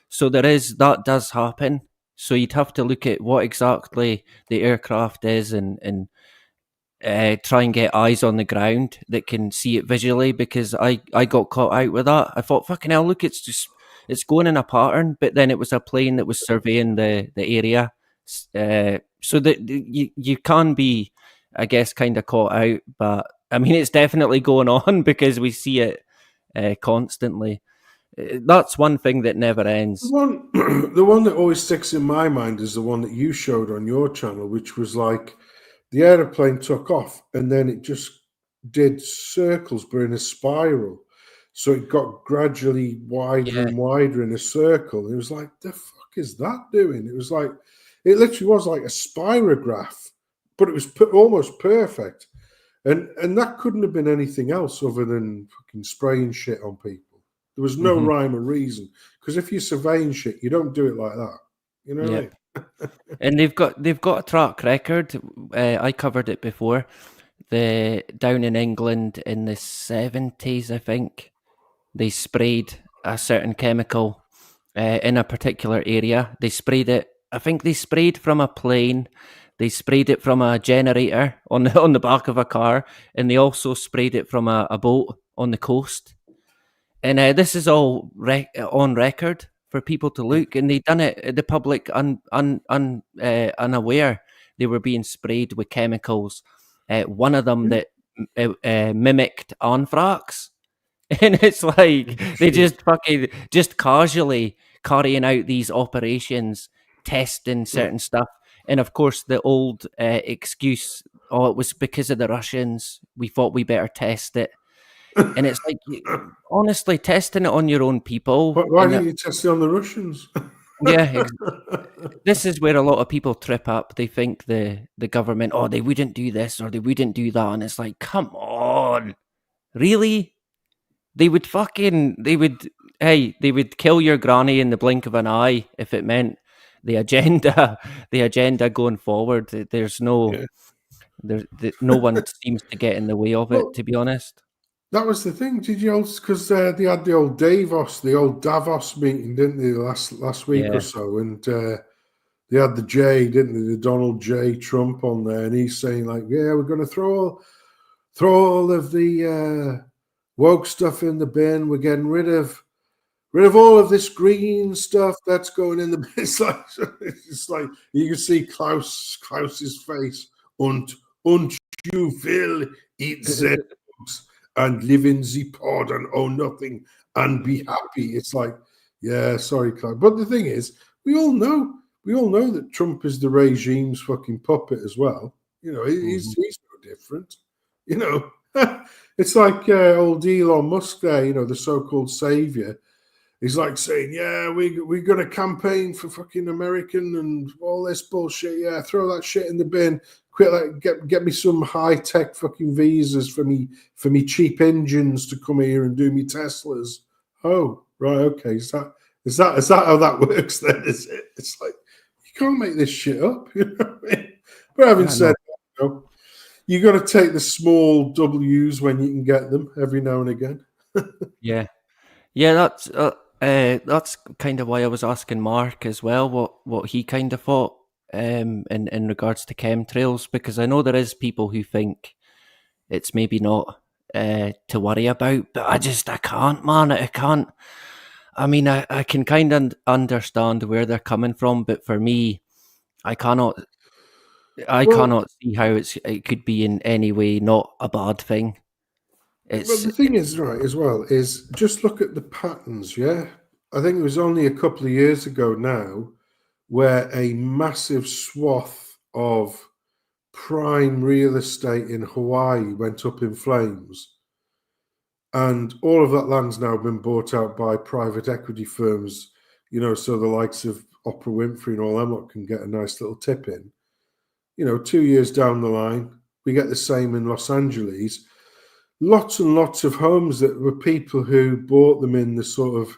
so that does happen. So you'd have to look at what exactly the aircraft is, and try and get eyes on the ground that can see it visually, because I got caught out with that. I thought, fucking hell, look, it's going in a pattern, but then it was a plane that was surveying the area, so that you can be, I guess, kind of caught out. But I mean, it's definitely going on because we see it constantly. That's one thing that never ends. The one that always sticks in my mind is the one that you showed on your channel, which was like, the aeroplane took off and then it just did circles, but in a spiral. So it got gradually wider and wider in a circle. It was like, the fuck is that doing? It was like, it literally was like a spirograph, but it was almost perfect. And that couldn't have been anything else other than fucking spraying shit on people. There was no rhyme or reason. Because if you're surveying shit, you don't do it like that. You know what I mean? And they've got a track record. I covered it before. Down in England in the 70s, I think, they sprayed a certain chemical in a particular area. They sprayed it. I think they sprayed from a plane. They sprayed it from a generator on the back of a car, and they also sprayed it from a boat on the coast. And this is all on record for people to look, and they done it. The public unaware they were being sprayed with chemicals. One of them that mimicked anthrax, and it's like they just casually carrying out these operations, testing certain stuff. And of course, the old excuse, oh, it was because of the Russians. We thought we better test it. And it's like, honestly, testing it on your own people. Why didn't you test it on the Russians? Yeah, this is where a lot of people trip up. They think the government, oh, they wouldn't do this or they wouldn't do that. And it's like, come on, really? They would kill your granny in the blink of an eye if it meant the agenda going forward. There's no, no one seems to get in the way of it, to be honest. That was the thing. Did you also, because they had the old Davos meeting, didn't they, last week or so? And they had the J, didn't they, the Donald J. Trump on there, and he's saying like, yeah, we're going to throw all of the woke stuff in the bin. We're getting rid of all of this green stuff that's going in the bin. It's like you can see Klaus's face. Und you will eat them and live in the pod and own nothing and be happy. It's like, yeah, sorry, Klaus. But the thing is, we all know that Trump is the regime's fucking puppet as well. You know, he's no different. You know, it's like old Elon Musk there, you know, the so-called savior. He's like saying, yeah, we're going to campaign for fucking American and all this bullshit. Yeah, throw that shit in the bin. Quit, like, get me some high-tech fucking visas for me cheap engines to come here and do me Teslas. Oh, right, okay. Is that how that works then, is it? It's like, you can't make this shit up, you know what I mean? But having said that, you know, you got to take the small W's when you can get them every now and again. Yeah, that's kind of why I was asking Mark as well what he kind of thought in regards to chemtrails, because I know there is people who think it's maybe not to worry about, but I can't, man. I can't. I mean, I can kind of understand where they're coming from, but for me, I cannot see how it could be in any way not a bad thing. But the thing is, right, as well, is just look at the patterns, yeah? I think it was only a couple of years ago now where a massive swath of prime real estate in Hawaii went up in flames. And all of that land's now been bought out by private equity firms, you know, so the likes of Oprah Winfrey and all them lot can get a nice little tip in. You know, 2 years down the line, we get the same in Los Angeles. Lots and lots of homes that were people who bought them in the sort of,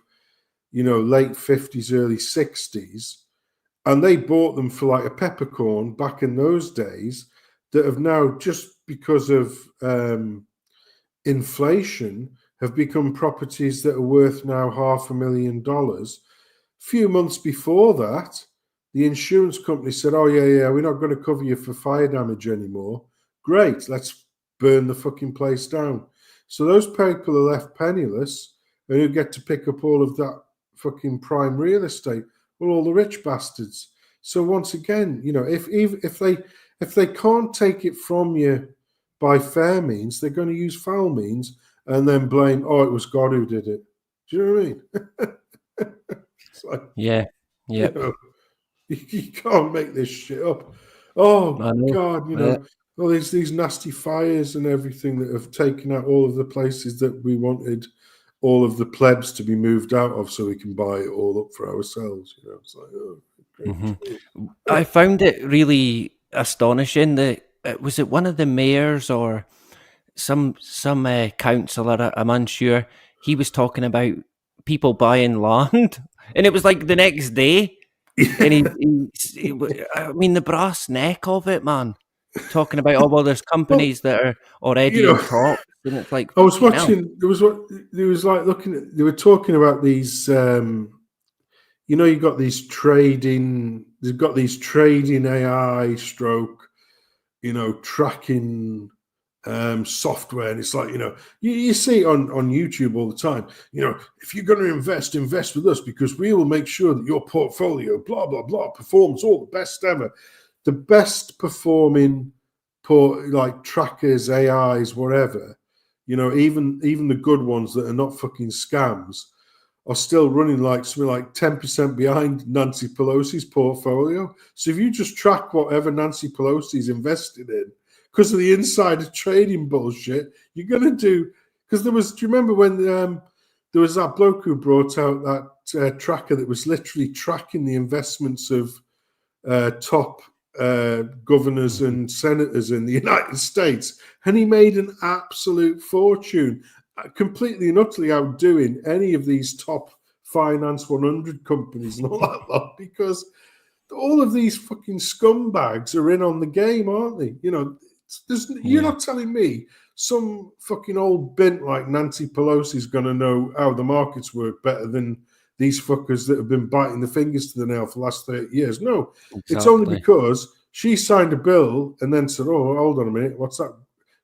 you know, late 50s, early 60s. And they bought them for like a peppercorn back in those days that have now, just because of inflation, have become properties that are worth now $500,000. Few months before that, the insurance company said, oh, yeah, we're not going to cover you for fire damage anymore. Great, let's burn the fucking place down. So those people are left penniless and who get to pick up all of that fucking prime real estate. Well, all the rich bastards. So once again, you know, if they can't take it from you by fair means, they're going to use foul means and then blame, oh, it was God who did it. Do you know what I mean? It's like, yeah. You know, you can't make this shit up. Oh God, you know, all these nasty fires and everything that have taken out all of the places that we wanted all of the plebs to be moved out of so we can buy it all up for ourselves. You know, it's like, oh, great. I found it really astonishing that was it one of the mayors or some councillor, I'm unsure, he was talking about people buying land, and it was like the next day. And I mean, the brass neck of it, man. Talking about, oh well, there's companies that are already you know, in talks, and it's like I was fucking hell. watching. There was like looking at. They were talking about these. You've got these trading. They've got these trading AI stroke, tracking software, and it's like you see it on YouTube all the time. If you're going to invest with us because we will make sure that your portfolio, blah blah blah, performs all the best ever. The best performing like trackers, AIs, whatever, even the good ones that are not fucking scams are still running like something like 10% behind Nancy Pelosi's portfolio. So if you just track whatever Nancy Pelosi's invested in, because of the insider trading bullshit, you're going to do, because do you remember when there was that bloke who brought out that tracker that was literally tracking the investments of top governors and senators in the United States, and he made an absolute fortune, completely and utterly outdoing any of these top finance 100 companies and all that lot, because all of these fucking scumbags are in on the game, aren't they? You're not telling me some fucking old bint like Nancy Pelosi is going to know how the markets work better than these fuckers that have been biting the fingers to the nail for the last 30 years. No, Exactly. It's only because she signed a bill and then said, oh, hold on a minute, what's that?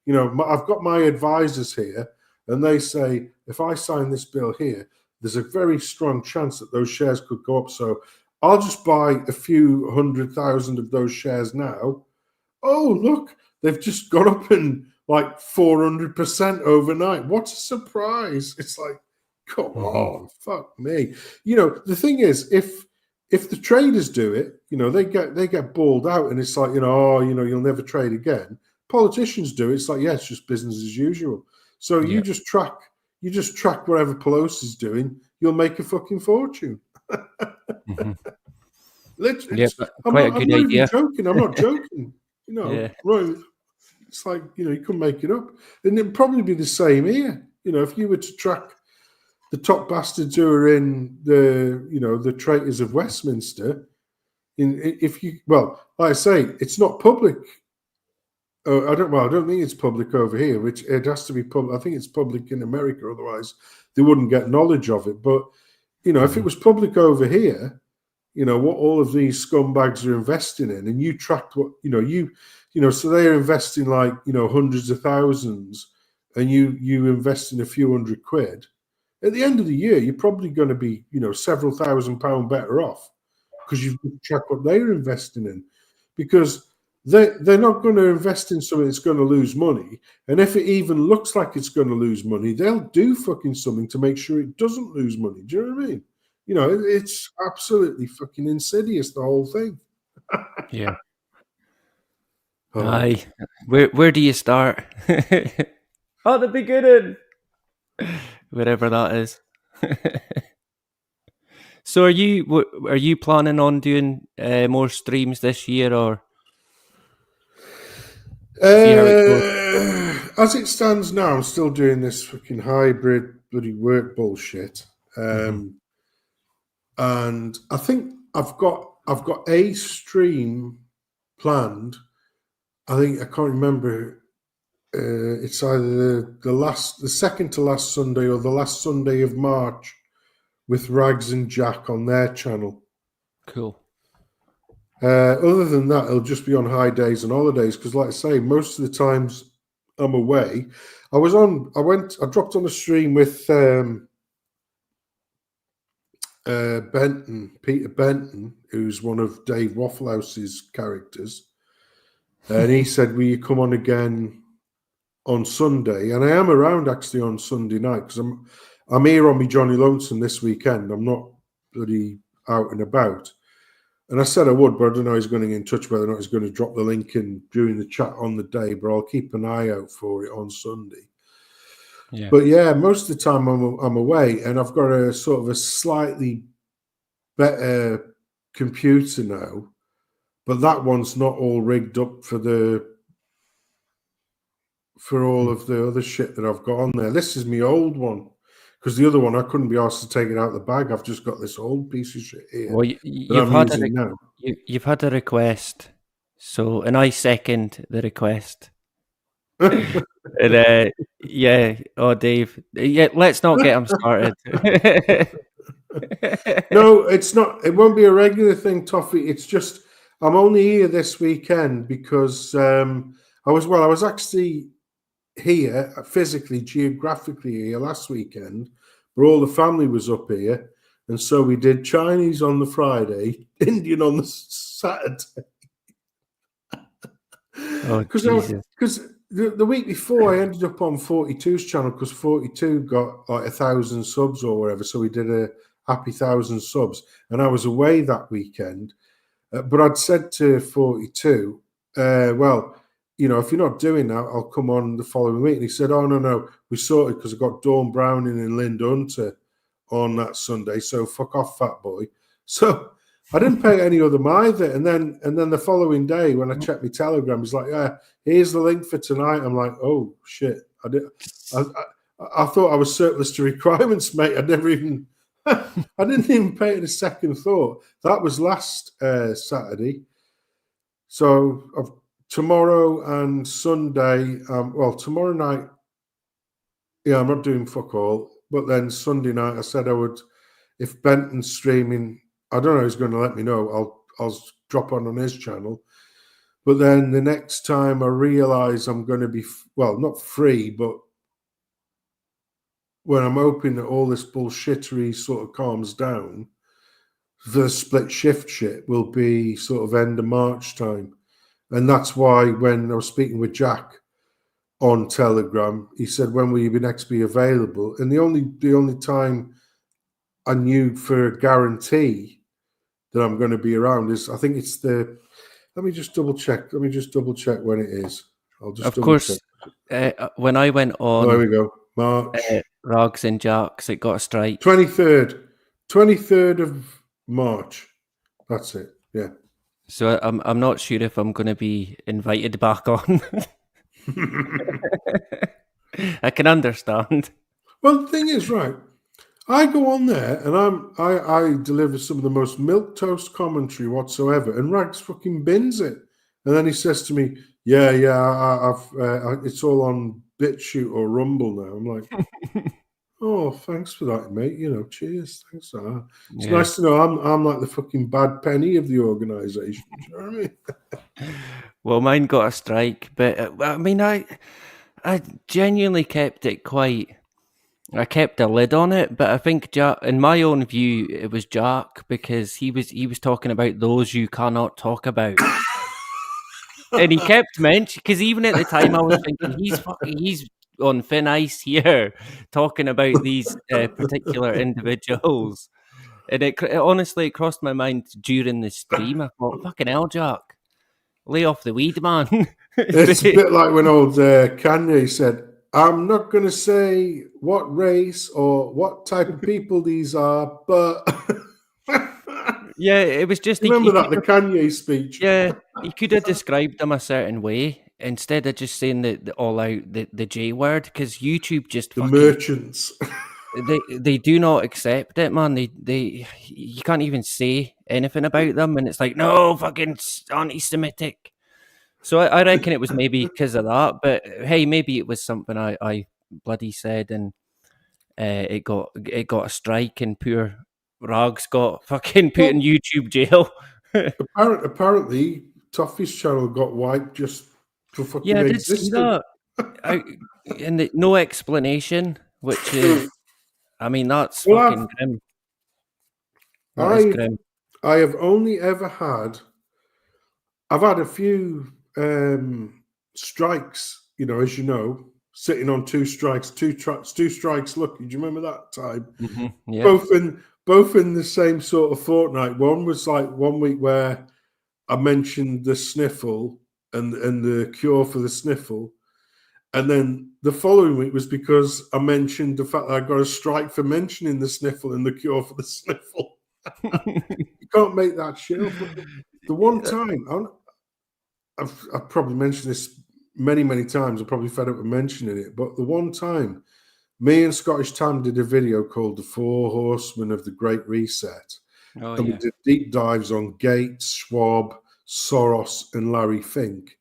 I've got my advisors here, and they say, if I sign this bill here, there's a very strong chance that those shares could go up. So I'll just buy a few 100,000 of those shares now. Oh, look, they've just gone up in like 400% overnight. What a surprise. It's like, come on, fuck me. The thing is, if the traders do it, they get balled out, and it's like, you'll never trade again. Politicians do it. It's like, yeah, it's just business as usual. So you just track whatever Pelosi's doing, you'll make a fucking fortune. Quite a good idea. I'm not joking. It's like, you couldn't make it up. And it'd probably be the same here. If you were to track the top bastards who are in the traitors of Westminster, like I say, it's not public. I don't think it's public over here, which it has to be public. I think it's public in America, otherwise they wouldn't get knowledge of it. But, if it was public over here, what all of these scumbags are investing in, and you tracked what, so they're investing like, hundreds of thousands, and you invest in a few £100. At the end of the year, you're probably going to be, several £1,000 better off, because you've tracked what they're investing in, because they're not going to invest in something that's going to lose money. And if it even looks like it's going to lose money, they'll do fucking something to make sure it doesn't lose money. Do you know what I mean? It's absolutely fucking insidious, the whole thing. Yeah. Aye. Where do you start? At the beginning. Wherever that is. So are you planning on doing more streams this year, or see how it goes? As it stands now, I'm still doing this fucking hybrid bloody work bullshit. And I think I've got a stream planned. I can't remember. It's either the second to last Sunday or the last Sunday of March, with Rags and Jack on their channel. Cool. Other than that, it'll just be on high days and holidays, because, like I say, most of the times I'm away. I dropped on a stream with Peter Benton, who's one of Dave Wafflehouse's characters, and he said, will you come on again on Sunday? And I am around actually on Sunday night, because I'm here on my Johnny Lonesome this weekend. I'm not bloody out and about. And I said I would, but I don't know he's going to get in touch whether or not he's going to drop the link in during the chat on the day, but I'll keep an eye out for it on Sunday. Yeah. But yeah, most of the time I'm away, and I've got a sort of a slightly better computer now, but that one's not all rigged up for the for all of the other shit that I've got on there. This is my old one because the other one I couldn't be asked to take it out of the bag. I've just got this old piece of shit here Well, that I'm using now. You've had a request, so and I second the request. And, yeah, oh Dave, yeah, let's not get him started. No, it's not. It won't be a regular thing, Toffee. It's just I'm only here this weekend because I was actually here physically, geographically here last weekend, but all the family was up here, and so we did Chinese on the Friday, Indian on the Saturday. Oh, Jesus. Because the week before I ended up on 42's channel because 42 got like 1,000 subs or whatever, so we did a happy 1,000 subs, and I was away that weekend. But I'd said to 42, well, you know, if you're not doing that, I'll come on the following week. And he said, oh, no, we sorted because I got Dawn Browning and Linda Hunter on that Sunday. So fuck off, fat boy. So I didn't pay any other mind either. And then the following day, when I checked my Telegram, he's like, yeah, here's the link for tonight. I'm like, oh, shit. I thought I was surplus to requirements, mate. I didn't even pay it a second thought. That was last Saturday. So tomorrow and Sunday, well, tomorrow night, yeah, I'm not doing fuck all. But then Sunday night, I said I would, if Benton's streaming, I don't know who's going to let me know. I'll drop on his channel. But then the next time I realise I'm going to be, well, not free, but when I'm hoping that all this bullshittery sort of calms down, the split shift shit will be sort of end of March time. And that's why when I was speaking with Jack on Telegram, he said, when will you next be available? And the only time I knew for a guarantee that I'm going to be around is, I think it's let me just double check when it is. I'll just of course, when I went on, there we go, March. Rogs and Jacks, it got a strike. 23rd of March. That's it. Yeah. So I'm not sure if I'm going to be invited back on. I can understand. Well, the thing is, right, I go on there and I deliver some of the most milquetoast commentary whatsoever, and Rags fucking bins it. And then he says to me, yeah, I've it's all on BitChute or Rumble now. I'm like, oh, thanks for that, mate. You know, cheers. Thanks for that. It's nice to know I'm like the fucking bad penny of the organisation. Do you know what I mean? Well, mine got a strike, but I mean, I genuinely kept it quite. I kept a lid on it, but I think Jack, in my own view, it was Jack because he was talking about those you cannot talk about. And he kept mentioning, because even at the time I was thinking he's on thin ice here talking about these particular individuals, and it honestly crossed my mind during the stream. I thought, fucking hell, Jack, lay off the weed, man. It's a bit like when old Kanye said, I'm not going to say what race or what type of people these are, but yeah, it was just... Remember the Kanye speech? Yeah, he could have described them a certain way instead of just saying the all out, the J word, because YouTube just... The merchants. They do not accept it, man. They you can't even say anything about them, and it's like, no, fucking anti-Semitic. So I reckon it was maybe because of that, but hey, maybe it was something I bloody said, and it got a strike, and poor Rags got fucking put in YouTube jail. Apparently, Toffee's channel got wiped just for fucking existing. Yeah, I did see that. And no explanation, which is, I mean, that's fucking grim. That is grim. I have only ever had. I've had a few strikes, you know, as you know, sitting on two strikes. Lucky. Do you remember that time? Mm-hmm, yeah. Both in the same sort of fortnight. One was like 1 week where I mentioned the sniffle and the cure for the sniffle, and then the following week was because I mentioned the fact that I got a strike for mentioning the sniffle and the cure for the sniffle. You can't make that shit up. The one time, I've probably mentioned this many, many times. I'm probably fed up with mentioning it, but the one time me and Scottish Tam did a video called The Four Horsemen of the Great Reset. Oh, And we yeah. did deep dives on Gates, Schwab, Soros, and Larry Fink.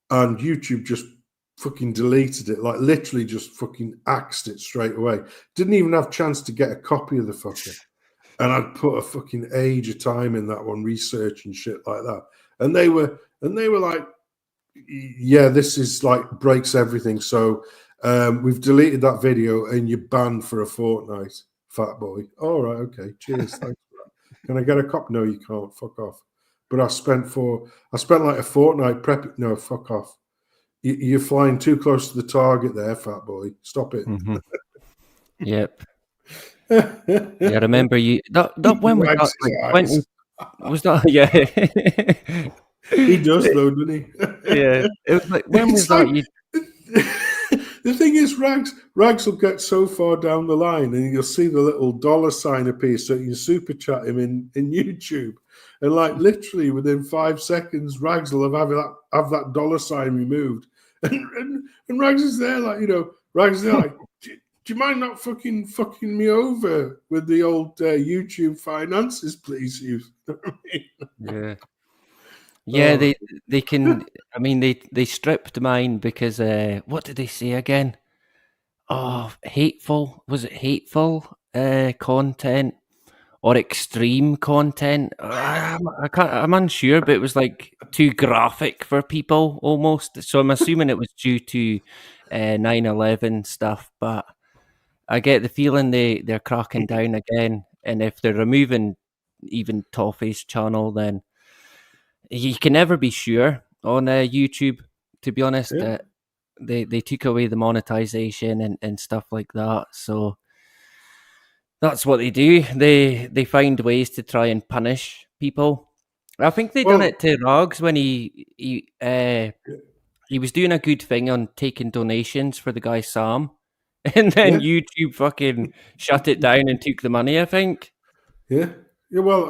And YouTube just fucking deleted it, like literally just fucking axed it straight away. Didn't even have a chance to get a copy of the fucker. And I'd put a fucking age of time in that one, research and shit like that. And they were like, yeah, this is like breaks everything. So we've deleted that video and you're banned for a fortnight, fat boy. All right, okay, cheers, thanks for that. Can I get a cop? No, you can't. Fuck off. But I spent like a fortnight prepping. No, fuck off. You're flying too close to the target there, fat boy. Stop it. Mm-hmm. Yep. Yeah, I remember you. That when was that? Like 20, was that? Yeah. He does though, doesn't he? Yeah. It was like, when was that? You... The thing is, Rags will get so far down the line, and you'll see the little dollar sign appear, so you can super chat him in YouTube, and like literally within 5 seconds, Rags will have that dollar sign removed, and Rags is there like, you know, Rags is there like, do you mind not fucking me over with the old YouTube finances, please? You know what I mean? Yeah. Yeah, they can. I mean, they stripped mine because what did they say again? Oh, hateful. Was it hateful content or extreme content? I'm unsure, but it was like too graphic for people almost. So I'm assuming it was due to 9/11 stuff. But I get the feeling they're cracking down again, and if they're removing even Toffee's channel, then you can never be sure on YouTube, to be honest. Yeah. They took away the monetization and stuff like that. So that's what they do. They find ways to try and punish people. I think they done it to Rogs when he was doing a good thing on taking donations for the guy Sam. And then YouTube fucking shut it down and took the money, I think. Yeah. Yeah, well,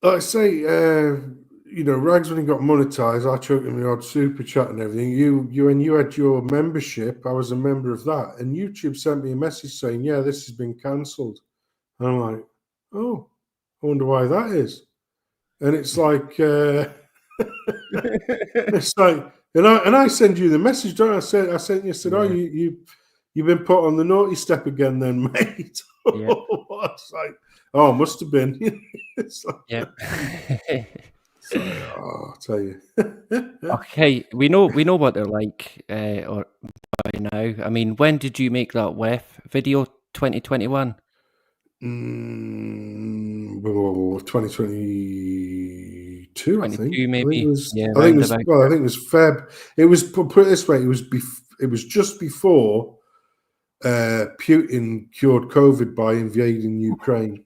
like I say, you know, Rags, when he got monetized, I chucked him the odd super chat and everything. When you had your membership, I was a member of that, and YouTube sent me a message saying, "Yeah, this has been cancelled." And I'm like, "Oh, I wonder why that is." And it's like, it's like, and I send you the message, don't I? I sent you, said, "Oh, you've been put on the naughty step again, then, mate." Yeah. It's like, oh, must have been. It's like, Yeah. I'll tell you. Okay, we know what they're like or by now. I mean, when did you make that WEF video? 2021? 2022, I think. Maybe. I think it was Feb. It was, put it this way, it was just before Putin cured COVID by invading Ukraine.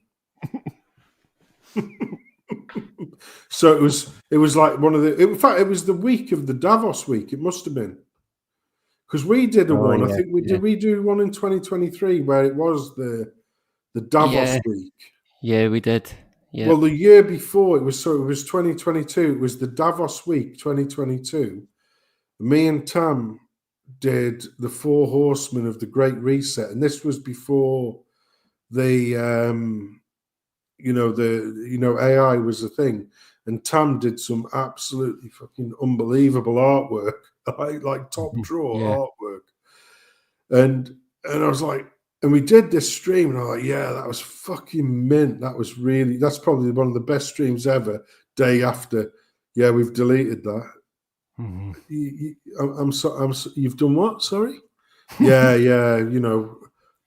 So it was like one of the. In fact, it was the week of the Davos week. It must have been, because we did one. Yeah, I think did we do one in 2023 where it was the Davos week. Yeah, we did. Yeah. Well, the year before it was 2022. It was the Davos week 2022. Me and Tam did the Four Horsemen of the Great Reset, and this was before the AI was a thing, and Tam did some absolutely fucking unbelievable artwork, like top drawer artwork, and I was like, and we did this stream, and I'm like, yeah, that was fucking mint. That's probably one of the best streams ever. Day after, yeah, we've deleted that. Mm-hmm. You've done what? Sorry. Yeah, you know.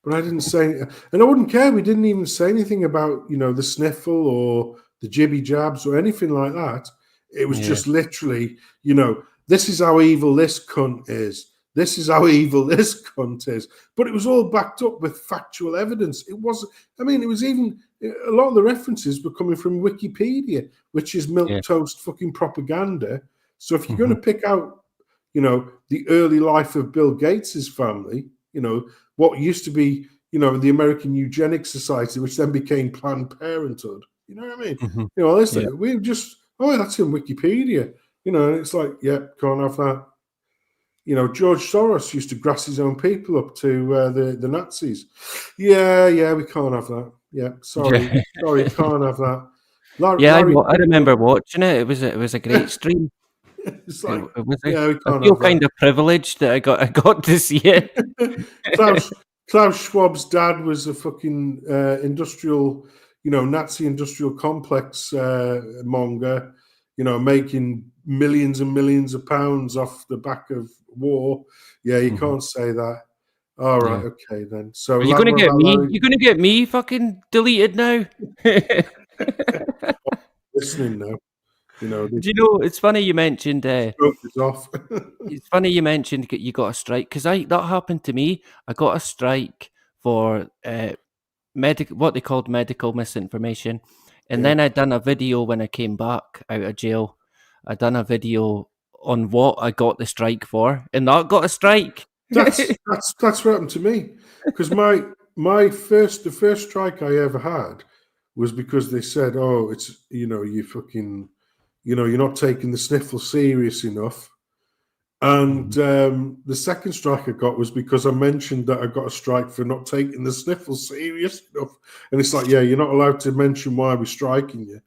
But I didn't say, and I wouldn't care. We didn't even say anything about, you know, the sniffle or the jibby jabs or anything like that. It was just literally, you know, this is how evil this cunt is. This is how evil this cunt is. But it was all backed up with factual evidence. It wasn't, I mean, it was even, a lot of the references were coming from Wikipedia, which is milquetoast fucking propaganda. So if you're going to pick out, you know, the early life of Bill Gates's family, you know, what used to be, you know, the American Eugenics Society, which then became Planned Parenthood. You know what I mean? Mm-hmm. You know, listen, we just, that's in Wikipedia. You know, and it's like, yeah, can't have that. You know, George Soros used to grass his own people up to the Nazis. Yeah, we can't have that. Yeah, sorry, can't have that. Yeah, Larry I remember Kudlow, watching it. It was a great stream. it's like, It was yeah, we I can't feel have kind that. of privileged that I got to see it. Klaus Schwab's dad was a fucking industrial, you know, Nazi industrial complex monger, you know, making millions and millions of pounds off the back of war. Yeah, you can't say that. All right, okay then. So Are you gonna what get about me? Larry? You gonna get me fucking deleted now? Listening now, you know, the Do you know? It's funny you mentioned. stroke is off. It's funny you mentioned you got a strike because that happened to me. I got a strike for what they called medical misinformation, and Yeah. then I done a video when I came back out of jail. I done a video on what I got the strike for, and that got a strike. That's what happened to me, because the first strike I ever had was because they said, "Oh, it's, you know, you fucking, you know, you're not taking the sniffle serious enough." And the second strike I got was because I mentioned that I got a strike for not taking the sniffle serious enough. And it's like, yeah, you're not allowed to mention why we're striking you.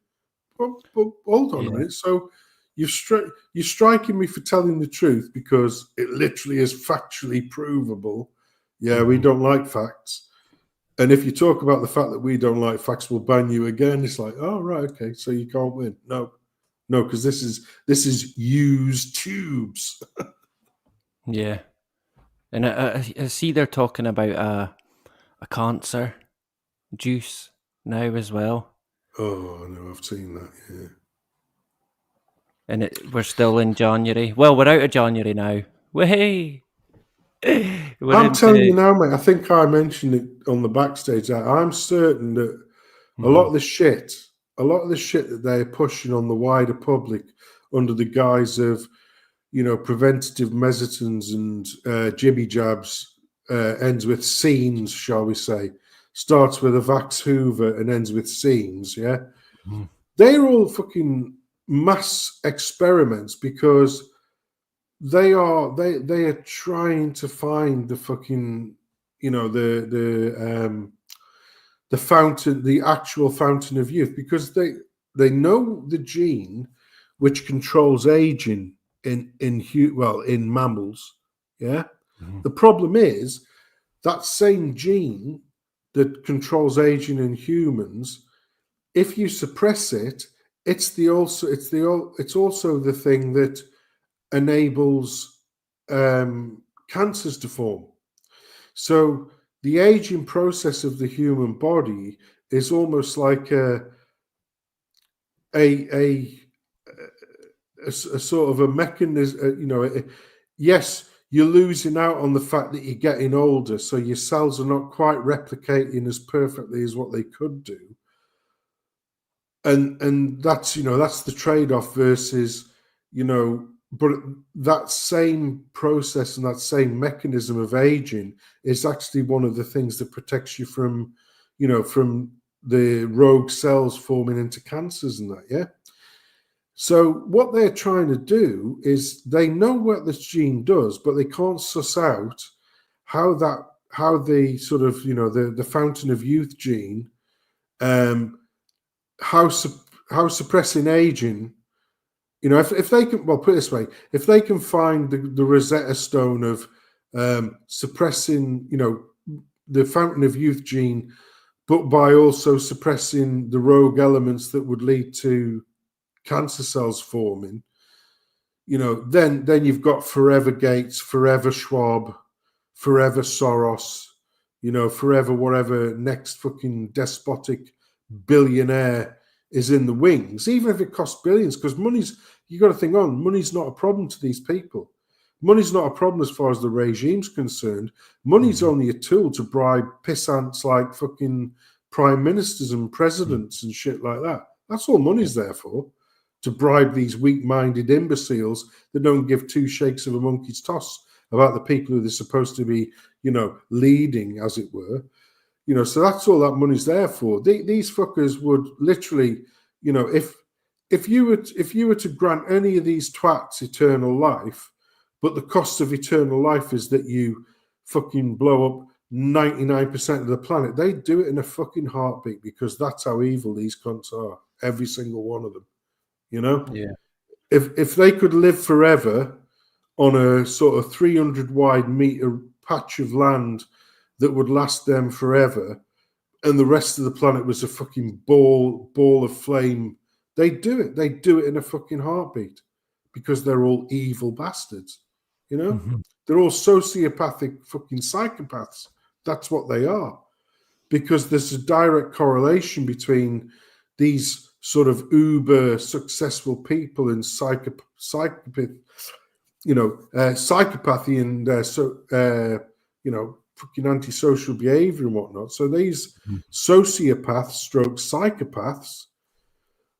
But hold on a Yeah. minute. So you're striking me for telling the truth because it literally is factually provable. Yeah, we don't like facts. And if you talk about the fact that we don't like facts, we'll ban you again. It's like, oh, right, okay, so you can't win. No, because this is used tubes. Yeah, and I see they're talking about a cancer juice now as well, Oh no, I've seen that. Yeah. and we're still in January. Well, we're out of January now. Way. We're I'm telling you into now, mate. I think I mentioned it on the backstage. I'm certain that a lot of the shit that they're pushing on the wider public under the guise of, you know, preventative mesotins and jibby jabs ends with scenes, shall we say? Starts with a Vax Hoover and ends with scenes. Yeah, they're all fucking mass experiments because they are trying to find the fucking, you know, the fountain, the actual fountain of youth, because they know the gene which controls aging in mammals. Yeah. The problem is that same gene that controls aging in humans, if you suppress it, it's also the thing that enables cancers to form. So the aging process of the human body is almost like a sort of a mechanism. You know, yes, you're losing out on the fact that you're getting older, so your cells are not quite replicating as perfectly as what they could do. And that's, you know, that's the trade-off versus, you know, but that same process and that same mechanism of aging is actually one of the things that protects you from, you know, from the rogue cells forming into cancers and that. Yeah. So what they're trying to do is they know what this gene does, but they can't suss out how the sort of, you know, the fountain of youth gene, how suppressing aging, you know, if they can, well, put it this way, if they can find the Rosetta Stone of suppressing, you know, the fountain of youth gene, but by also suppressing the rogue elements that would lead to cancer cells forming, you know, then you've got forever Gates, forever Schwab, forever Soros, you know, forever whatever next fucking despotic billionaire is in the wings, even if it costs billions, because you got to think money's not a problem to these people. Money's not a problem as far as the regime's concerned. Money's only a tool to bribe pissants like fucking prime ministers and presidents and shit like that. That's all money's there for, to bribe these weak-minded imbeciles that don't give two shakes of a monkey's toss about the people who they're supposed to be, you know, leading, as it were. So that's all that money's there for. These fuckers would literally, if if you were to grant any of these twats eternal life, but the cost of eternal life is that you fucking blow up 99% of the planet, they'd do it in a fucking heartbeat, because that's how evil these cunts are. Every single one of them. You know? Yeah. If they could live forever on a sort of 300 wide meter patch of land that would last them forever, and the rest of the planet was a fucking ball of flame, they'd do it. They'd do it in a fucking heartbeat, because they're all evil bastards. You know? Mm-hmm. They're all sociopathic fucking psychopaths. That's what they are. Because there's a direct correlation between these sort of uber successful people and psychopathy and fucking antisocial behavior and whatnot. So these sociopaths stroke psychopaths,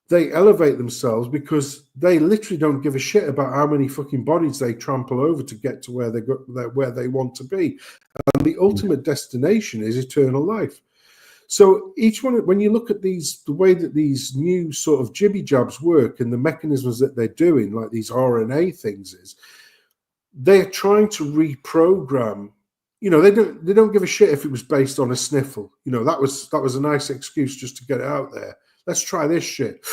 they elevate themselves because they literally don't give a shit about how many fucking bodies they trample over to get to where they want to be. And the ultimate destination is eternal life. So each one, when you look at these, the way that these new sort of jibby jabs work and the mechanisms that they're doing, like these RNA things, is they're trying to reprogram. You know, they don't give a shit if it was based on a sniffle. You know, that was a nice excuse just to get it out there. Let's try this shit.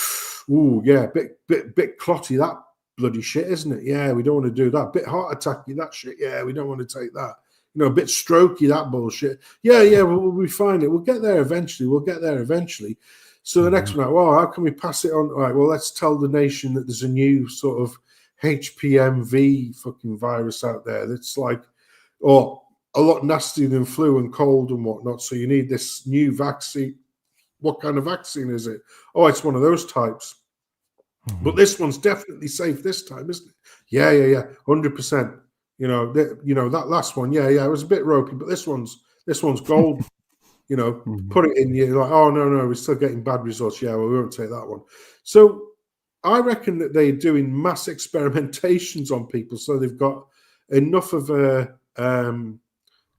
Ooh, yeah, bit clotty, that bloody shit, isn't it? Yeah, we don't want to do that. Bit heart attacky, that shit. Yeah, we don't want to take that. You know, a bit strokey, that bullshit. Yeah, we'll refine it. We'll get there eventually. So the next one, like, well, how can we pass it on? All right, well, let's tell the nation that there's a new sort of HPMV fucking virus out there that's like, a lot nastier than flu and cold and whatnot. So you need this new vaccine. What kind of vaccine is it? Oh, it's one of those types. But this one's definitely safe this time, isn't it? Yeah, 100%. You know, that last one, it was a bit ropey, but this one's gold. You know, put it in, you're like, oh, no, we're still getting bad results. Yeah, well, we won't take that one. So I reckon that they're doing mass experimentations on people, so they've got enough of a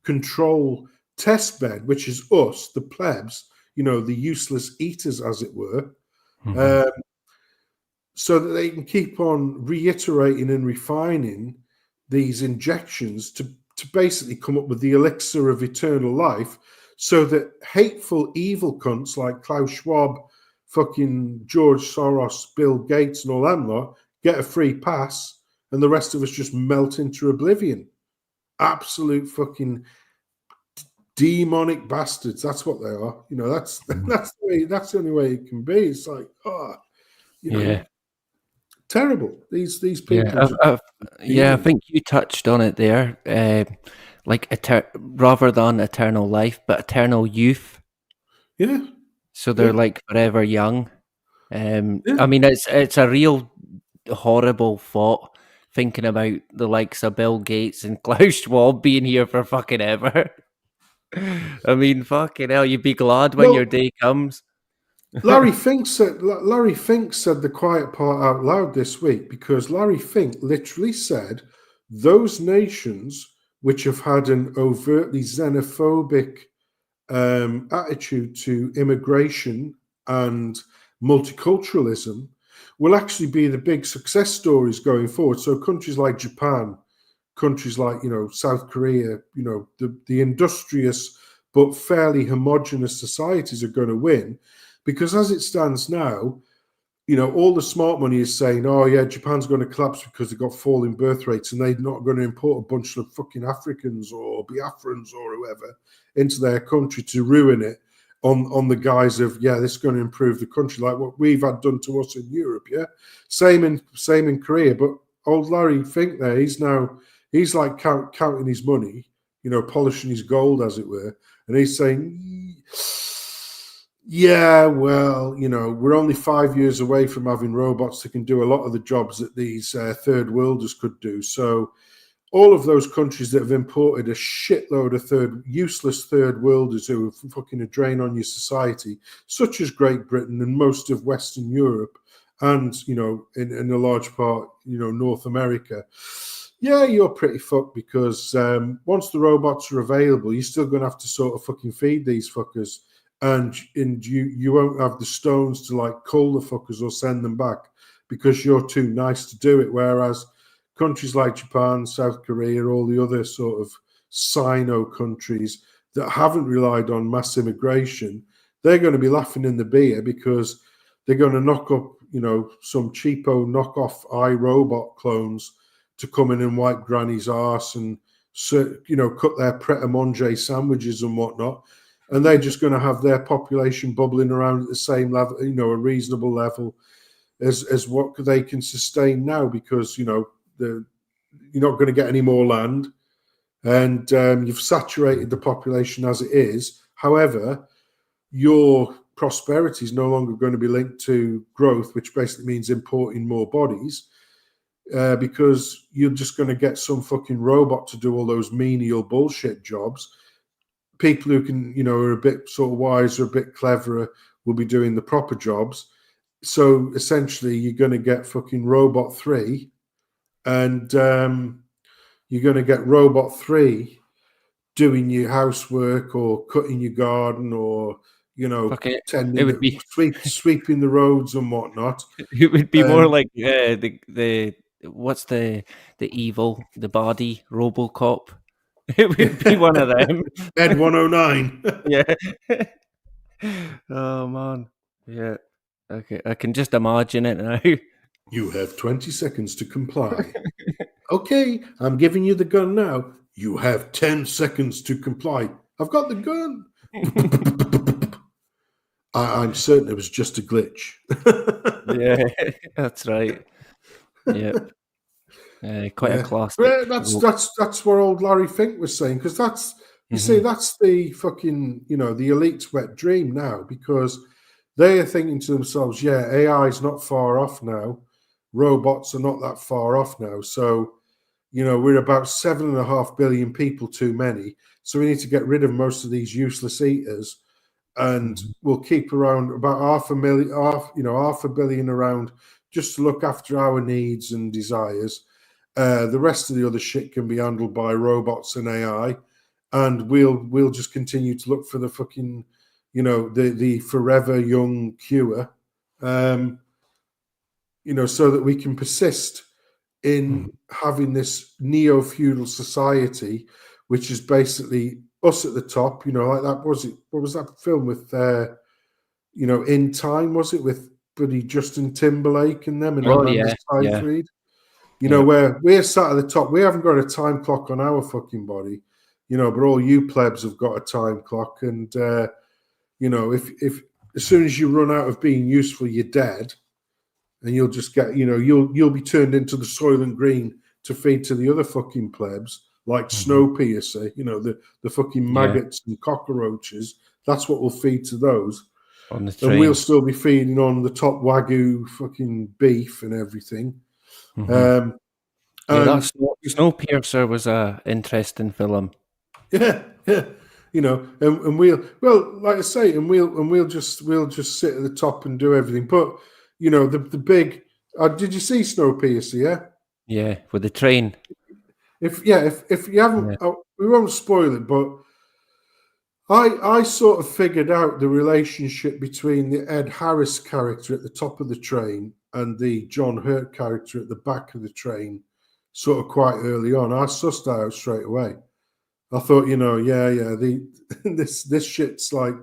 control test bed, which is us, the plebs, you know, the useless eaters, as it were, so that they can keep on reiterating and refining these injections to basically come up with the elixir of eternal life, so that hateful, evil cunts like Klaus Schwab, fucking George Soros, Bill Gates, and all them lot get a free pass, and the rest of us just melt into oblivion. Absolute fucking demonic bastards. That's what they are. You know, that's the only way it can be. It's like, terrible. These people. I think you touched on it there. Rather than eternal life, but eternal youth. Yeah. So they're like forever young. I mean, it's a real horrible thought, thinking about the likes of Bill Gates and Klaus Schwab being here for fucking ever. I mean, fucking hell, you'd be glad when your day comes. Larry Fink said the quiet part out loud this week, because Larry Fink literally said those nations which have had an overtly xenophobic attitude to immigration and multiculturalism will actually be the big success stories going forward. So countries like Japan, countries like, you know, South Korea, you know, the industrious but fairly homogenous societies are going to win, because as it stands now, you know, all the smart money is saying, oh yeah, Japan's going to collapse because they've got falling birth rates and they're not going to import a bunch of fucking Africans or Biafrans or whoever into their country to ruin it on the guise of, this is going to improve the country, like what we've had done to us in Europe. Same in Korea. But old Larry Fink there, he's like counting his money, you know, polishing his gold, as it were, and he's saying, yeah, well, you know, we're only 5 years away from having robots that can do a lot of the jobs that these third worlders could do. So all of those countries that have imported a shitload of useless third worlders who are fucking a drain on your society, such as Great Britain and most of Western Europe, and, you know, in a large part, you know, North America, you're pretty fucked, because once the robots are available, you're still going to have to sort of fucking feed these fuckers. And you won't have the stones to like call the fuckers or send them back. because you're too nice to do it. Whereas countries like Japan, South Korea, all the other sort of Sino countries that haven't relied on mass immigration, they're going to be laughing in the beer because they're going to knock up, some cheapo knockoff iRobot clones to come in and wipe granny's arse and, cut their pret-a-manger sandwiches and whatnot. And they're just going to have their population bubbling around at the same level, a reasonable level as what they can sustain now, because, you're not going to get any more land, and you've saturated the population as it is. However, your prosperity is no longer going to be linked to growth, which basically means importing more bodies, because you're just going to get some fucking robot to do all those menial bullshit jobs. People who can, are a bit sort of wiser, a bit cleverer, will be doing the proper jobs. So essentially, you're going to get fucking Robot 3, and you're going to get Robot 3 doing your housework or cutting your garden or, sweeping the roads and whatnot. It would be more like the what's the evil, the body RoboCop. It would be one of them. Ed 109. Yeah. Oh man. Yeah. Okay. I can just imagine it now. You have 20 seconds to comply. Okay, I'm giving you the gun now. You have 10 seconds to comply. I've got the gun. I'm certain it was just a glitch. Yeah, that's right. Yep. Quite a classic. But that's what old Larry Fink was saying, because that's see, that's the fucking the elite's wet dream now, because they are thinking to themselves, yeah, AI is not far off now, robots are not that far off now, so we're about 7.5 billion people too many, so we need to get rid of most of these useless eaters, and we'll keep around about half a billion around just to look after our needs and desires. The rest of the other shit can be handled by robots and AI, and we'll just continue to look for the fucking, the forever young cure, so that we can persist in having this neo-feudal society, which is basically us at the top, like that. What was that film with, In Time, was it, with bloody Justin Timberlake and them and Amanda Seyfried? Where we're sat at the top, we haven't got a time clock on our fucking body, but all you plebs have got a time clock, and if as soon as you run out of being useful, you're dead, and you'll just get, you'll be turned into the Soylent Green to feed to the other fucking plebs, like Snowpiercer, the fucking maggots and cockroaches. That's what we'll feed to those. On the train. And we'll still be feeding on the top Wagyu fucking beef and everything. Snowpiercer was a interesting film. Yeah. And like I say, we'll just sit at the top and do everything. But the big. Did you see Snowpiercer? Yeah. Yeah, with the train. If you haven't, we won't spoil it. But I sort of figured out the relationship between the Ed Harris character at the top of the train and the John Hurt character at the back of the train, sort of quite early on. I sussed that out straight away. I thought, this shit's like,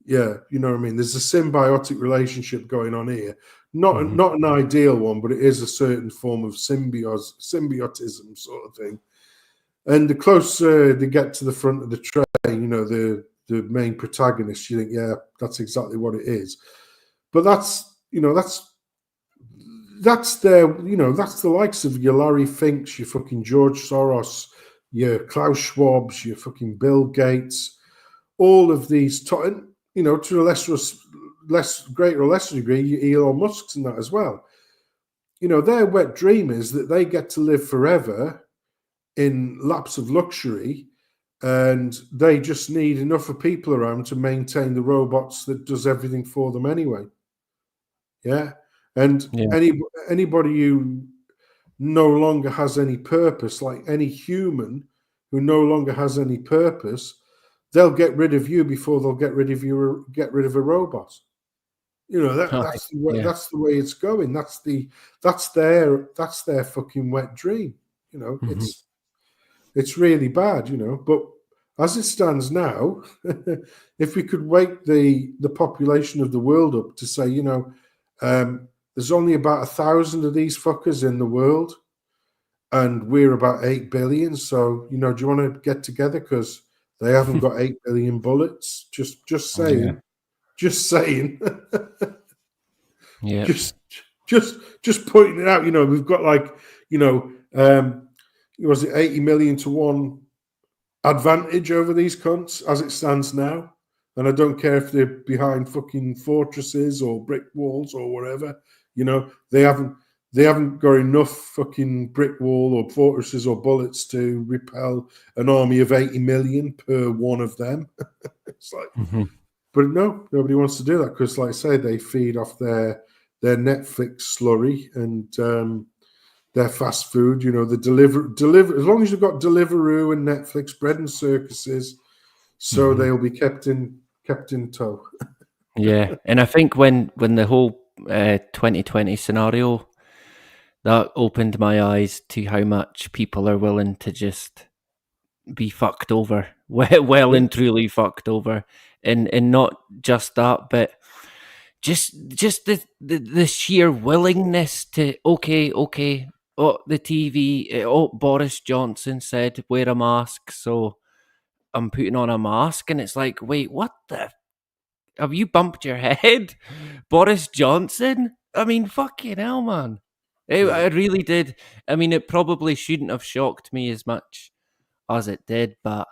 you know what I mean? There's a symbiotic relationship going on here. Not an ideal one, but it is a certain form of symbiotism sort of thing. And the closer they get to the front of the train, the main protagonist, you think, yeah, that's exactly what it is. But that's the likes of your Larry Finks, your fucking George Soros, your Klaus Schwabs, your fucking Bill Gates, all of these, to a greater or lesser degree, Elon Musk's and that as well. Their wet dream is that they get to live forever in laps of luxury, and they just need enough of people around to maintain the robots that does everything for them anyway. Yeah. And anybody who no longer has any purpose, like any human who no longer has any purpose, they'll get rid of you before they'll get rid of a robot. You know, Aye, that's the way, yeah. that's the way it's going. That's their fucking wet dream. You know, Mhm. it's really bad. You know, but as it stands now, if we could wake the population of the world up to say, you know, there's only about 1,000 of these fuckers in the world, and we're about 8 billion. So, you know, do you want to get together because they haven't got 8 billion bullets? Just saying. Yeah. Just saying. Yeah. just pointing it out. You know, we've got like, you know, was it 80 million to 1 advantage over these cunts as it stands now? And I don't care if they're behind fucking fortresses or brick walls or whatever. You know, they haven't got enough fucking brick wall or fortresses or bullets to repel an army of 80 million per one of them. It's like, Mhm. but no, nobody wants to do that because, like I say, they feed off their Netflix slurry and their fast food. You know, the deliver. As long as you've got Deliveroo and Netflix, bread and circuses, so Mhm. they'll be kept in tow. Yeah, and I think when the whole 2020 scenario, that opened my eyes to how much people are willing to just be fucked over, well Yeah. and truly fucked over, and not just that, but just the sheer willingness to okay. Oh, the TV. Oh, Boris Johnson said wear a mask, so I'm putting on a mask, and it's like, wait, what the? Have you bumped your head, Boris Johnson? I mean, fucking hell, man. Yeah. It really did. I mean, it probably shouldn't have shocked me as much as it did, but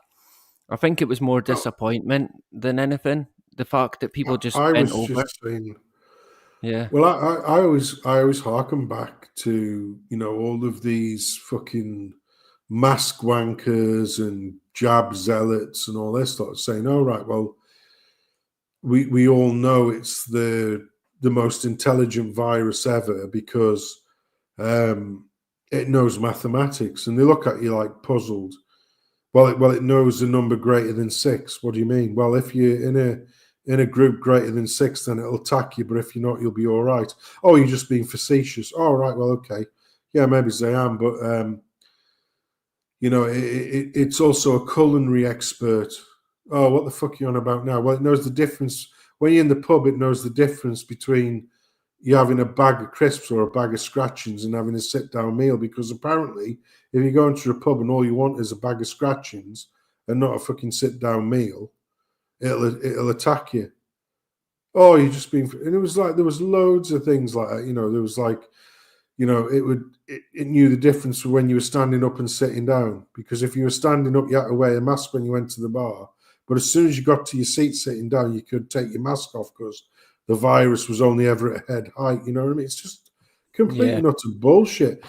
I think it was more Oh, disappointment than anything. The fact that people just I bent was over. just saying. Yeah. Well, I always harken back to, you know, all of these fucking mask wankers and jab zealots and all this sort of saying, "Oh right, well, we all know it's the most intelligent virus ever because it knows mathematics," and they look at you like puzzled. Well, it knows a number greater than 6. What do you mean? Well, if you're in a group greater than 6, then it'll attack you. But if you're not, you'll be all right. Oh, you're just being facetious. All right. Well, okay. Yeah, maybe I am, but you know, it's also a culinary expert. Oh, what the fuck are you on about now? Well, it knows the difference. When you're in the pub, it knows the difference between you having a bag of crisps or a bag of scratchings and having a sit-down meal, because apparently if you go into a pub and all you want is a bag of scratchings and not a fucking sit-down meal, it'll attack you. Oh, you're just being... And it was like, there was loads of things like that. You know, there was like, you know, it knew the difference for when you were standing up and sitting down, because if you were standing up, you had to wear a mask when you went to the bar. But as soon as you got to your seat sitting down, you could take your mask off because the virus was only ever at head height. You know what I mean? It's just complete Yeah. and utter bullshit.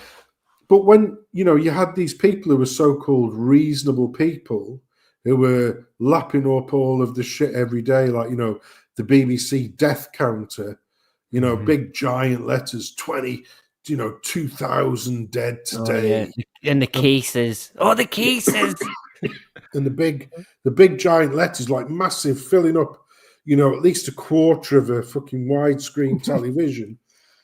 But when, you know, you had these people who were so-called reasonable people who were lapping up all of the shit every day, like, you know, the BBC death counter, you know, Mhm. big giant letters, 2,000 dead Oh yeah. today. And the And, cases. Oh, the cases. and the big giant letters, like massive, filling up, you know, at least a quarter of a fucking widescreen television.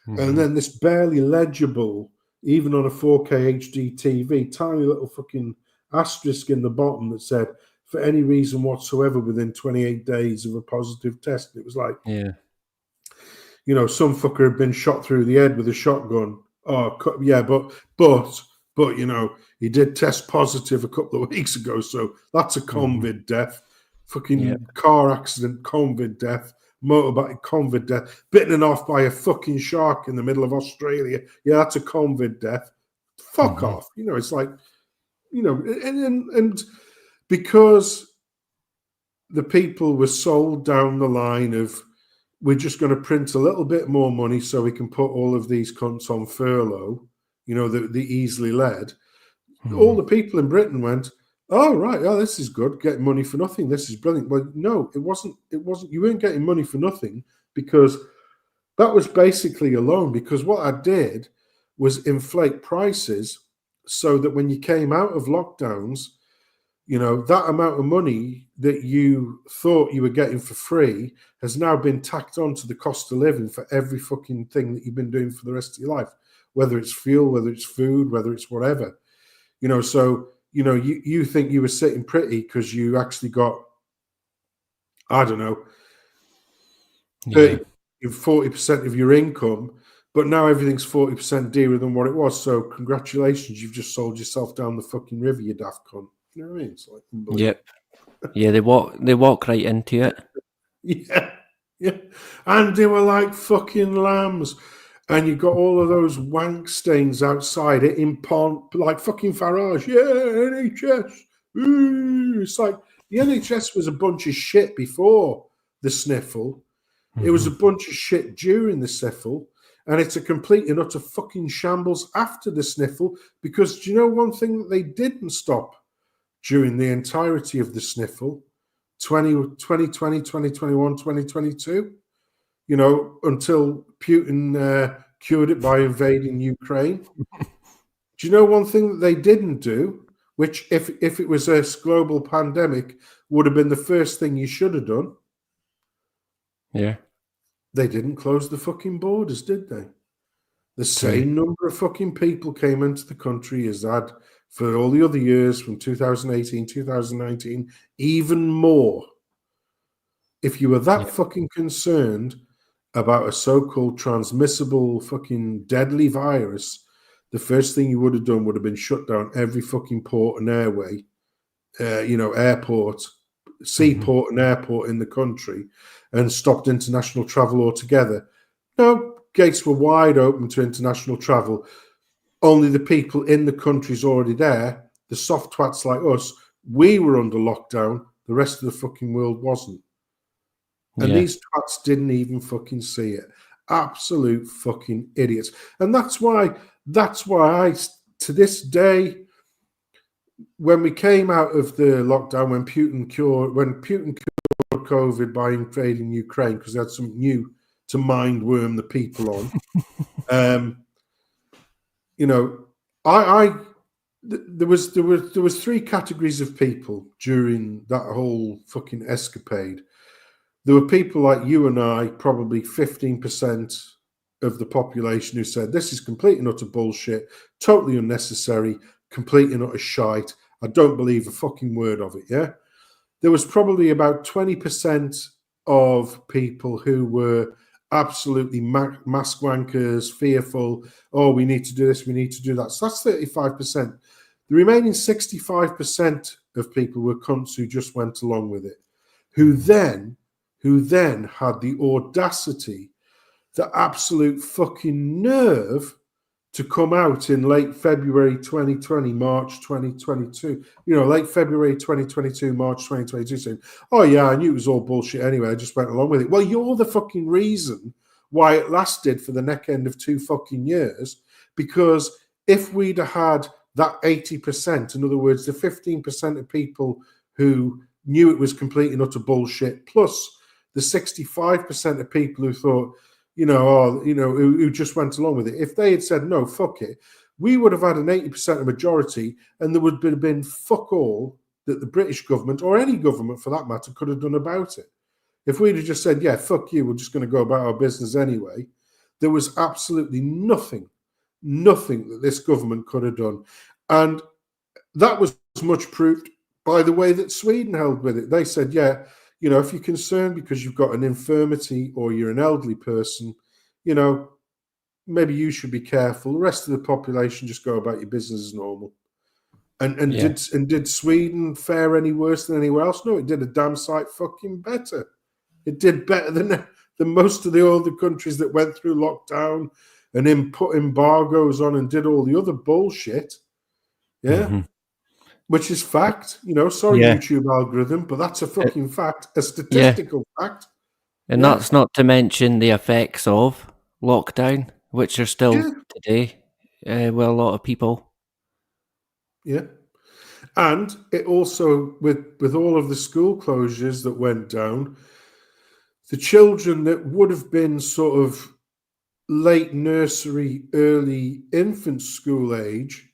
And Mhm. then this barely legible, even on a 4K HD TV, tiny little fucking asterisk in the bottom that said, for any reason whatsoever within 28 days of a positive test. And it was like, Yeah. you know, some fucker had been shot through the head with a shotgun. Oh, yeah, but you know, he did test positive a couple of weeks ago, so that's a Mhm. COVID death. Yeah. Fucking car accident, COVID death. Motorbike, COVID death. Bitten off by a fucking shark in the middle of Australia. Yeah, that's a COVID death. Fuck Mhm. off. You know, it's like, you know, and because the people were sold down the line of, we're just going to print a little bit more money so we can put all of these cunts on furlough, you know, the easily led. All Mhm. the people in Britain went, oh, right, oh, this is good, getting money for nothing. This is brilliant. Well, no, it wasn't. You weren't getting money for nothing, because that was basically a loan, because what I did was inflate prices so that when you came out of lockdowns, You know, that amount of money that you thought you were getting for free has now been tacked on to the cost of living for every fucking thing that you've been doing for the rest of your life, whether it's fuel, whether it's food, whether it's whatever. You know, so, you know, you think you were sitting pretty because you actually got, I don't know, 30, 40% of your income, but now everything's 40% dearer than what it was. So congratulations, you've just sold yourself down the fucking river, you daft cunt. You know what I mean? It's like unbelievable. Yep. Yeah, they walk right into it. Yeah. And they were like fucking lambs. And you got all of those wank stains outside it in pond, like fucking Farage. Yeah, NHS. Ooh. It's like the NHS was a bunch of shit before the sniffle. It was a bunch of shit during the sniffle. And it's a complete and utter fucking shambles after the sniffle. Because do you know one thing that they didn't stop during the entirety of the sniffle? 2020, 2021, 2022, you know, until Putin cured it by invading Ukraine. Do you know one thing that they didn't do, which if it was a global pandemic, would have been the first thing you should have done? Yeah. They didn't close the fucking borders, did they? The same number of fucking people came into the country as had for all the other years from 2018, 2019, even more. If you were that fucking concerned about a so-called transmissible fucking deadly virus, the first thing you would have done would have been shut down every fucking port and airway, airport, seaport and airport in the country, and stopped international travel altogether. No, gates were wide open to international travel. Only the people in the countries already there, the soft twats like us, we were under lockdown. The rest of the fucking world wasn't. And these twats didn't even fucking see it. Absolute fucking idiots. And that's why I, to this day, when we came out of the lockdown, when Putin cured COVID by invading Ukraine, because they had something new to mind worm the people on. You know, there was three categories of people during that whole fucking escapade. There were people like you and I, probably 15% of the population, who said this is complete and utter bullshit, totally unnecessary, complete and utter shite. I don't believe a fucking word of it. Yeah, there was probably about 20% of people who were absolutely mask wankers, fearful. Oh, we need to do this, we need to do that. So that's 35%. The remaining 65% of people were cunts who just went along with it, who then had the audacity, the absolute fucking nerve to come out in late February 2020, March 2022, late February 2022, March 2022, saying, oh yeah, I knew it was all bullshit anyway, I just went along with it. Well, you're the fucking reason why it lasted for the neck end of 2 fucking years, because if we'd have had that 80%, in other words, the 15% of people who knew it was complete and utter bullshit, plus the 65% of people who thought, who just went along with it, if they had said, no, fuck it, we would have had an 80% majority, and there would have been fuck all that the British government, or any government for that matter, could have done about it. If we'd have just said, yeah, fuck you, we're just going to go about our business anyway, there was absolutely nothing that this government could have done. And that was much proved by the way that Sweden held with it. They said, yeah, if you're concerned because you've got an infirmity or you're an elderly person, maybe you should be careful. The rest of the population just go about your business as normal. Did Sweden fare any worse than anywhere else? No, it did a damn sight fucking better. It did better than most of the other countries that went through lockdown and put embargoes on and did all the other bullshit. Yeah. Mm-hmm. Which is fact, YouTube algorithm, but that's a fucking fact, a statistical fact. And that's not to mention the effects of lockdown, which are still today with a lot of people. Yeah. And it also, with all of the school closures that went down, the children that would have been sort of late nursery, early infant school age,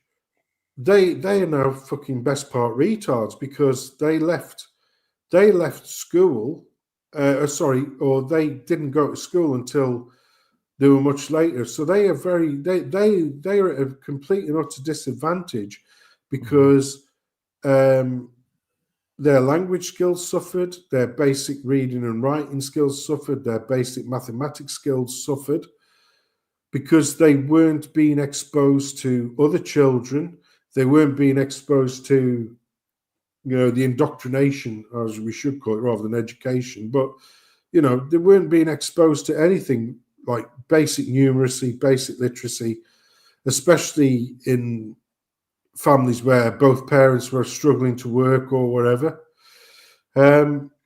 they are now fucking best part retards because they left school. Or they didn't go to school until they were much later. So they are they are at a complete and utter disadvantage because their language skills suffered, their basic reading and writing skills suffered, their basic mathematics skills suffered because they weren't being exposed to other children. They weren't being exposed to, the indoctrination, as we should call it, rather than education. But, they weren't being exposed to anything like basic numeracy, basic literacy, especially in families where both parents were struggling to work or whatever.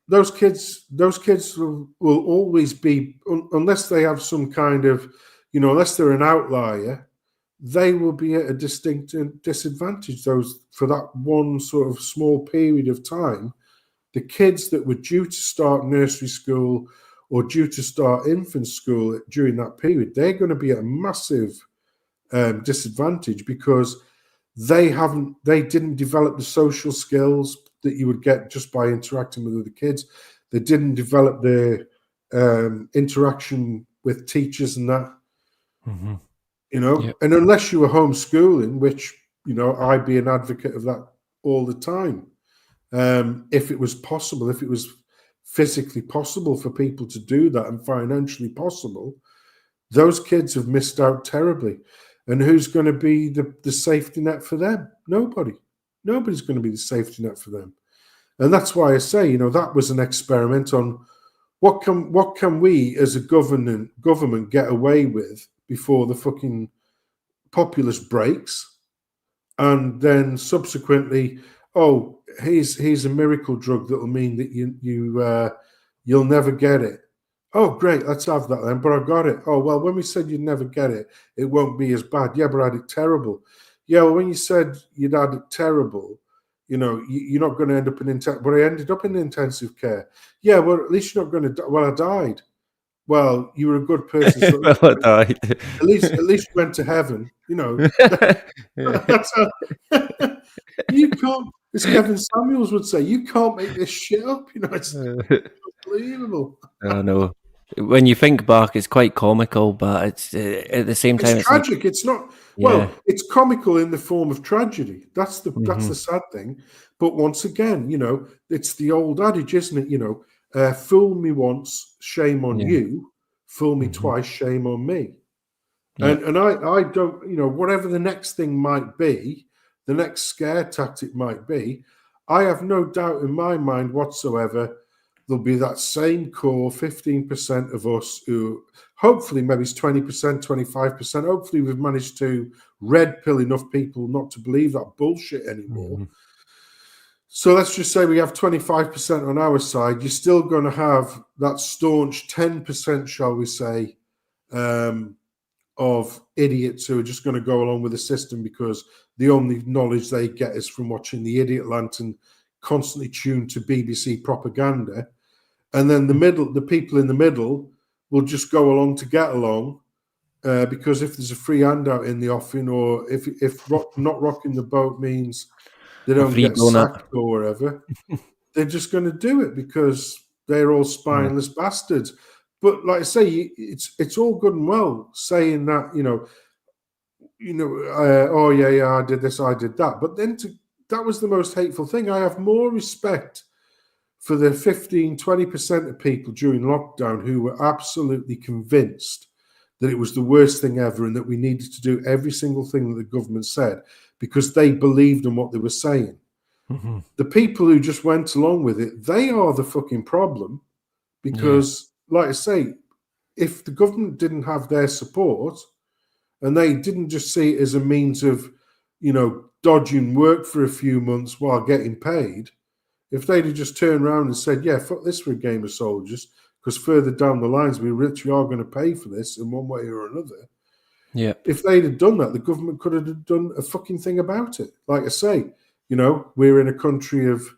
Those kids will always be, unless they have some kind of, unless they're an outlier, they will be at a distinct disadvantage. For that one sort of small period of time, the kids that were due to start nursery school or due to start infant school during that period, they're going to be at a massive disadvantage because they didn't develop the social skills that you would get just by interacting with other kids. They didn't develop their interaction with teachers and that. Mm-hmm. And unless you were homeschooling, which, I'd be an advocate of that all the time. If it was possible, if it was physically possible for people to do that and financially possible, those kids have missed out terribly. And who's going to be the safety net for them? Nobody. Nobody's going to be the safety net for them. And that's why I say, that was an experiment on what can we as a government get away with before the fucking populace breaks, and then subsequently, here's a miracle drug that'll mean that you'll never get it. Oh, great, let's have that then. But I got it. Oh, well, when we said you'd never get it, it won't be as bad. Yeah, but I had it terrible. Yeah, well, when you said you'd had it terrible, you're not going to end up in intensive. But I ended up in intensive care. Yeah, well, at least you're not going to die. Well, I died. Well, you were a good person. So Well, I died. at least you went to heaven. That's you can't. As Kevin Samuels would say, you can't make this shit up. It's unbelievable. I know. When you think back, it's quite comical, but it's at the same time, it's tragic. It's not. Yeah. Well, it's comical in the form of tragedy. That's the sad thing. But once again, it's the old adage, isn't it? Fool me once, shame on you. Fool me twice, shame on me. Yeah. And I don't, whatever the next thing might be, the next scare tactic might be, I have no doubt in my mind whatsoever there'll be that same core 15% of us who hopefully maybe it's 20%, 25%. Hopefully we've managed to red pill enough people not to believe that bullshit anymore. Mm-hmm. So let's just say we have 25% on our side. You're still going to have that staunch 10%, shall we say, of idiots who are just going to go along with the system because the only knowledge they get is from watching the Idiot Lantern constantly tuned to BBC propaganda. And then the people in the middle will just go along to get along because if there's a free handout in the offing or if not rocking the boat means they don't get sacked or whatever, they're just going to do it because they're all spineless bastards. But like I say, it's all good and well saying that, oh yeah, I did this, I did that. But then that was the most hateful thing. I have more respect for the 15, 20% of people during lockdown who were absolutely convinced that it was the worst thing ever and that we needed to do every single thing that the government said because they believed in what they were saying. Mm-hmm. The people who just went along with it, they are the fucking problem because, like I say, if the government didn't have their support and they didn't just see it as a means of, dodging work for a few months while getting paid, if they'd have just turned around and said, yeah, fuck this for a game of soldiers, because further down the lines, we literally are going to pay for this in one way or another. Yeah. If they'd have done that, the government could have done a fucking thing about it. Like I say, we're in a country of,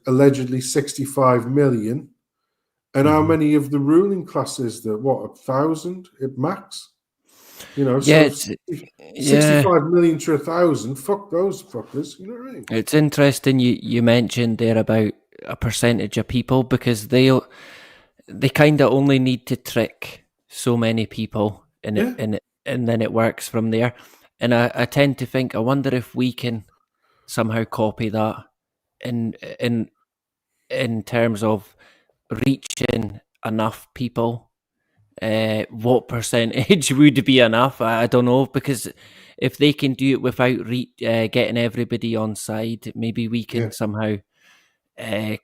allegedly 65 million. And how many of the ruling class is there? 1,000 at max? You know, Yeah, so yeah. 65 million to 1,000. Fuck those fuckers. You know what I mean? It's interesting you mentioned there about a percentage of people, because they kind of only need to trick so many people, and Yeah. and then it works from there. And I tend to think, I wonder if we can somehow copy that in in terms of reaching enough people. What percentage would be enough? I don't know, because if they can do it without getting everybody on side, maybe we can Yeah. somehow But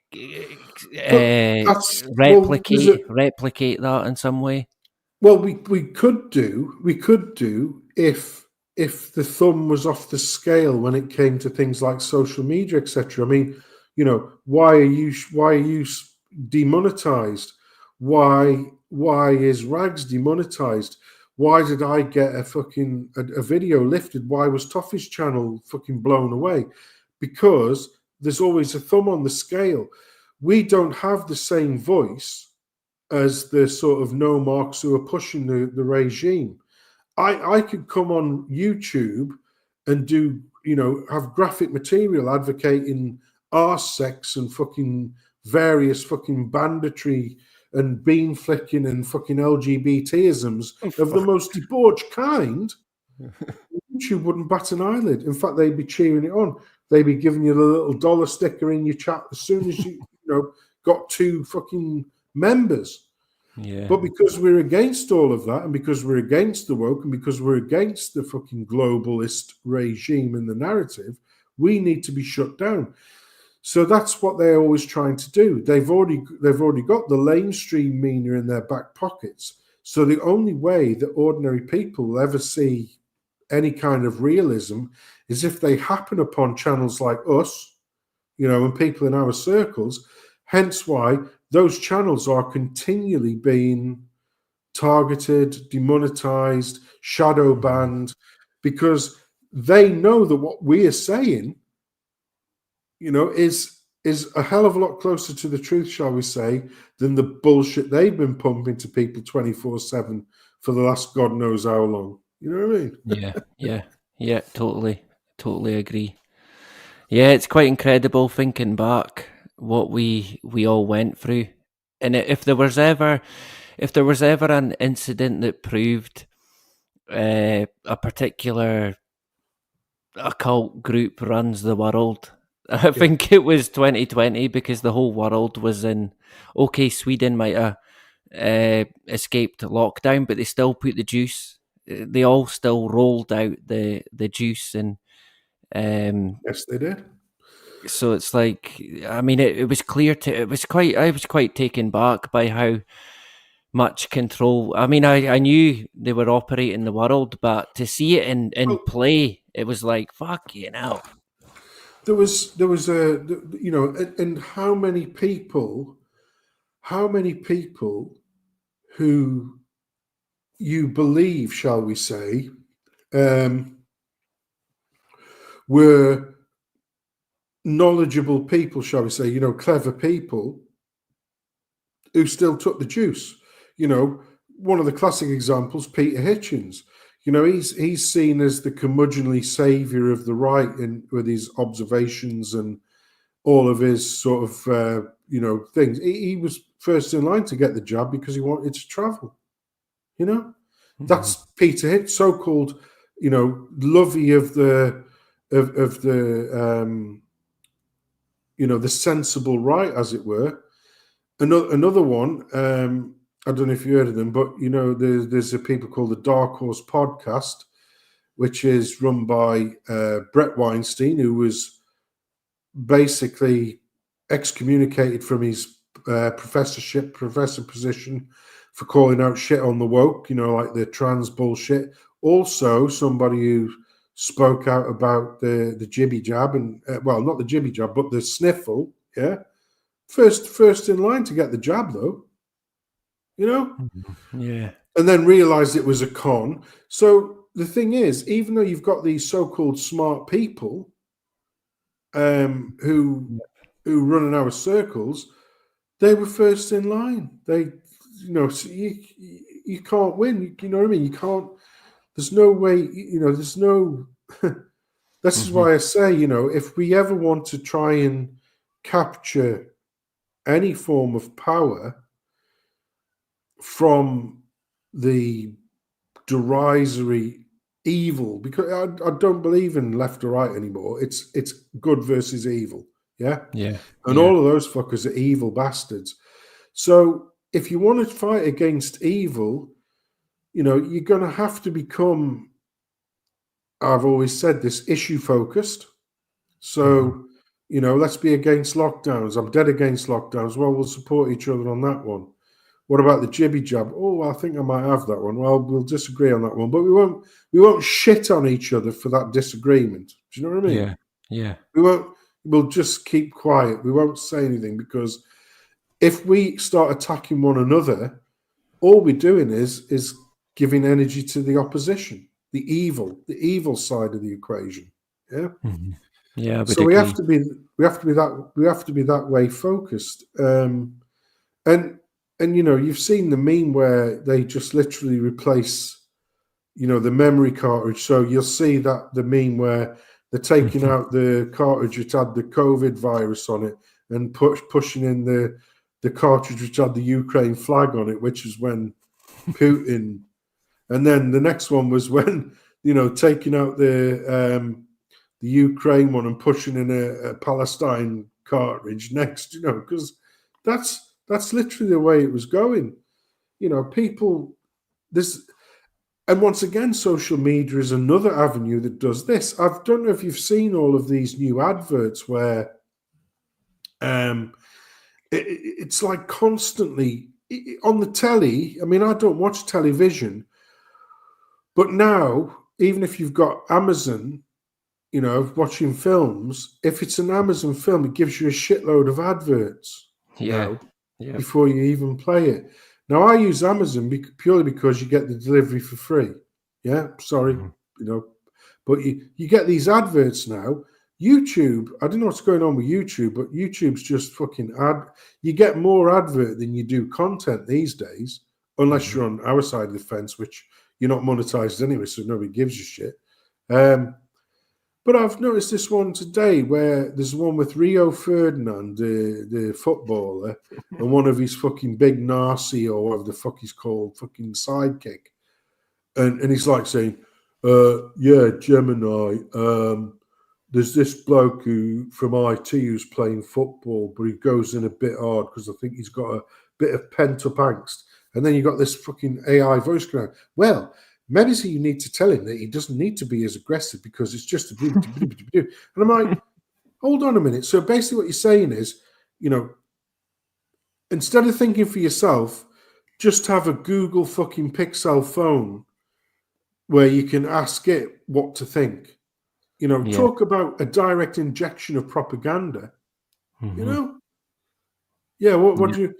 that's well. replicate that in some way. Well, we could do if the thumb was off the scale when it came to things like social media, etc. I mean, you know, why are you demonetized? Why is Rags demonetized? Why did I get a video lifted? Why was Toffee's channel fucking blown away? Because there's always a thumb on the scale. We don't have the same voice as the sort of no marks who are pushing the regime. I could come on YouTube and do, you know, have graphic material advocating arse sex and fucking various fucking banditry and bean flicking and fucking LGBTisms of the most debauched kind. YouTube wouldn't bat an eyelid. In fact, they'd be cheering it on. They'd be giving you the little dollar sticker in your chat as soon as you got 2 fucking members. Yeah. But because we're against all of that, and because we're against the woke, and because we're against the fucking globalist regime and the narrative, we need to be shut down. So that's what they're always trying to do. They've already got the mainstream media in their back pockets. So the only way that ordinary people will ever see any kind of realism is if they happen upon channels like us, you know, and people in our circles. Hence why those channels are continually being targeted, demonetized, shadow banned, because they know that what we are saying, you know, is a hell of a lot closer to the truth, shall we say, than the bullshit they've been pumping to people 24/7 for the last God knows how long. You know what I mean? Yeah, totally agree. Yeah, it's quite incredible thinking back what we all went through. And if there was ever an incident that proved a particular occult group runs the world, I think it was 2020, because the whole world was in. Okay, Sweden might have escaped lockdown, but they still put the juice. They all still rolled out the juice, and Yes, they did. so it's like, I mean, it was clear I was quite taken back by how much control. I mean, I knew they were operating the world, but to see it in play, it was like, fuck, you know. There was a, you know, and how many people who you believe, shall we say, were knowledgeable people, shall we say, you know, clever people who still took the juice. You know, one of the classic examples, Peter Hitchens. You know, he's seen as the curmudgeonly savior of the right with his observations and all of his sort of, you know, things. He was first in line to get the jab because he wanted to travel. You know, that's Peter Hitchens, so-called, you know, lovey of the you know, the sensible right, as it were. Another one, I don't know if you heard of them, but, you know, there's a people called the Dark Horse Podcast, which is run by Brett Weinstein, who was basically excommunicated from his professor position for calling out shit on the woke, you know, like the trans bullshit. Also, somebody who spoke out about the jibby jab and, well, not the jibby jab, but the sniffle, yeah. First in line to get the jab, though, you know? Yeah. And then realized it was a con. So the thing is, even though you've got these so-called smart people who run in our circles, they were first in line. They, you know, so you can't win. You know what I mean? You can't. there's no way, there's no. This is why I say, if we ever want to try and capture any form of power from the derisory evil, because I don't believe in left or right anymore. It's good versus evil, yeah? Yeah. And all of those fuckers are evil bastards. So if you want to fight against evil, you're going to have to become, I've always said this, issue focused. So, let's be against lockdowns. I'm dead against lockdowns. Well, we'll support each other on that one. What about the jibby jab? Oh, I think I might have that one. Well, we'll disagree on that one, but we won't shit on each other for that disagreement. Do you know what I mean? Yeah. We'll just keep quiet. We won't say anything, because if we start attacking one another, all we're doing is giving energy to the opposition, the evil side of the equation. Yeah. Mm-hmm. Yeah. So we have to be that way focused. And you've seen the meme where they just literally replace, the memory cartridge. So you'll see that the meme where they're taking out the cartridge which had the COVID virus on it and pushing in the cartridge which had the Ukraine flag on it, which is when Putin. And then the next one was when, taking out the Ukraine one and pushing in a Palestine cartridge next, because that's literally the way it was going. People, and once again, social media is another avenue that does this. I don't know if you've seen all of these new adverts where it's like constantly on the telly. I mean, I don't watch television, but now, even if you've got Amazon, watching films, if it's an Amazon film, it gives you a shitload of adverts. Before you even play it. Now, I use Amazon purely because you get the delivery for free. Yeah, sorry, but you get these adverts now. YouTube, I don't know what's going on with YouTube, but YouTube's just fucking you get more advert than you do content these days, unless you're on our side of the fence, which you're not monetized anyway, so nobody gives a shit. But I've noticed this one today where there's one with Rio Ferdinand, the footballer, and one of his fucking big Narcy or whatever the fuck he's called, fucking sidekick. And he's like saying, yeah, Gemini, there's this bloke from IT who's playing football, but he goes in a bit hard because I think he's got a bit of pent-up angst. And then you got this fucking AI voice going, well, maybe you need to tell him that he doesn't need to be as aggressive because it's just a and I'm like, hold on a minute. So basically what you're saying is, instead of thinking for yourself, just have a Google fucking Pixel phone where you can ask it what to think. Talk about a direct injection of propaganda. Yeah, what do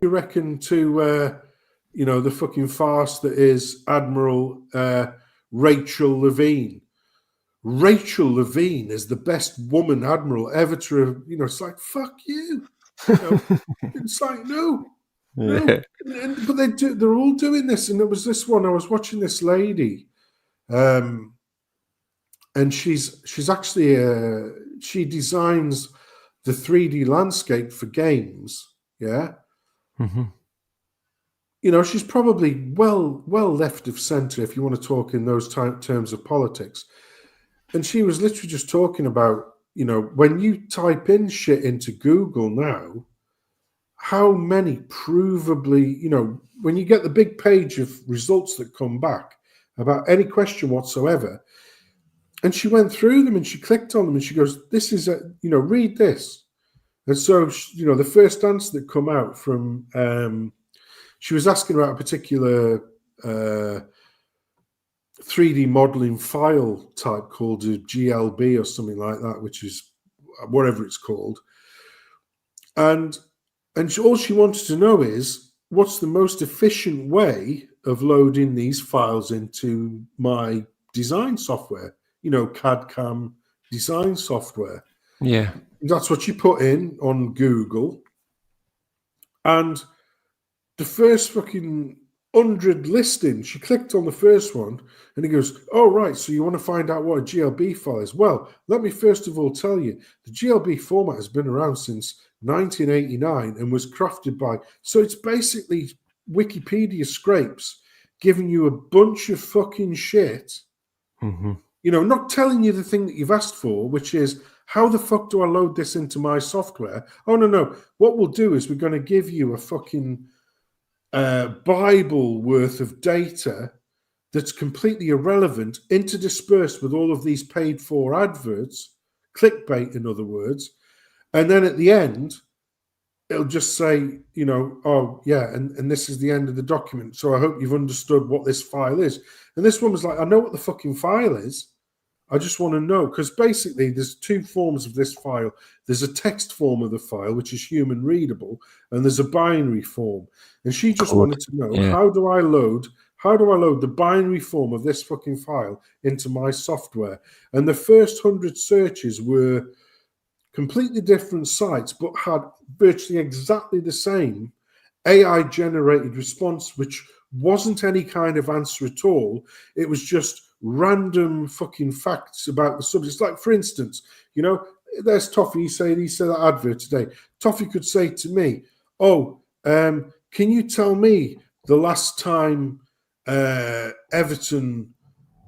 you reckon to the fucking farce that is Admiral Rachel Levine. Rachel Levine is the best woman admiral ever to have, it's like, fuck you. It's like, no. But they're all doing this. And there was this one, I was watching this lady, and she's actually, she designs the 3D landscape for games. Yeah. She's probably well left of centre if you want to talk in those terms of politics. And she was literally just talking about, when you type in shit into Google now, how many provably, when you get the big page of results that come back about any question whatsoever, and she went through them and she clicked on them and she goes, this is read this. And so, the first answer that come out from, she was asking about a particular 3D modeling file type called a GLB or something like that, which is whatever it's called. And all she wanted to know is, what's the most efficient way of loading these files into my design software? CAD/CAM design software. Yeah. That's what you put in on Google. And the first fucking 100 listings. She clicked on the first one and he goes, oh, right, so you want to find out what a GLB file is? Well, let me first of all tell you, the GLB format has been around since 1989 and was crafted by, so it's basically Wikipedia scrapes giving you a bunch of fucking shit, you know, not telling you the thing that you've asked for, which is, how the fuck do I load this into my software? Oh, no. What we'll do is we're going to give you a fucking Bible worth of data that's completely irrelevant, interdispersed with all of these paid for adverts, clickbait, in other words. And then at the end, it'll just say, you know, oh, yeah, and this is the end of the document. So I hope you've understood what this file is. And this one was like, I know what the fucking file is. I just want to know, because basically there's two forms of this file. There's a text form of the file, which is human readable, and there's a binary form. And she just wanted to know, how do I load the binary form of this fucking file into my software? And the first 100 searches were completely different sites, but had virtually exactly the same AI-generated response, which wasn't any kind of answer at all. It was just random fucking facts about the subject. Like, for instance, you know, there's Toffee, he said that advert today. Toffee could say to me, oh, can you tell me the last time Everton,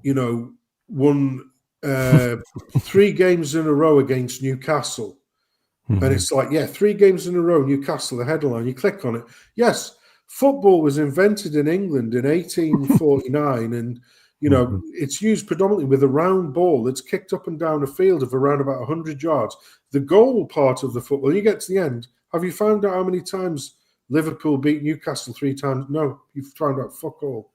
you know, won 3 games in a row against Newcastle? And it's like, yeah, 3 games in a row, Newcastle, the headline. You click on it. Yes, football was invented in England in 1849 and, you know, it's used predominantly with a round ball that's kicked up and down a field of around about 100 yards. The goal part of the football, you get to the end, have you found out how many times Liverpool beat Newcastle 3 times? No, you've found out fuck all.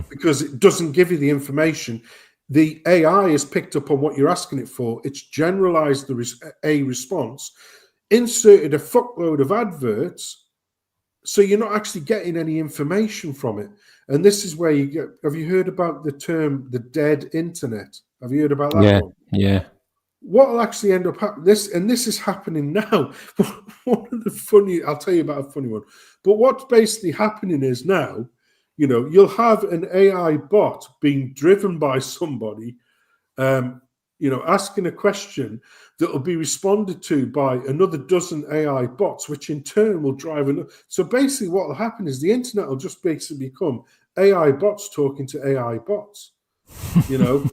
Because it doesn't give you the information. The AI has picked up on what you're asking it for. It's generalized a response, inserted a fuckload of adverts, so you're not actually getting any information from it. And this is where you get, have you heard about the term the dead internet? Have you heard about that one? Yeah. What will actually end up happening, this is happening now. One of the funny, I'll tell you about a funny one. But what's basically happening is now, you know, you'll have an AI bot being driven by somebody, you know, asking a question that will be responded to by another dozen AI bots, which in turn will drive another. So basically what will happen is the internet will just basically become AI bots talking to AI bots, you know.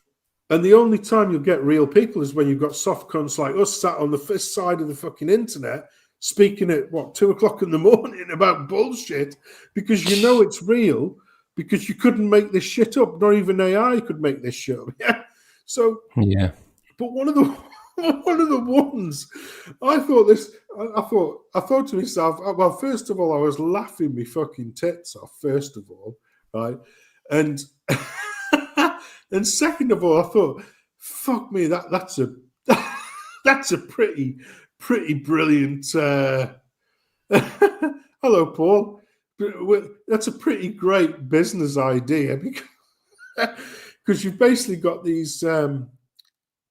And the only time you'll get real people is when you've got soft cunts like us sat on the first side of the fucking internet speaking at, 2 o'clock in the morning about bullshit, because you know it's real, because you couldn't make this shit up. Not even AI could make this shit up. Yeah. So, yeah. But one of the ones I thought to myself, well, first of all, I was laughing my fucking tits off, first of all, right? And and second of all, I thought, fuck me, that's a pretty brilliant hello, Paul. That's a pretty great business idea, because you've basically got these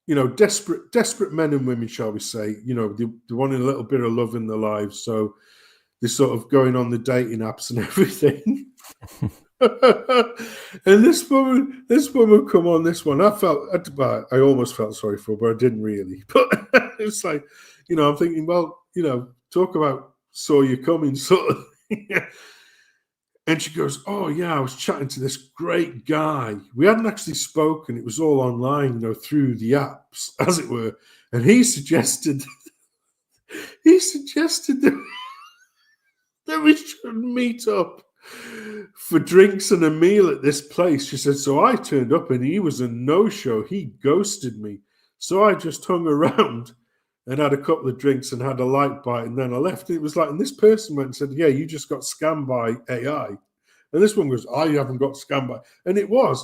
you know, desperate men and women, shall we say, you know, they want a little bit of love in their lives, so they're sort of going on the dating apps and everything. And this woman come on this one. I almost felt sorry for her, but I didn't really. But it's like, you know, I'm thinking, well, you know, talk about saw you coming sort of thing. And she goes, oh, yeah, I was chatting to this great guy. We hadn't actually spoken. It was all online, you know, through the apps, as it were. And he suggested that we should meet up for drinks and a meal at this place. She said, so I turned up and he was a no-show. He ghosted me. So I just hung around and had a couple of drinks and had a light bite, and then I left. It was like, and this person went and said, yeah, you just got scammed by AI. And this one goes, I haven't got scammed by. And it was.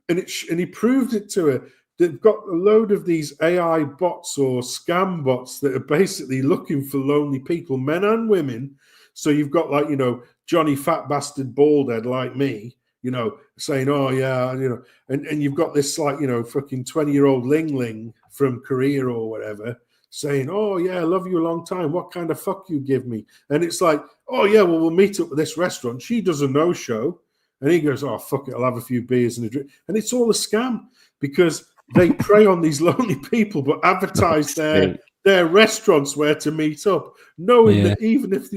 And he proved it to her. They've got a load of these AI bots or scam bots that are basically looking for lonely people, men and women. So you've got, like, you know, Johnny Fat Bastard Baldhead like me, you know, saying, oh, yeah, you know, and you've got this, like, you know, fucking 20-year-old Ling Ling from Korea or whatever saying, "Oh yeah, I love you a long time. What kind of fuck you give me?" And it's like, "Oh yeah, well we'll meet up at this restaurant." She does a no-show, and he goes, "Oh fuck it, I'll have a few beers and a drink." And it's all a scam because they prey on these lonely people, but advertise their restaurants where to meet up, knowing that even if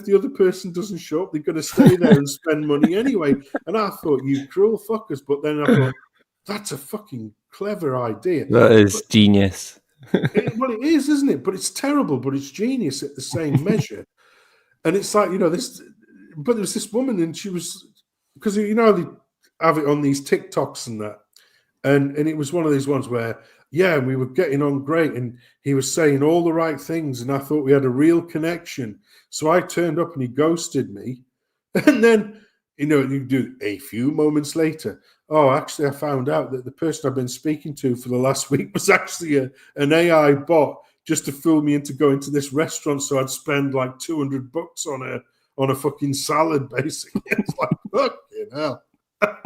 the other person doesn't show up, they're going to stay there and spend money anyway. And I thought, you cruel fuckers. But then I thought, that's a fucking clever idea. That is genius. Well, it is, isn't it? But it's terrible, but it's genius at the same measure. And it's like, this, but there was this woman and she was, because, they have it on these TikToks and that. And it was one of these ones where, we were getting on great and he was saying all the right things and I thought we had a real connection. So I turned up and he ghosted me. And then, you do a few moments later, oh, actually, I found out that the person I've been speaking to for the last week was actually an AI bot just to fool me into going to this restaurant. So I'd spend like $200 on a fucking salad, basically. It's like, fucking hell. But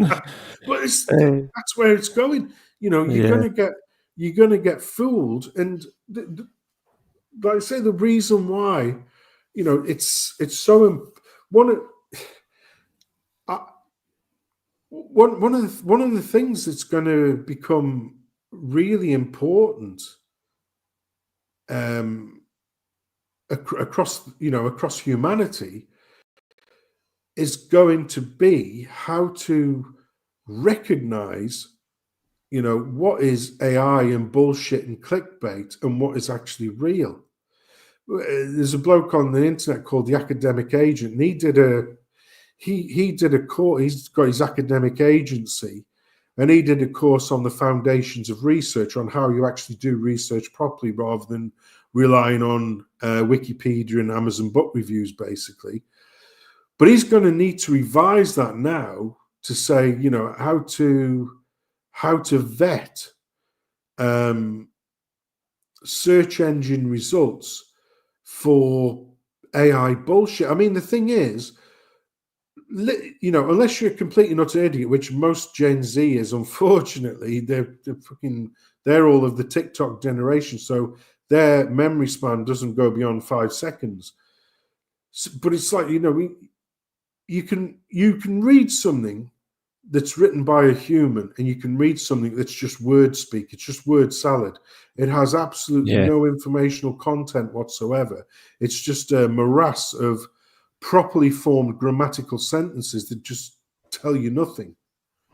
that's where it's going. You're gonna get fooled, and like I say, the reason why, it's so one of the things that's going to become really important across humanity is going to be how to recognize, what is AI and bullshit and clickbait and what is actually real. There's a bloke on the internet called the Academic Agent, and he did a course. He's got his academic agency, and he did a course on the foundations of research, on how you actually do research properly rather than relying on Wikipedia and Amazon book reviews, basically. But he's going to need to revise that now to say, how to vet search engine results for AI bullshit. I mean, the thing is, unless you're a complete and utter idiot, which most Gen Z is, unfortunately, they're all of the TikTok generation, so their memory span doesn't go beyond 5 seconds. But it's like, you can read something that's written by a human, and you can read something that's just word speak. It's just word salad. It has absolutely no informational content whatsoever. It's just a morass of properly formed grammatical sentences that just tell you nothing.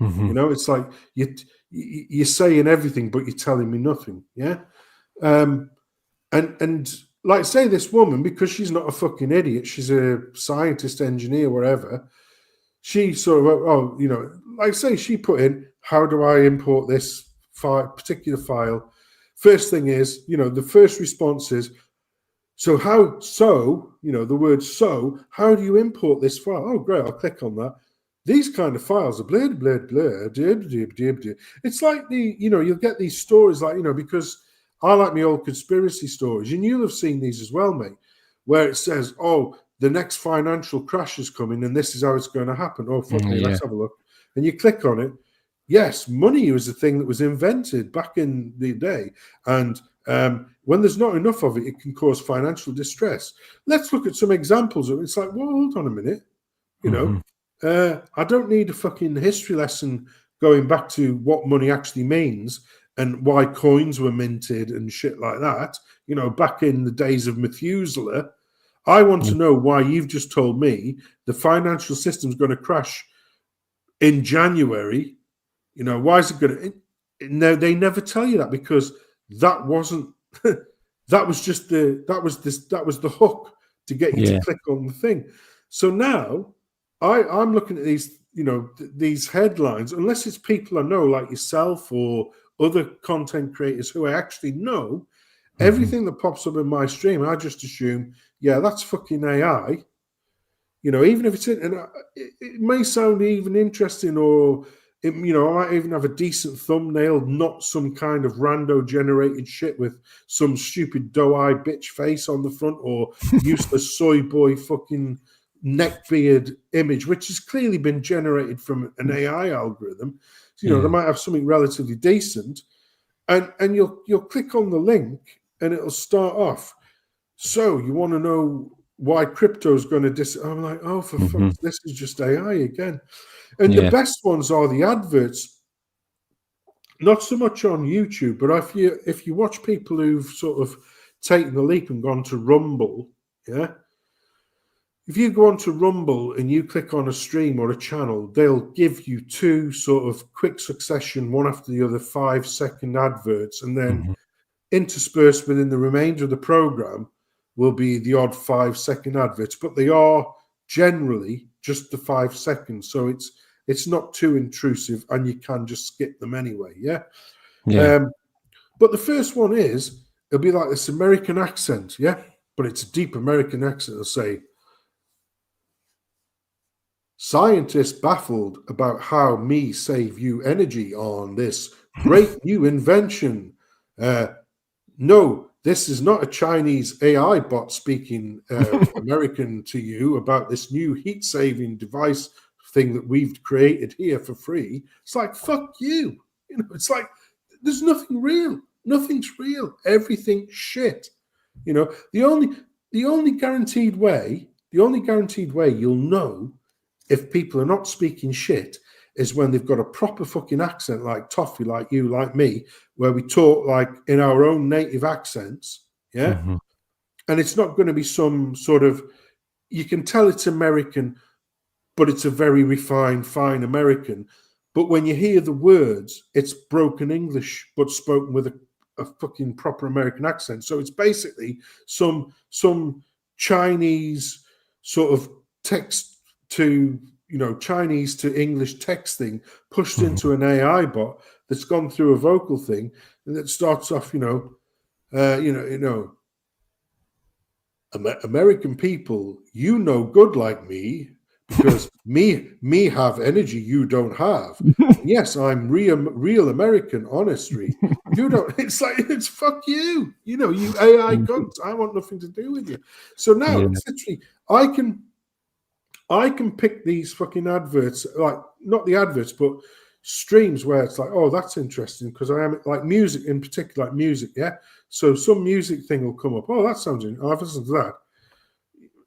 Mm-hmm. It's like you're saying everything, but you're telling me nothing. Yeah. And like, say, this woman, because she's not a fucking idiot, she's a scientist, engineer, whatever. She sort of, like, say, she put in, how do I import this particular file? First thing is, the first response is, the word so, how do you import this file? Oh, great, I'll click on that. These kind of files are blah, blah, blah, blah, blah, blah, blah. It's like you'll get these stories like, because I like my old conspiracy stories, and you'll have seen these as well, mate, where it says, oh, the next financial crash is coming and this is how it's going to happen. Oh, fuck me, let's have a look. And you click on it. Yes, money was a thing that was invented back in the day. And when there's not enough of it, it can cause financial distress. Let's look at some examples of it. It's like, well, hold on a minute. I don't need a fucking history lesson going back to what money actually means and why coins were minted and shit like that. Back in the days of Methuselah. I want to know why you've just told me the financial system's going to crash in January. Why is it going to? No, they never tell you that, because that wasn't. that was the hook to get you to click on the thing. So now I'm looking at these, these headlines. Unless it's people I know, like yourself or other content creators who I actually know, everything that pops up in my stream, I just assume, that's fucking AI. Even if it's it may sound even interesting, or I might even have a decent thumbnail, not some kind of rando generated shit with some stupid doe-eye bitch face on the front or useless soy boy fucking neckbeard image, which has clearly been generated from an AI algorithm. So, they might have something relatively decent, and you'll click on the link. and it'll start off. So you want to know why crypto is going to I'm like, oh, for fuck, this is just AI again. And the best ones are the adverts, not so much on YouTube, but if you watch people who've sort of taken the leap and gone to Rumble, yeah. If you go onto Rumble and you click on a stream or a channel, they'll give you two sort of quick succession, one after the other, 5-second adverts, and then interspersed within the remainder of the program will be the odd 5-second adverts, but they are generally just the 5 seconds, so it's not too intrusive, and you can just skip them anyway. But the first one it'll be like this American accent, but it's a deep American accent. It'll say, scientists baffled about how me save you energy on this great new invention. No, this is not a Chinese AI bot speaking American to you about this new heat-saving device thing that we've created here for free. It's like, fuck you. It's like, there's nothing real. Nothing's real. Everything's shit. The only guaranteed way you'll know if people are not speaking shit is when they've got a proper fucking accent, like Toffee, like you, like me, where we talk like in our own native accents, and it's not going to be some sort of, you can tell it's American, but it's a very refined, fine American. But when you hear the words, it's broken English, but spoken with a fucking proper American accent. So it's basically some Chinese sort of text to, Chinese to English text thing pushed into an AI bot that's gone through a vocal thing, and that starts off, American people, good like me, because me have energy you don't have. Yes, I'm real American, honestly. You don't. It's like, it's fuck you. You AI cunts. I want nothing to do with you. So now it's literally, I can pick these fucking adverts, like not the adverts, but streams where it's like, oh, that's interesting, because I am like music in particular, like music, So some music thing will come up. Oh, that sounds interesting. I've listened to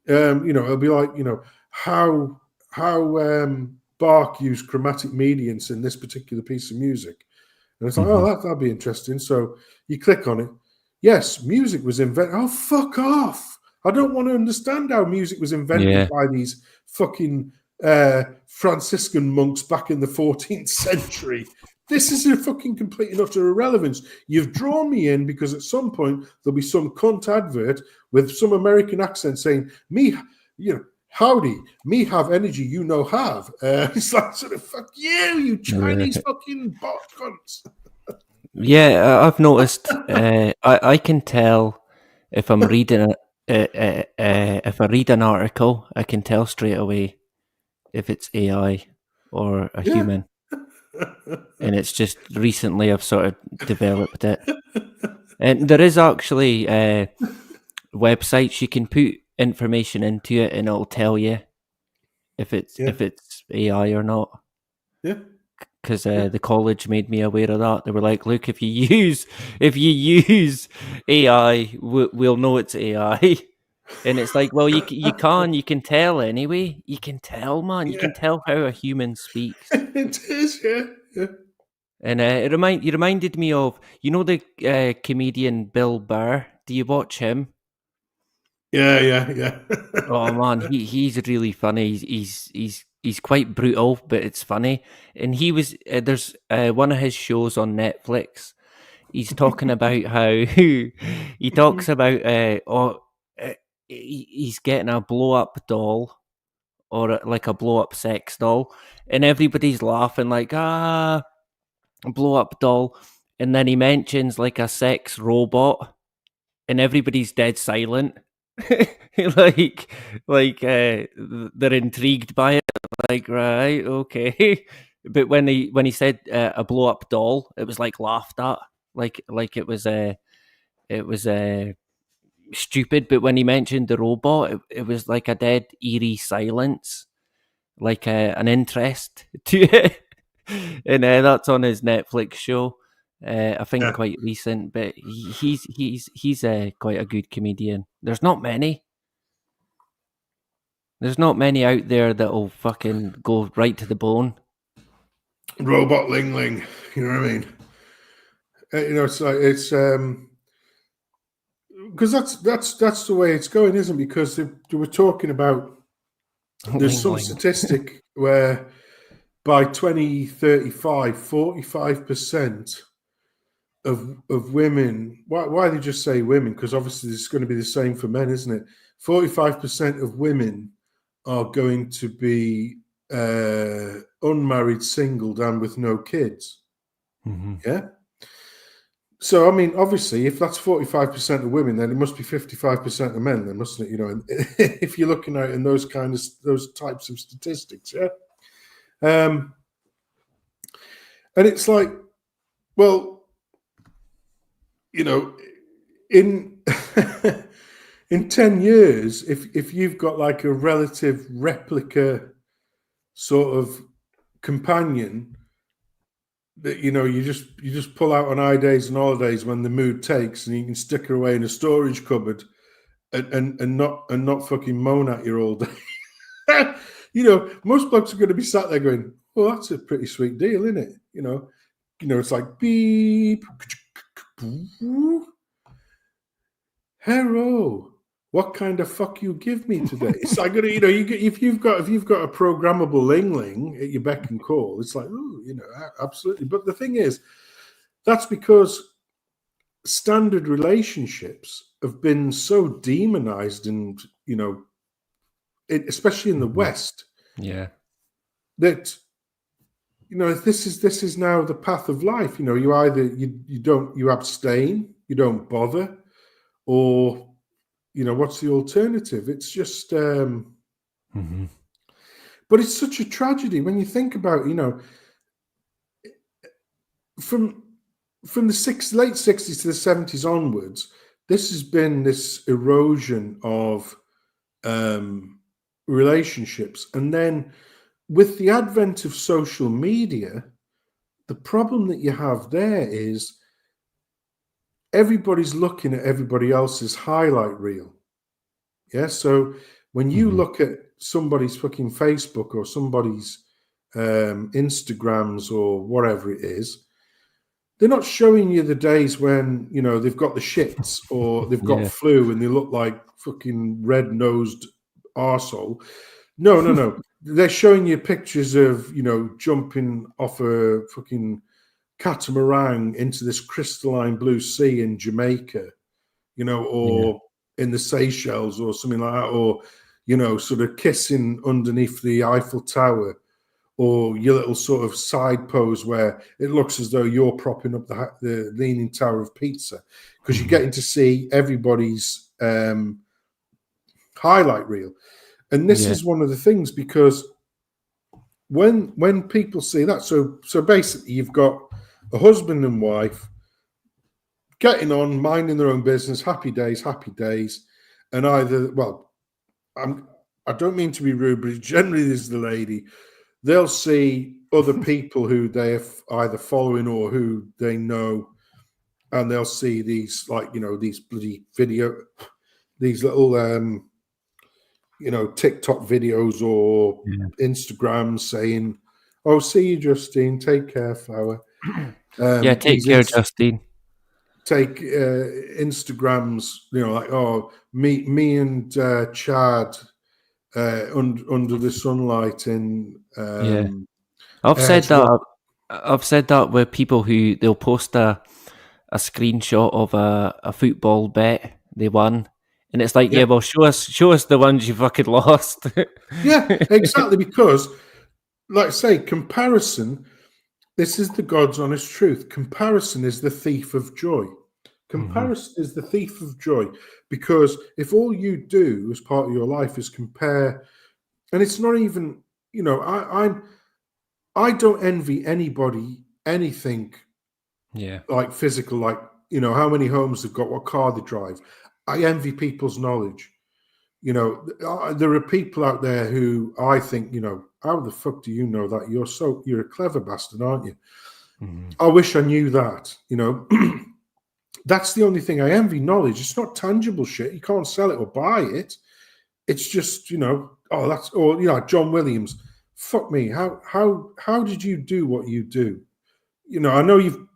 that. It'll be like, how Bach used chromatic mediance in this particular piece of music, and it's like, oh, that'll be interesting. So you click on it. Yes, music was invented. Oh, fuck off! I don't want to understand how music was invented by these fucking Franciscan monks back in the 14th century. This is a fucking complete and utter irrelevance. You've drawn me in because at some point there'll be some cunt advert with some American accent saying, me, howdy, me have energy you no have. It's like, sort of, fuck you Chinese fucking bot cunts. I've noticed. I can tell if I'm reading if I read an article, I can tell straight away if it's AI or a human. And it's just recently I've sort of developed it. And there is actually websites you can put information into it, and it'll tell you if it's AI or not. Yeah. Because the college made me aware of that. They were like, "Look, if you use AI, we'll know it's AI." And it's like, well, you can tell anyway. You can tell, man. You can tell how a human speaks. It is, yeah. And it reminded me of, the comedian Bill Burr. Do you watch him? Yeah. Oh man, he's really funny. He's quite brutal, but it's funny. And he was there's one of his shows on Netflix. He's talking about how he talks about he's getting a blow up doll or like a blow up sex doll, and everybody's laughing like blow up doll, and then he mentions like a sex robot, and everybody's dead silent. like they're intrigued by it, like, right, okay. But when he said a blow up doll, it was like laughed at, like it was stupid. But when he mentioned the robot, it was like a dead eerie silence, like an interest to it. And that's on his Netflix show. I think quite recent, but he's quite a good comedian. There's not many. There's not many out there that'll fucking go right to the bone. Robot Ling Ling, you know what I mean? It's because that's the way it's going, isn't it? Because they were talking about there's some statistic where by 2035, 45% of women. Why they just say women? Because obviously it's going to be the same for men, isn't it? 45% of women are going to be unmarried, single, and with no kids. Mm-hmm. Yeah. So I mean, obviously, if that's 45% of women, then it must be 55% of men, then, mustn't it? You know, if you're looking at it in those types of statistics, yeah. And it's like, well, you know, in in 10 years, if you've got like a relative replica sort of companion that, you know, you just pull out on high days and holidays when the mood takes, and you can stick her away in a storage cupboard and not fucking moan at you all day. You know, most blokes are going to be sat there going, well, that's a pretty sweet deal, isn't it? You know, it's like beep. Hello, what kind of fuck you give me today? It's like, you know, if you've got a programmable ling at your beck and call, it's like, oh, you know, absolutely. But the thing is, that's because standard relationships have been so demonized, and you know, especially in the West, yeah, that, you know, this is now the path of life. You know, you either you abstain, you don't bother, or, you know, what's the alternative? It's just, but it's such a tragedy when you think about, you know, from the late 60s to the 70s onwards, this has been this erosion of relationships. And then with the advent of social media, the problem that you have there is everybody's looking at everybody else's highlight reel. Yeah. So when you look at somebody's fucking Facebook or somebody's Instagrams or whatever it is, they're not showing you the days when, you know, they've got the shits or they've got flu and they look like fucking red-nosed arsehole. No. They're showing you pictures of, you know, jumping off a fucking catamaran into this crystalline blue sea in Jamaica, you know, or in the Seychelles or something like that, or, you know, sort of kissing underneath the Eiffel Tower, or your little sort of side pose where it looks as though you're propping up the Leaning Tower of Pizza, because you're getting to see everybody's highlight reel. And this is one of the things, because when people see that, so basically you've got a husband and wife getting on, minding their own business, happy days, and either, well, I don't mean to be rude, but generally this is the lady. They'll see other people who they're either following or who they know, and they'll see these, like, you know, these bloody these little you know, TikTok videos or Instagrams saying, "Oh, see you, Justine. Take care, flower." Take care, Justine. Take Instagrams, you know, like, "Oh, me and Chad under the sunlight in." I've said that with people who they'll post a screenshot of a football bet they won. And it's like, well, show us the ones you fucking lost. Yeah, exactly. Because, like I say, comparison, this is the God's honest truth. Comparison is the thief of joy. Comparison is the thief of joy. Because if all you do as part of your life is compare, and it's not even, you know, I don't envy anybody anything like physical, like, you know, how many homes they've got, what car they drive. I envy people's knowledge. You know, there are people out there who I think, you know, how the fuck do you know that? You're a clever bastard, aren't you? I wish I knew that, you know. That's the only thing I envy, knowledge. It's not tangible shit. You can't sell it or buy it. It's just, you know, oh, that's, or, you know, John Williams. Fuck me. How did you do what you do? You know, I know you've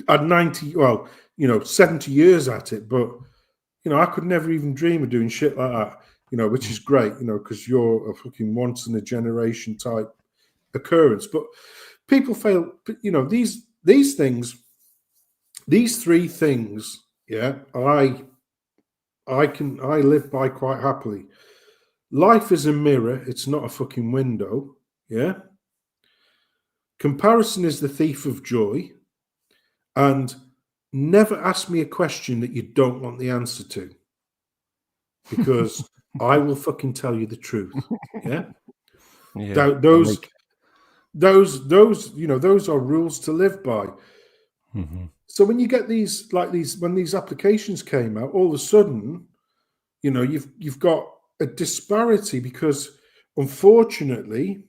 had 90, well, you know, 70 years at it, but, you know, I could never even dream of doing shit like that, you know, which is great, you know, because you're a fucking once in a generation type occurrence. But people fail, you know, these things, these three things, yeah, I live by quite happily. Life is a mirror, it's not a fucking window, yeah. Comparison is the thief of joy, and never ask me a question that you don't want the answer to, because I will fucking tell you the truth, yeah. Those, you know, those are rules to live by. So when you get these, like these, when these applications came out, all of a sudden, you know, you've got a disparity, because unfortunately,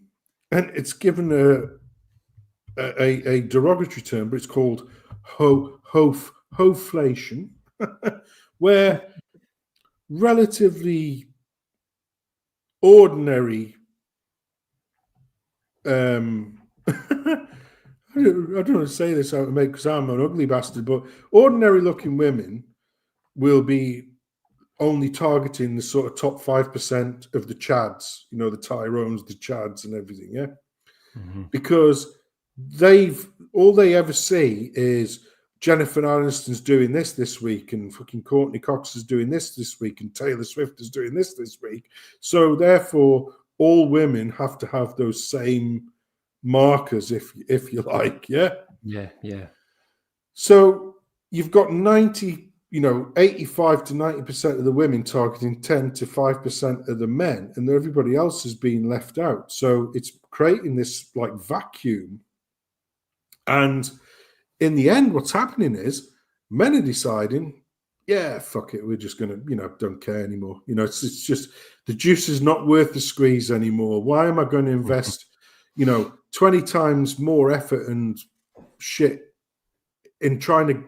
and it's given a derogatory term, but it's called hoflation, where relatively ordinary I don't want to say this out of mate because I'm an ugly bastard, but ordinary looking women will be only targeting the sort of top 5% of the Chads, you know, the Tyrones, the Chads and everything, yeah? Because all they ever see is Jennifer Aniston's doing this week, and fucking Courtney Cox is doing this week, and Taylor Swift is doing this week. So therefore, all women have to have those same markers, if you like, yeah? Yeah. So you've got 85 to 90% of the women targeting 10 to 5% of the men, and everybody else is being left out. So it's creating this like vacuum. And in the end, what's happening is men are deciding, yeah, fuck it, we're just going to, you know, don't care anymore. You know, it's just the juice is not worth the squeeze anymore. Why am I going to invest, you know, 20 times more effort and shit in trying to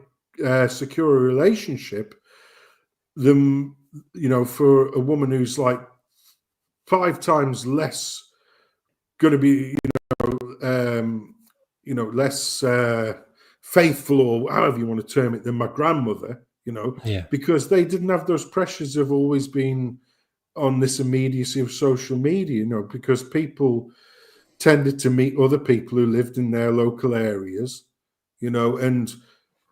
secure a relationship than, you know, for a woman who's like 5 times less going to be, less faithful, or however you want to term it, than my grandmother, you know, because they didn't have those pressures of always being on this immediacy of social media, you know, because people tended to meet other people who lived in their local areas, you know, and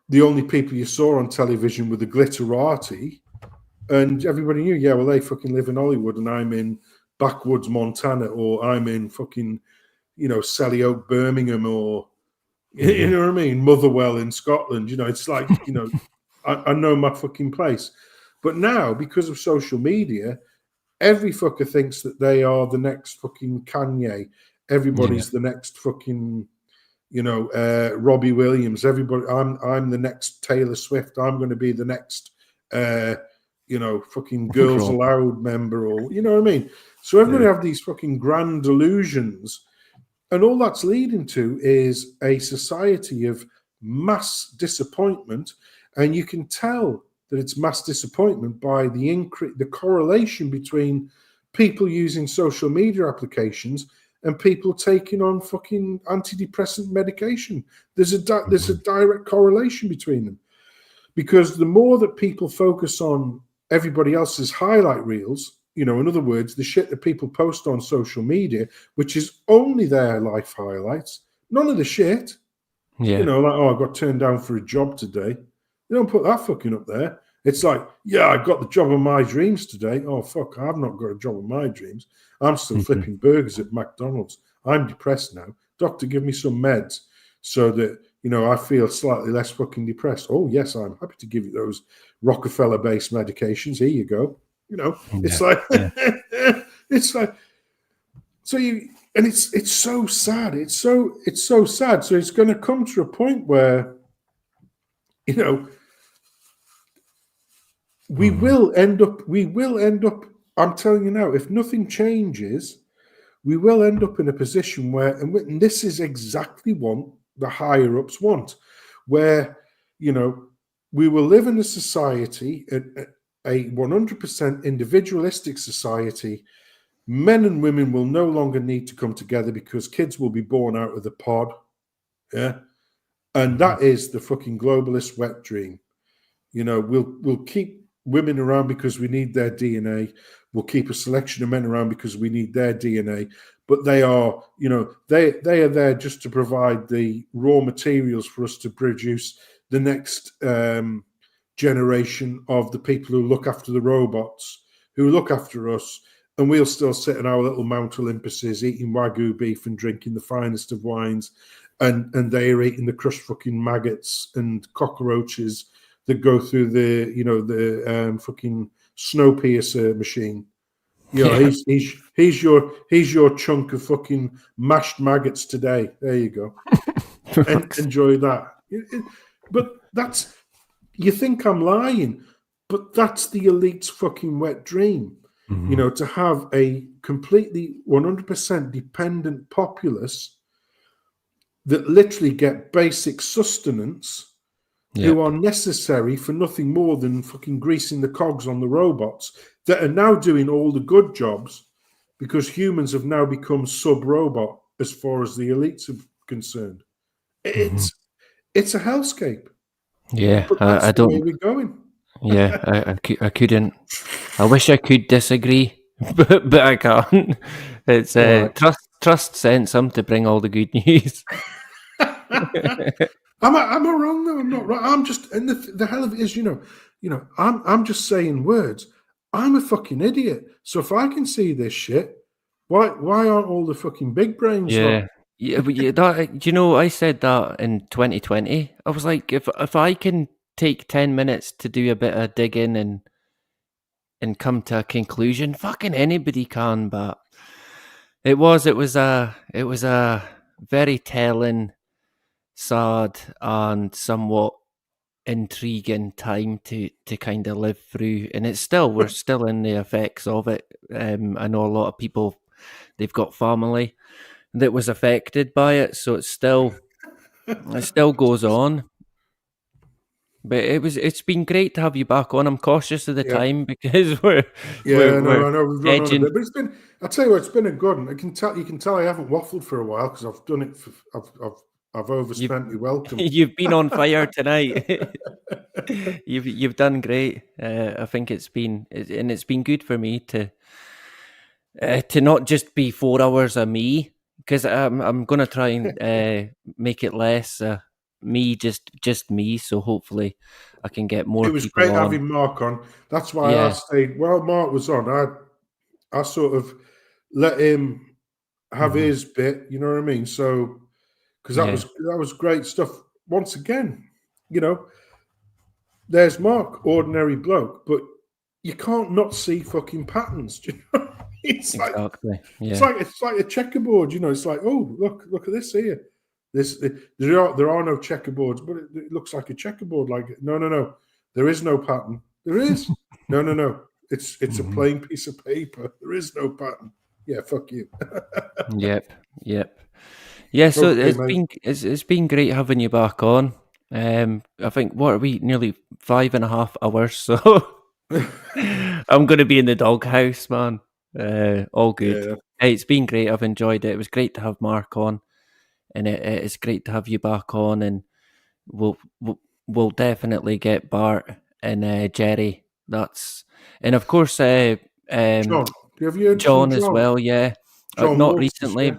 the only people you saw on television were the glitterati, and everybody knew, yeah, well, they fucking live in Hollywood and I'm in backwoods Montana, or I'm in fucking, you know, Selly Oak, Birmingham, or, you know what I mean, Motherwell in Scotland. You know, it's like, you know, I know my fucking place. But now, because of social media, every fucker thinks that they are the next fucking Kanye. Everybody's the next fucking, you know, Robbie Williams. Everybody, I'm the next Taylor Swift. I'm going to be the next, you know, fucking Girls Aloud member, or, you know what I mean? So everybody have these fucking grand delusions, and all that's leading to is a society of mass disappointment. And you can tell that it's mass disappointment by the correlation between people using social media applications and people taking on fucking antidepressant medication. There's a direct correlation between them, because the more that people focus on everybody else's highlight reels, you know, in other words, the shit that people post on social media, which is only their life highlights, none of the shit, you know, like, oh, I got turned down for a job today. They don't put that fucking up there. It's like, yeah, I got the job of my dreams today. Oh, fuck, I've not got a job of my dreams. I'm still flipping burgers at McDonald's. I'm depressed now. Doctor, give me some meds so that, you know, I feel slightly less fucking depressed. Oh, yes, I'm happy to give you those Rockefeller-based medications. Here you go. You know, it's like, it's like, so you, and it's so sad. It's so sad. So it's going to come to a point where, you know, we will end up, I'm telling you now, if nothing changes, we will end up in a position where, and this is exactly the higher ups want, where, you know, we will live in a society, a 100% individualistic society. Men and women will no longer need to come together because kids will be born out of the pod. Yeah. And that is the fucking globalist wet dream. You know, we'll keep women around because we need their DNA. We'll keep a selection of men around because we need their DNA. But they are, you know, they are there just to provide the raw materials for us to produce the next generation of the people who look after the robots, who look after us, and we'll still sit in our little Mount Olympuses eating Wagyu beef and drinking the finest of wines, and they are eating the crushed fucking maggots and cockroaches that go through the, you know, the fucking Snowpiercer machine. You know, he's your chunk of fucking mashed maggots today. There you go. Enjoy that. But that's, you think I'm lying, but that's the elite's fucking wet dream. You know, to have a completely 100% dependent populace that literally get basic sustenance, who are necessary for nothing more than fucking greasing the cogs on the robots that are now doing all the good jobs, because humans have now become sub-robot as far as the elites are concerned. It's a hellscape. Yeah, But that's I the way don't. we're going. Yeah, I couldn't. I wish I could disagree, but I can't. It's Right. trust Sensum to bring all the good news. Am I wrong though? I'm not right. I'm just, and the hell of it is, you know, I'm just saying words. I'm a fucking idiot. So if I can see this shit, why aren't all the fucking big brains? Yeah, but that, you know, I said that in 2020. I was like, if I can take 10 minutes to do a bit of digging and come to a conclusion, fucking anybody can. But it was a very telling, sad, and somewhat intriguing time to kind of live through, and we're still in the effects of it. I know a lot of people, they've got family that was affected by it, so it still goes on. But it's been great to have you back on. I'm cautious of the time because we're I know we've run on a edging. bit, but it's been, I'll tell you what, it's been a good one. You can tell I haven't waffled for a while because I've done it for, I've overspent my welcome. You've been on fire tonight. You've done great. I think it's been good for me to not just be 4 hours of me, because I'm gonna try and make it less me, just me. So hopefully I can get more. It was people great on. having Mark on. That's why I stayed. While Mark was on, I sort of let him have his bit. You know what I mean? So because that was great stuff. Once again, you know, there's Mark, ordinary bloke, but you can't not see fucking patterns. Do you know? It's Exactly. It's like a checkerboard. You know, it's like, oh, look at this here. There are no checkerboards, but it looks like a checkerboard. Like no, there is no pattern. There is no. It's a plain piece of paper. There is no pattern. Yeah, fuck you. Yep. Yeah, so Okay, it's been great having you back on. I think, what are we, nearly 5.5 hours? So I'm going to be in the doghouse, man. All good. Yeah. Hey, it's been great. I've enjoyed it. It was great to have Mark on, and it's great to have you back on. And we'll definitely get Bart and Jerry. And of course John, do you have you heard John from as well. Yeah, John not Walters, recently. yeah.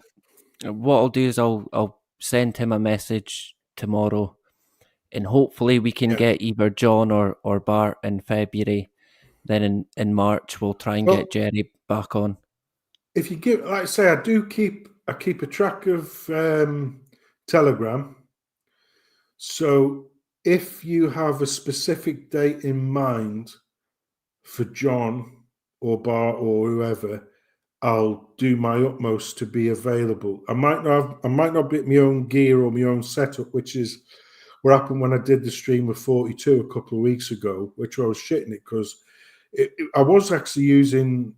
What I'll do is I'll send him a message tomorrow, and hopefully we can get either John or Bart in February. Then in March we'll try and get Jerry back on. If you give, like I say, I keep a track of Telegram. So if you have a specific date in mind for John or Bart or whoever, I'll do my utmost to be available. I might not be at my own gear or my own setup, which is what happened when I did the stream with 42 a couple of weeks ago, which I was shitting it because I was actually using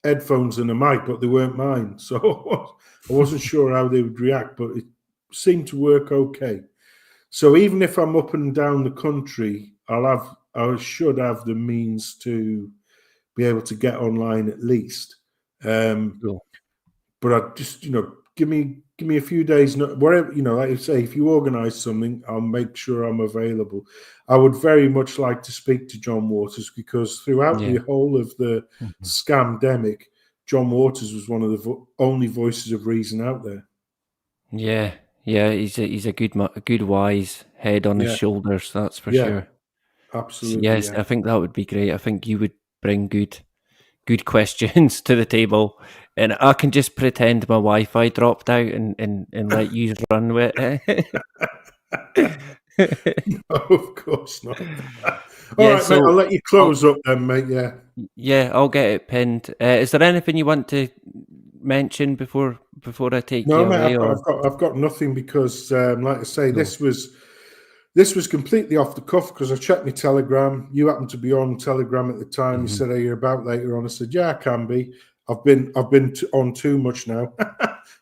headphones and a mic, but they weren't mine, so I wasn't sure how they would react. But seem to work okay. So even if I'm up and down the country, I should have the means to be able to get online at least. Cool. But I just, give me a few days, whatever, like you say, if you organise something, I'll make sure I'm available. I would very much like to speak to John Waters, because throughout the whole of the scamdemic, John Waters was one of the only voices of reason out there. Yeah, he's a good wise head on his shoulders. That's for sure. Absolutely. Yes, I think that would be great. I think you would bring good questions to the table, and I can just pretend my Wi-Fi dropped out and let you run with it. No, of course not. All right, mate, I'll let you close up then, mate. Yeah, I'll get it pinned. Is there anything you want to mention before I take you away? I've got nothing, because, like I say, this was completely off the cuff, because I checked my Telegram. You happened to be on Telegram at the time. You said, "Are you about later on?" I said, "Yeah, I can be. I've been on too much now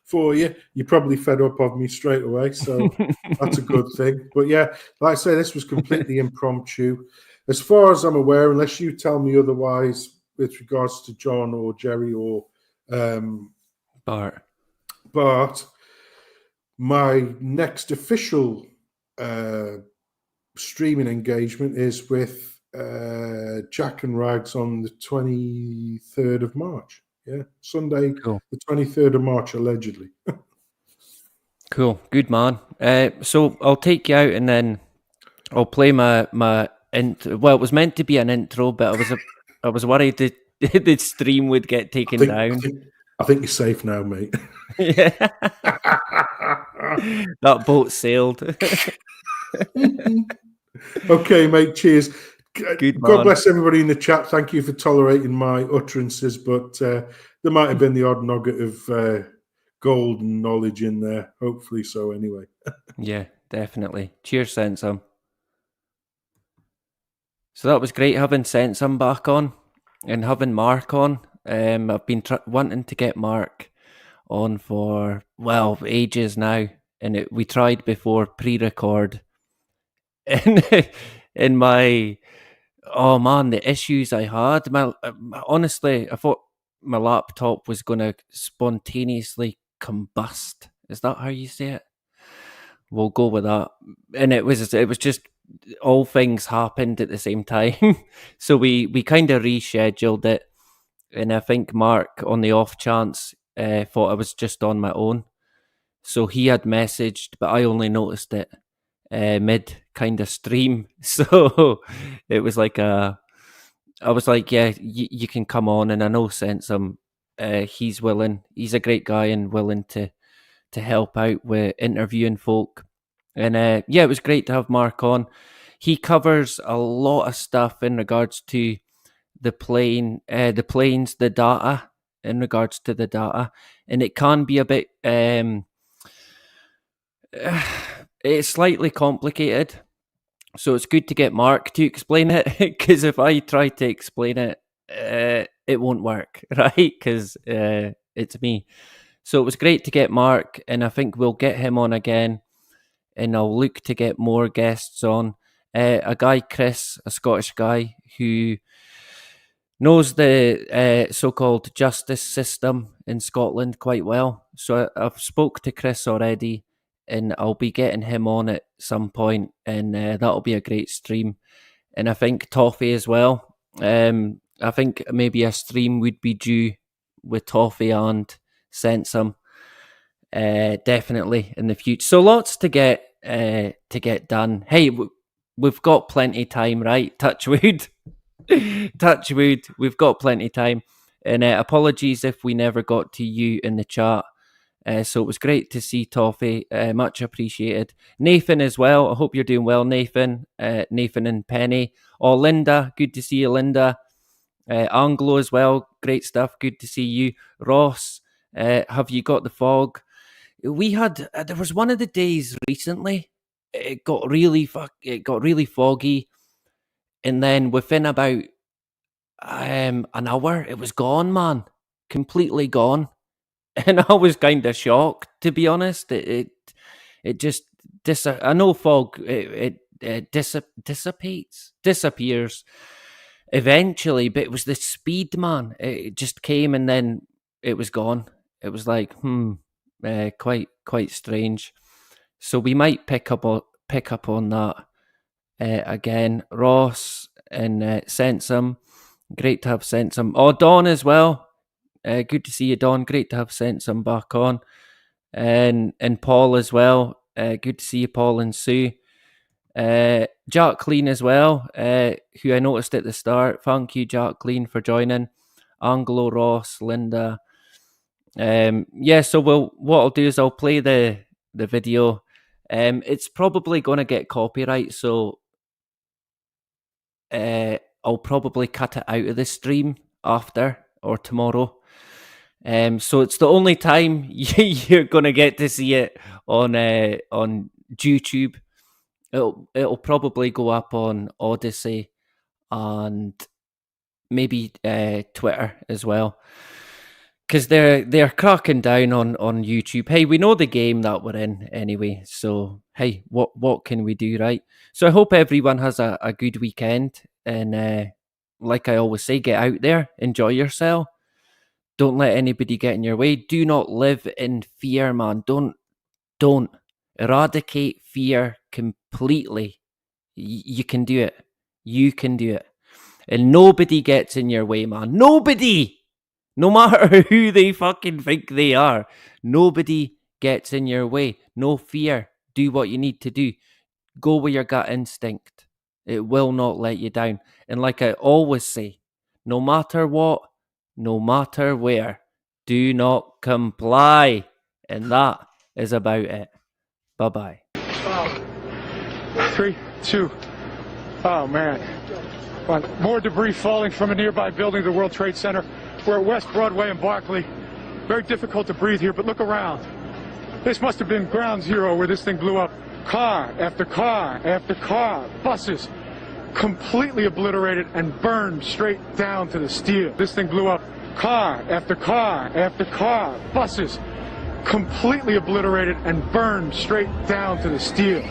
for you. You're probably fed up of me straight away, so that's a good thing." But yeah, like I say, this was completely impromptu. As far as I'm aware, unless you tell me otherwise with regards to John or Jerry or Bart, my next official streaming engagement is with Jack and Rags on the 23rd of March. Yeah, Sunday, the 23rd of March, allegedly. Cool, good man. So I'll take you out, and then I'll play my well, it was meant to be an intro, but I was worried that the stream would get taken down. I think you're safe now, mate. Yeah, that boat sailed. Okay, mate. Cheers. Good God man. bless everybody in the chat. Thank you for tolerating my utterances, but there might have been the odd nugget of golden knowledge in there. Hopefully so, anyway. Yeah, definitely. Cheers, Sensum. So that was great having Sensum back on and having Mark on. I've been wanting to get Mark on for, well, ages now, and we tried before pre-record, and in my, oh man, the issues I had. Honestly, I thought my laptop was going to spontaneously combust. Is that how you say it? We'll go with that. And it was just all things happened at the same time. So we kind of rescheduled it. And I think Mark, on the off chance, thought I was just on my own. So he had messaged, but I only noticed it mid kind of stream. So it was like I was like, yeah, you can come on. And I know Sensum, he's willing. He's a great guy and willing to help out with interviewing folk. And yeah, it was great to have Mark on. He covers a lot of stuff in regards to the planes, the data, in regards to the data. And it can be a bit, it's slightly complicated. So it's good to get Mark to explain it, because if I try to explain it, it won't work, right? Because it's me. So it was great to get Mark, and I think we'll get him on again, and I'll look to get more guests on. A guy, Chris, a Scottish guy, who knows the so-called justice system in Scotland quite well. So I've spoke to Chris already, and I'll be getting him on at some point, and that'll be a great stream. And I think Toffee as well. I think maybe a stream would be due with Toffee and Sensum, definitely in the future. So lots to get done. Hey, we've got plenty of time, right? Touch wood. Touch wood. We've got plenty of time. And apologies if we never got to you in the chat. So it was great to see Toffee. Much appreciated. Nathan as well. I hope you're doing well, Nathan. Nathan and Penny. Oh, Linda. Good to see you, Linda. Anglo as well. Great stuff. Good to see you. Ross, have you got the fog? We had, there was one of the days recently, it got really foggy. And then within about an hour, it was gone, man. Completely gone. And I was kind of shocked, to be honest. It it just I know fog, it disappears eventually, but it was the speed, man. It just came and then it was gone. It was like, quite strange. So we might pick up on that again. Ross and Sensum, great to have Sensum. Oh, Dawn as well. Good to see you, Dawn. Great to have Sensum back on, and Paul as well. Good to see you, Paul and Sue. Jacqueline as well, who I noticed at the start. Thank you, Jacqueline, for joining. Anglo, Ross, Linda. So what I'll do is I'll play the video. It's probably going to get copyright, so I'll probably cut it out of the stream after or tomorrow. So it's the only time you're going to get to see it on YouTube. It'll probably go up on Odyssey and maybe Twitter as well, because they're cracking down on YouTube. Hey, we know the game that we're in anyway, so hey, what can we do, right? So I hope everyone has a good weekend, and like I always say, get out there, enjoy yourself. Don't let anybody get in your way. Do not live in fear, man. Don't eradicate fear completely. You can do it. You can do it. And nobody gets in your way, man. Nobody! No matter who they fucking think they are. Nobody gets in your way. No fear. Do what you need to do. Go with your gut instinct. It will not let you down. And like I always say, no matter what, no matter where, do not comply. And that is about it. Bye-bye. 3, 2. Oh, man. More debris falling from a nearby building, the World Trade Center. We're at West Broadway and Barclay. Very difficult to breathe here, but look around. This must have been ground zero where this thing blew up. Car after car after car, buses, completely obliterated and burned straight down to the steel. This thing blew up. Car after car after car, buses, completely obliterated and burned straight down to the steel.